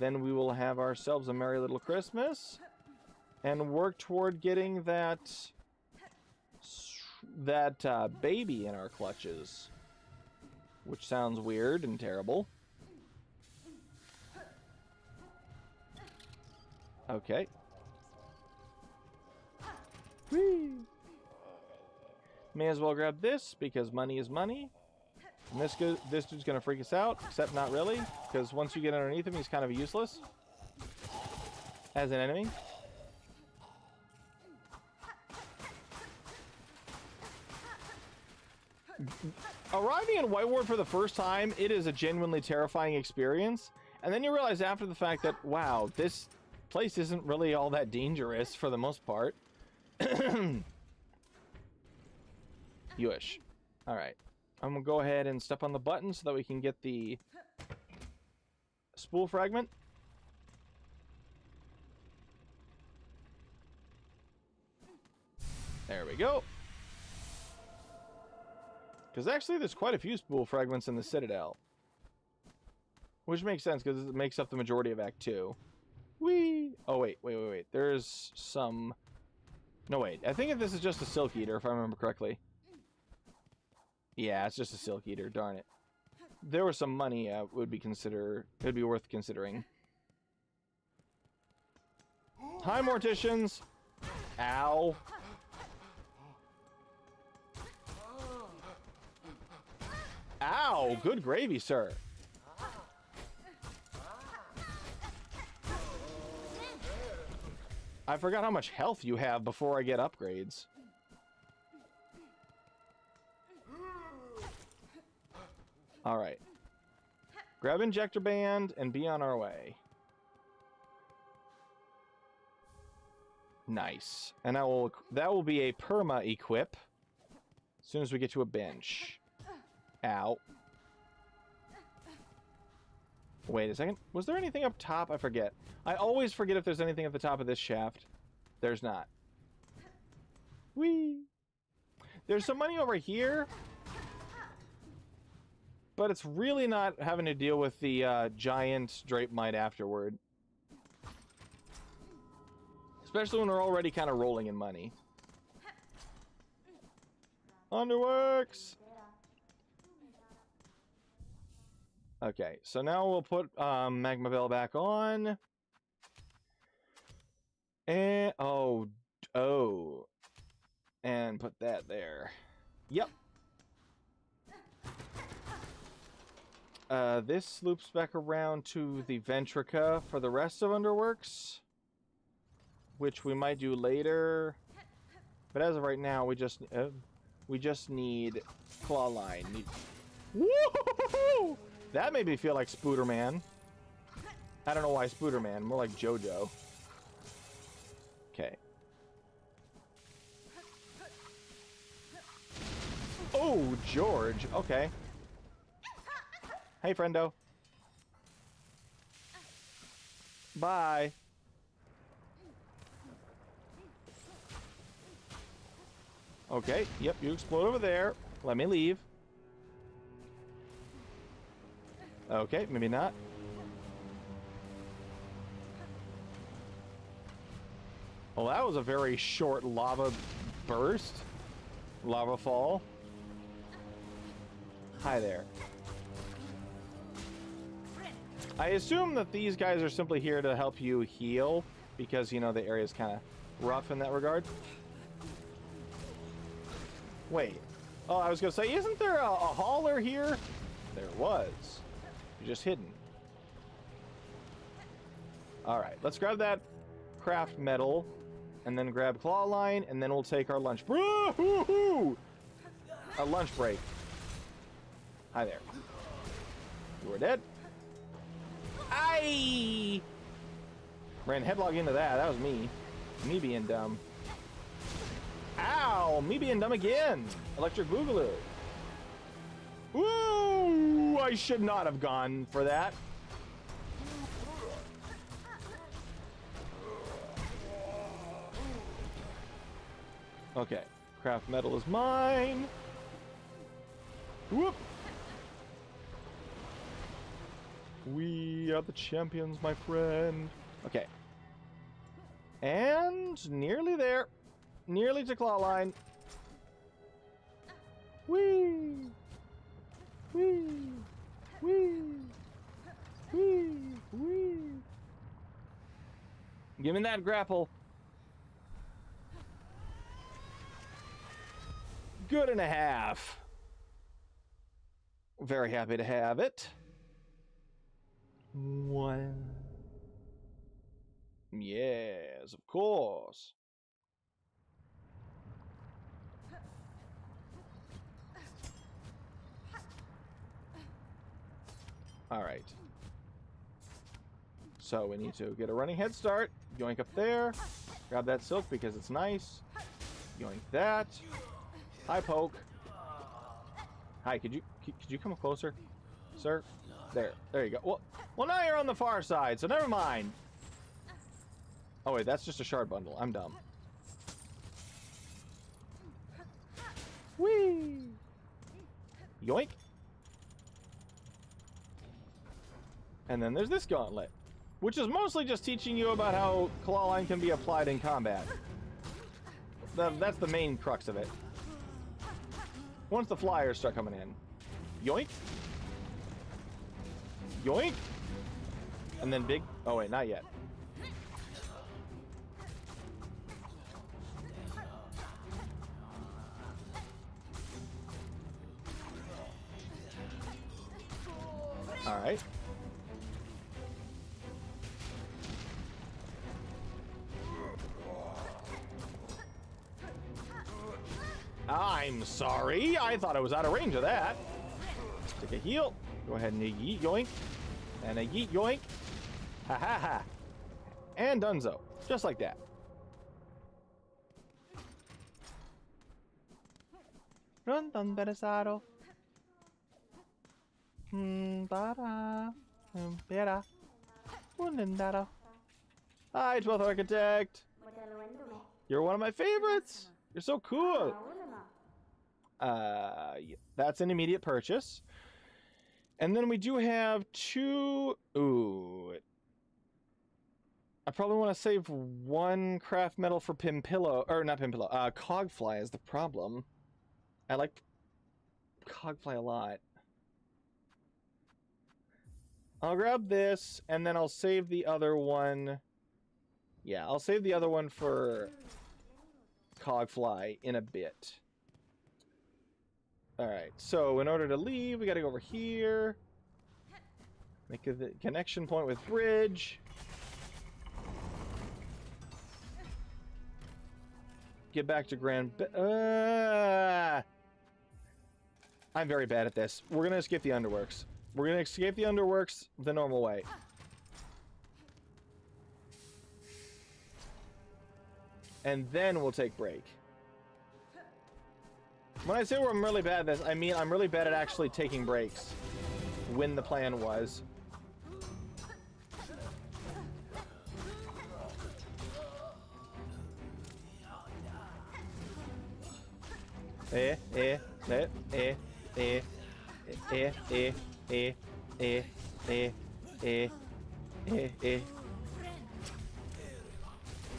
Then we will have ourselves a merry little Christmas and work toward getting that baby in our clutches, which sounds weird and terrible. Okay. Whee! May as well grab this because money is money. And this dude's gonna freak us out, except not really, because once you get underneath him, he's kind of useless as an enemy. Arriving in White Ward for the first time, it is a genuinely terrifying experience. And then you realize after the fact that, wow, this place isn't really all that dangerous for the most part. You-ish. Alright. I'm gonna go ahead and step on the button so that we can get the spool fragment. There we go. Because actually there's quite a few spool fragments in the Citadel. Which makes sense because it makes up the majority of Act 2. Whee! Oh, wait. There's some... No, wait. I think this is just a Silk Eater, if I remember correctly. Yeah, it's just a Silk Eater. Darn it. There was some money would be worth considering. Hi, Morticians! Ow. Ow! Good gravy, sir. I forgot how much health you have before I get upgrades. Alright. Grab Injector Band and be on our way. Nice. And that will be a perma equip as soon as we get to a bench. Ow. Wait a second. Was there anything up top? I forget. I always forget if there's anything at the top of this shaft. There's not. Whee! There's some money over here. But it's really not having to deal with the giant drape mite afterward. Especially when we're already kind of rolling in money. Underworks! Okay, so now we'll put Magma Bell back on. And, oh. And put that there. Yep. This loops back around to the Ventrica for the rest of Underworks, which we might do later. But as of right now, we just need Clawline. Woo-hoo-hoo-hoo! That made me feel like Spooderman. I don't know why Spooderman, more like JoJo. Okay. Oh, George. Okay. Hey, friendo. Bye. Okay, yep, you explode over there. Let me leave. Okay, maybe not. Well, that was a very short lava burst. Lava fall. Hi there. I assume that these guys are simply here to help you heal, because, you know, the area's kind of rough in that regard. Wait. Oh, I was going to say, isn't there a hauler here? There was. You're just hidden. Alright, let's grab that craft metal, and then grab Clawline, and then we'll take our lunch. Woo-hoo-hoo! Our lunch break. Hi there. You are dead. Aye! Ran headlong into that. That was me. Me being dumb. Ow! Me being dumb again. Electric Boogaloo. Woo! I should not have gone for that. Okay. Craft metal is mine. Whoop! We are the champions, my friend. Okay. And nearly there. Nearly to Clawline. Whee! Whee! Whee! Whee! Whee! Give me that grapple. Good and a half. Very happy to have it. One. Yes, of course. All right. So we need to get a running head start. Yoink up there. Grab that silk because it's nice. Yoink that. Hi, poke. Hi, could you come closer, sir? There you go. Well, now you're on the far side, so never mind. Oh wait, that's just a shard bundle. I'm dumb. Whee! Yoink. And then there's this gauntlet, which is mostly just teaching you about how claw line can be applied in combat. That's the main crux of it. Once the flyers start coming in. Yoink. Yoink. And then big... Oh, wait, not yet. All right. I'm sorry. I thought I was out of range of that. Take a heal. Go ahead and a yeet yoink. And a yeet yoink. Ha ha ha. And donezo. Just like that. Run dun beresado. Bara. Bera. Unendara. Hi, 12th Architect. You're one of my favorites. You're so cool. Yeah, that's an immediate purchase. And then we do have two... Ooh. I probably want to save one craft metal for Pimpillo. Or not Pimpillo. Cogfly is the problem. I like Cogfly a lot. I'll grab this, and then I'll save the other one. Yeah, I'll save the other one for Cogfly in a bit. Alright, so in order to leave, we gotta go over here. Make a connection point with bridge. Get back to Grand... I'm very bad at this. We're gonna escape the Underworks. We're gonna escape the Underworks the normal way. And then we'll take break. When I say I'm really bad at this, I mean I'm really bad at actually taking breaks. When the plan was.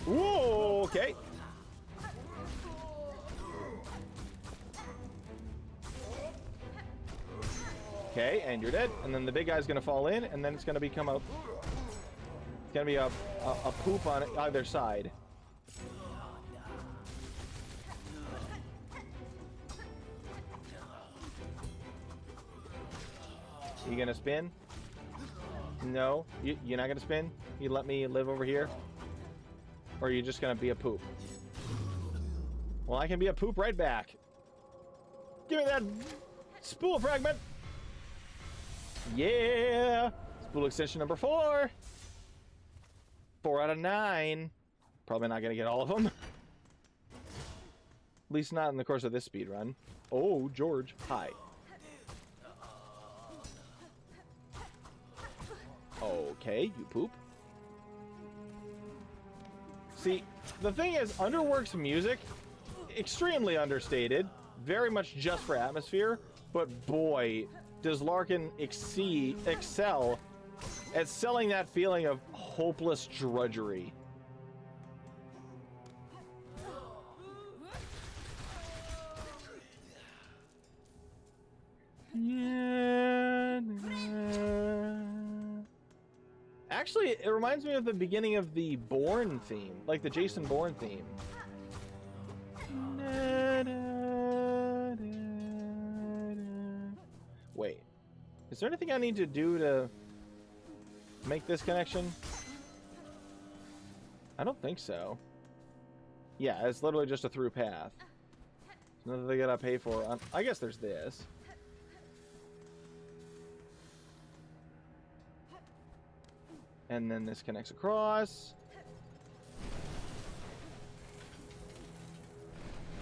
Whoa, okay. Okay, and you're dead. And then the big guy's gonna fall in, and then it's gonna become a... It's gonna be a poop on either side. You gonna spin? No, you're not gonna spin? You let me live over here? Or are you just gonna be a poop? Well, I can be a poop right back. Give me that spool fragment! Yeah! Spool extension number 4! 4 out of 9. Probably not gonna get all of them. At least not in the course of this speed run. Oh, George. Hi. Okay, you poop. See, the thing is, Underworks music, extremely understated, very much just for atmosphere, but boy, does Larkin excel at selling that feeling of hopeless drudgery. Yeah. Actually, it reminds me of the beginning of the Bourne theme, like the Jason Bourne theme. Wait, is there anything I need to do to make this connection? I don't think so. Yeah, it's literally just a through path. There's nothing they gotta pay for. I guess there's this. And then this connects across.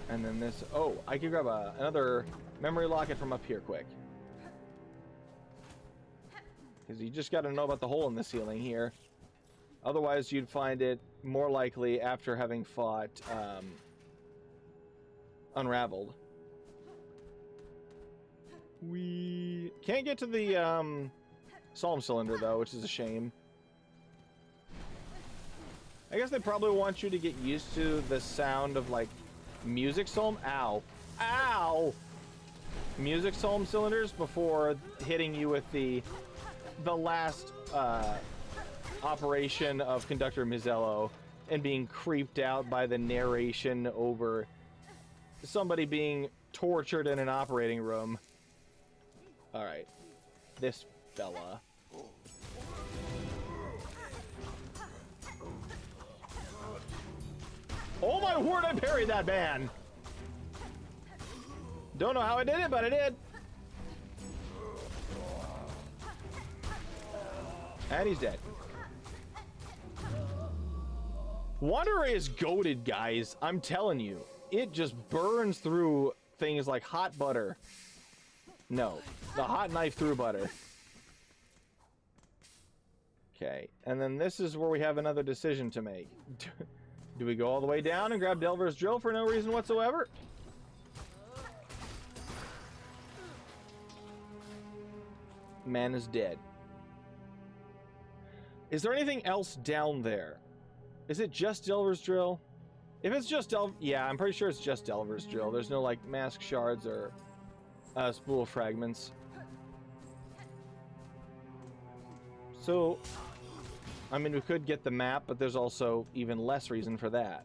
And then this... Oh, I can grab another memory locket from up here quick. Because you just got to know about the hole in the ceiling here. Otherwise, you'd find it more likely after having fought Unraveled. We can't get to the Psalm cylinder, though, which is a shame. I guess they probably want you to get used to the sound of, like, music psalm. Ow. Ow! Music psalm cylinders before hitting you with the last operation of Conductor Mizello and being creeped out by the narration over somebody being tortured in an operating room. Alright. This fella. Oh my word, I parried that man! Don't know how I did it, but I did. And he's dead. Wanderer is goated, guys. I'm telling you. It just burns through things like hot butter. No, the hot knife through butter. Okay, and then this is where we have another decision to make. Do we go all the way down and grab Delver's drill for no reason whatsoever? Man is dead. Is there anything else down there? Is it just Delver's drill? If it's just yeah, I'm pretty sure it's just Delver's drill. There's no, like, mask shards or spool fragments. So, I mean, we could get the map, but there's also even less reason for that.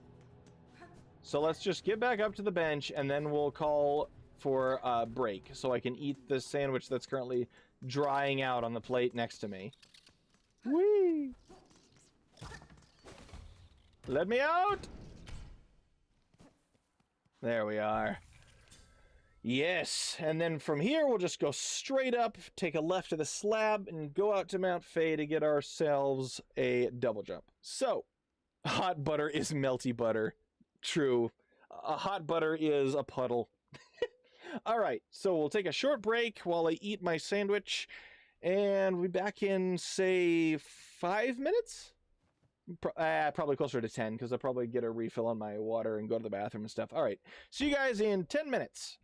So let's just get back up to the bench, and then we'll call for a break, so I can eat the sandwich that's currently drying out on the plate next to me. Whee! Let me out! There we are. Yes, and then from here we'll just go straight up, take a left to the slab, and go out to Mount Fay to get ourselves a double jump. So, hot butter is melty butter. True. A hot butter is a puddle. Alright, so we'll take a short break while I eat my sandwich, and we'll be back in, say, 5 minutes? Probably closer to 10, because I'll probably get a refill on my water and go to the bathroom and stuff. Alright, see you guys in 10 minutes.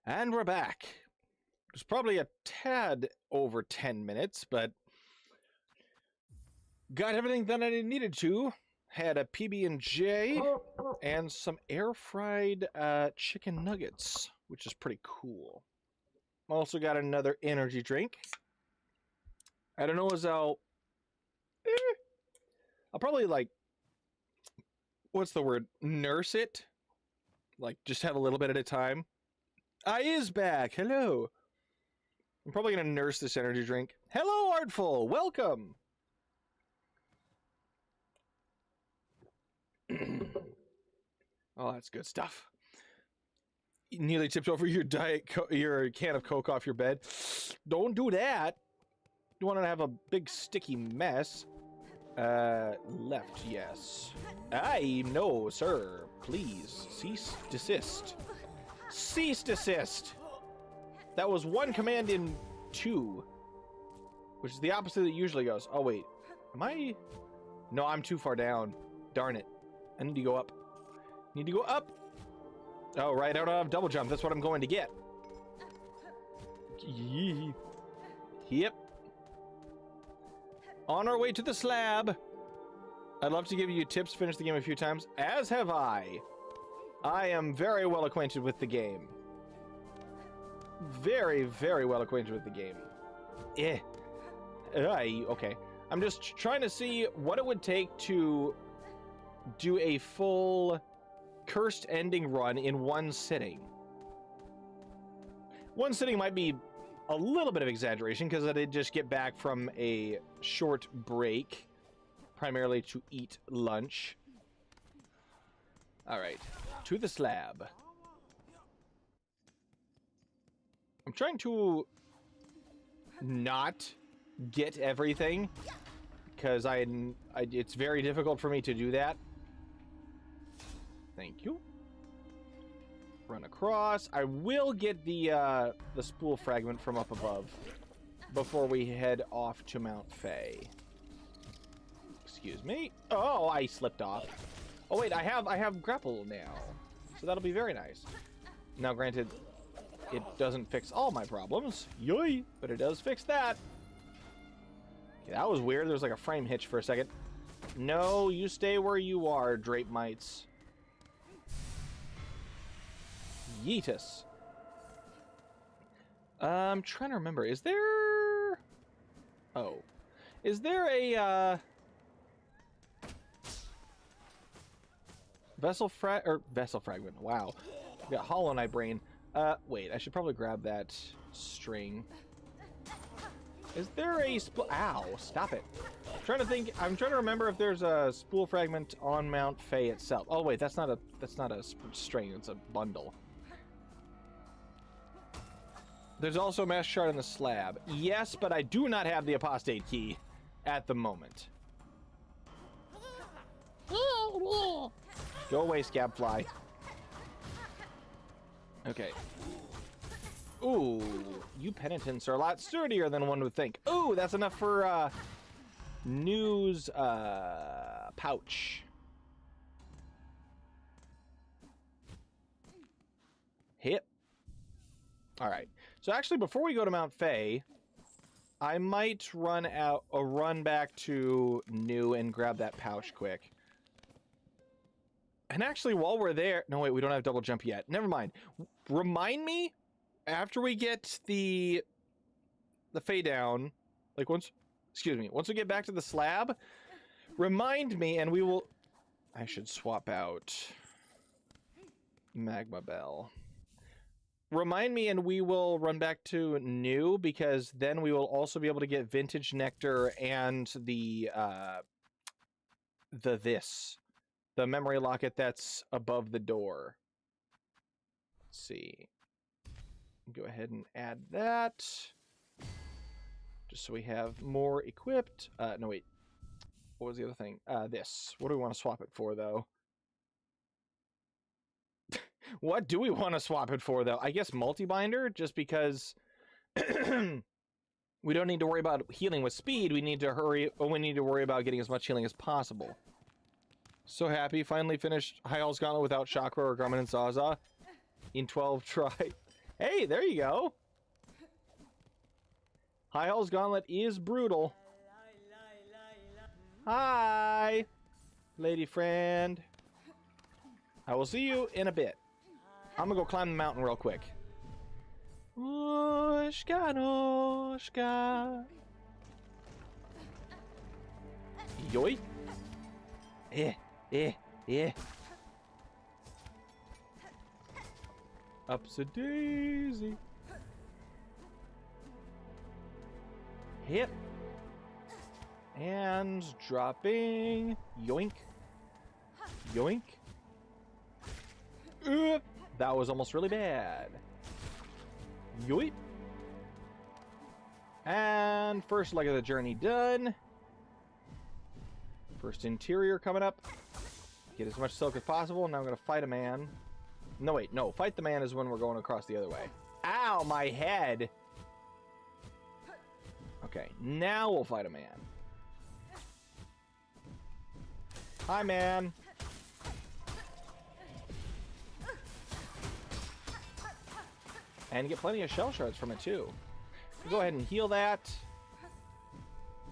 And we're back. It was probably a tad over 10 minutes, but got everything done I needed to. Had a PB&J and some air-fried chicken nuggets, which is pretty cool. Also got another energy drink. I don't know as I'll probably like, what's the word? Nurse it? Like, just have a little bit at a time. I is back. Hello. I'm probably going to nurse this energy drink. Hello, Artful. Welcome. Oh, that's good stuff. You nearly tipped over your your can of Coke off your bed. Don't do that. You want to have a big sticky mess. Left, yes. No, sir. Please, cease, desist. Cease, desist. That was one command in 2, which is the opposite that it usually goes. Oh, wait. Am I? No, I'm too far down. Darn it. I need to go up. Need to go up. Oh, right. I don't have double jump. That's what I'm going to get. Yep. On our way to the slab. I'd love to give you tips, finish the game a few times, as have I. I am very well acquainted with the game. Very, very well acquainted with the game. Okay. I'm just trying to see what it would take to do a full cursed ending run in one sitting. One sitting might be a little bit of exaggeration because I did just get back from a short break, primarily to eat lunch. All right, to the slab. I'm trying to not get everything because it's very difficult for me to do that. Thank you. Run across. I will get the spool fragment from up above before we head off to Mount Fae. Excuse me. Oh, I slipped off. Oh wait, I have grapple now, so that'll be very nice. Now, granted, it doesn't fix all my problems, yoy, but it does fix that. Okay, that was weird. There was like a frame hitch for a second. No, you stay where you are, Drape Mites. Yeetus. I'm trying to remember. Is there... Oh. Is there a, Vessel fragment. Wow. I've got Hollow Knight brain. Wait. I should probably grab that string. Is there a spool... Ow. Stop it. I'm trying to remember if there's a spool fragment on Mount Fae itself. Oh, wait. That's not a string. It's a bundle. There's also a master shard in the slab. Yes, but I do not have the apostate key at the moment. Go away, Scabfly. Okay. Ooh, you penitents are a lot sturdier than one would think. Ooh, that's enough for news pouch. Hit. All right. So actually, before we go to Mount Fae, I might run back to New and grab that pouch quick. And actually, while we're there... No, wait, we don't have double jump yet. Never mind. Remind me, after we get the Fae down, like once we get back to the slab, remind me and we will... I should swap out Magma Bell. Remind me and we will run back to New, because then we will also be able to get Vintage Nectar and the memory locket that's above the door. Let's see. Go ahead and add that. Just so we have more equipped. No, wait. What was the other thing? This. What do we want to swap it for, though? What do we want to swap it for, though? I guess multi-binder, just because we don't need to worry about healing with speed. We need to worry about getting as much healing as possible. So happy. Finally finished High Hall's Gauntlet without Chakra or Garmin and Zaza in 12 try. Hey, there you go. High Hall's Gauntlet is brutal. Hi. lady friend. I will see you in a bit. I'm gonna go climb the mountain real quick. Noshka, noshka. Yoy. Eh. Up's a daisy. Hit. And dropping. Yoink. Yoink. That was almost really bad. Yoink. And first leg of the journey done. First interior coming up. Get as much silk as possible. Now I'm going to fight a man. No, wait. No. Fight the man is when we're going across the other way. Ow, my head. Okay. Now we'll fight a man. Hi, man. And get plenty of shell shards from it, too. Go ahead and heal that.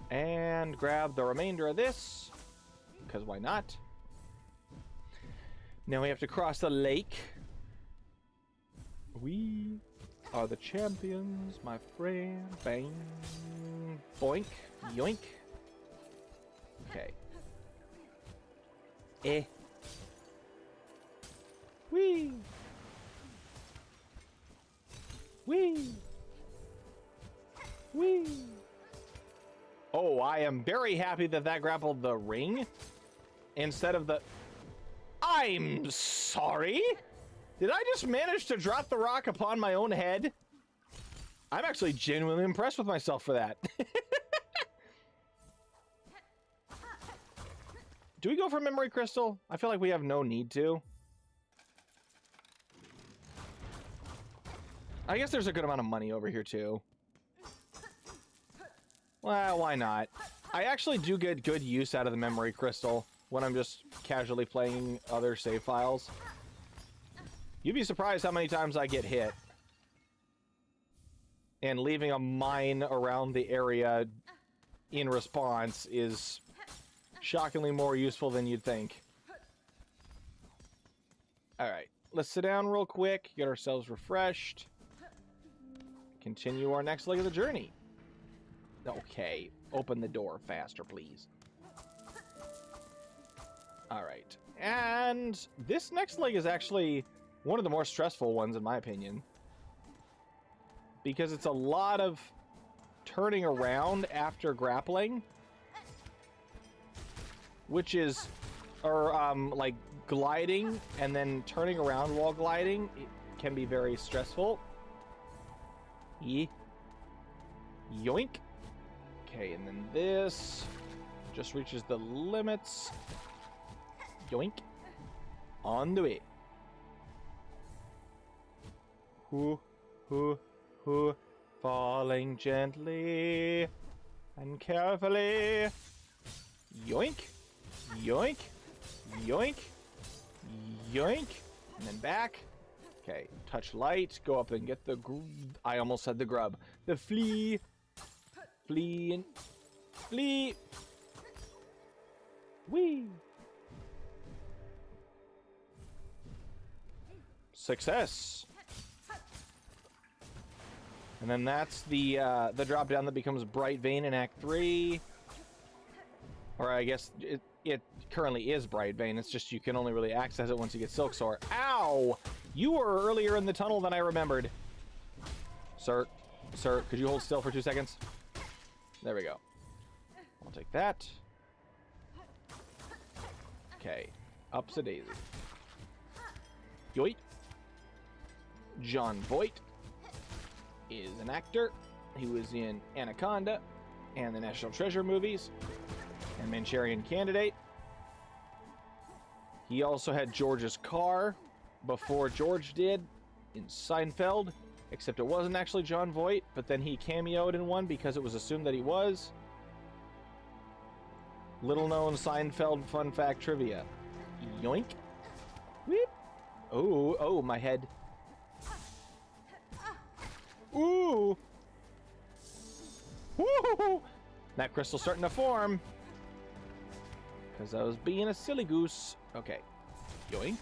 And grab the remainder of this. Because why not? Now we have to cross the lake. We are the champions, my friend. Bang. Boink. Yoink. Okay. Whee! Whee! Whee! Oh, I am very happy that that grappled the ring instead of the... I'm sorry? Did I just manage to drop the rock upon my own head? I'm actually genuinely impressed with myself for that. Do we go for memory crystal? I feel like we have no need to. I guess there's a good amount of money over here too. Well, why not? I actually do get good use out of the memory crystal when I'm just casually playing other save files. You'd be surprised how many times I get hit. And leaving a mine around the area in response is shockingly more useful than you'd think. Alright, let's sit down real quick, get ourselves refreshed. Continue our next leg of the journey. Okay, open the door faster, please. Alright, and this next leg is actually one of the more stressful ones in my opinion. Because it's a lot of turning around after grappling. Which is, like gliding and then turning around while gliding. It can be very stressful. Yoink. Okay, and then this just reaches the limits. Yoink. On the way. Hoo, hoo, hoo. Falling gently and carefully. Yoink. Yoink. Yoink. Yoink. And then back. Okay, touch light. Go up and get the... I almost said the grub. The flea. Flea and... Flea. Whee. Success. And then that's the drop down that becomes Bright Vein in Act 3. Or I guess it currently is Bright Vein. It's just you can only really access it once you get Silksong. Ow! You were earlier in the tunnel than I remembered. Sir, could you hold still for 2 seconds? There we go. I'll take that. Okay. Up's a daisy. Yoit. John Voight is an actor. He was in Anaconda and the National Treasure movies and Manchurian Candidate. He also had George's car before George did in Seinfeld, except it wasn't actually John Voight, but then he cameoed in one because it was assumed that he was. Little known Seinfeld fun fact trivia. Yoink. Whoop. Oh, my head. Ooh. Woo! That crystal's starting to form. Because I was being a silly goose. Okay. Yoink.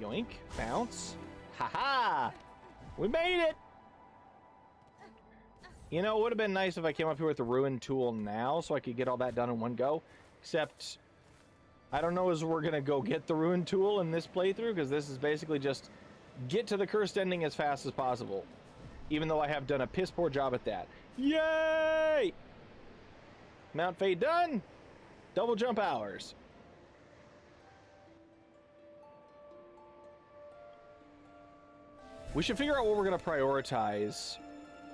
Yoink. Bounce. Ha-ha! We made it! You know, it would have been nice if I came up here with the ruined tool now so I could get all that done in one go. Except, I don't know as we're going to go get the ruined tool in this playthrough, because this is basically just get to the cursed ending as fast as possible. Even though I have done a piss poor job at that. Yay! Mount Fate done! Double jump hours. We should figure out what we're going to prioritize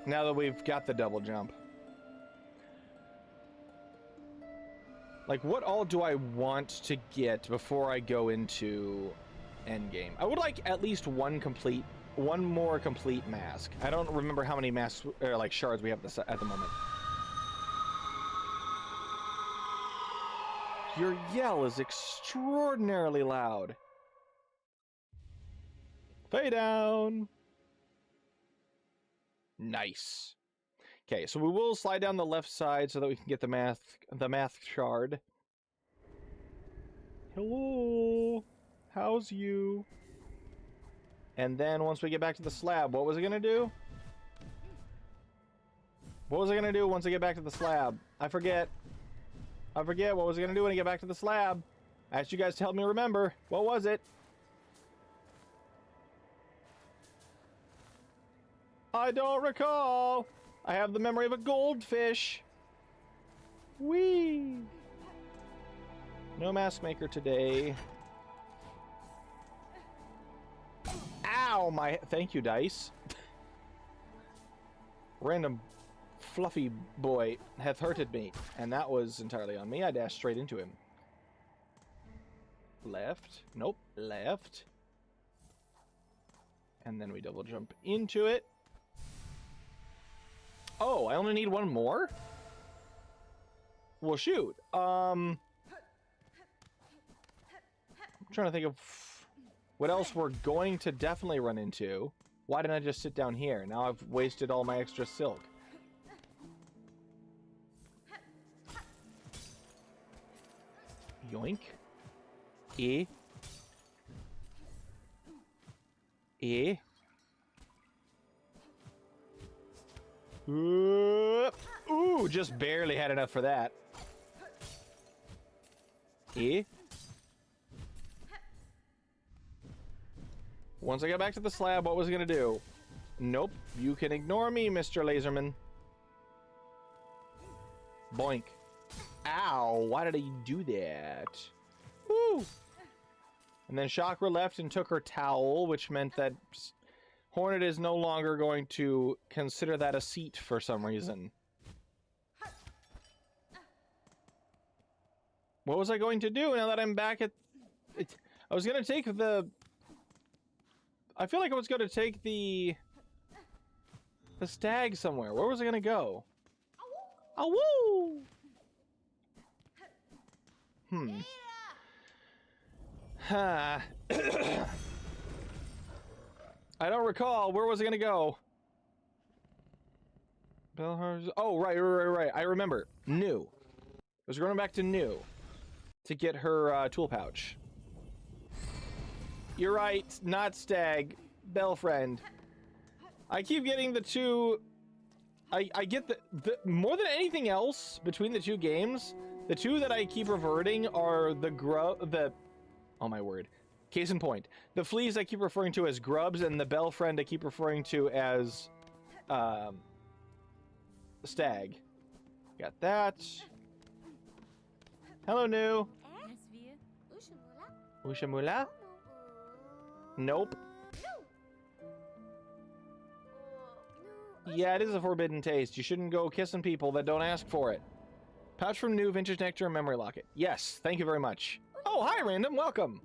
now that we've got the double jump. Like, what all do I want to get before I go into endgame? I would like at least one more complete mask. I don't remember how many masks, or like shards we have at the moment. Your yell is extraordinarily loud. Fade down. Nice. Okay, so we will slide down the left side so that we can get the math shard. Hello. How's you? And then once we get back to the slab, what was it gonna do? What was I gonna do once I get back to the slab? I forget. What was I gonna do when I get back to the slab. I asked you guys to help me remember. What was it? I don't recall. I have the memory of a goldfish. Whee! No mask maker today. Ow, my... Thank you, dice. Random fluffy boy hath hurted me. And that was entirely on me. I dashed straight into him. Left. Nope. Left. And then we double jump into it. Oh, I only need one more? Well, shoot. I'm trying to think of what else we're going to definitely run into. Why didn't I just sit down here? Now I've wasted all my extra silk. Yoink. E. E. Ooh, just barely had enough for that. E. Once I got back to the slab, what was I gonna do? Nope, you can ignore me, Mr. Laserman. Boink. Ow, why did I do that? Woo! And then Chakra left and took her towel, which meant that Hornet is no longer going to consider that a seat for some reason. What was I going to do now that I'm back at... I was going to take the... I feel like I was going to take the stag somewhere. Where was I going to go? Awoo! Ha. I don't recall. Where was I gonna go? Oh, right. I remember. New. I was going back to New to get her tool pouch. You're right. Not Stag. Bellfriend. I keep getting the two... I get the more than anything else between the two games, the two that I keep reverting are oh my word. Case in point. The fleas I keep referring to as grubs, and the Bellfriend I keep referring to as stag. Got that. Hello, New. Ushamula? Nope. Yeah, it is a forbidden taste. You shouldn't go kissing people that don't ask for it. Pouch from New, Vintage Nectar, and Memory Locket. Yes, thank you very much. Oh, hi, Random. Welcome.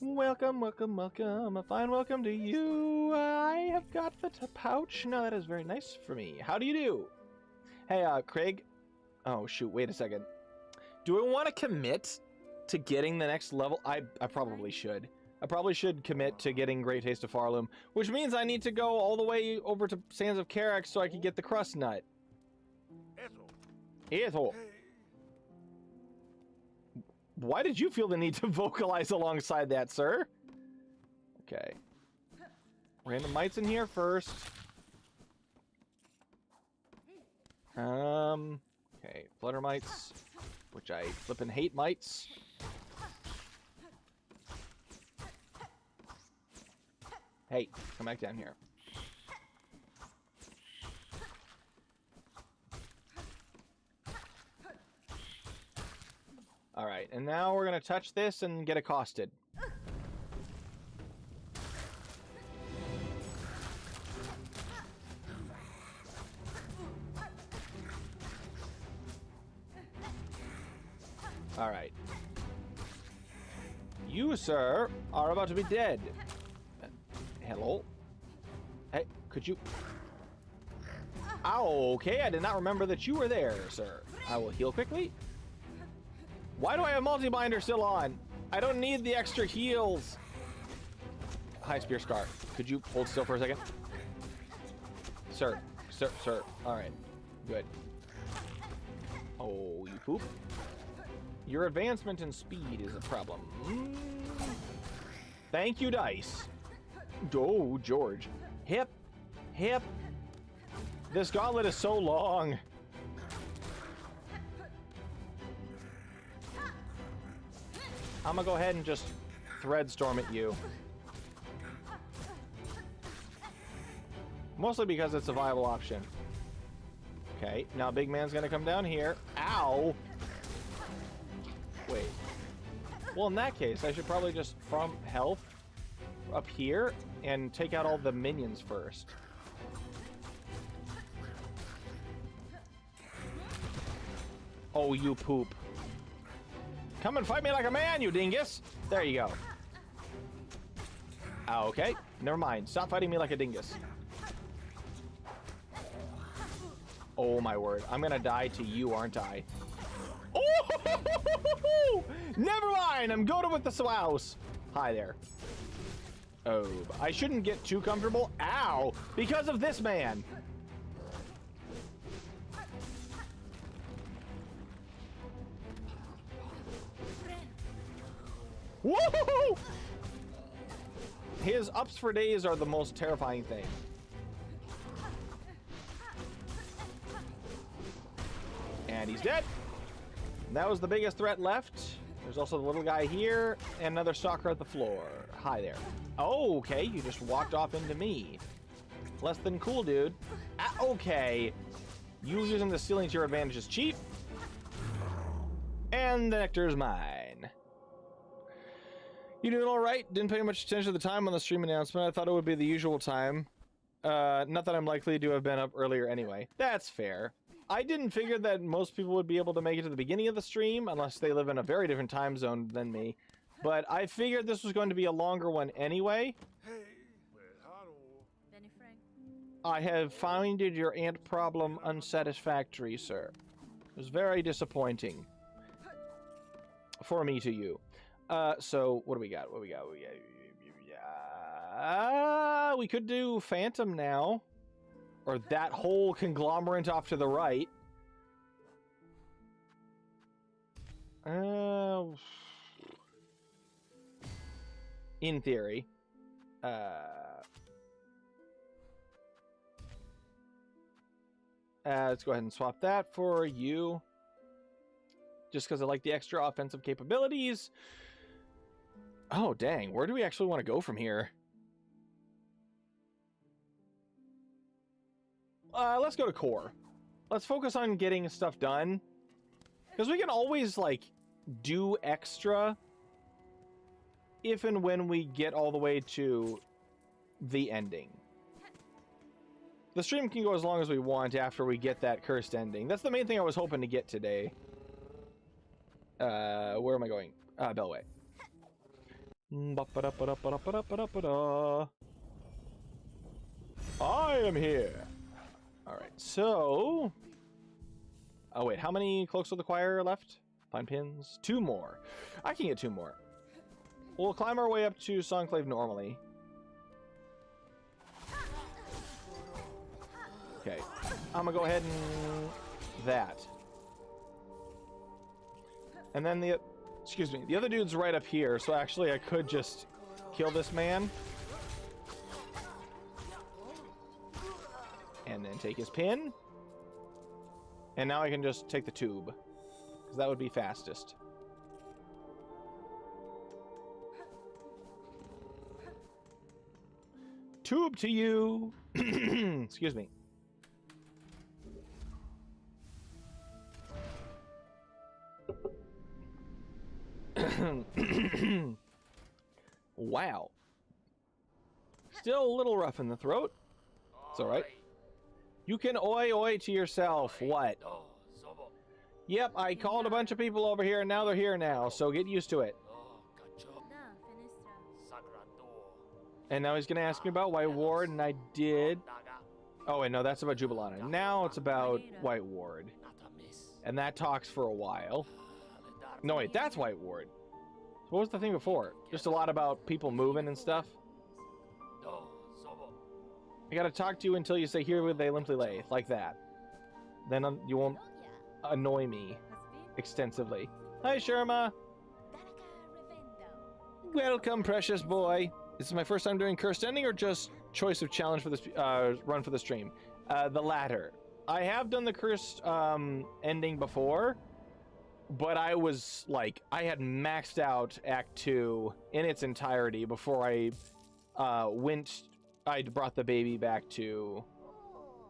Welcome. A fine welcome to you. I have got the pouch. No, that is very nice for me. How do you do? Hey, Craig. Oh, shoot. Wait a second. Do I want to commit to getting the next level? I probably should. I probably should commit to getting Great Taste of Farloom, which means I need to go all the way over to Sands of Karak so I can get the crust nut. Eso. Why did you feel the need to vocalize alongside that, sir? Okay. Random mites in here first. Okay, flutter mites, which I flippin' hate mites. Hey, come back down here. Alright, and now we're gonna touch this and get accosted. Alright. You, sir, are about to be dead. Hello? Hey, could you... Ow, okay, I did not remember that you were there, sir. I will heal quickly. Why do I have multi-binder still on? I don't need the extra heals. High spear scar. Could you hold still for a second? Sir. Sir. Alright. Good. Oh, you poop. Your advancement in speed is a problem. Thank you, dice. Oh, George. Hip. This gauntlet is so long. I'm gonna go ahead and just thread storm at you. Mostly because it's a viable option. Okay, now big man's gonna come down here. Ow! Wait. Well, in that case, I should probably just farm health up here and take out all the minions first. Oh, you poop. Come and fight me like a man, you dingus! There you go. Okay, never mind. Stop fighting me like a dingus. Oh my word. I'm gonna die to you, aren't I? Oh! Never mind! I'm goated with the swouse. Hi there. Oh, I shouldn't get too comfortable. Ow! Because of this man. Woohoo! His ups for days are the most terrifying thing. And he's dead. That was the biggest threat left. There's also the little guy here and another stalker at the floor. Hi there. Oh, okay, you just walked off into me. Less than cool, dude. Okay. You using the ceiling to your advantage is cheap. And the nectar is mine. You doing all right? Didn't pay much attention to the time on the stream announcement. I thought it would be the usual time. Not that I'm likely to have been up earlier anyway. That's fair. I didn't figure that most people would be able to make it to the beginning of the stream unless they live in a very different time zone than me. But I figured this was going to be a longer one anyway. I have found your ant problem unsatisfactory, sir. It was very disappointing. For me to you. So, what do we got? We could do Phantom now. Or that whole conglomerate off to the right. In theory. Let's go ahead and swap that for you. Just because I like the extra offensive capabilities. Oh, dang. Where do we actually want to go from here? Let's go to core. Let's focus on getting stuff done. Because we can always, like, do extra if and when we get all the way to the ending. The stream can go as long as we want after we get that cursed ending. That's the main thing I was hoping to get today. Where am I going? Bellway. I am here. Alright, so... Oh, wait, how many Cloaks of the Choir left? Fine pins? 2 more. I can get 2 more. We'll climb our way up to Songclave normally. Okay, I'm gonna go ahead and... that. And then the Excuse me. The other dude's right up here, so actually I could just kill this man. And then take his pin. And now I can just take the tube. Because that would be fastest. Tube to you! Excuse me. Wow. Still a little rough in the throat. It's alright. You can oi oi to yourself. What? Yep, I called a bunch of people over here and now they're here now, so get used to it. And now he's gonna ask me about White Ward, and I did. Oh wait, no, that's about Jubilana. Now it's about White Ward. And that talks for a while. No wait, that's White Ward. What was the thing before? Just a lot about people moving and stuff? I gotta talk to you until you say, here where they limply lay, like that. Then you won't annoy me extensively. Hi, Sherma. Welcome, precious boy. This is my first time doing cursed ending or just choice of challenge for this run for the stream? The latter. I have done the cursed ending before, but I was like, I had maxed out Act 2 in its entirety before I brought the baby back to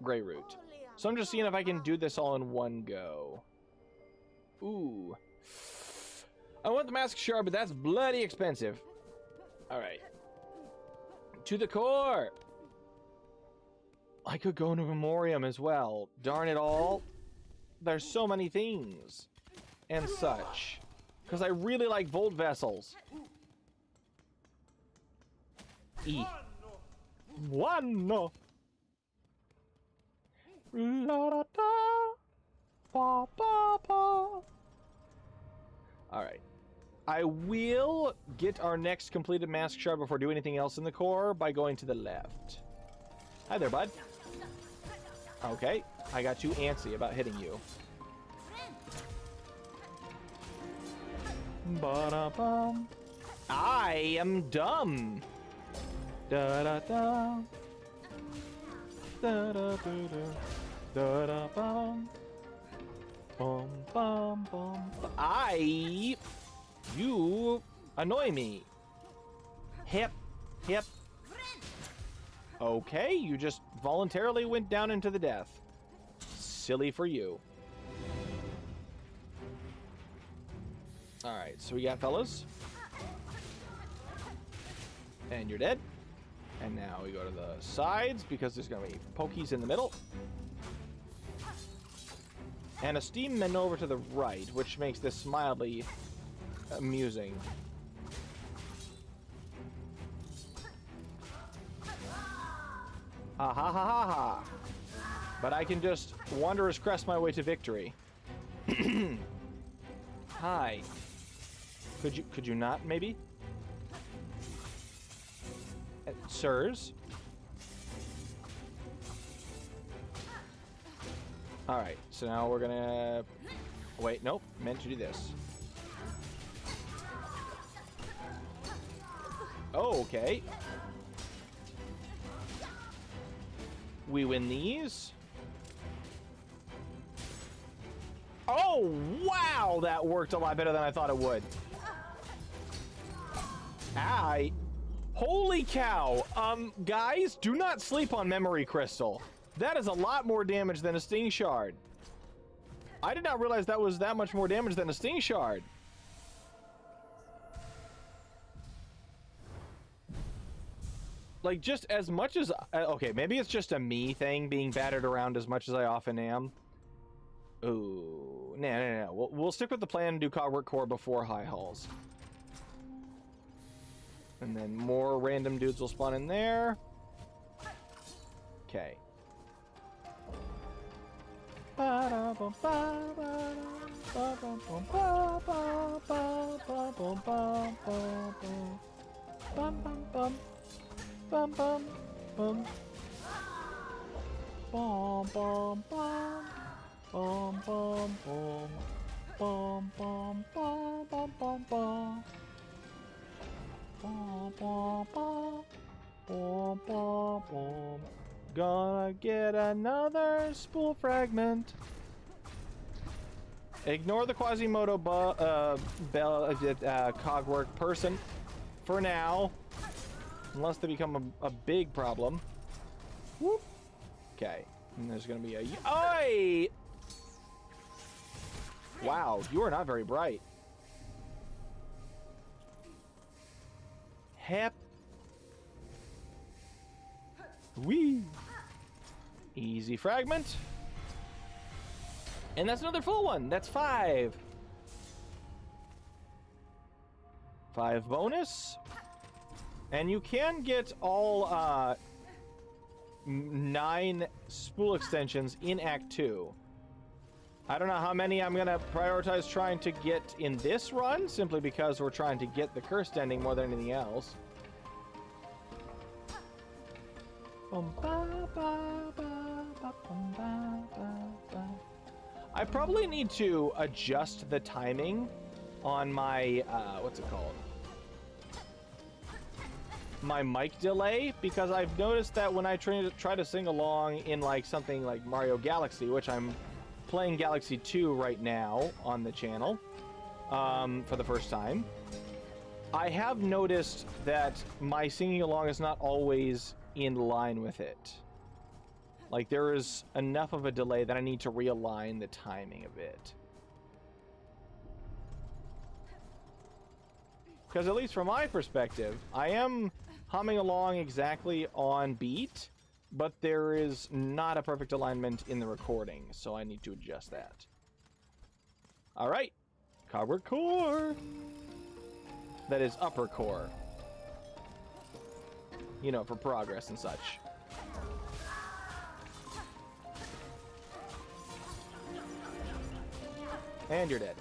Greyroot. So I'm just seeing if I can do this all in one go. Ooh. I want the mask shard, but that's bloody expensive. Alright. To the core! I could go into Memoriam as well. Darn it all. There's so many things. And such. Because I really like Volt Vessels. E. One. No. La da da. Ba ba ba. Alright. I will get our next completed mask shard before doing anything else in the core by going to the left. Hi there, bud. Okay, I got too antsy about hitting you. Ba-da-bum. I am dumb. Da-da-da. Da-da-da-da. Da-da-bum. Bum, bum, bum. You annoy me. Hip. Hip. Okay, you just voluntarily went down into the death. Silly for you. Alright, so we got fellas. And you're dead. And now we go to the sides because there's going to be pokies in the middle. And a steam men over to the right, which makes this mildly amusing. Ha ha ha ha ha. But I can just Wanderer's Crest my way to victory. Hi. Could you not, maybe? Sirs? Alright, so now we're gonna... Wait, nope, meant to do this. Oh, okay. We win these. Oh, wow! That worked a lot better than I thought it would. Holy cow. Guys, do not sleep on Memory Crystal. That is a lot more damage than a Sting Shard. I did not realize that was that much more damage than a Sting Shard. Like, just as much as... okay, maybe it's just a me thing, being battered around as much as I often am. Ooh. No. We'll stick with the plan and do Cogwork Core before High Halls. And then more random dudes will spawn in there. Okay. Bum bum bum. Bum bum bum. Bum bum bum. Bum, bum, bum, bum, bum, bum. Bum, bum, bum. Bum, bum, bum. Gonna get another spool fragment. Ignore the Quasimodo cogwork person for now. Unless they become a big problem. Whoop. Okay. And there's gonna be a... Oi! Wow, you are not very bright. Hep. Wee. Easy fragment. And that's another full one. That's 5. 5 bonus. And you can get all 9 spool extensions in Act 2. I don't know how many I'm going to prioritize trying to get in this run, simply because we're trying to get the cursed ending more than anything else. I probably need to adjust the timing on my, what's it called? My mic delay, because I've noticed that when I try to sing along in like something like Mario Galaxy, which I'm playing Galaxy 2 right now on the channel for the first time, I have noticed that my singing along is not always in line with it. Like, there is enough of a delay that I need to realign the timing of it. Because at least from my perspective, I am humming along exactly on beat, but there is not a perfect alignment in the recording, so I need to adjust that. Alright, cogwork core. That is upper core. You know, for progress and such. And you're dead.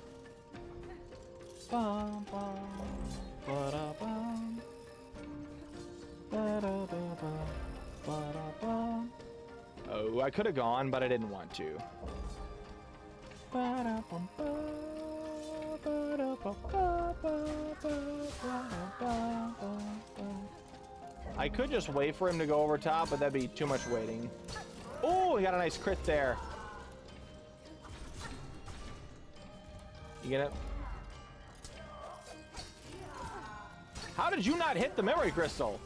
Bum, bum, ba-da-bum. Ba-da-da-bum, ba-da-bum. Oh, I could have gone, but I didn't want to. Ba-da-bum, ba-da-bum, ba-da-bum. I could just wait for him to go over top, but that'd be too much waiting. Oh, we got a nice crit there. You get it? How did you not hit the memory crystal?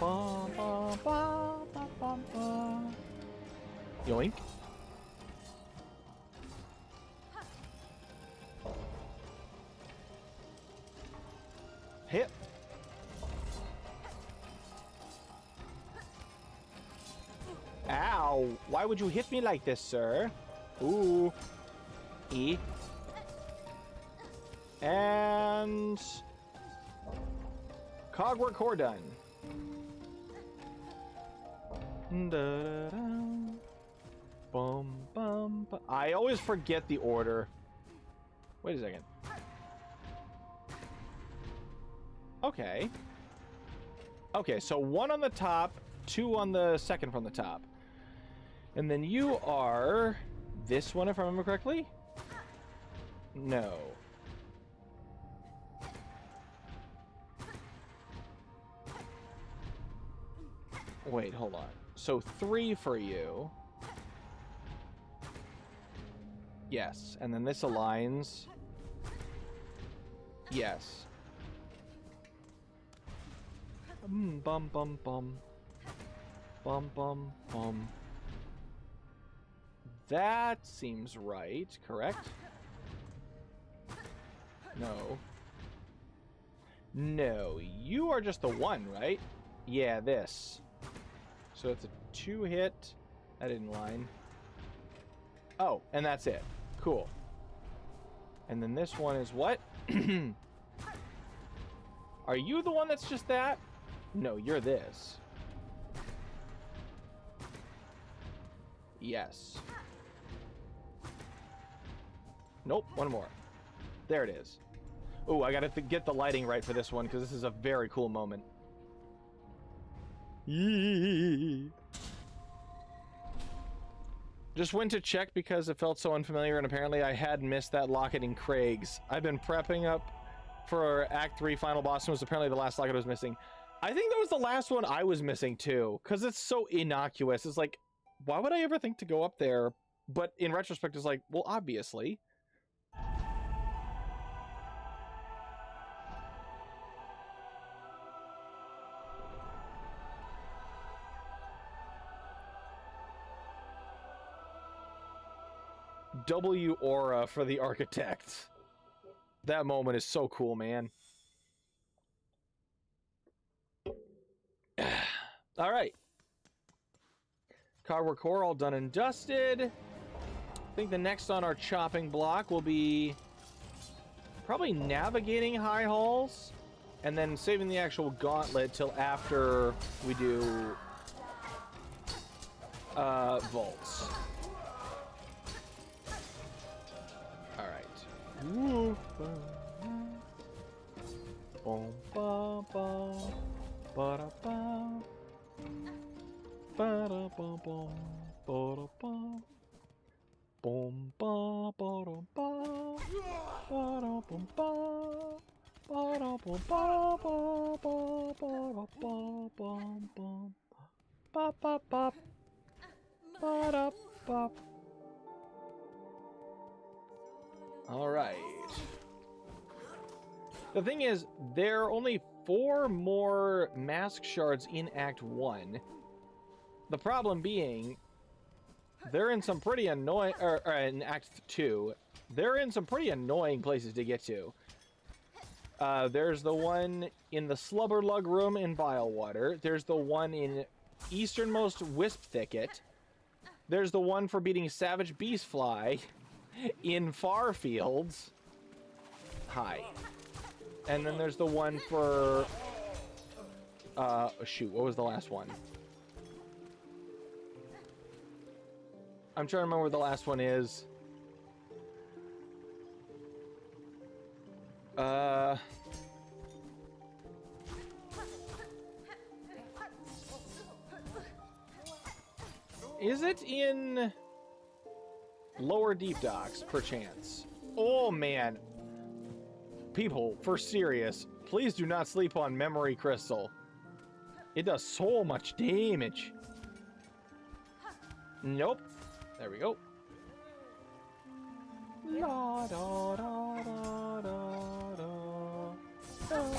Bum, bum, bum, bum, bum, bum. Yoink. Hit. Ow. Why would you hit me like this, sir? Ooh. E. And... cogwork core done. Da-da-da. Bum, bum, bum. I always forget the order. Wait a second. Okay. Okay, so 1 on the top, 2 on the second from the top. And then you are this one, if I remember correctly? No. Wait, hold on. So 3 for you. Yes, and then this aligns. Yes. Bum, bum, bum. Bum, bum, bum. That seems right, correct? No. No, you are just the 1, right? Yeah, this. So it's a 2-hit. That didn't line. Oh, and that's it. Cool. And then this one is what? Are you the one that's just that? No, you're this. Yes. Nope, 1 more. There it is. Oh, I gotta get the lighting right for this one, because this is a very cool moment. Yee. Just went to check because it felt so unfamiliar, and apparently I had missed that locket in Craig's. I've been prepping up for Act 3 final boss, and was apparently the last locket I was missing. I think that was the last one I was missing too, because it's so innocuous. It's like, why would I ever think to go up there? But in retrospect, it's like, well, obviously. W aura for the architect. That moment is so cool, man. All right. Cogwork core all done and dusted. I think the next on our chopping block will be probably navigating high halls and then saving the actual gauntlet till after we do vaults. All right. Ooh. Boom, ba, ba, ba, da, ba. Ba, da, ba, ba, ba, da, ba. Boom, ba, ba, da, ba. Ba, da, boom, ba. Ba, da, boom, ba, ba, ba, ba, da, ba, bum, bum. Ba, ba, ba. Ba, da, ba. All right. The thing is, there are only 4 more mask shards in Act 1. The problem being, they're in some pretty annoying, or in Act 2, they're in some pretty annoying places to get to. There's the one in the Slubberlug room in Vilewater. There's the one in Easternmost Wisp Thicket. There's the one for beating Savage Beastfly in Farfields. Hi. And then there's the one for... shoot, what was the last one? I'm trying to remember where the last one is. Is it in Lower Deep Docks, perchance? Oh, man. People, for serious, please do not sleep on Memory Crystal. It does so much damage. Nope. There we go. La, da, da, da, da, da, da, da,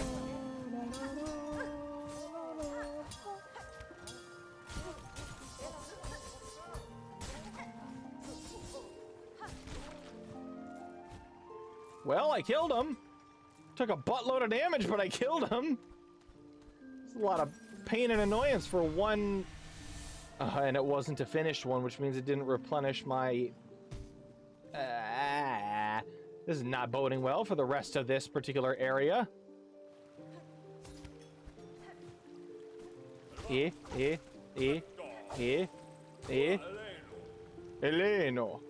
well, I killed him. Took a buttload of damage, but I killed him. It's a lot of pain and annoyance for one. And it wasn't a finished one, which means it didn't replenish my... this is not boding well for the rest of this particular area. Eleno.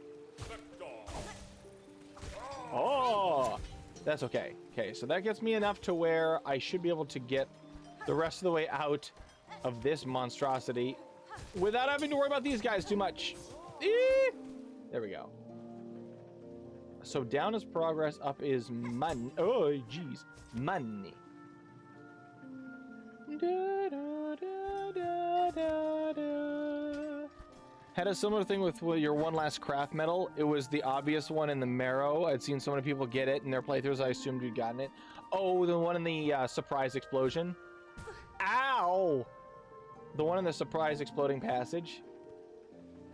Oh! That's okay. Okay, so that gets me enough to where I should be able to get the rest of the way out of this monstrosity without having to worry about these guys too much. There we go. So down is progress, up is money. Oh, jeez. Money. Da, da, da, da, da, da. Had a similar thing with your one last craft medal. It was the obvious one in the Marrow. I'd seen so many people get it in their playthroughs, I assumed you'd gotten it. Oh, the one in the surprise explosion. Ow! The one in the surprise exploding passage.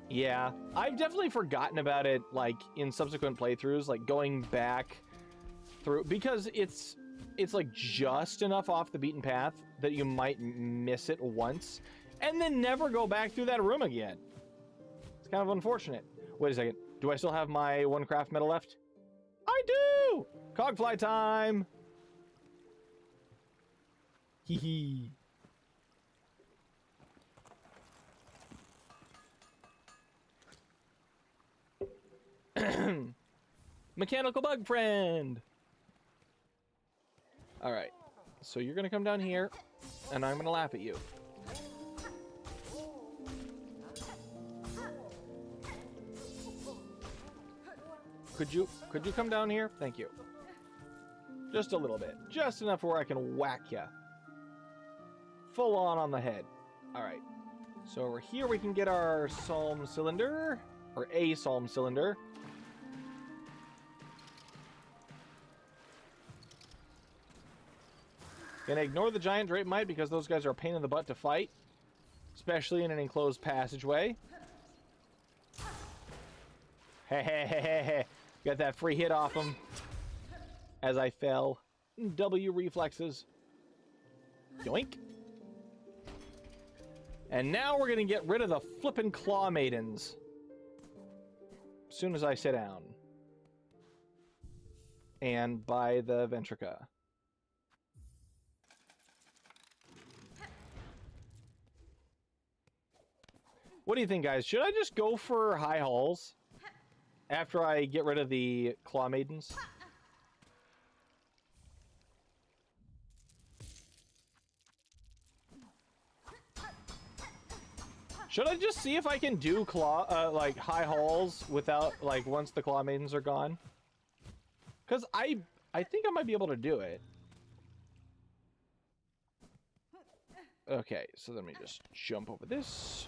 Yeah, I've definitely forgotten about it, like, in subsequent playthroughs, like, going back through, because it's like, just enough off the beaten path that you might miss it once, and then never go back through that room again. It's kind of unfortunate. Wait a second, do I still have my one craft medal left? I do! Cogfly time! Hee hee. Mechanical bug friend. All right, so you're gonna come down here and I'm gonna laugh at you. could you come down here? Thank you. Just a little bit. Just enough where I can whack ya. Full on the head. Alright. So over here we can get our Psalm Cylinder. Or a Psalm Cylinder. Gonna ignore the giant Drape Mite because those guys are a pain in the butt to fight. Especially in an enclosed passageway. Hey. Got that free hit off him. As I fell. W reflexes. Yoink. And now we're gonna get rid of the flippin' Claw Maidens. As soon as I sit down. And buy the Ventrica. What do you think, guys? Should I just go for High Halls after I get rid of the Claw Maidens? Should I just see if I can do like High Halls without, like, once the Claw Maidens are gone? Because I think I might be able to do it. Okay, so let me just jump over this.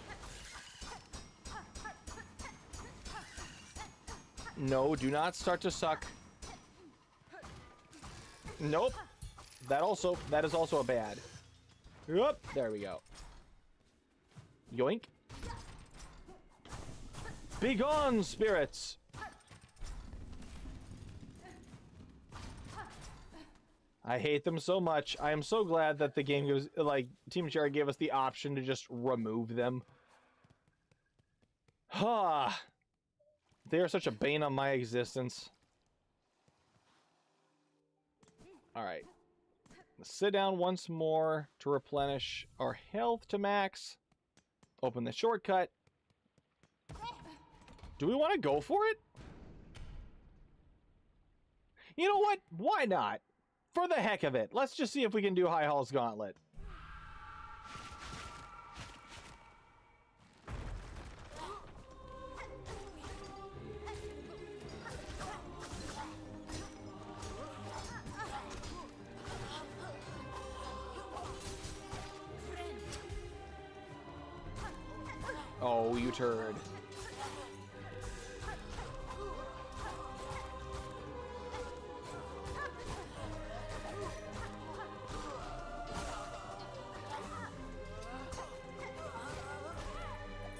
No, do not start to suck. Nope. That is also a bad. Yep, there we go. Yoink. Be gone, spirits! I hate them so much. I am so glad that the game gives, like, Team Cherry gave us the option to just remove them. Ha! They are such a bane on my existence. Alright. Sit down once more to replenish our health to max. Open the shortcut. Do we want to go for it? You know what? Why not? For the heck of it. Let's just see if we can do High Hall's Gauntlet. Oh, you turd.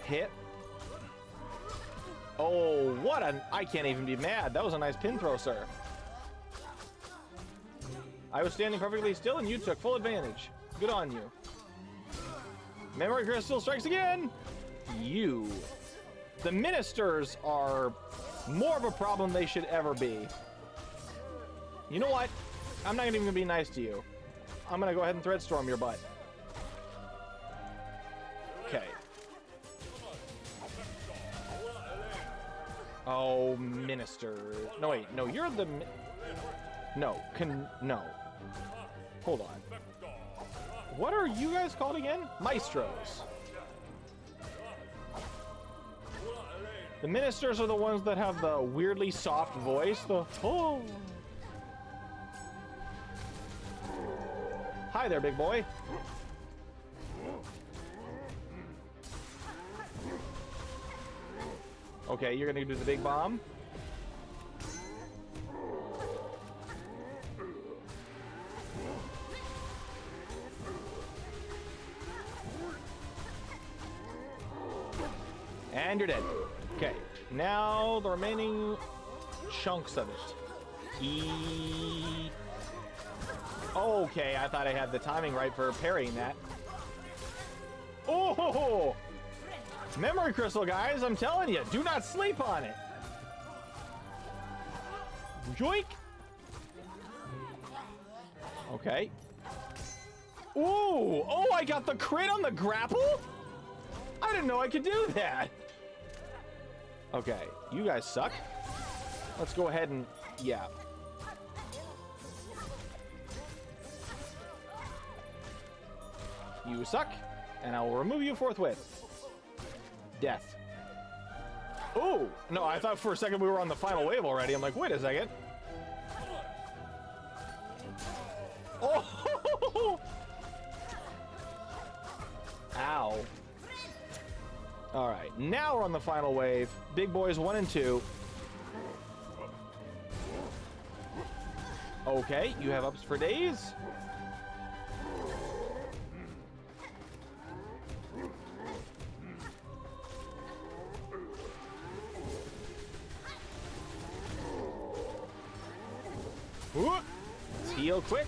Hit. Oh, what an... I can't even be mad. That was a nice pin throw, sir. I was standing perfectly still and you took full advantage. Good on you. Memory Crystal strikes again! You. The ministers are more of a problem they should ever be. You know what? I'm not even gonna be nice to you. I'm gonna go ahead and Threadstorm your butt. Okay. Oh, minister. No, wait. No, you're the... No. No. Hold on. What are you guys called again? Maestros. The ministers are the ones that have the weirdly soft voice. The oh. Hi there, big boy. Okay, you're gonna do the big bomb. And you're dead. Okay, now the remaining chunks of it. Okay, I thought I had the timing right for parrying that. Oh! Memory Crystal, guys, I'm telling you, do not sleep on it. Joink! Okay. Ooh! Oh, I got the crit on the grapple? I didn't know I could do that. Okay, you guys suck. Let's go ahead and... yeah. You suck, and I will remove you forthwith. Death. Oh, no, I thought for a second we were on the final wave already. I'm like, wait a second. Oh! Ow. All right, now we're on the final wave. Big boys 1 and 2. Okay, you have ups for days. Let's heal quick.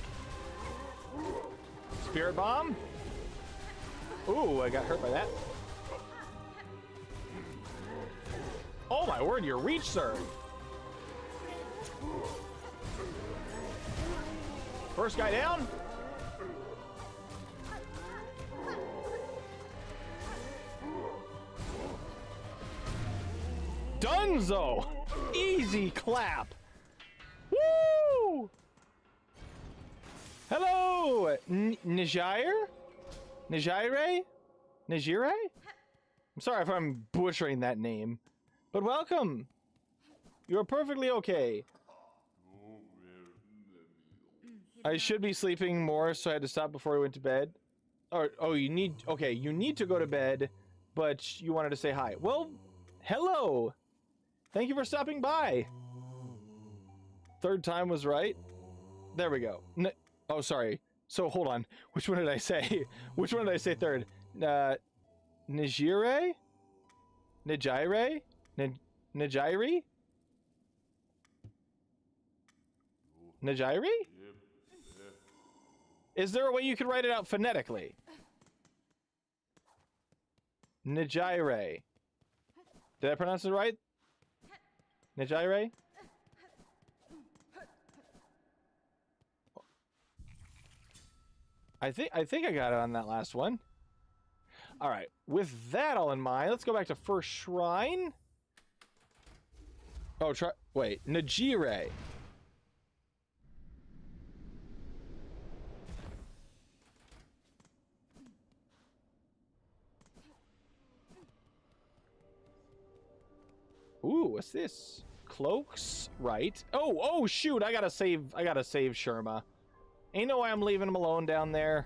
Spirit bomb. Ooh, I got hurt by that. Oh my word, your reach, sir. First guy down. Dunzo. Easy clap. Woo! Hello, Nijire? Nijire? Nijire? I'm sorry if I'm butchering that name, but welcome. You're perfectly okay. I should be sleeping more, so I had to stop before I went to bed. Oh, you need to go to bed, but you wanted to say hi. Well, hello. Thank you for stopping by. Third time was right. There we go. Oh, sorry. So hold on. Which one did I say? Which one did I say third? Nijire? Nijire? Nijire? Nijire? Is there a way you can write it out phonetically? Nijire. Did I pronounce it right? Nijire? I think I got it on that last one. All right. With that all in mind, let's go back to first shrine. Oh, wait, Najire. Ooh, what's this? Cloaks, right? Oh, shoot! I gotta save Sherma. Ain't no way I'm leaving him alone down there.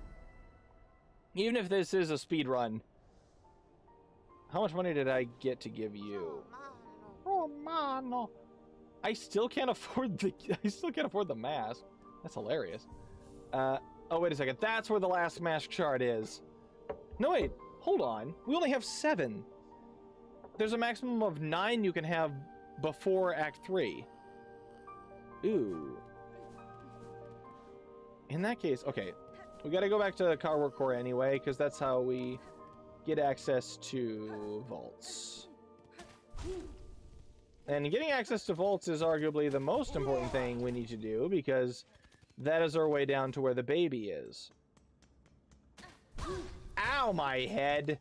Even if this is a speed run. How much money did I get to give you? Oh, mano. I still can't afford the mask. That's hilarious. Oh, wait a second. That's where the last mask shard is. No, wait. Hold on. We only have 7. There's a maximum of 9 you can have before Act 3. Ooh. In that case, okay. We gotta go back to the Carwork Core anyway, because that's how we get access to vaults. And getting access to vaults is arguably the most important thing we need to do, because that is our way down to where the baby is. Ow, my head!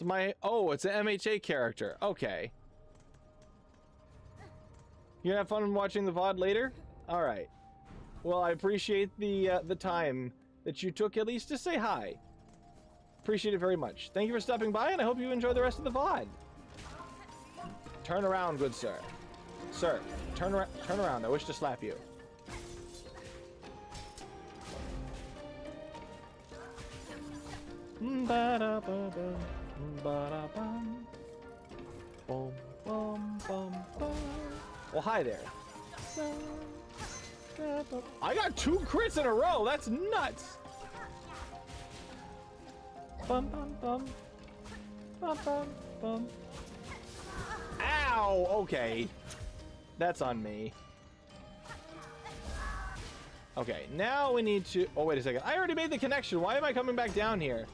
It's an MHA character. Okay. You gonna have fun watching the VOD later? Alright. Well, I appreciate the time that you took at least to say hi. Appreciate it very much. Thank you for stopping by, and I hope you enjoy the rest of the VOD. Turn around, good sir. Sir, turn around. I wish to slap you. Well, hi there. I got 2 crits in a row. That's nuts. Bum bum bum. Bum bum bum. Ow. Okay. That's on me. Okay, now we need to... Oh, wait a second. I already made the connection. Why am I coming back down here?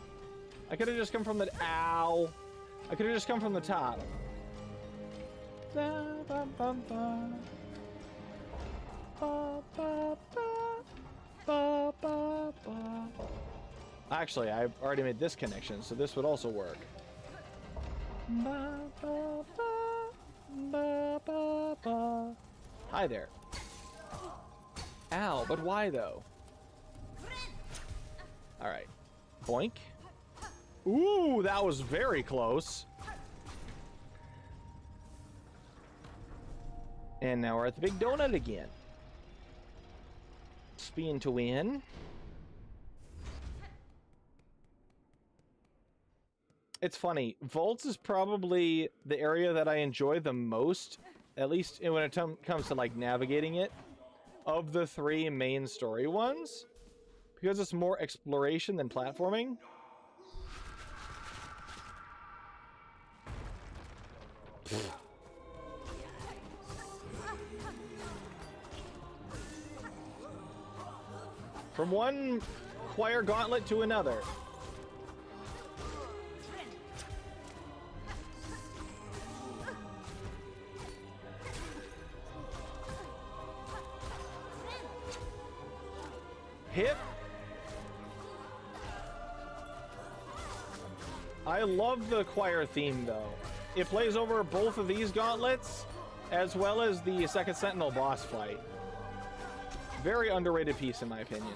I could have just come from the... Ow. I could have just come from the top. Actually, I already made this connection, so this would also work. Hi there. Ow, but why though? Alright. Boink. Ooh, that was very close. And now we're at the big donut again. Spin to win. It's funny. Vaults is probably the area that I enjoy the most, at least when it comes to like navigating it, of the 3 main story ones, because it's more exploration than platforming. From one choir gauntlet to another. Hit. I love the choir theme though. It plays over both of these gauntlets as well as the second Sentinel boss fight. Very underrated piece in my opinion.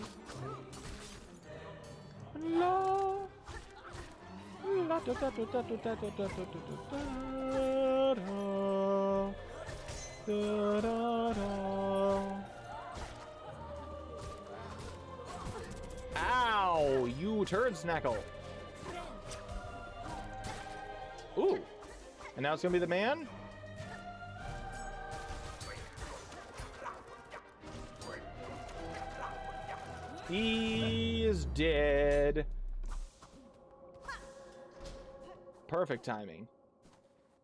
Ow, you turd snackle. Ooh. And now it's gonna be the man? He is dead. Perfect timing.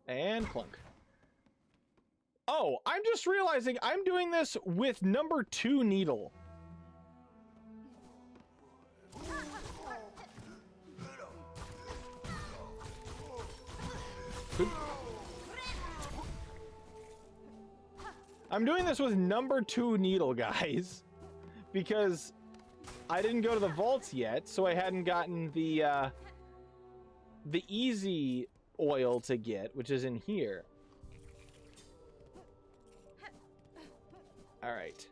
And clunk. Oh, I'm just realizing I'm doing this with number 2 needle. I'm doing this with number 2 needle, guys, because I didn't go to the vaults yet, so I hadn't gotten the easy oil to get, which is in here. All right.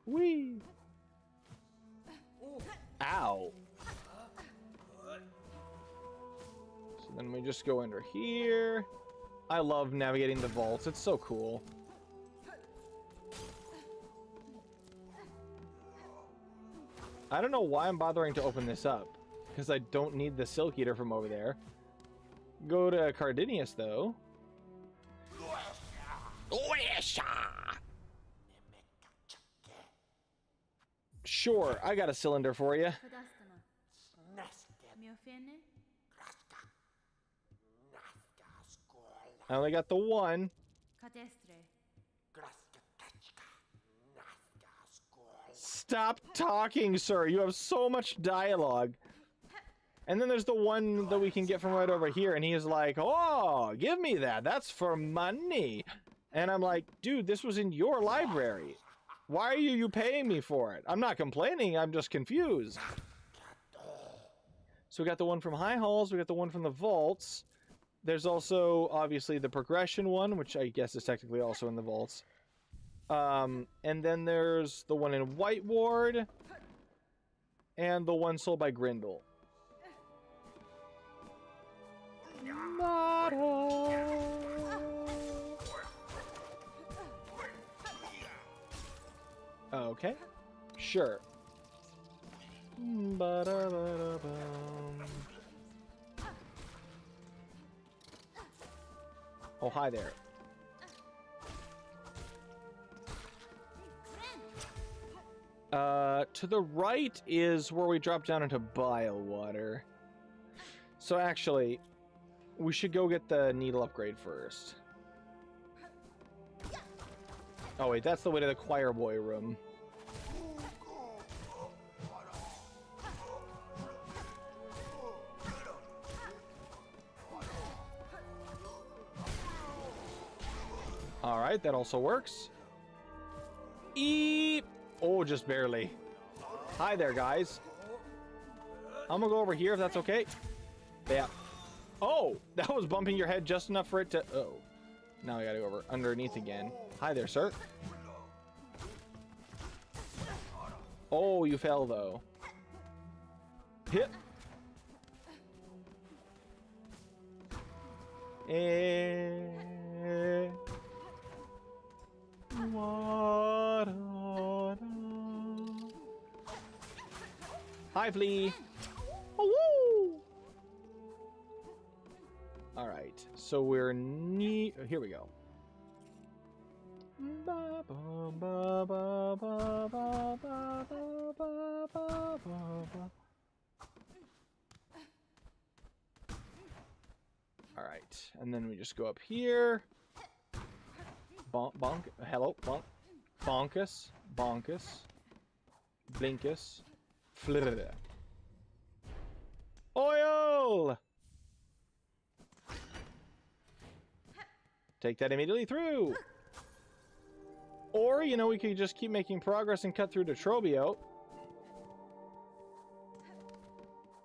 Whee! Ow. So then we just go under here. I love navigating the vaults. It's so cool. I don't know why I'm bothering to open this up, because I don't need the Silk Eater from over there. Go to Cardinius, though. Sure, I got a cylinder for you. I only got the one. Stop talking, sir. You have so much dialogue. And then there's the one that we can get from right over here, and he's like, oh, give me that. That's for money. And I'm like, dude, this was in your library. Why are you paying me for it? I'm not complaining. I'm just confused. So we got the one from High Halls. We got the one from the vaults. There's also, obviously, the progression one, which I guess is technically also in the vaults. And then there's the one in White Ward. And the one sold by Grindle. Okay. Sure. Oh, hi there. To the right is where we drop down into Bile Water. So actually, we should go get the needle upgrade first. Oh wait, that's the way to the choir boy room. Alright, that also works. Eep! Oh, just barely. Hi there, guys. I'm gonna go over here if that's okay. Yeah. Oh, that was bumping your head just enough for it to... Oh. Now I gotta go over underneath again. Hi there, sir. Oh, you fell, though. Hit. Hi, Flea. Oh, woo! All right, so we're here we go. All right, and then we just go up here. Bonk, bonk. Hello, bonk. Bonkus, bonkus. Blinkus. Flirr. Oil! Take that immediately through. Or, you know, we could just keep making progress and cut through to Trobio.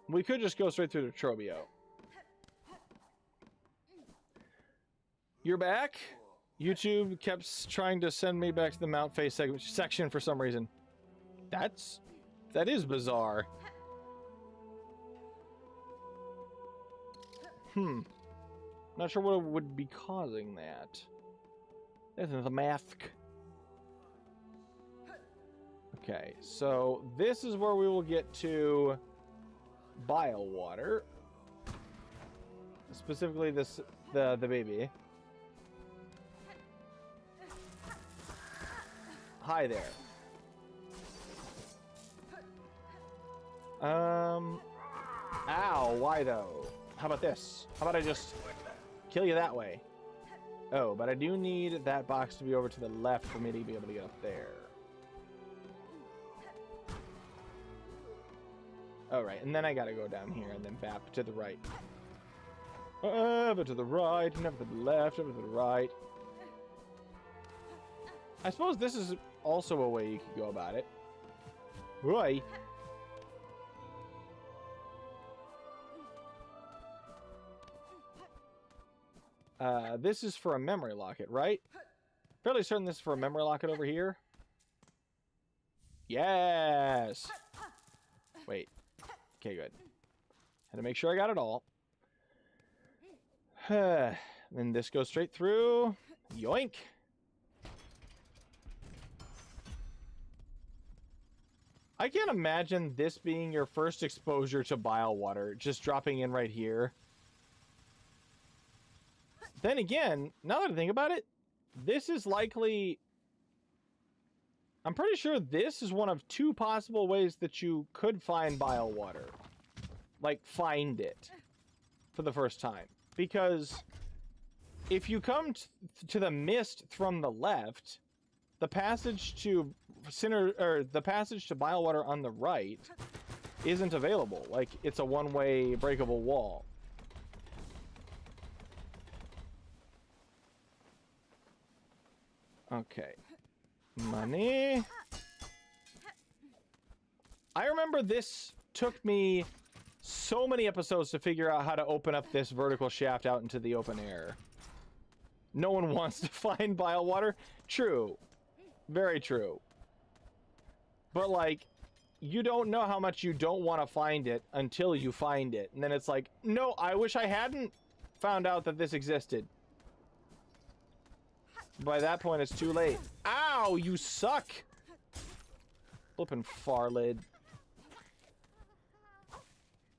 We could just go straight through to Trobio. You're back? YouTube kept trying to send me back to the Mount Face section for some reason. That is bizarre. Not sure what would be causing that. There's the mask. Okay, so this is where we will get to bile water. Specifically this the baby. Hi there. Ow, why though? How about this? How about I just kill you that way? Oh, but I do need that box to be over to the left for me to be able to get up there. Alright, and then I gotta go down here and then bap to the right. Ever to the right, never to the left, ever to the right. I suppose this is also a way you could go about it. Right. This is for a memory locket, right? Fairly certain this is for a memory locket over here. Yes! Wait. Okay, good. Had to make sure I got it all. Then this goes straight through. Yoink! I can't imagine this being your first exposure to bile water, just dropping in right here. Then again, now that I think about it, this is likely... I'm pretty sure this is one of two possible ways that you could find bile water. Like, find it for the first time. Because if you come to the mist from the left, the passage to the passage to bile water on the right isn't available. Like, it's a one-way breakable wall. Okay. Money. I remember this took me so many episodes to figure out how to open up this vertical shaft out into the open air. No one wants to find bile water. True. Very true. But, like, you don't know how much you don't want to find it until you find it. And then it's like, no, I wish I hadn't found out that this existed. By that point, it's too late. Ow, you suck! Flippin' farlid.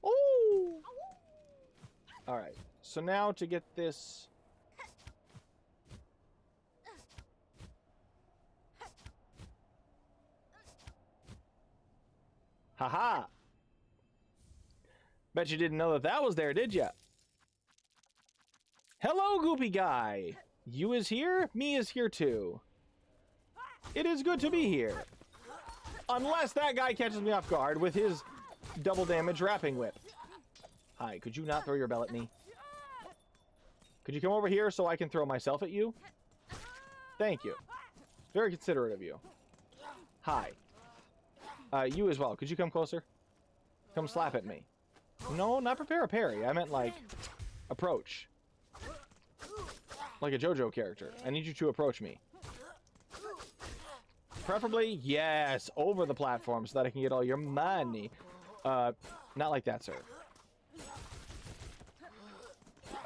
Ooh! Alright, so now to get this... Haha! Bet you didn't know that that was there, did ya? Hello, goopy guy! You is here, me is here too. It is good to be here. Unless that guy catches me off guard with his double damage wrapping whip. Hi, could you not throw your bell at me? Could you come over here so I can throw myself at you? Thank you. Very considerate of you. Hi. You as well. Could you come closer? Come slap at me. No, not prepare a parry. I meant, like, approach. Like a JoJo character. I need you to approach me. Preferably, yes, over the platform so that I can get all your money. Not like that, sir.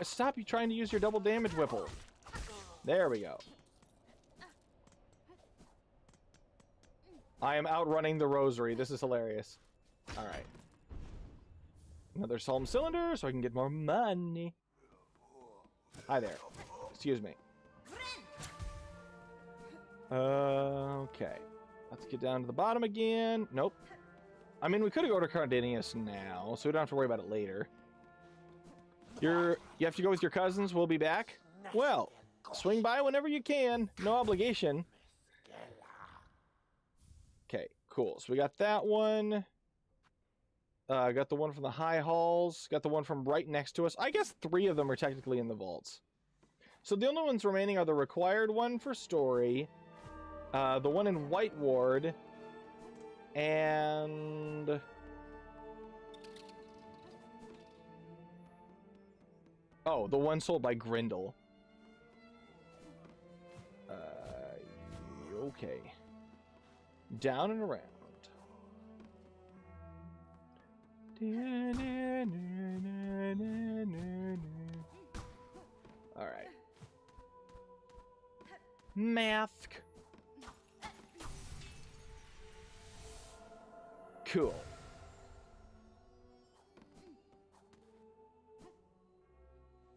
Stop you trying to use your double damage whipple. There we go. I am outrunning the rosary. This is hilarious. All right. Another Psalm cylinder so I can get more money. Hi there. Excuse me. Okay. Let's get down to the bottom again. Nope. I mean, we could go to Cardenas now, so we don't have to worry about it later. You have to go with your cousins. We'll be back. Well, swing by whenever you can. No obligation. Okay, cool. So we got that one. Got the one from the high halls. Got the one from right next to us. I guess 3 of them are technically in the vaults. So the only ones remaining are the required one for story, the one in White Ward, and... oh, the one sold by Grindle. Okay. Down and around. All right. Mask. Cool.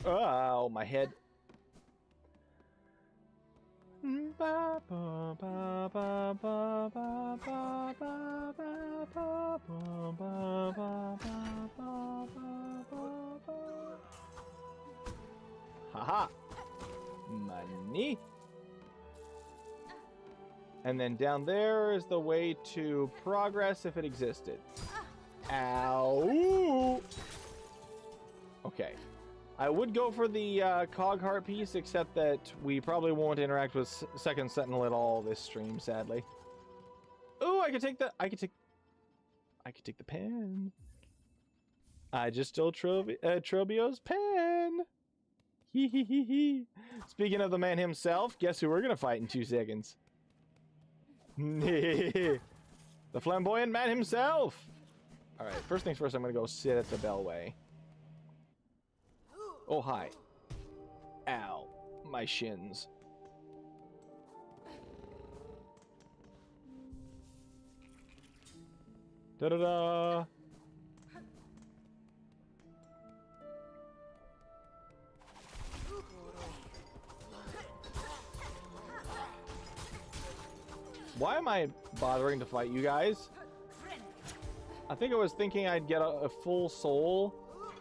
Oh, my head. Haha. Money. And then down there is the way to progress if it existed. Ow. Okay. I would go for the cog heart piece, except that we probably won't interact with Second Sentinel at all this stream, sadly. Ooh, I could take the pen. I just stole Trobio's pen. Hee hee hee hee. Speaking of the man himself, guess who we're gonna fight in 2 seconds? The flamboyant man himself. All right, first things first, I'm gonna go sit at the bellway. Oh, hi. Ow. My shins. Da-da-da! Why am I bothering to fight you guys? I think I was thinking I'd get a full soul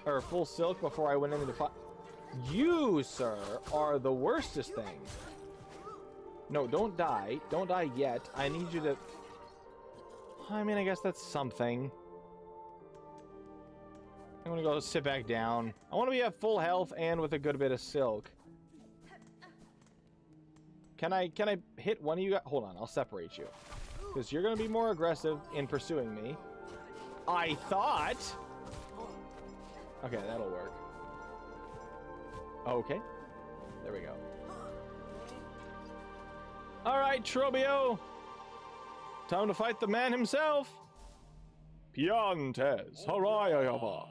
or full silk before I went into the fight. You, sir, are the worstest thing. No, don't die. Don't die yet. I need you to... I mean, I guess that's something. I'm gonna go sit back down. I want to be at full health and with a good bit of silk. Can I hit one of you guys? Hold on, I'll separate you. Because you're gonna be more aggressive in pursuing me. I thought... okay, that'll work. Okay. There we go. Alright, Trobio. Time to fight the man himself. Piantes, Harayayaba.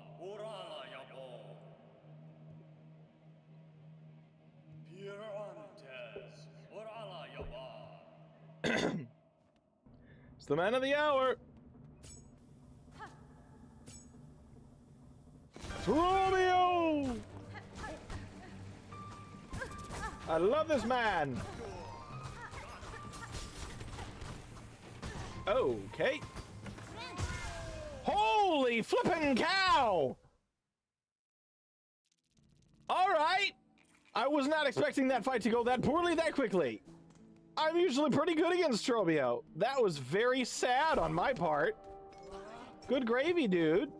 It's the man of the hour. Trobio! I love this man. Okay. Holy flippin' cow! All right. I was not expecting that fight to go that poorly that quickly. I'm usually pretty good against Trobio. That was very sad on my part. Good gravy, dude.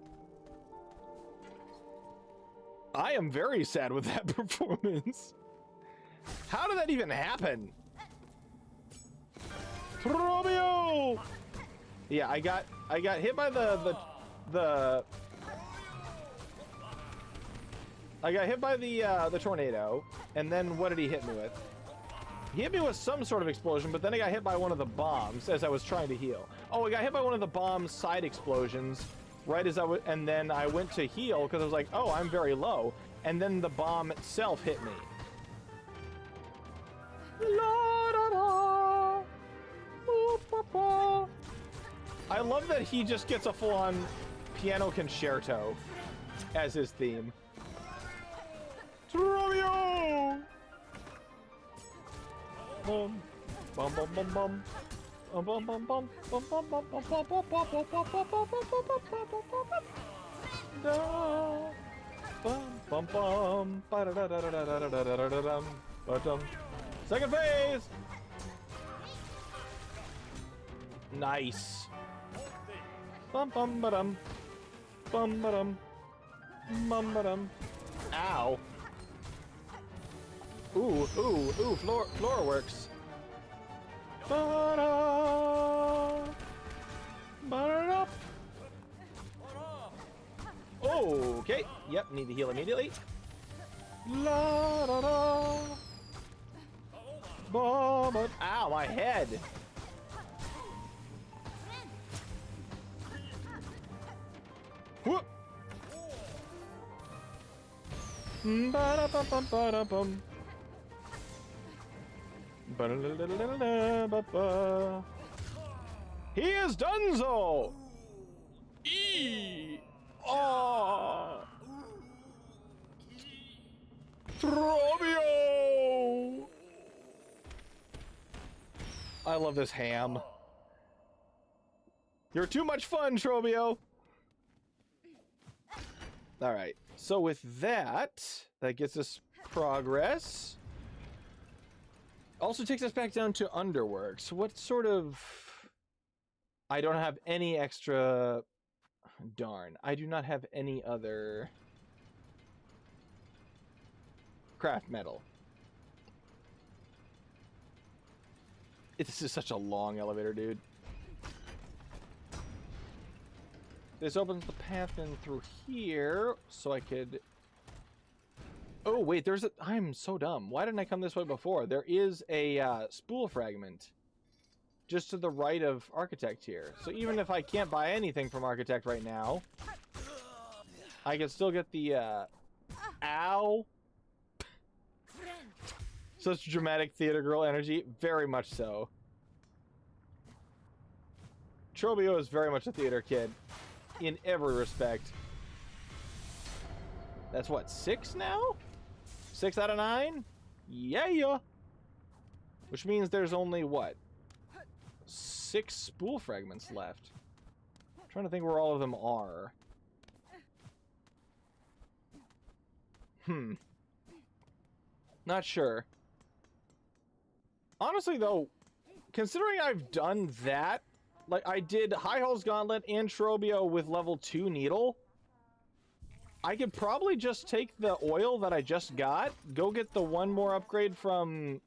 I am very sad with that performance. How did that even happen? Trobio! Yeah, I got hit by I got hit by the tornado, and then what did he hit me with? He hit me with some sort of explosion, but then I got hit by one of the bombs as I was trying to heal. Oh, I got hit by one of the bomb's side explosions right as and then I went to heal because I was like, oh, I'm very low. and then the bomb itself hit me. La, da, da. Boop, ba, ba. I love that he just gets a full-on piano concerto as his theme. Romeo! Bum, bum, bum, bum, bum. Bum, bum, bum, bum. Bum, bum, bum, bum, bum, bum, bum, bum, bum, bum, bum, bum, bum, bum, bum. Da. Bum, bum, bum. Ba-da-da-da-da-da-da-da-da-da-dum. Ba-dum. Second phase! Nice. Bum, bum, ba-dum. Bum, ba-dum. Bum, ba-dum. Ow. Ooh, ooh, ooh, floor works. Ba-da. Ba-da. Okay, yep, need to heal immediately. La da da. Ba-ba. Ow, my head. Whoop. Ba-da-bum, ba-da-bum. Ba-da-da-da-da-da-ba-ba. He is donezo! E! Oh! Trobio! I love this ham. You're too much fun, Trobio! Alright, so with that gets us progress. Also takes us back down to Underwork. So what sort of... I don't have any extra... Darn. I do not have any other... craft metal. This is such a long elevator, dude. This opens the path in through here, so I could... Oh, wait, there's a... I'm so dumb. Why didn't I come this way before? There is a spool fragment just to the right of Architect here. So even if I can't buy anything from Architect right now, I can still get the... Ow! Such dramatic theater girl energy. Very much so. Trobio is very much a theater kid. In every respect. That's what, 6 now? 6 out of 9? Yeah. Which means there's only, what? 6 spool fragments left. I'm trying to think where all of them are. Not sure. Honestly, though, considering I've done that, like, I did High Hall's Gauntlet and Trobio with level 2 Needle, I could probably just take the oil that I just got, go get the one more upgrade from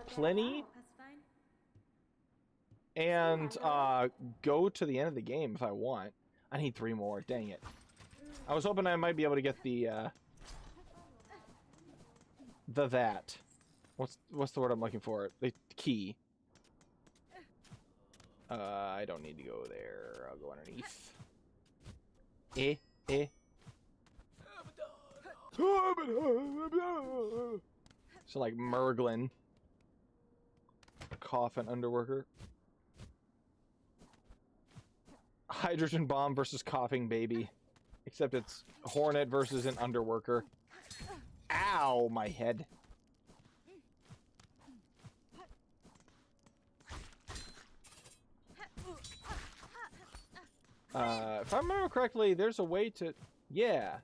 Pliny, and go to the end of the game if I want. I need 3 more, dang it. I was hoping I might be able to get the that. What's the word I'm looking for? The key. I don't need to go there. I'll go underneath. So like Merglin. Coffin Underworker. Hydrogen Bomb versus Coughing Baby. Except it's Hornet versus an Underworker. Ow, my head. If I remember correctly, there's a way to... Yeah.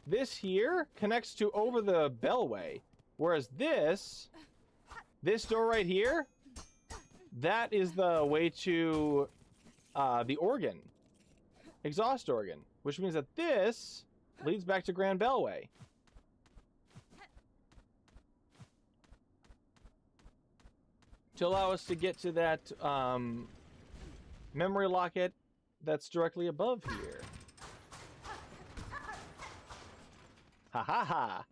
This here connects to over the bellway. Whereas this door right here, that is the way to the organ. Exhaust organ. Which means that this leads back to Grand Bellway. To allow us to get to that memory locket that's directly above here. Ha ha ha!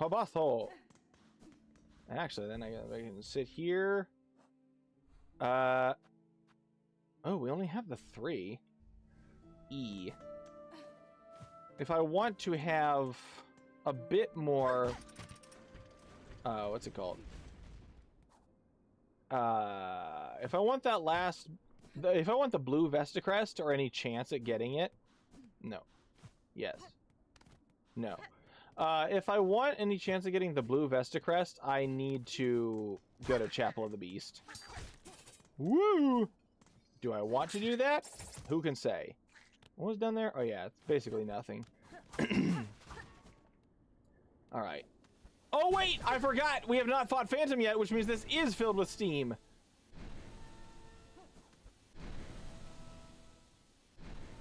Habatho! Actually, then I can sit here. Oh, we only have the 3. E. if I want to have a bit more, what's it called? If I want that if I want the blue Vestacrest or any chance at getting it, no. Yes. No. If I want any chance of getting the blue Vestacrest, I need to go to Chapel of the Beast. Woo! Do I want to do that? Who can say? What was down there? Oh yeah, it's basically nothing. Alright. Oh wait! I forgot! We have not fought Phantom yet, which means this is filled with steam.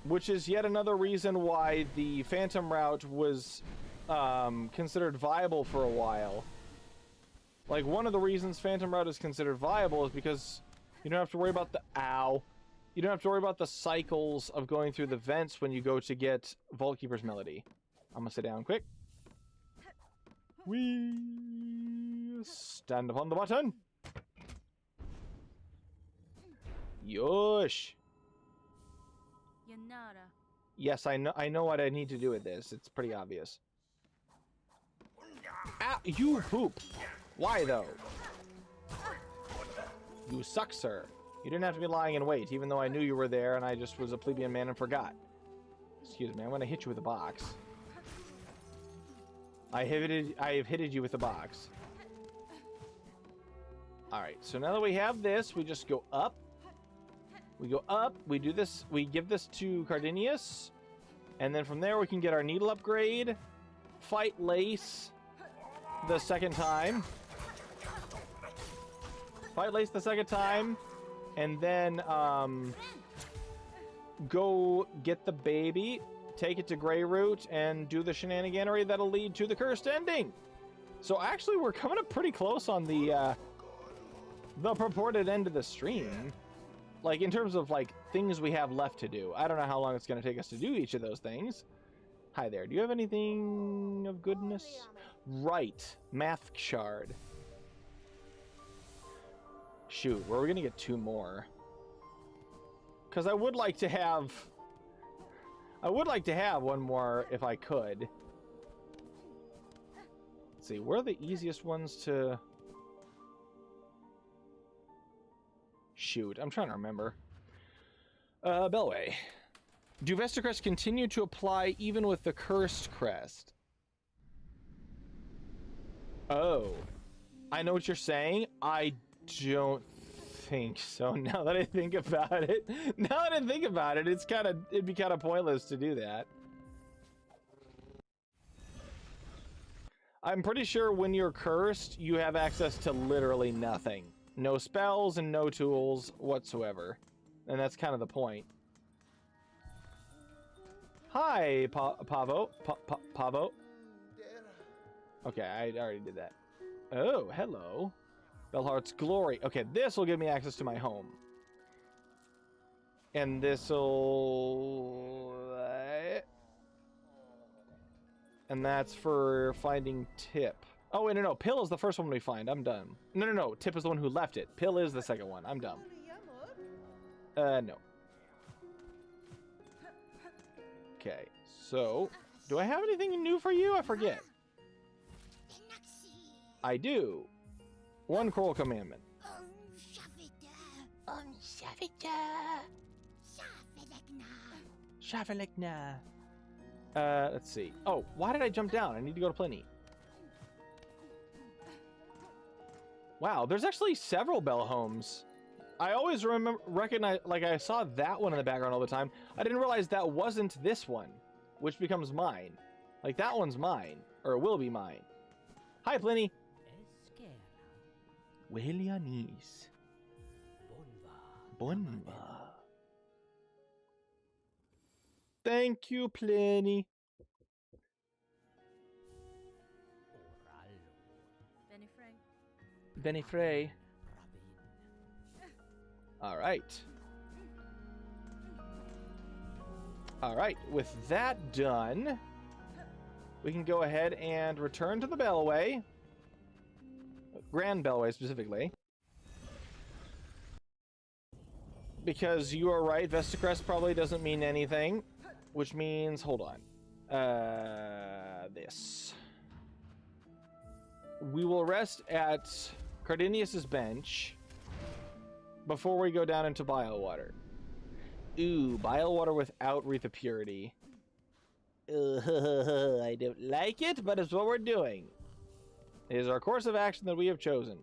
Which is yet another reason why the Phantom route was considered viable for a while. Like, one of the reasons Phantom route is considered viable is because you don't have to worry about the you don't have to worry about the cycles of going through the vents when you go to get Vaultkeeper's Melody. I'm gonna sit down quick. We stand upon the button. Yosh. Yes, I know what I need to do with this. It's pretty obvious. Ah, you poop. Why though? You suck, sir. You didn't have to be lying in wait, even though I knew you were there and I just was a plebeian man and forgot. Excuse me, I'm gonna hit you with a box. I have hitted you with a box. Alright, so now that we have this, we just go up. We go up, we do this, we give this to Cardinius, and then from there we can get our needle upgrade, fight Lace the second time. Fight Lace the second time, and then go get the baby, take it to Greyroot, and do the shenaniganery that'll lead to the cursed ending. So actually we're coming up pretty close on the purported end of the stream. Like, in terms of, like, things we have left to do. I don't know how long it's going to take us to do each of those things. Hi there. Do you have anything of goodness? Right. Math shard. Shoot, where are we going to get 2 more? Because I would like to have... one more if I could. Let's see, where are the easiest ones to... Shoot, I'm trying to remember. Bellway. Do Vestacrest continue to apply even with the Cursed Crest? Oh. I know what you're saying. I don't think so. Now that I think about it. It'd be kind of pointless to do that. I'm pretty sure when you're cursed, you have access to literally nothing. No spells and no tools whatsoever. And that's kind of the point. Hi, Pavo. Pavo. Okay, I already did that. Oh, hello. Bellheart's Glory. Okay, this will give me access to my home. And this'll... and that's for finding Tip. Oh, wait, no. Pill is the first one we find. I'm done. No. Tip is the one who left it. Pill is the second one. I'm dumb. No. Okay, so... do I have anything new for you? I forget. I do. 1 Coral Commandment. Shafelekna. Let's see. Oh, why did I jump down? I need to go to Pliny. Wow, there's actually several Bell homes. I always recognize, like, I saw that one in the background all the time. I didn't realize that wasn't this one, which becomes mine. Like, that one's mine, or will be mine. Hi, Pliny. Welianis. Bonva. Thank you, Pliny. Benny Frey. All right. All right. With that done, we can go ahead and return to the Bellway. Grand Bellway, specifically. Because you are right, Vestacrest probably doesn't mean anything. Which means, hold on. This. We will rest at Cardinius's bench before we go down into Biowater. Ooh, Biowater without Wreath of Purity. I don't like it, but it's what we're doing. It is our course of action that we have chosen.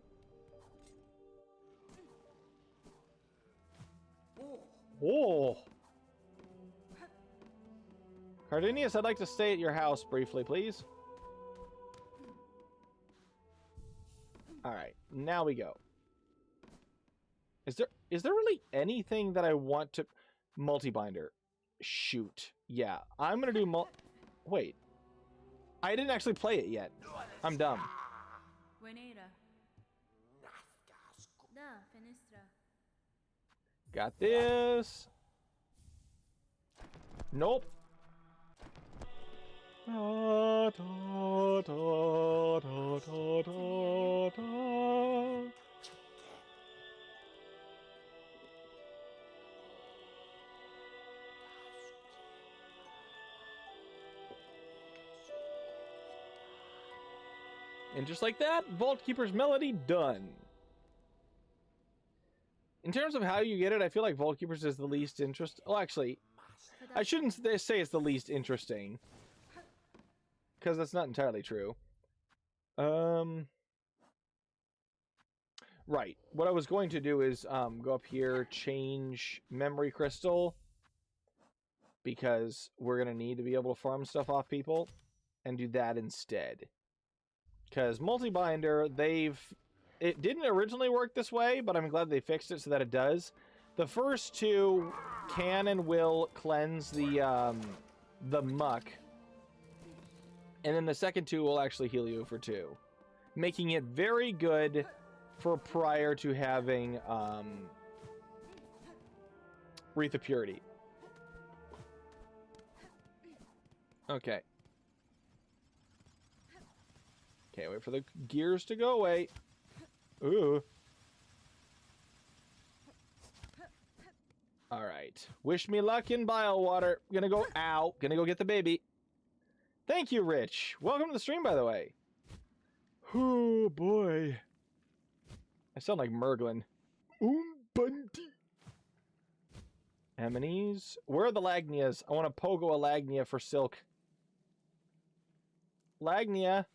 Oh. Cardinius, I'd like to stay at your house briefly, please. Alright, now we go. Is there really anything that I want to... Multi-binder. Shoot. Yeah, I'm gonna do Wait. I didn't actually play it yet. I'm dumb. Got this. Nope. Da, da, da, da, da, da, da. And just like that, Vault Keeper's Melody done. In terms of how you get it, I feel like Vault Keepers is the least interesting. Oh, actually, I shouldn't say it's the least interesting, because that's not entirely true. Right. What I was going to do is go up here, change Memory Crystal, because we're going to need to be able to farm stuff off people, and do that instead. Because Multi-Binder, it didn't originally work this way, but I'm glad they fixed it so that it does. The first two can and will cleanse the muck. And then the second two will actually heal you for 2. Making it very good for prior to having Wreath of Purity. Okay. Can't wait for the gears to go away. Ooh. Alright. Wish me luck in Biowater. Gonna go out. Gonna go get the baby. Thank you, Rich. Welcome to the stream, by the way. Oh, boy. I sound like Merglin. Bunty. Amones. Where are the Lagnias? I want to pogo a Lagnia for Silk. Lagnia.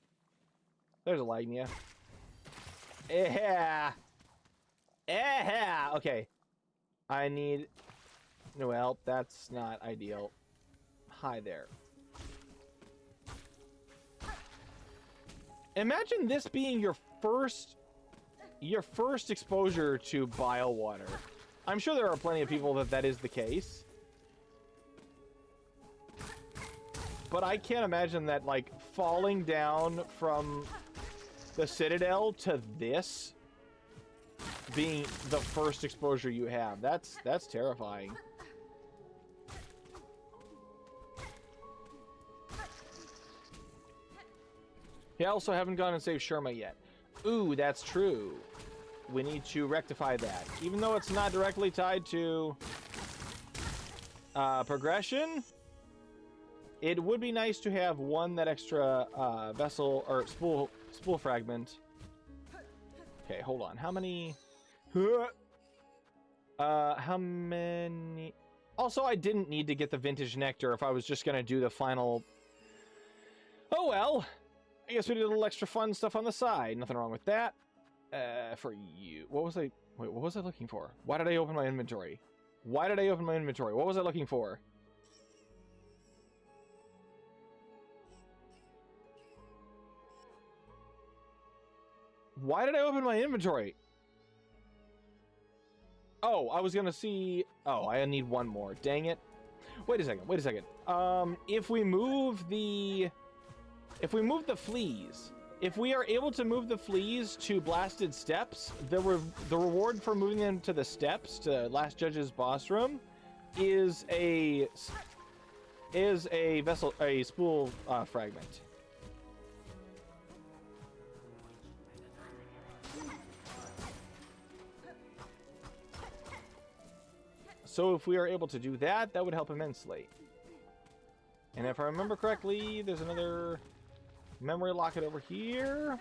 There's a Lagnia. Yeah. Yeah. Okay. I need... Well, that's not ideal. Hi there. Imagine this being your first exposure to Biowater. I'm sure there are plenty of people that is the case. But I can't imagine that, like, falling down from the Citadel to this being the first exposure you have. That's terrifying. I also haven't gone and saved Sherma yet. Ooh, that's true. We need to rectify that. Even though it's not directly tied to progression, it would be nice to have that extra vessel or spool fragment. Okay, hold on. How many? How many? Also, I didn't need to get the vintage nectar if I was just gonna do the final. Oh well. I guess we did a little extra fun stuff on the side. Nothing wrong with that. For you. What was I... Wait, what was I looking for? Why did I open my inventory? Why did I open my inventory? What was I looking for? Why did I open my inventory? Oh, I was gonna see... Oh, I need one more. Dang it. Wait a second. Wait a second. If we move the fleas, if we are able to move the fleas to blasted steps, the reward for moving them to the steps to Last Judge's boss room is a spool fragment. So if we are able to do that, that would help immensely. And if I remember correctly, there's another memory locket over here.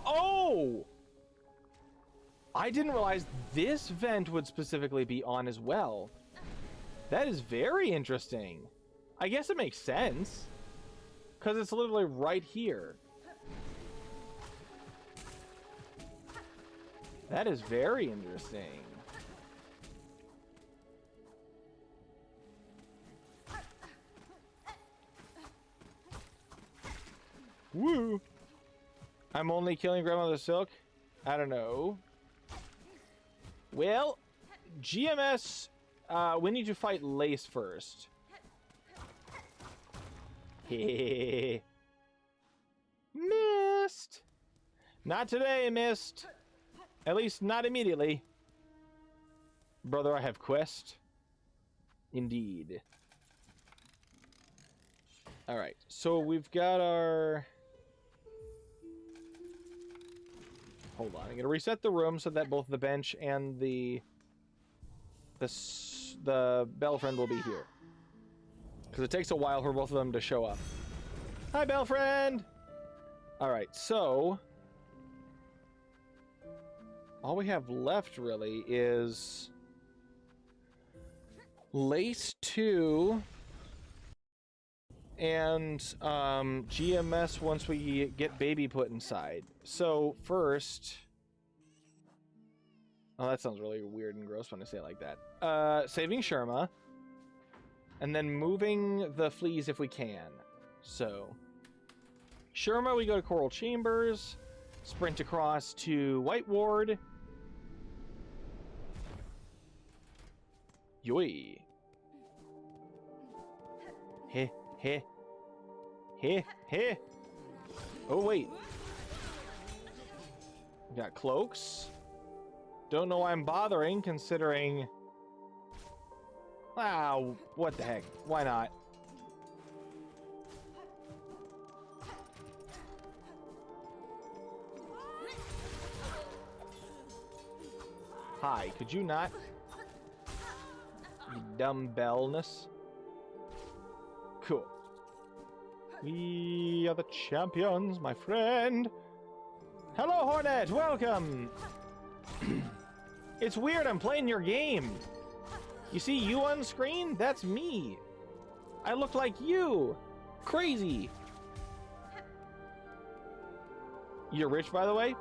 Oh! I didn't realize this vent would specifically be on as well. That is very interesting. I guess it makes sense. Because it's literally right here. That is very interesting. Woo! I'm only killing Grandmother Silk? I don't know. Well, GMS, we need to fight Lace first. Heh. Missed. Not today, missed. At least not immediately. Brother, I have quest. Indeed. Alright, so we've got our... Hold on, I'm going to reset the room so that both the bench and the Bellfriend will be here. Because it takes a while for both of them to show up. Hi, Bellfriend! Alright, so... all we have left, really, is... Lace 2... and GMS once we get Baby put inside. So, first... oh, that sounds really weird and gross when I say it like that. Saving Sherma. And then moving the fleas if we can. So, Sherma, we go to Coral Chambers. Sprint across to White Ward. Yoi. Heh, heh. Heh, heh. Oh, wait. We got cloaks. Don't know why I'm bothering, considering... wow, what the heck? Why not? Hi, could you not? You dumbbellness. Cool. We are the champions, my friend. Hello, Hornet. Welcome. It's weird. I'm playing your game. You see you on screen? That's me. I look like you. Crazy. You're rich, by the way?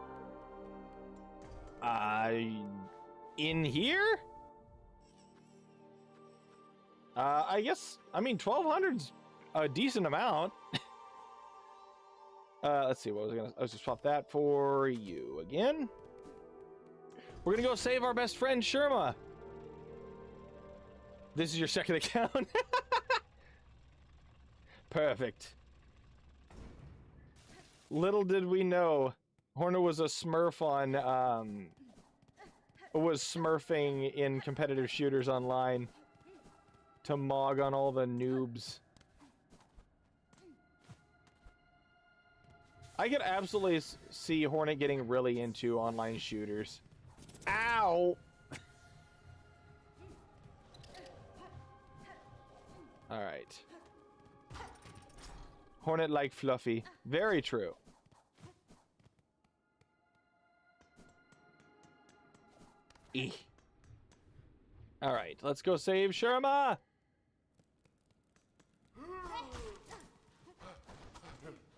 In here? I guess, I mean, 1,200's a decent amount. Let's see, what was I gonna... I was just swap that for you again. We're gonna go save our best friend, Sherma. This is your second account. Perfect. Little did we know, Horner was a smurf on, was smurfing in competitive shooters online to mog on all the noobs. I could absolutely see Hornet getting really into online shooters. Ow! Alright. Hornet like Fluffy. Very true. Alright, let's go save Sherma!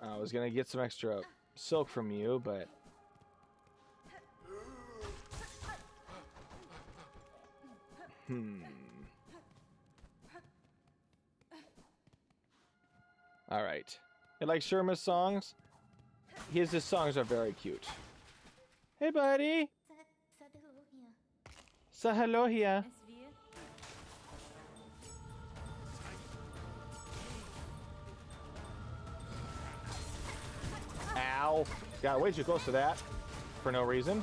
I was gonna get some extra silk from you, but... Alright. You like Sherma's songs? His songs are very cute. Hey, buddy! Say hello here. Ow. Got way too close to that. For no reason.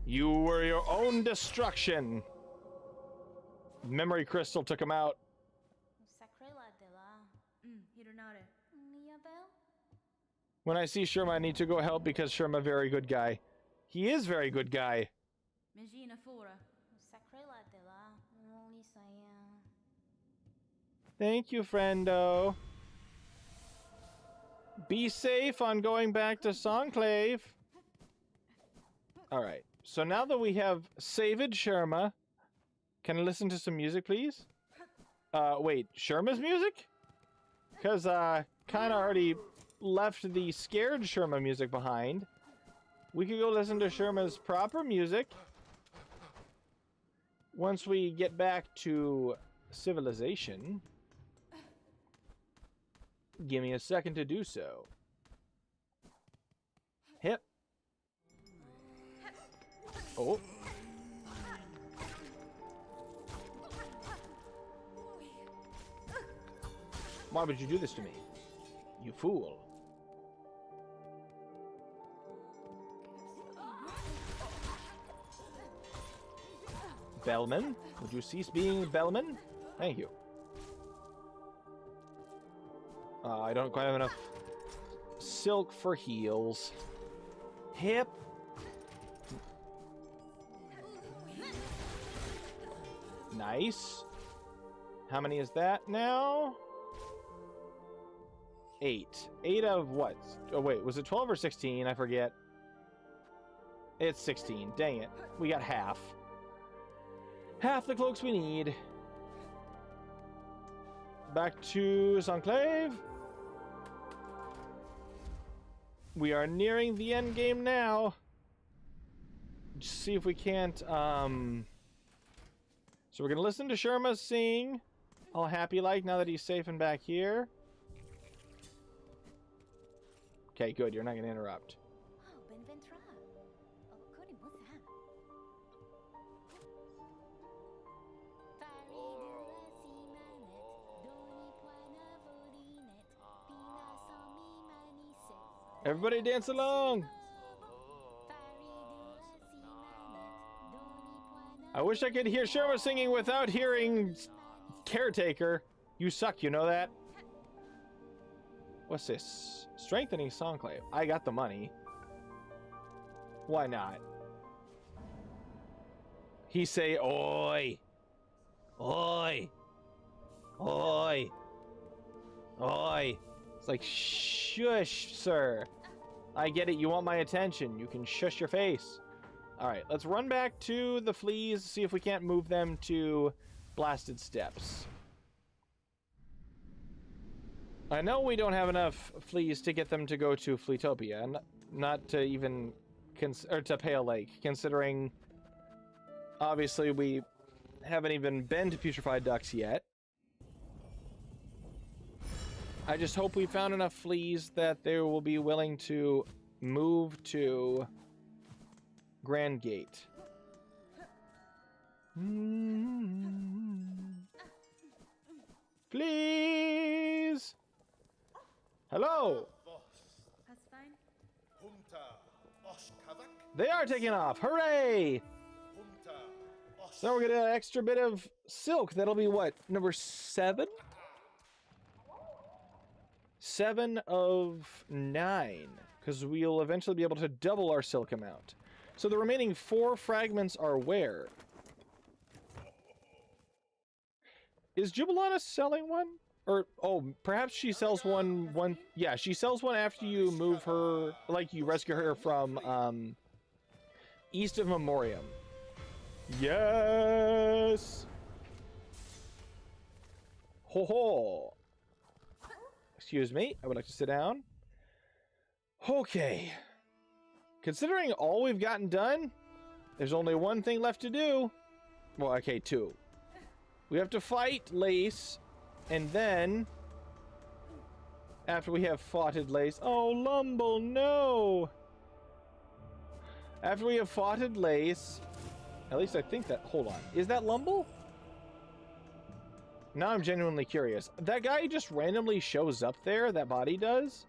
You were your own destruction. Memory crystal took him out. When I see Sherma, I need to go help because Sherma very good guy. He is very good guy. Thank you, friendo. Be safe on going back to Songclave. Alright, so now that we have saved Sherma, can I listen to some music, please? Wait, Sherma's music? Because, kind of already left the scared Sherma music behind. We could go listen to Sherma's proper music once we get back to civilization. Give me a second to do so. Hip. Oh. Why would you do this to me? You fool. Bellman? Would you cease being Bellman? Thank you. I don't quite have enough silk for heals. Hip. Nice. How many is that now? 8. 8 of what? Oh, wait. Was it 12 or 16? I forget. It's 16. Dang it. We got half. Half the cloaks we need. Back to Songclave. We are nearing the end game now. Just see if we can't, So we're gonna listen to Sherma sing. All happy like now that he's safe and back here. Okay, good. You're not gonna interrupt. Everybody dance along! I wish I could hear Sherma singing without hearing Caretaker. You suck, you know that? What's this? Strengthening Songclave. I got the money. Why not? He say, oi! Oi! Oi! Oi! It's like, shush, sir. I get it. You want my attention. You can shush your face. All right, let's run back to the fleas, see if we can't move them to blasted steps. I know we don't have enough fleas to get them to go to Fleetopia, not to even or to Pale Lake, considering obviously we haven't even been to Putrefied Ducks yet. I just hope we found enough fleas that they will be willing to move to Grand Gate. Please. Hello. They are taking off. Hooray! So we're gonna get an extra bit of silk. That'll be what? Number 7? 7 of 9, because we'll eventually be able to double our silk amount. So the remaining 4 fragments are where? Is Jubilana selling one? Or, oh, perhaps she sells one, yeah, she sells one after you move her, like you rescue her from, east of Memoriam. Yes! Ho ho! Excuse me, I would like to sit down. Okay. Considering all we've gotten done, there's only one thing left to do. Well, okay, 2. We have to fight Lace, and then, after we have foughted Lace... Oh, Lumble, no! After we have foughted Lace... At least I think that... Hold on. Is that Lumble? Now I'm genuinely curious. That guy just randomly shows up there, that body does.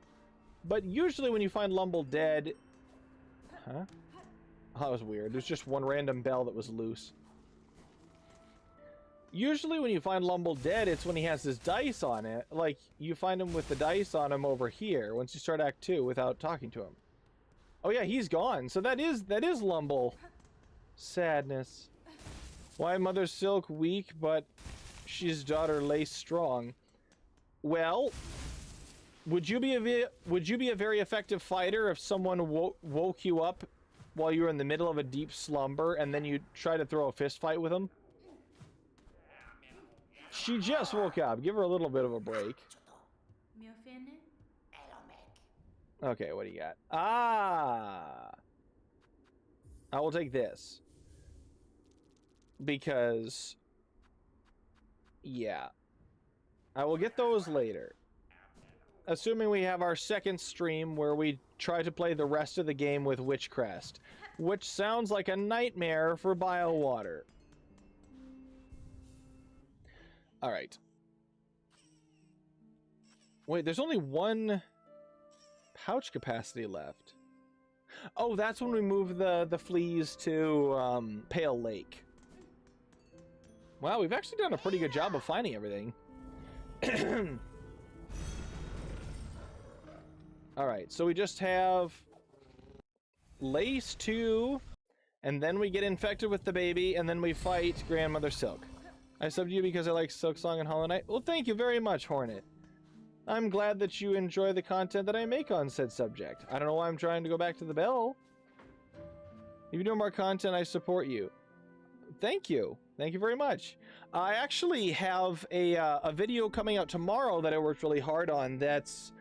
But usually when you find Lumble dead... Huh? That was weird. There's just one random bell that was loose. Usually when you find Lumble dead, it's when he has his dice on it. Like, you find him with the dice on him over here once you start Act 2 without talking to him. Oh yeah, he's gone. So that is Lumble. Sadness. Why Mother Silk weak, but she's daughter Lace strong? Well, would you be a very effective fighter if someone woke you up while you were in the middle of a deep slumber and then you try to throw a fist fight with them? She just woke up. Give her a little bit of a break. Okay, what do you got? Ah! I will take this. Because... yeah. I will get those later. Assuming we have our second stream where we try to play the rest of the game with Witchcrest. Which sounds like a nightmare for BioWater. Alright. Wait, there's only one pouch capacity left. Oh, that's when we move the fleas to Pale Lake. Wow, we've actually done a pretty good job of finding everything. Alright, so we just have Lace 2, and then we get infected with the baby, and then we fight Grandmother Silk. I subbed you because I like Silksong and Hollow Knight. Well, thank you very much, Hornet. I'm glad that you enjoy the content that I make on said subject. I don't know why I'm trying to go back to the bell. If you do more content, I support you. Thank you. Thank you very much. I actually have a video coming out tomorrow that I worked really hard on. That's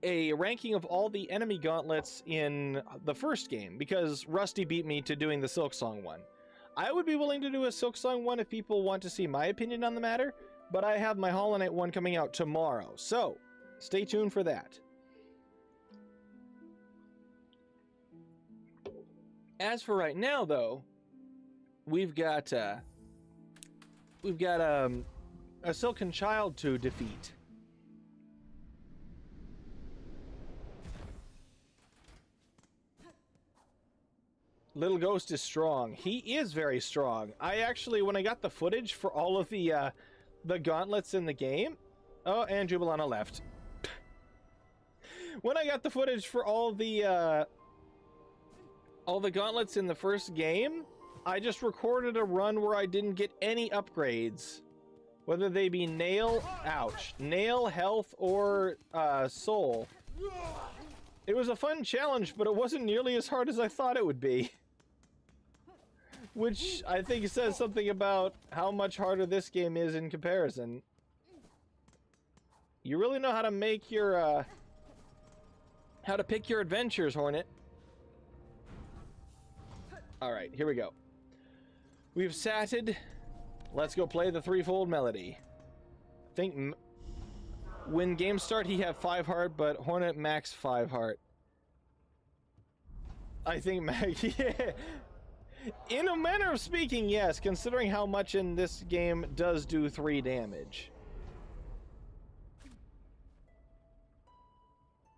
a ranking of all the enemy gauntlets in the first game, because Rusty beat me to doing the Silksong one. I would be willing to do a Silksong one if people want to see my opinion on the matter, but I have my Hollow Knight one coming out tomorrow, so stay tuned for that. As for right now, though, we've got a Silken Child to defeat. Little Ghost is strong. He is very strong. I actually, when I got the footage for all of the gauntlets in the game... Oh, and Jubilana left. When I got the footage for all the gauntlets in the first game, I just recorded a run where I didn't get any upgrades. Whether they be nail, health, or soul. It was a fun challenge, but it wasn't nearly as hard as I thought it would be. Which I think says something about how much harder this game is in comparison. You really know how to make your, how to pick your adventures, Hornet. Alright, here we go. We've satted. Let's go play the threefold melody. I think when games start, he have 5 heart, but Hornet max 5 heart. I think max, yeah. In a manner of speaking, yes, considering how much in this game does do 3 damage.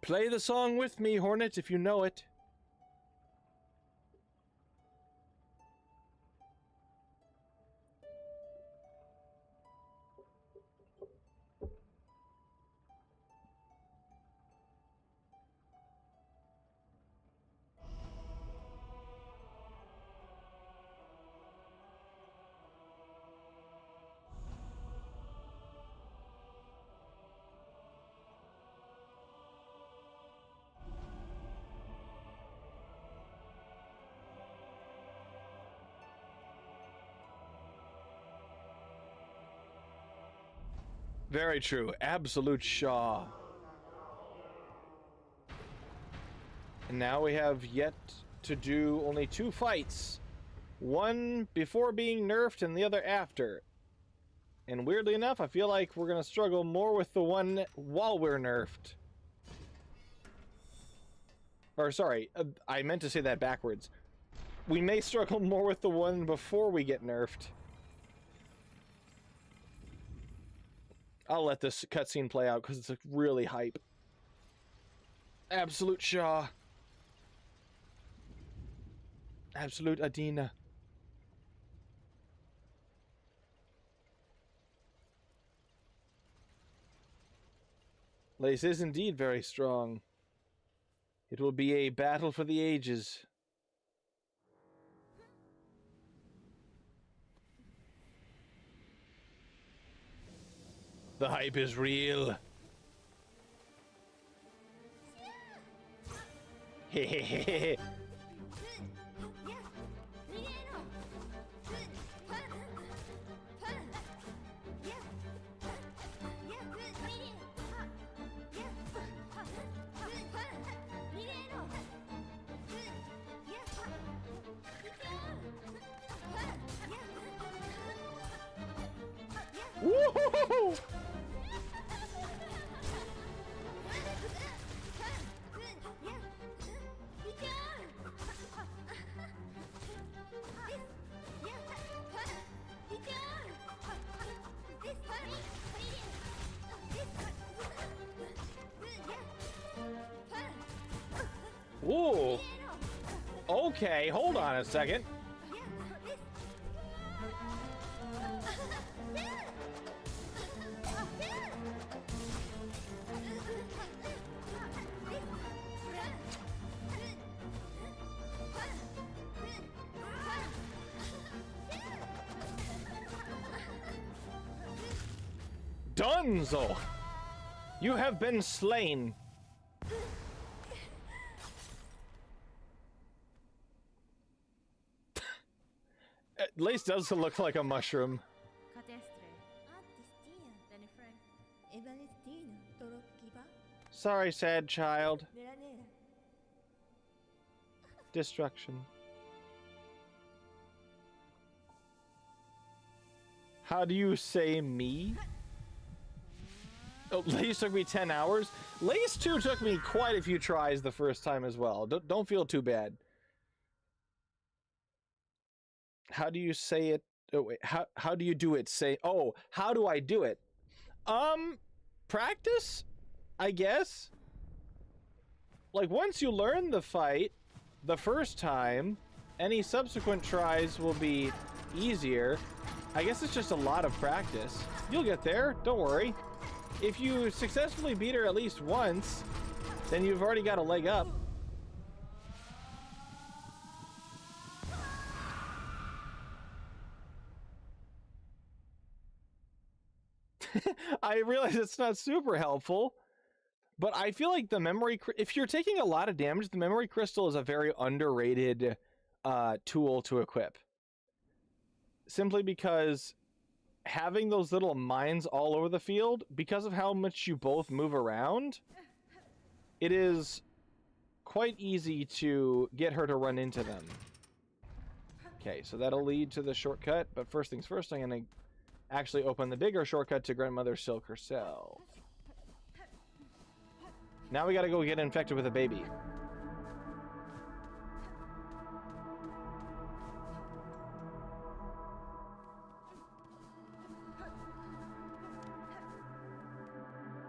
Play the song with me, Hornet, if you know it. Very true. Absolute Shaw. And now we have yet to do only 2 fights. One before being nerfed and the other after. And weirdly enough, I feel like we're going to struggle more with the one while we're nerfed. Or sorry, I meant to say that backwards. We may struggle more with the one before we get nerfed. I'll let this cutscene play out because it's really hype. Absolute Shaw. Absolute Adina. Lace is indeed very strong. It will be a battle for the ages. The hype is real. Hehehe. Woo-hoo-hoo-hoo! Ooh. Okay, hold on a second. Dunzo! You have been slain. Lace does look like a mushroom. Sorry, sad child. Destruction. How do you say me? Oh, Lace took me 10 hours. Lace 2 took me quite a few tries the first time as well. Don't feel too bad. How do you say it? Oh, wait. How do you do it? Say, oh, how do I do it? Practice, I guess. Like, once you learn the fight the first time, any subsequent tries will be easier. I guess it's just a lot of practice. You'll get there, don't worry. If you successfully beat her at least once, then you've already got a leg up. I realize it's not super helpful, but I feel like the memory, if you're taking a lot of damage, the memory crystal is a very underrated tool to equip. Simply because having those little mines all over the field, because of how much you both move around, it is quite easy to get her to run into them. Okay, so that'll lead to the shortcut, but first things first, I'm going to actually open the bigger shortcut to Grandmother Silk herself. Now we gotta go get infected with a baby.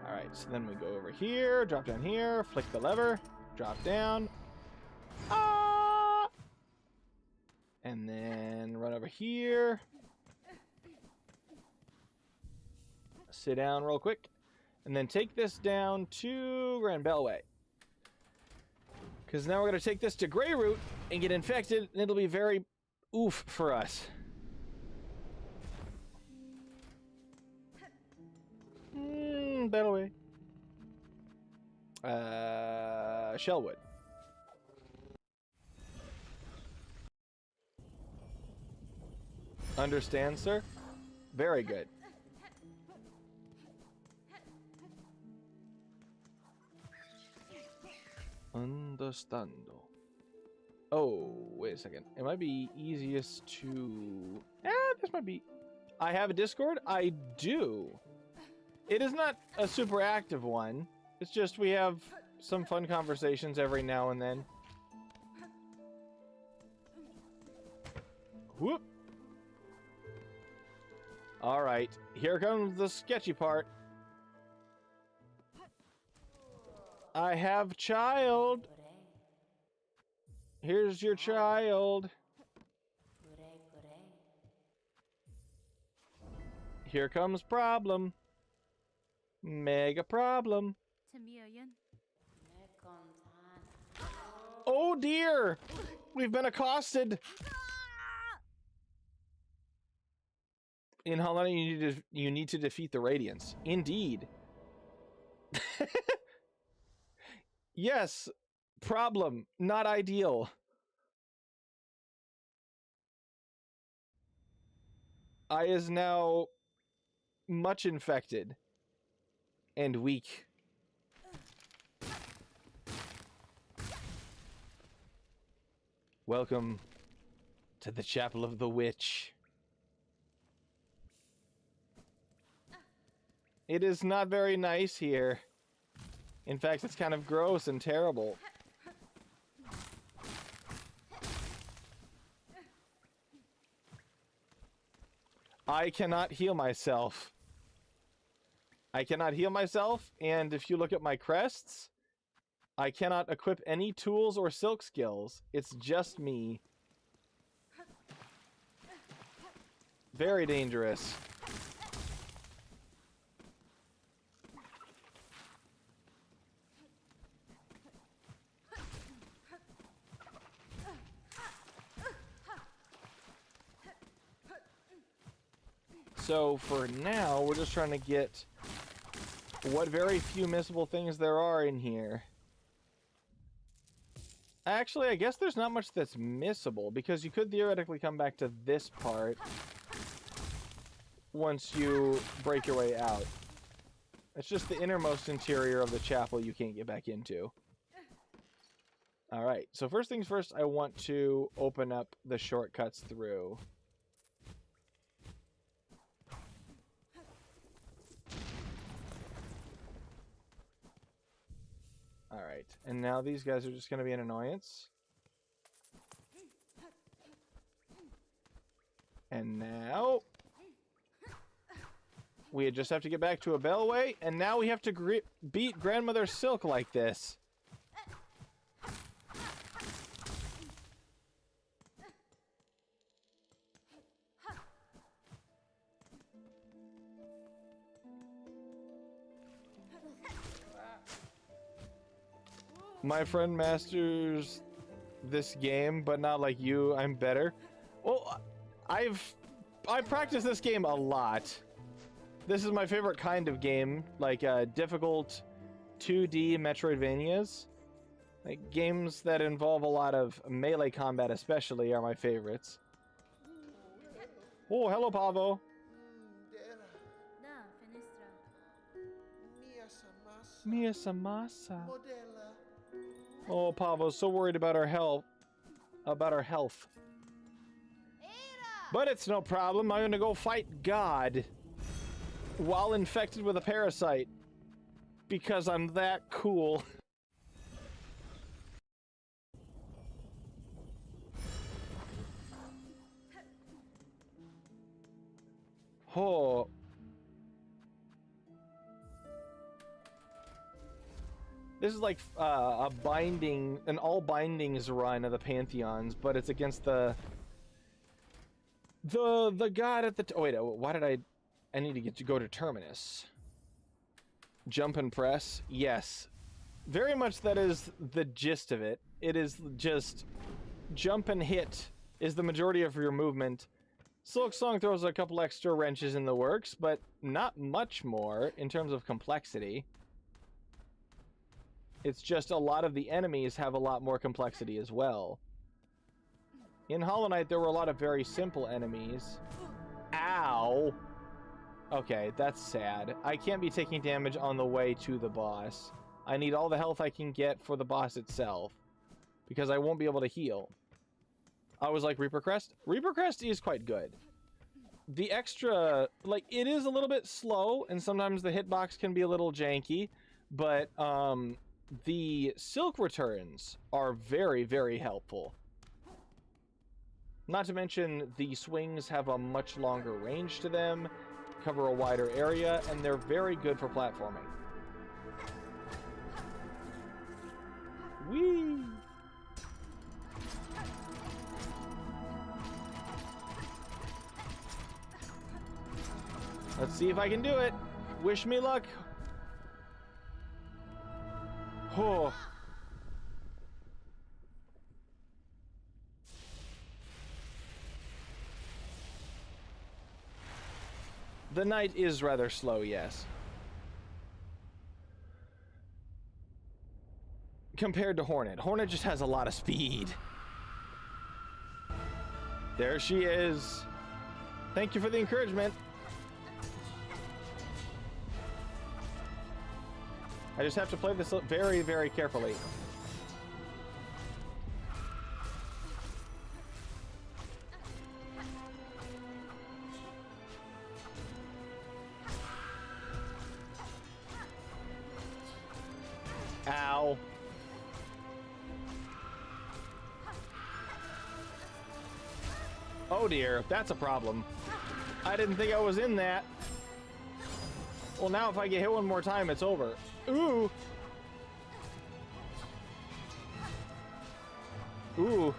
Alright, so then we go over here, drop down here, flick the lever, drop down. Ah! And then run over here. Sit down real quick. And then take this down to Grand Bellway. Because now we're going to take this to Grey Root and get infected, and it'll be very oof for us. Bellway. Shellwood. Understand, sir? Very good. Understando. Oh, wait a second. It might be easiest to... this might be... I have a Discord? I do. It is not a super active one. It's just we have some fun conversations every now and then. Whoop. Alright, here comes the sketchy part. I have child. Here's your child. Here comes problem. Mega problem. Oh dear! We've been accosted! In Holland, you need to defeat the Radiants. Indeed. Yes, problem, not ideal. I is now much infected and weak. Welcome to the Chapel of the Witch. It is not very nice here. In fact, it's kind of gross and terrible. I cannot heal myself. I cannot heal myself, and if you look at my crests, I cannot equip any tools or silk skills. It's just me. Very dangerous. So for now, we're just trying to get what very few missable things there are in here. Actually, I guess there's not much that's missable, because you could theoretically come back to this part once you break your way out. It's just the innermost interior of the chapel you can't get back into. Alright, so first things first, I want to open up the shortcuts through. Alright, and now these guys are just going to be an annoyance. And now we just have to get back to a bellway, and now we have to beat Grandmother Silk like this. My friend masters this game, but not like you. I'm better. Well, I practice this game a lot. This is my favorite kind of game, like difficult 2D Metroidvanias. Like games that involve a lot of melee combat especially are my favorites. Oh, hello, Pavo. Mia Samasa. Oh, Pavo's so worried about our health. But it's no problem. I'm gonna go fight God while infected with a parasite. Because I'm that cool. Oh. This is like an all bindings run of the Pantheons, but it's against the god at the oh wait, why did I need to get to go to Terminus. Jump and press, yes. Very much that is the gist of it. It is just jump and hit is the majority of your movement. Silksong throws a couple extra wrenches in the works, but not much more in terms of complexity. It's just a lot of the enemies have a lot more complexity as well. In Hollow Knight, there were a lot of very simple enemies. Ow! Okay, that's sad. I can't be taking damage on the way to the boss. I need all the health I can get for the boss itself, because I won't be able to heal. I was like, Reaper Crest? Reaper Crest is quite good. The extra, like, it is a little bit slow, and sometimes the hitbox can be a little janky, but, the silk returns are very, very helpful. Not to mention, the swings have a much longer range to them, cover a wider area, and they're very good for platforming. Whee! Let's see if I can do it. Wish me luck. Oh. The knight is rather slow, yes. Compared to Hornet. Hornet just has a lot of speed. There she is. Thank you for the encouragement. I just have to play this very, very carefully. Ow. Oh dear, that's a problem. I didn't think I was in that. Well, now if I get hit one more time, it's over. Ooh. Ooh.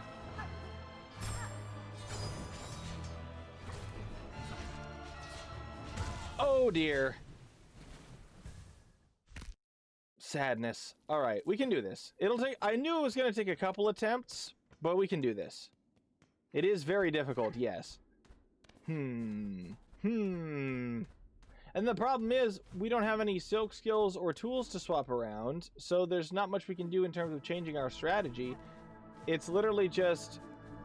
Oh dear. Sadness. All right, we can do this. It'll take... I knew it was going to take a couple attempts, but we can do this. It is very difficult, yes. And the problem is, we don't have any silk skills or tools to swap around, so there's not much we can do in terms of changing our strategy. It's literally just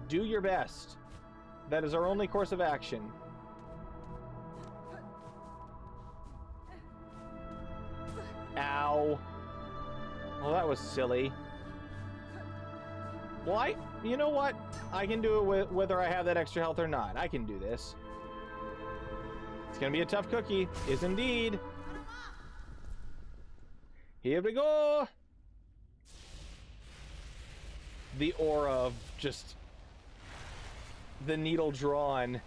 do your best. That is our only course of action. Ow. Well, that was silly. Well, you know what? I can do it whether I have that extra health or not. I can do this. It's gonna be a tough cookie. Is indeed. Here we go. The aura of just the needle drawn.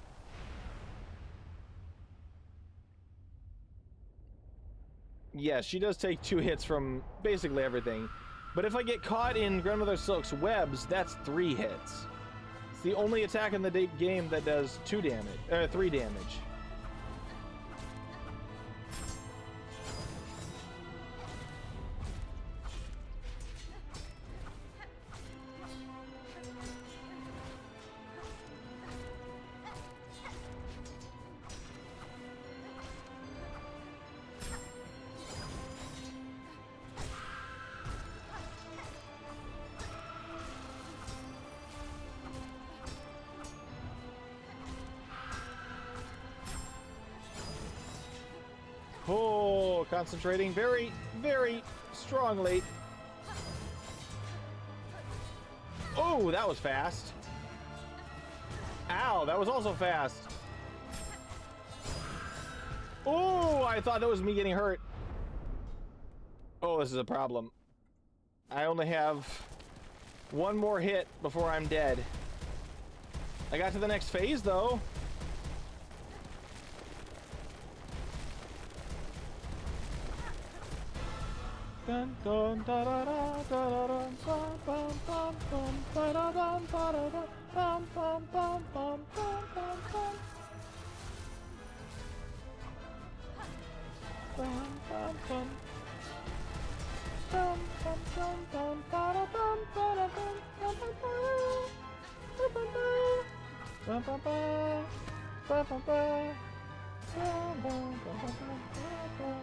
Yeah, she does take 2 hits from basically everything. But if I get caught in Grandmother Silk's webs, that's 3 hits. It's the only attack in the game that does 3 damage. Oh, concentrating very, very strongly. Oh, that was fast. Ow, that was also fast. Oh, I thought that was me getting hurt. Oh, this is a problem. I only have 1 more hit before I'm dead. I got to the next phase, though. Dun, dun, da, da, da, da, da, bum, bum, bum, bum, ba, da, dum, ba, da, da, bum, bum, bum, bum, bum, bum, bum. Bum, bum, bum. Bum, bum, bum, bum, ba, da, bum, ba, da, bum, bum, bum, bum, bum, bum, bum, bum, bum, bum, bum, bum, bum, bum, bum.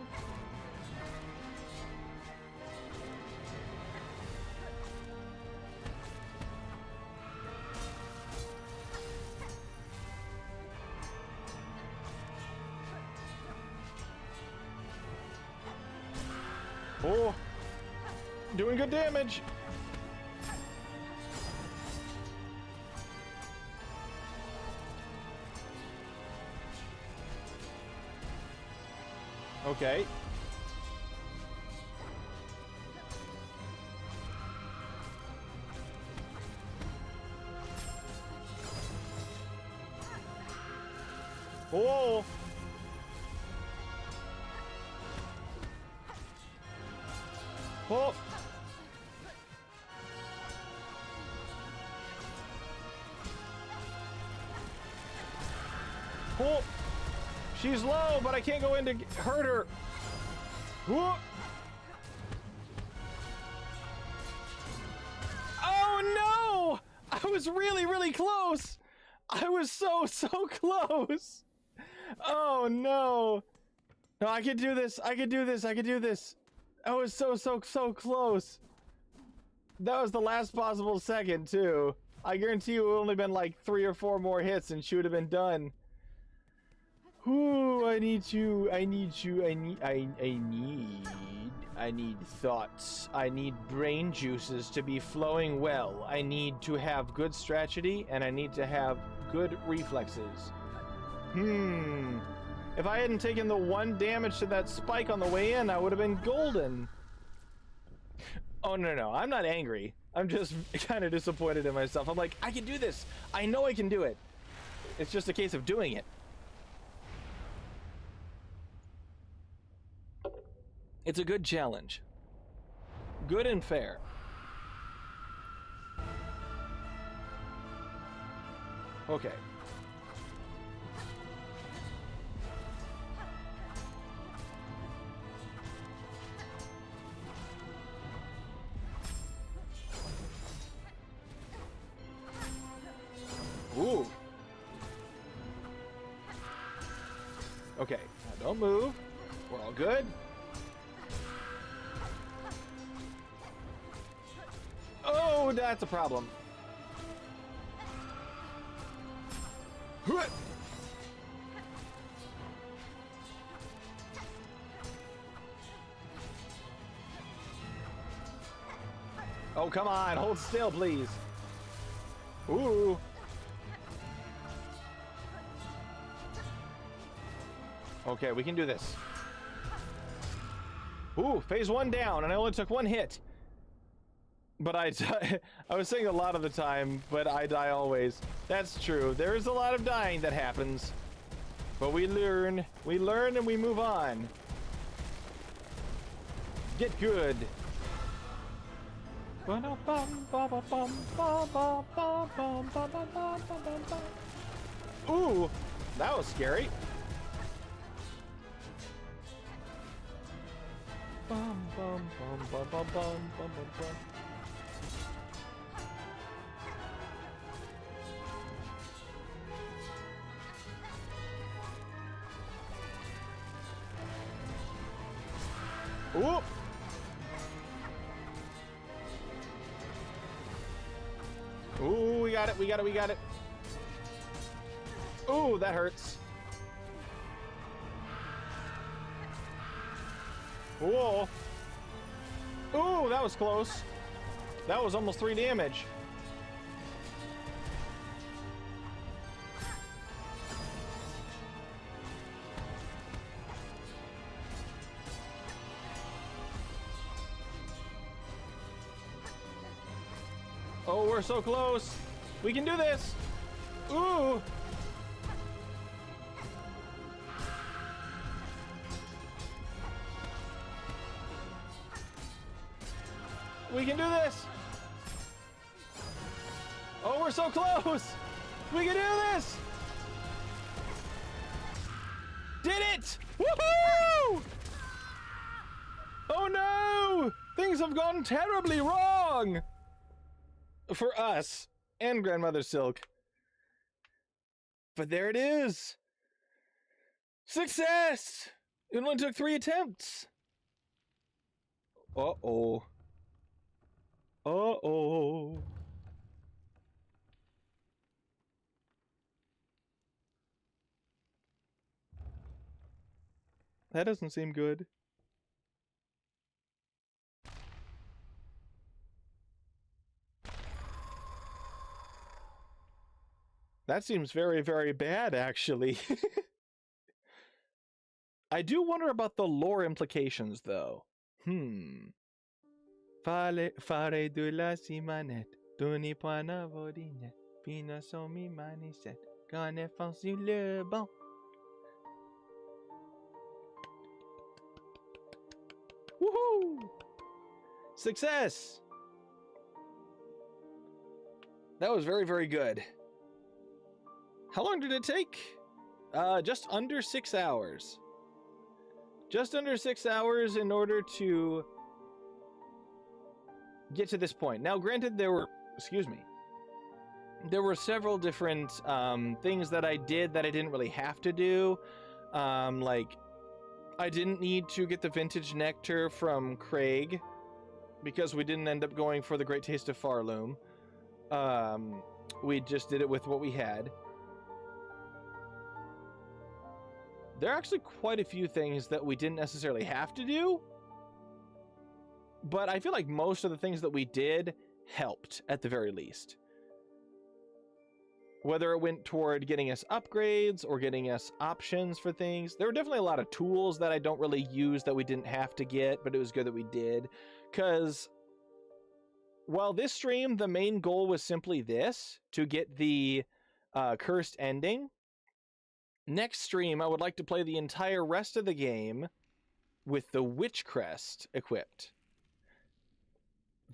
Oh, doing good damage. Okay. Oh. Oh! Oh! She's low, but I can't go in to hurt her. Whoa. Oh no! I was really, really close. I was so close. Oh no. No, I can do this. I can do this. I can do this. I was so close. That was the last possible second, too. I guarantee you it would only been like 3 or 4 more hits and she would have been done. Ooh, I need you. I need you. I need thoughts. I need brain juices to be flowing well. I need to have good strategy and I need to have good reflexes. If I hadn't taken the 1 damage to that spike on the way in, I would have been golden. Oh, no, I'm not angry. I'm just kind of disappointed in myself. I'm like, I can do this. I know I can do it. It's just a case of doing it. It's a good challenge. Good and fair. Okay. Ooh. Okay, now don't move. We're all good. Oh, that's a problem. Oh, come on. Hold still, please. Ooh. Okay, we can do this. Ooh, phase 1 down, and I only took 1 hit. But I was saying a lot of the time, but I die always. That's true. There is a lot of dying that happens. But we learn and we move on. Get good. Ooh, that was scary. Bum, bum, bum, bum, bum, bum, bum, bum. Ooh. Ooh, we got it, we got it, we got it. Ooh, that hurts. Whoa. Ooh, that was close. That was almost 3 damage. Oh, we're so close. We can do this. Ooh. We can do this. Oh, we're so close. We can do this. Did it. Woohoo! Oh no! Things have gone terribly wrong. For us and Grandmother Silk. But there it is. Success! It only took 3 attempts. Uh-oh. Uh-oh. That doesn't seem good. That seems very, very bad, actually. I do wonder about the lore implications, though. Fare de la simanette, doni poana vodinette, pina son mi manisette, gane fancy le bon. Woohoo! Success! That was very, very good. How long did it take? Just under 6 hours. Just under 6 hours in order to get to this point. Now, granted, there were several different things that I did that I didn't really have to do. Like, I didn't need to get the vintage nectar from Craig because we didn't end up going for the Great Taste of Farloom. We just did it with what we had. There are actually quite a few things that we didn't necessarily have to do, but I feel like most of the things that we did helped at the very least. Whether it went toward getting us upgrades or getting us options for things. There were definitely a lot of tools that I don't really use that we didn't have to get, but it was good that we did. Because while this stream, the main goal was simply this, to get the cursed ending, next stream, I would like to play the entire rest of the game with the Witch Crest equipped.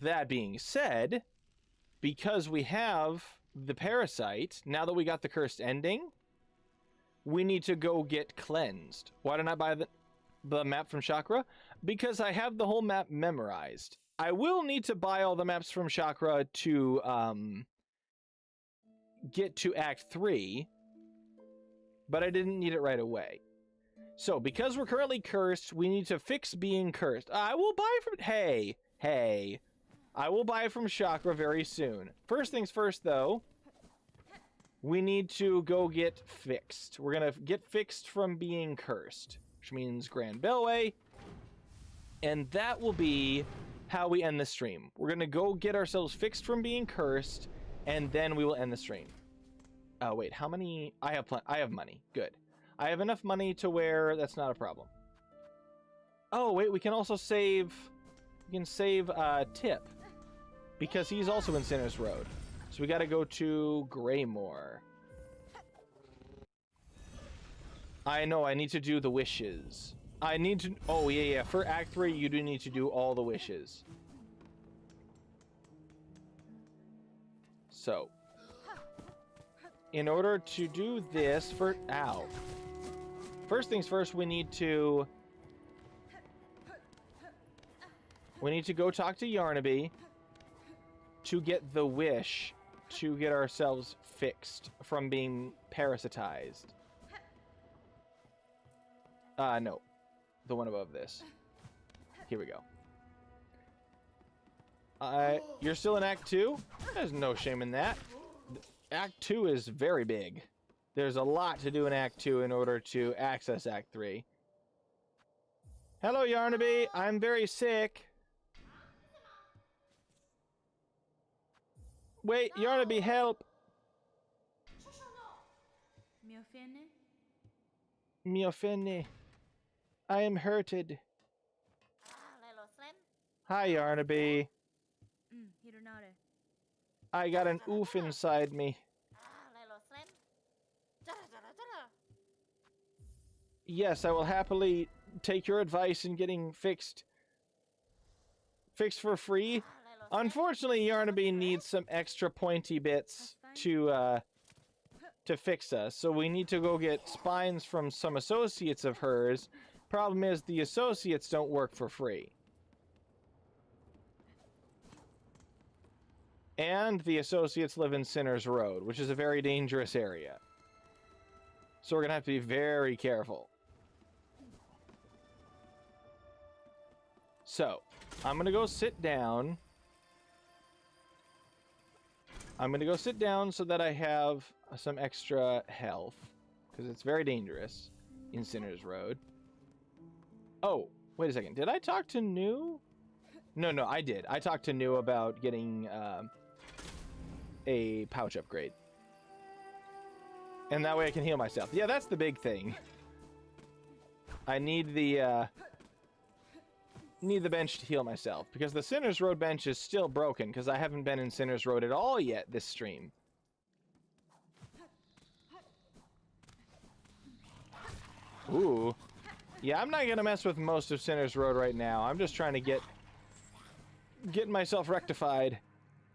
That being said, because we have the Parasite, now that we got the cursed ending, we need to go get cleansed. Why didn't I buy the map from Chakra? Because I have the whole map memorized. I will need to buy all the maps from Chakra to get to Act 3, but I didn't need it right away. So, because we're currently cursed, we need to fix being cursed. I will buy from... Hey. I will buy from Chakra very soon. First things first, though, we need to go get fixed. We're going to get fixed from being cursed, which means Grand Bellway, and that will be how we end the stream. We're going to go get ourselves fixed from being cursed, and then we will end the stream. Oh, wait, how many? I have money. Good. I have enough money to where that's not a problem. Oh, wait, we can also save... We can save Tip, because he's also in Sinner's Road. So we got to go to Greymore. I know, I need to do the wishes. I need to... Oh, yeah. For Act 3, you do need to do all the wishes. So, in order to do this for... Ow. First things first, we need to go talk to Yarnaby to get the wish to get ourselves fixed from being parasitized. No. The one above this. Here we go. You're still in Act 2? There's no shame in that. Act 2 is very big. There's a lot to do in Act 2 in order to access Act 3. Hello, Yarnaby. I'm very sick. Wait, Yarnaby, help! Miofene. I am hurted. Hi, Yarnaby. I got an oof inside me. Yes, I will happily take your advice in getting fixed. Fixed for free? Unfortunately, Yarnaby needs some extra pointy bits to fix us, so we need to go get spines from some associates of hers. Problem is, the associates don't work for free. And the associates live in Sinner's Road, which is a very dangerous area. So we're gonna have to be very careful. So, I'm gonna go sit down. I'm gonna go sit down so that I have some extra health, because it's very dangerous in Sinner's Road. Oh, wait a second. Did I talk to New? No, I did. I talked to New about getting a pouch upgrade. And that way I can heal myself. Yeah, that's the big thing. I need the bench to heal myself, because the Sinner's Road bench is still broken, because I haven't been in Sinner's Road at all yet this stream. Ooh. Yeah, I'm not gonna mess with most of Sinner's Road right now. I'm just trying to get myself rectified.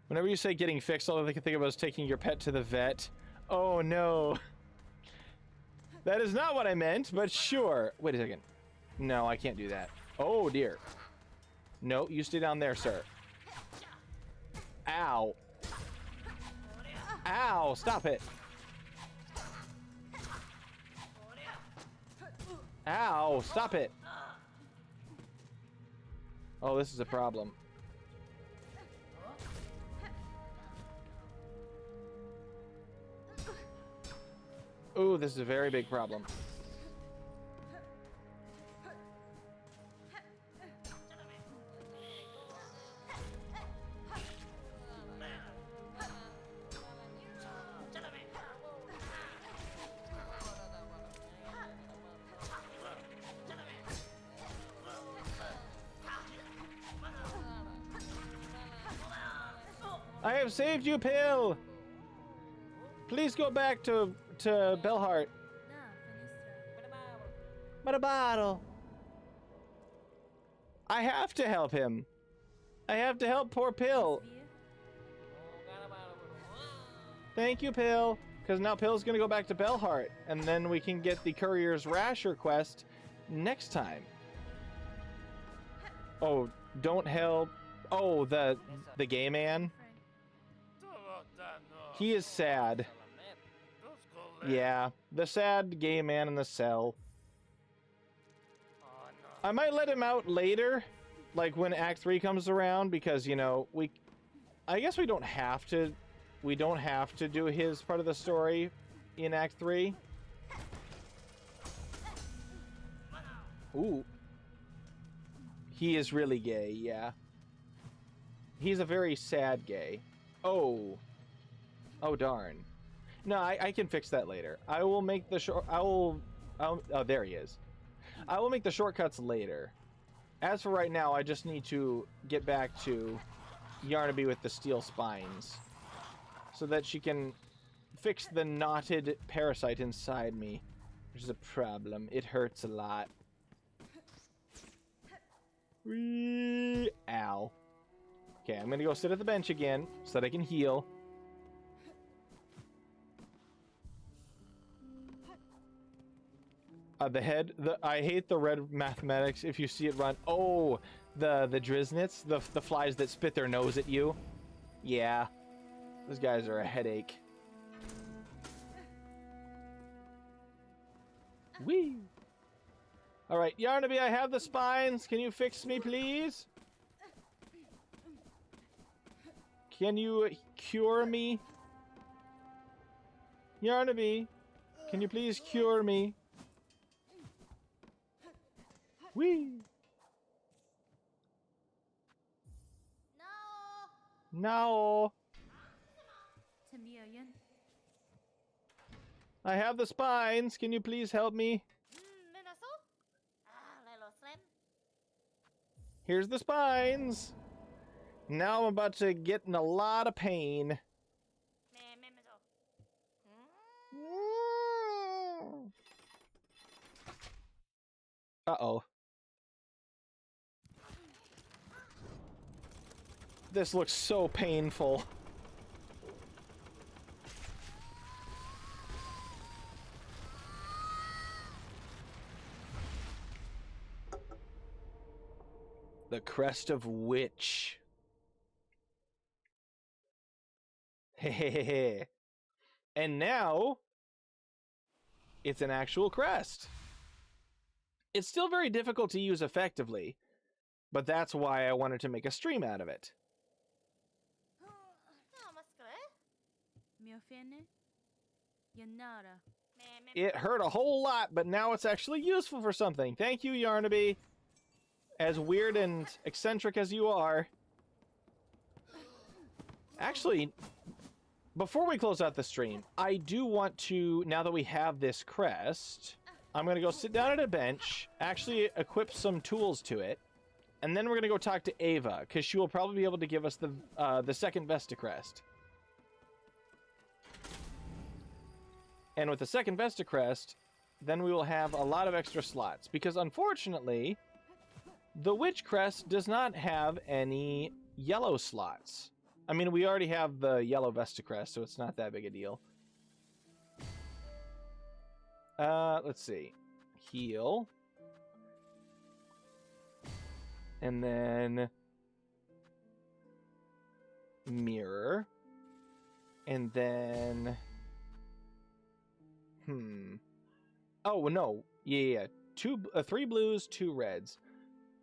Whenever you say getting fixed, all I can think about is taking your pet to the vet. Oh no. That is not what I meant, but sure. Wait a second. No, I can't do that. Oh, dear. No, you stay down there, sir. Ow. Ow, stop it. Ow, stop it. Oh, this is a problem. Ooh, this is a very big problem. I have saved you, Pill! Please go back to Bellheart. But a bottle. I have to help him. I have to help poor Pill. Thank you, Pill. Because now Pill's gonna go back to Bellheart, and then we can get the Courier's Rasher quest next time. Oh, don't help. Oh, the gay man. He is sad. Yeah, the sad gay man in the cell. I might let him out later, like when Act 3 comes around, because, you know, I guess we don't have to do his part of the story in Act 3. Ooh. He is really gay, yeah. He's a very sad gay. Oh. Oh, darn. No, I can fix that later. I will make the oh, there he is. I will make the shortcuts later. As for right now, I just need to get back to Yarnaby with the steel spines, so that she can fix the knotted parasite inside me, which is a problem. It hurts a lot. Ow. Okay, I'm gonna go sit at the bench again so that I can heal. I hate the red mathematics if you see it run. Oh, the Driznits, the flies that spit their nose at you. Yeah, those guys are a headache. Whee! All right, Yarnaby, I have the spines. Can you fix me, please? Can you cure me? Yarnaby, can you please cure me? Whee! No! I have the spines. Can you please help me? Here's the spines. Now I'm about to get in a lot of pain. Uh-oh. This looks so painful. The Crest of Witch. Hehehe. And now, it's an actual crest. It's still very difficult to use effectively, but that's why I wanted to make a stream out of it. It hurt a whole lot, but now it's actually useful for something. Thank you, Yarnaby. As weird and eccentric as you are. Actually, before we close out the stream, I do want to, now that we have this crest, I'm going to go sit down at a bench, actually equip some tools to it, and then we're going to go talk to Ava, because she will probably be able to give us the second Vesta crest. And with the second Vesta crest, then we will have a lot of extra slots, because unfortunately, the Witch crest does not have any yellow slots. I mean, we already have the yellow Vesta crest, so it's not that big a deal. Let's see. Heal. And then mirror. And then oh no. Yeah. 3 blues, 2 reds.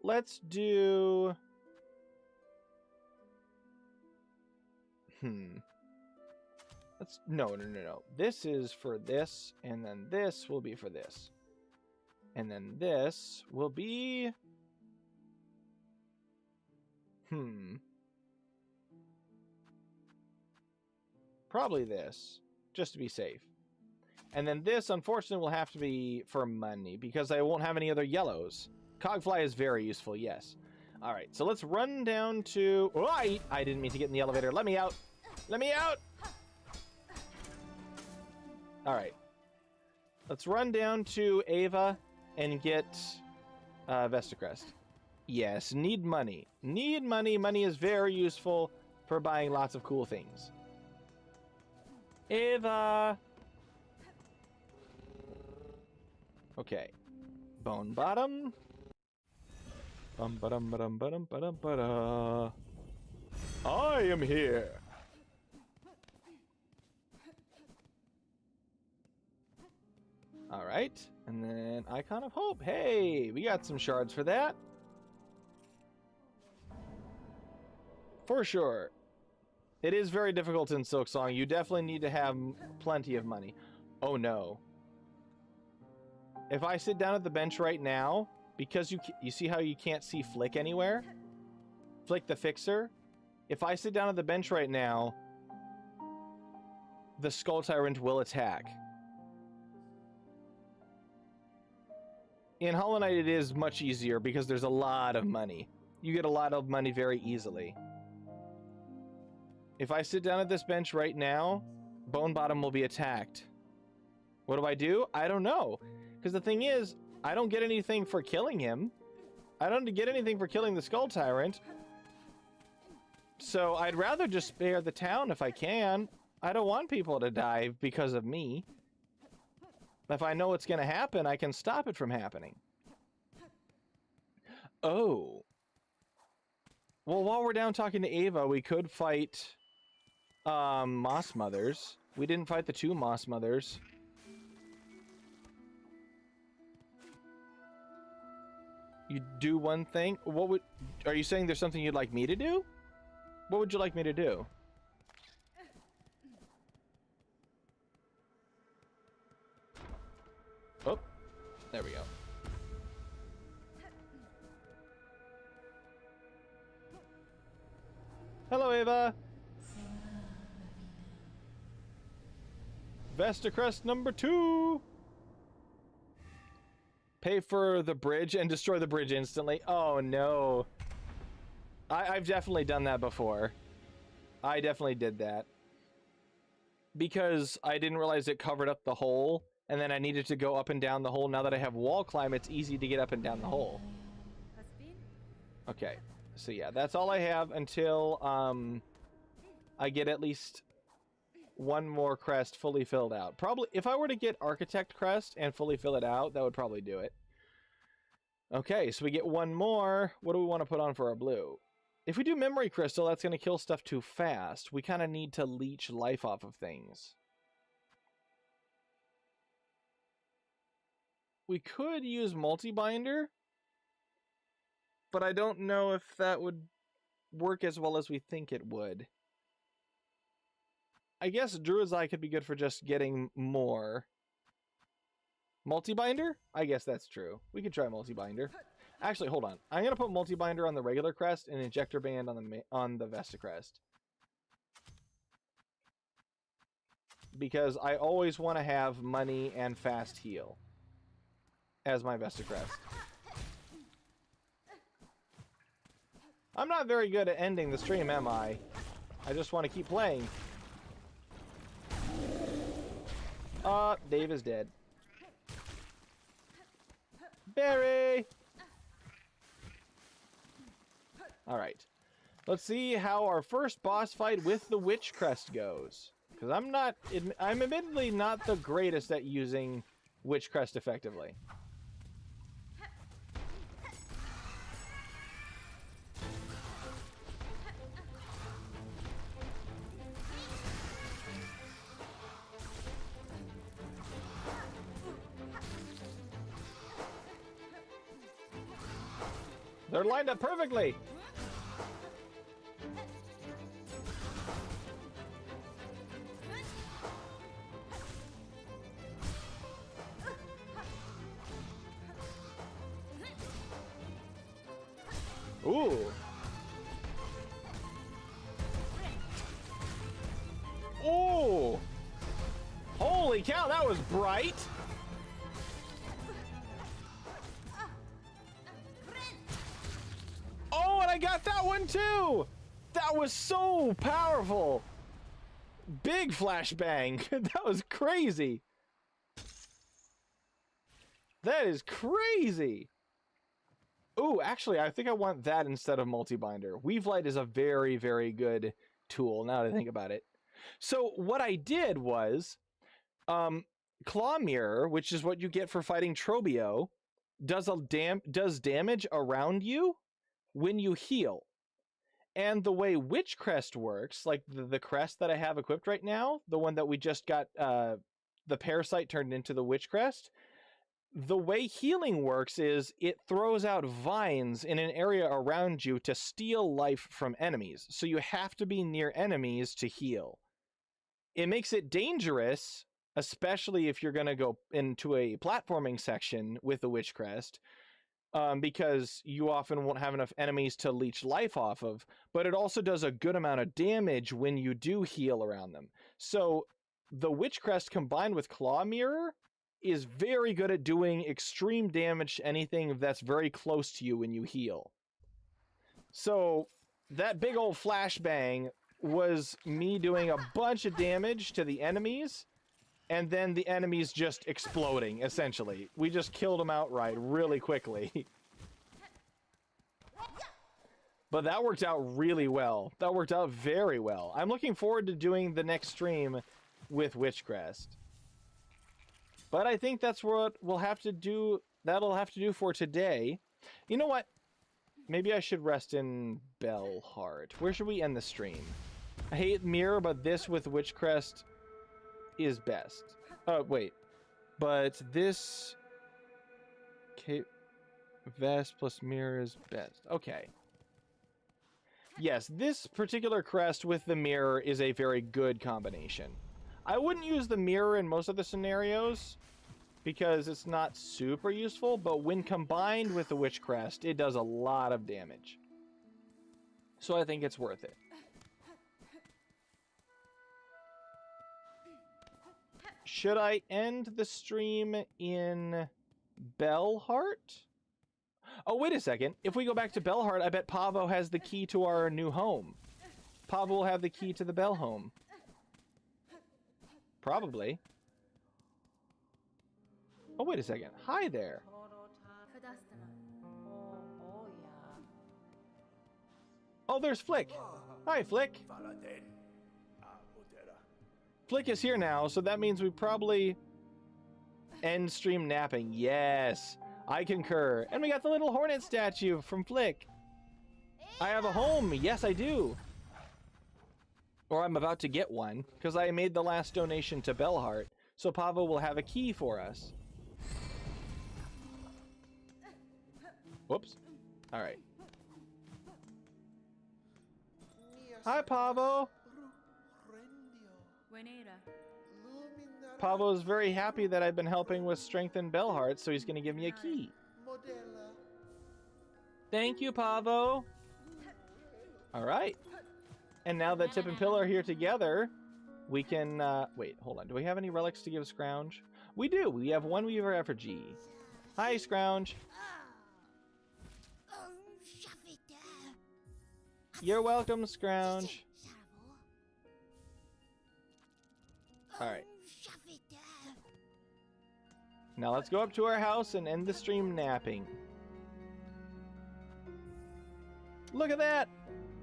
Let's do let's no. This is for this, and then this will be for this. And then this will be probably this, just to be safe. And then this, unfortunately, will have to be for money, because I won't have any other yellows. Cogfly is very useful, yes. Alright, so let's run down to... Oh, I didn't mean to get in the elevator. Let me out! Let me out! Alright. Let's run down to Ava and get Vestacrest. Yes, need money. Need money. Money is very useful for buying lots of cool things. Ava! Okay. Bone Bottom. I am here. All right, and then Icon of Hope. Hey, we got some shards for that. For sure. It is very difficult in Silksong. You definitely need to have plenty of money. Oh no. If I sit down at the bench right now, because you see how you can't see Flick anywhere? Flick the Fixer? If I sit down at the bench right now, the Skull Tyrant will attack. In Hollow Knight it is much easier because there's a lot of money. You get a lot of money very easily. If I sit down at this bench right now, Bone Bottom will be attacked. What do? I don't know. Because the thing is, I don't get anything for killing him. I don't get anything for killing the Skull Tyrant. So I'd rather just spare the town if I can. I don't want people to die because of me. If I know what's going to happen, I can stop it from happening. Oh. Well, while we're down talking to Ava, we could fight Moss Mothers. We didn't fight the 2 Moss Mothers. You do one thing? Are you saying there's something you'd like me to do? What would you like me to do? Oh, there we go. Hello, Ava. Vestacrest number 2. Pay for the bridge and destroy the bridge instantly. Oh no. I've definitely done that before. I definitely did that. Because I didn't realize it covered up the hole, and then I needed to go up and down the hole. Now that I have wall climb, it's easy to get up and down the hole. Okay. So yeah, that's all I have until I get at least 1 more crest fully filled out. Probably, if I were to get Architect crest and fully fill it out, that would probably do it. Okay, so we get 1 more. What do we want to put on for our blue? If we do Memory Crystal, that's going to kill stuff too fast. We kind of need to leech life off of things. We could use Multi-Binder, but I don't know if that would work as well as we think it would. I guess Druid's Eye could be good for just getting more. Multi-Binder? I guess that's true. We could try Multi-Binder. Actually, hold on. I'm going to put Multi-Binder on the regular crest and Injector Band on the Vestacrest. Because I always want to have money and fast heal as my Vestacrest. I'm not very good at ending the stream, am I? I just want to keep playing. Dave is dead. Barry! Alright. Let's see how our first boss fight with the Witch Crest goes. Because I'm admittedly not the greatest at using Witchcrest effectively. They're lined up perfectly. Ooh. Ooh. Holy cow, that was bright. Oh, and I got that one too. That was so powerful. Big flashbang. That was crazy. That is crazy. Ooh, actually, I think I want that instead of multi-binder. Weave Light is a very, very good tool, now that I think about it. So what I did was, Claw Mirror, which is what you get for fighting Trobio, does damage around you when you heal. And the way Witch Crest works, like the crest that I have equipped right now, the one that we just got the parasite turned into the Witch Crest, the way healing works is it throws out vines in an area around you to steal life from enemies. So you have to be near enemies to heal. It makes it dangerous, especially if you're going to go into a platforming section with the Witch Crest, because you often won't have enough enemies to leech life off of, but it also does a good amount of damage when you do heal around them. So the Witch Crest combined with Claw Mirror is very good at doing extreme damage to anything that's very close to you when you heal. So that big old flashbang was me doing a bunch of damage to the enemies, and then the enemies just exploding, essentially. We just killed them outright really quickly. But that worked out really well. That worked out very well. I'm looking forward to doing the next stream with Witchcrest. But I think that's what we'll have to do. That'll have to do for today. You know what? Maybe I should rest in Bellheart. Where should we end the stream? I hate Mirror, but this with Witchcrest is best. Oh, wait. But this Vest plus Mirror is best. Okay. Yes, this particular crest with the Mirror is a very good combination. I wouldn't use the Mirror in most of the scenarios because it's not super useful, but when combined with the Witch Crest, it does a lot of damage. So I think it's worth it. Should I end the stream in Bellheart? Oh, wait a second. If we go back to Bellheart, I bet Pavo has the key to our new home. Pavo will have the key to the Bell home. Probably. Oh, wait a second. Hi there. Oh, there's Flick. Hi, Flick. Flick is here now, so that means we probably end stream napping. Yes, I concur. And we got the little hornet statue from Flick. I have a home. Yes, I do. Or I'm about to get one, because I made the last donation to Bellheart, so Pavo will have a key for us. Whoops. All right. Hi, Pavo. Pavo's very happy that I've been helping with Strengthen Bellheart, so he's going to give me a key. Thank you, Pavo. All right. And now that Tip and Pillar are here together, we can, wait, hold on. Do we have any relics to give Scrounge? We do. We have one Weaver Effigy. Hi, Scrounge. You're welcome, Scrounge. All right. Now let's go up to our house and end the stream napping. Look at that!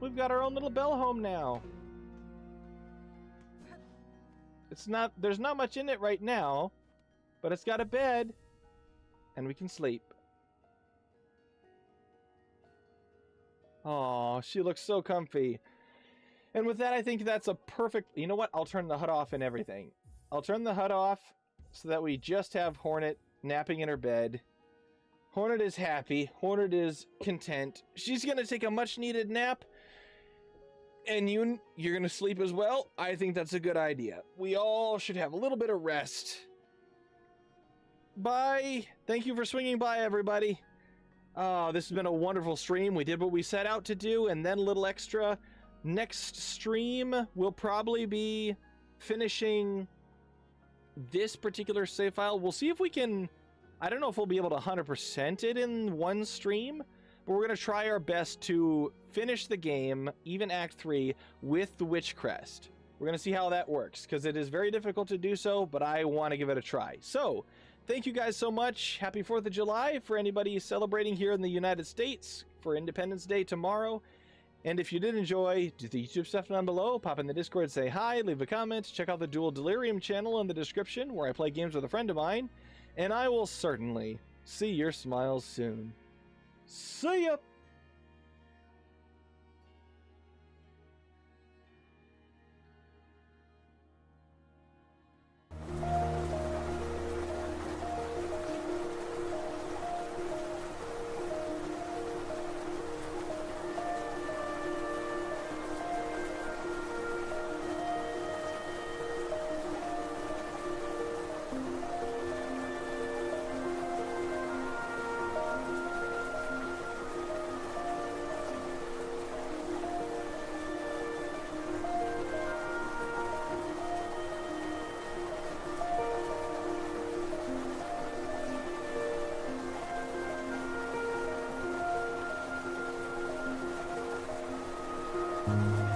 We've got our own little Bell home now. There's not much in it right now, but it's got a bed, and we can sleep. Oh, she looks so comfy. And with that, I think that's a perfect... You know what? I'll turn the HUD off and everything. I'll turn the HUD off so that we just have Hornet napping in her bed. Hornet is happy. Hornet is content. She's going to take a much-needed nap. And you're going to sleep as well. I think that's a good idea. We all should have a little bit of rest. Bye. Thank you for swinging by, everybody. This has been a wonderful stream. We did what we set out to do, and then a little extra. Next stream will probably be finishing this particular save file. We'll see if we can... I don't know if we'll be able to 100% it in one stream, but we're going to try our best to finish the game, even Act 3, with the Witch Crest. We're going to see how that works, because it is very difficult to do so, but I want to give it a try. So, thank you guys so much. Happy 4th of July for anybody celebrating here in the United States for Independence Day tomorrow. And if you did enjoy, do the YouTube stuff down below, pop in the Discord, say hi, leave a comment, check out the Dual Delirium channel in the description where I play games with a friend of mine, and I will certainly see your smiles soon. See ya! Mm-hmm.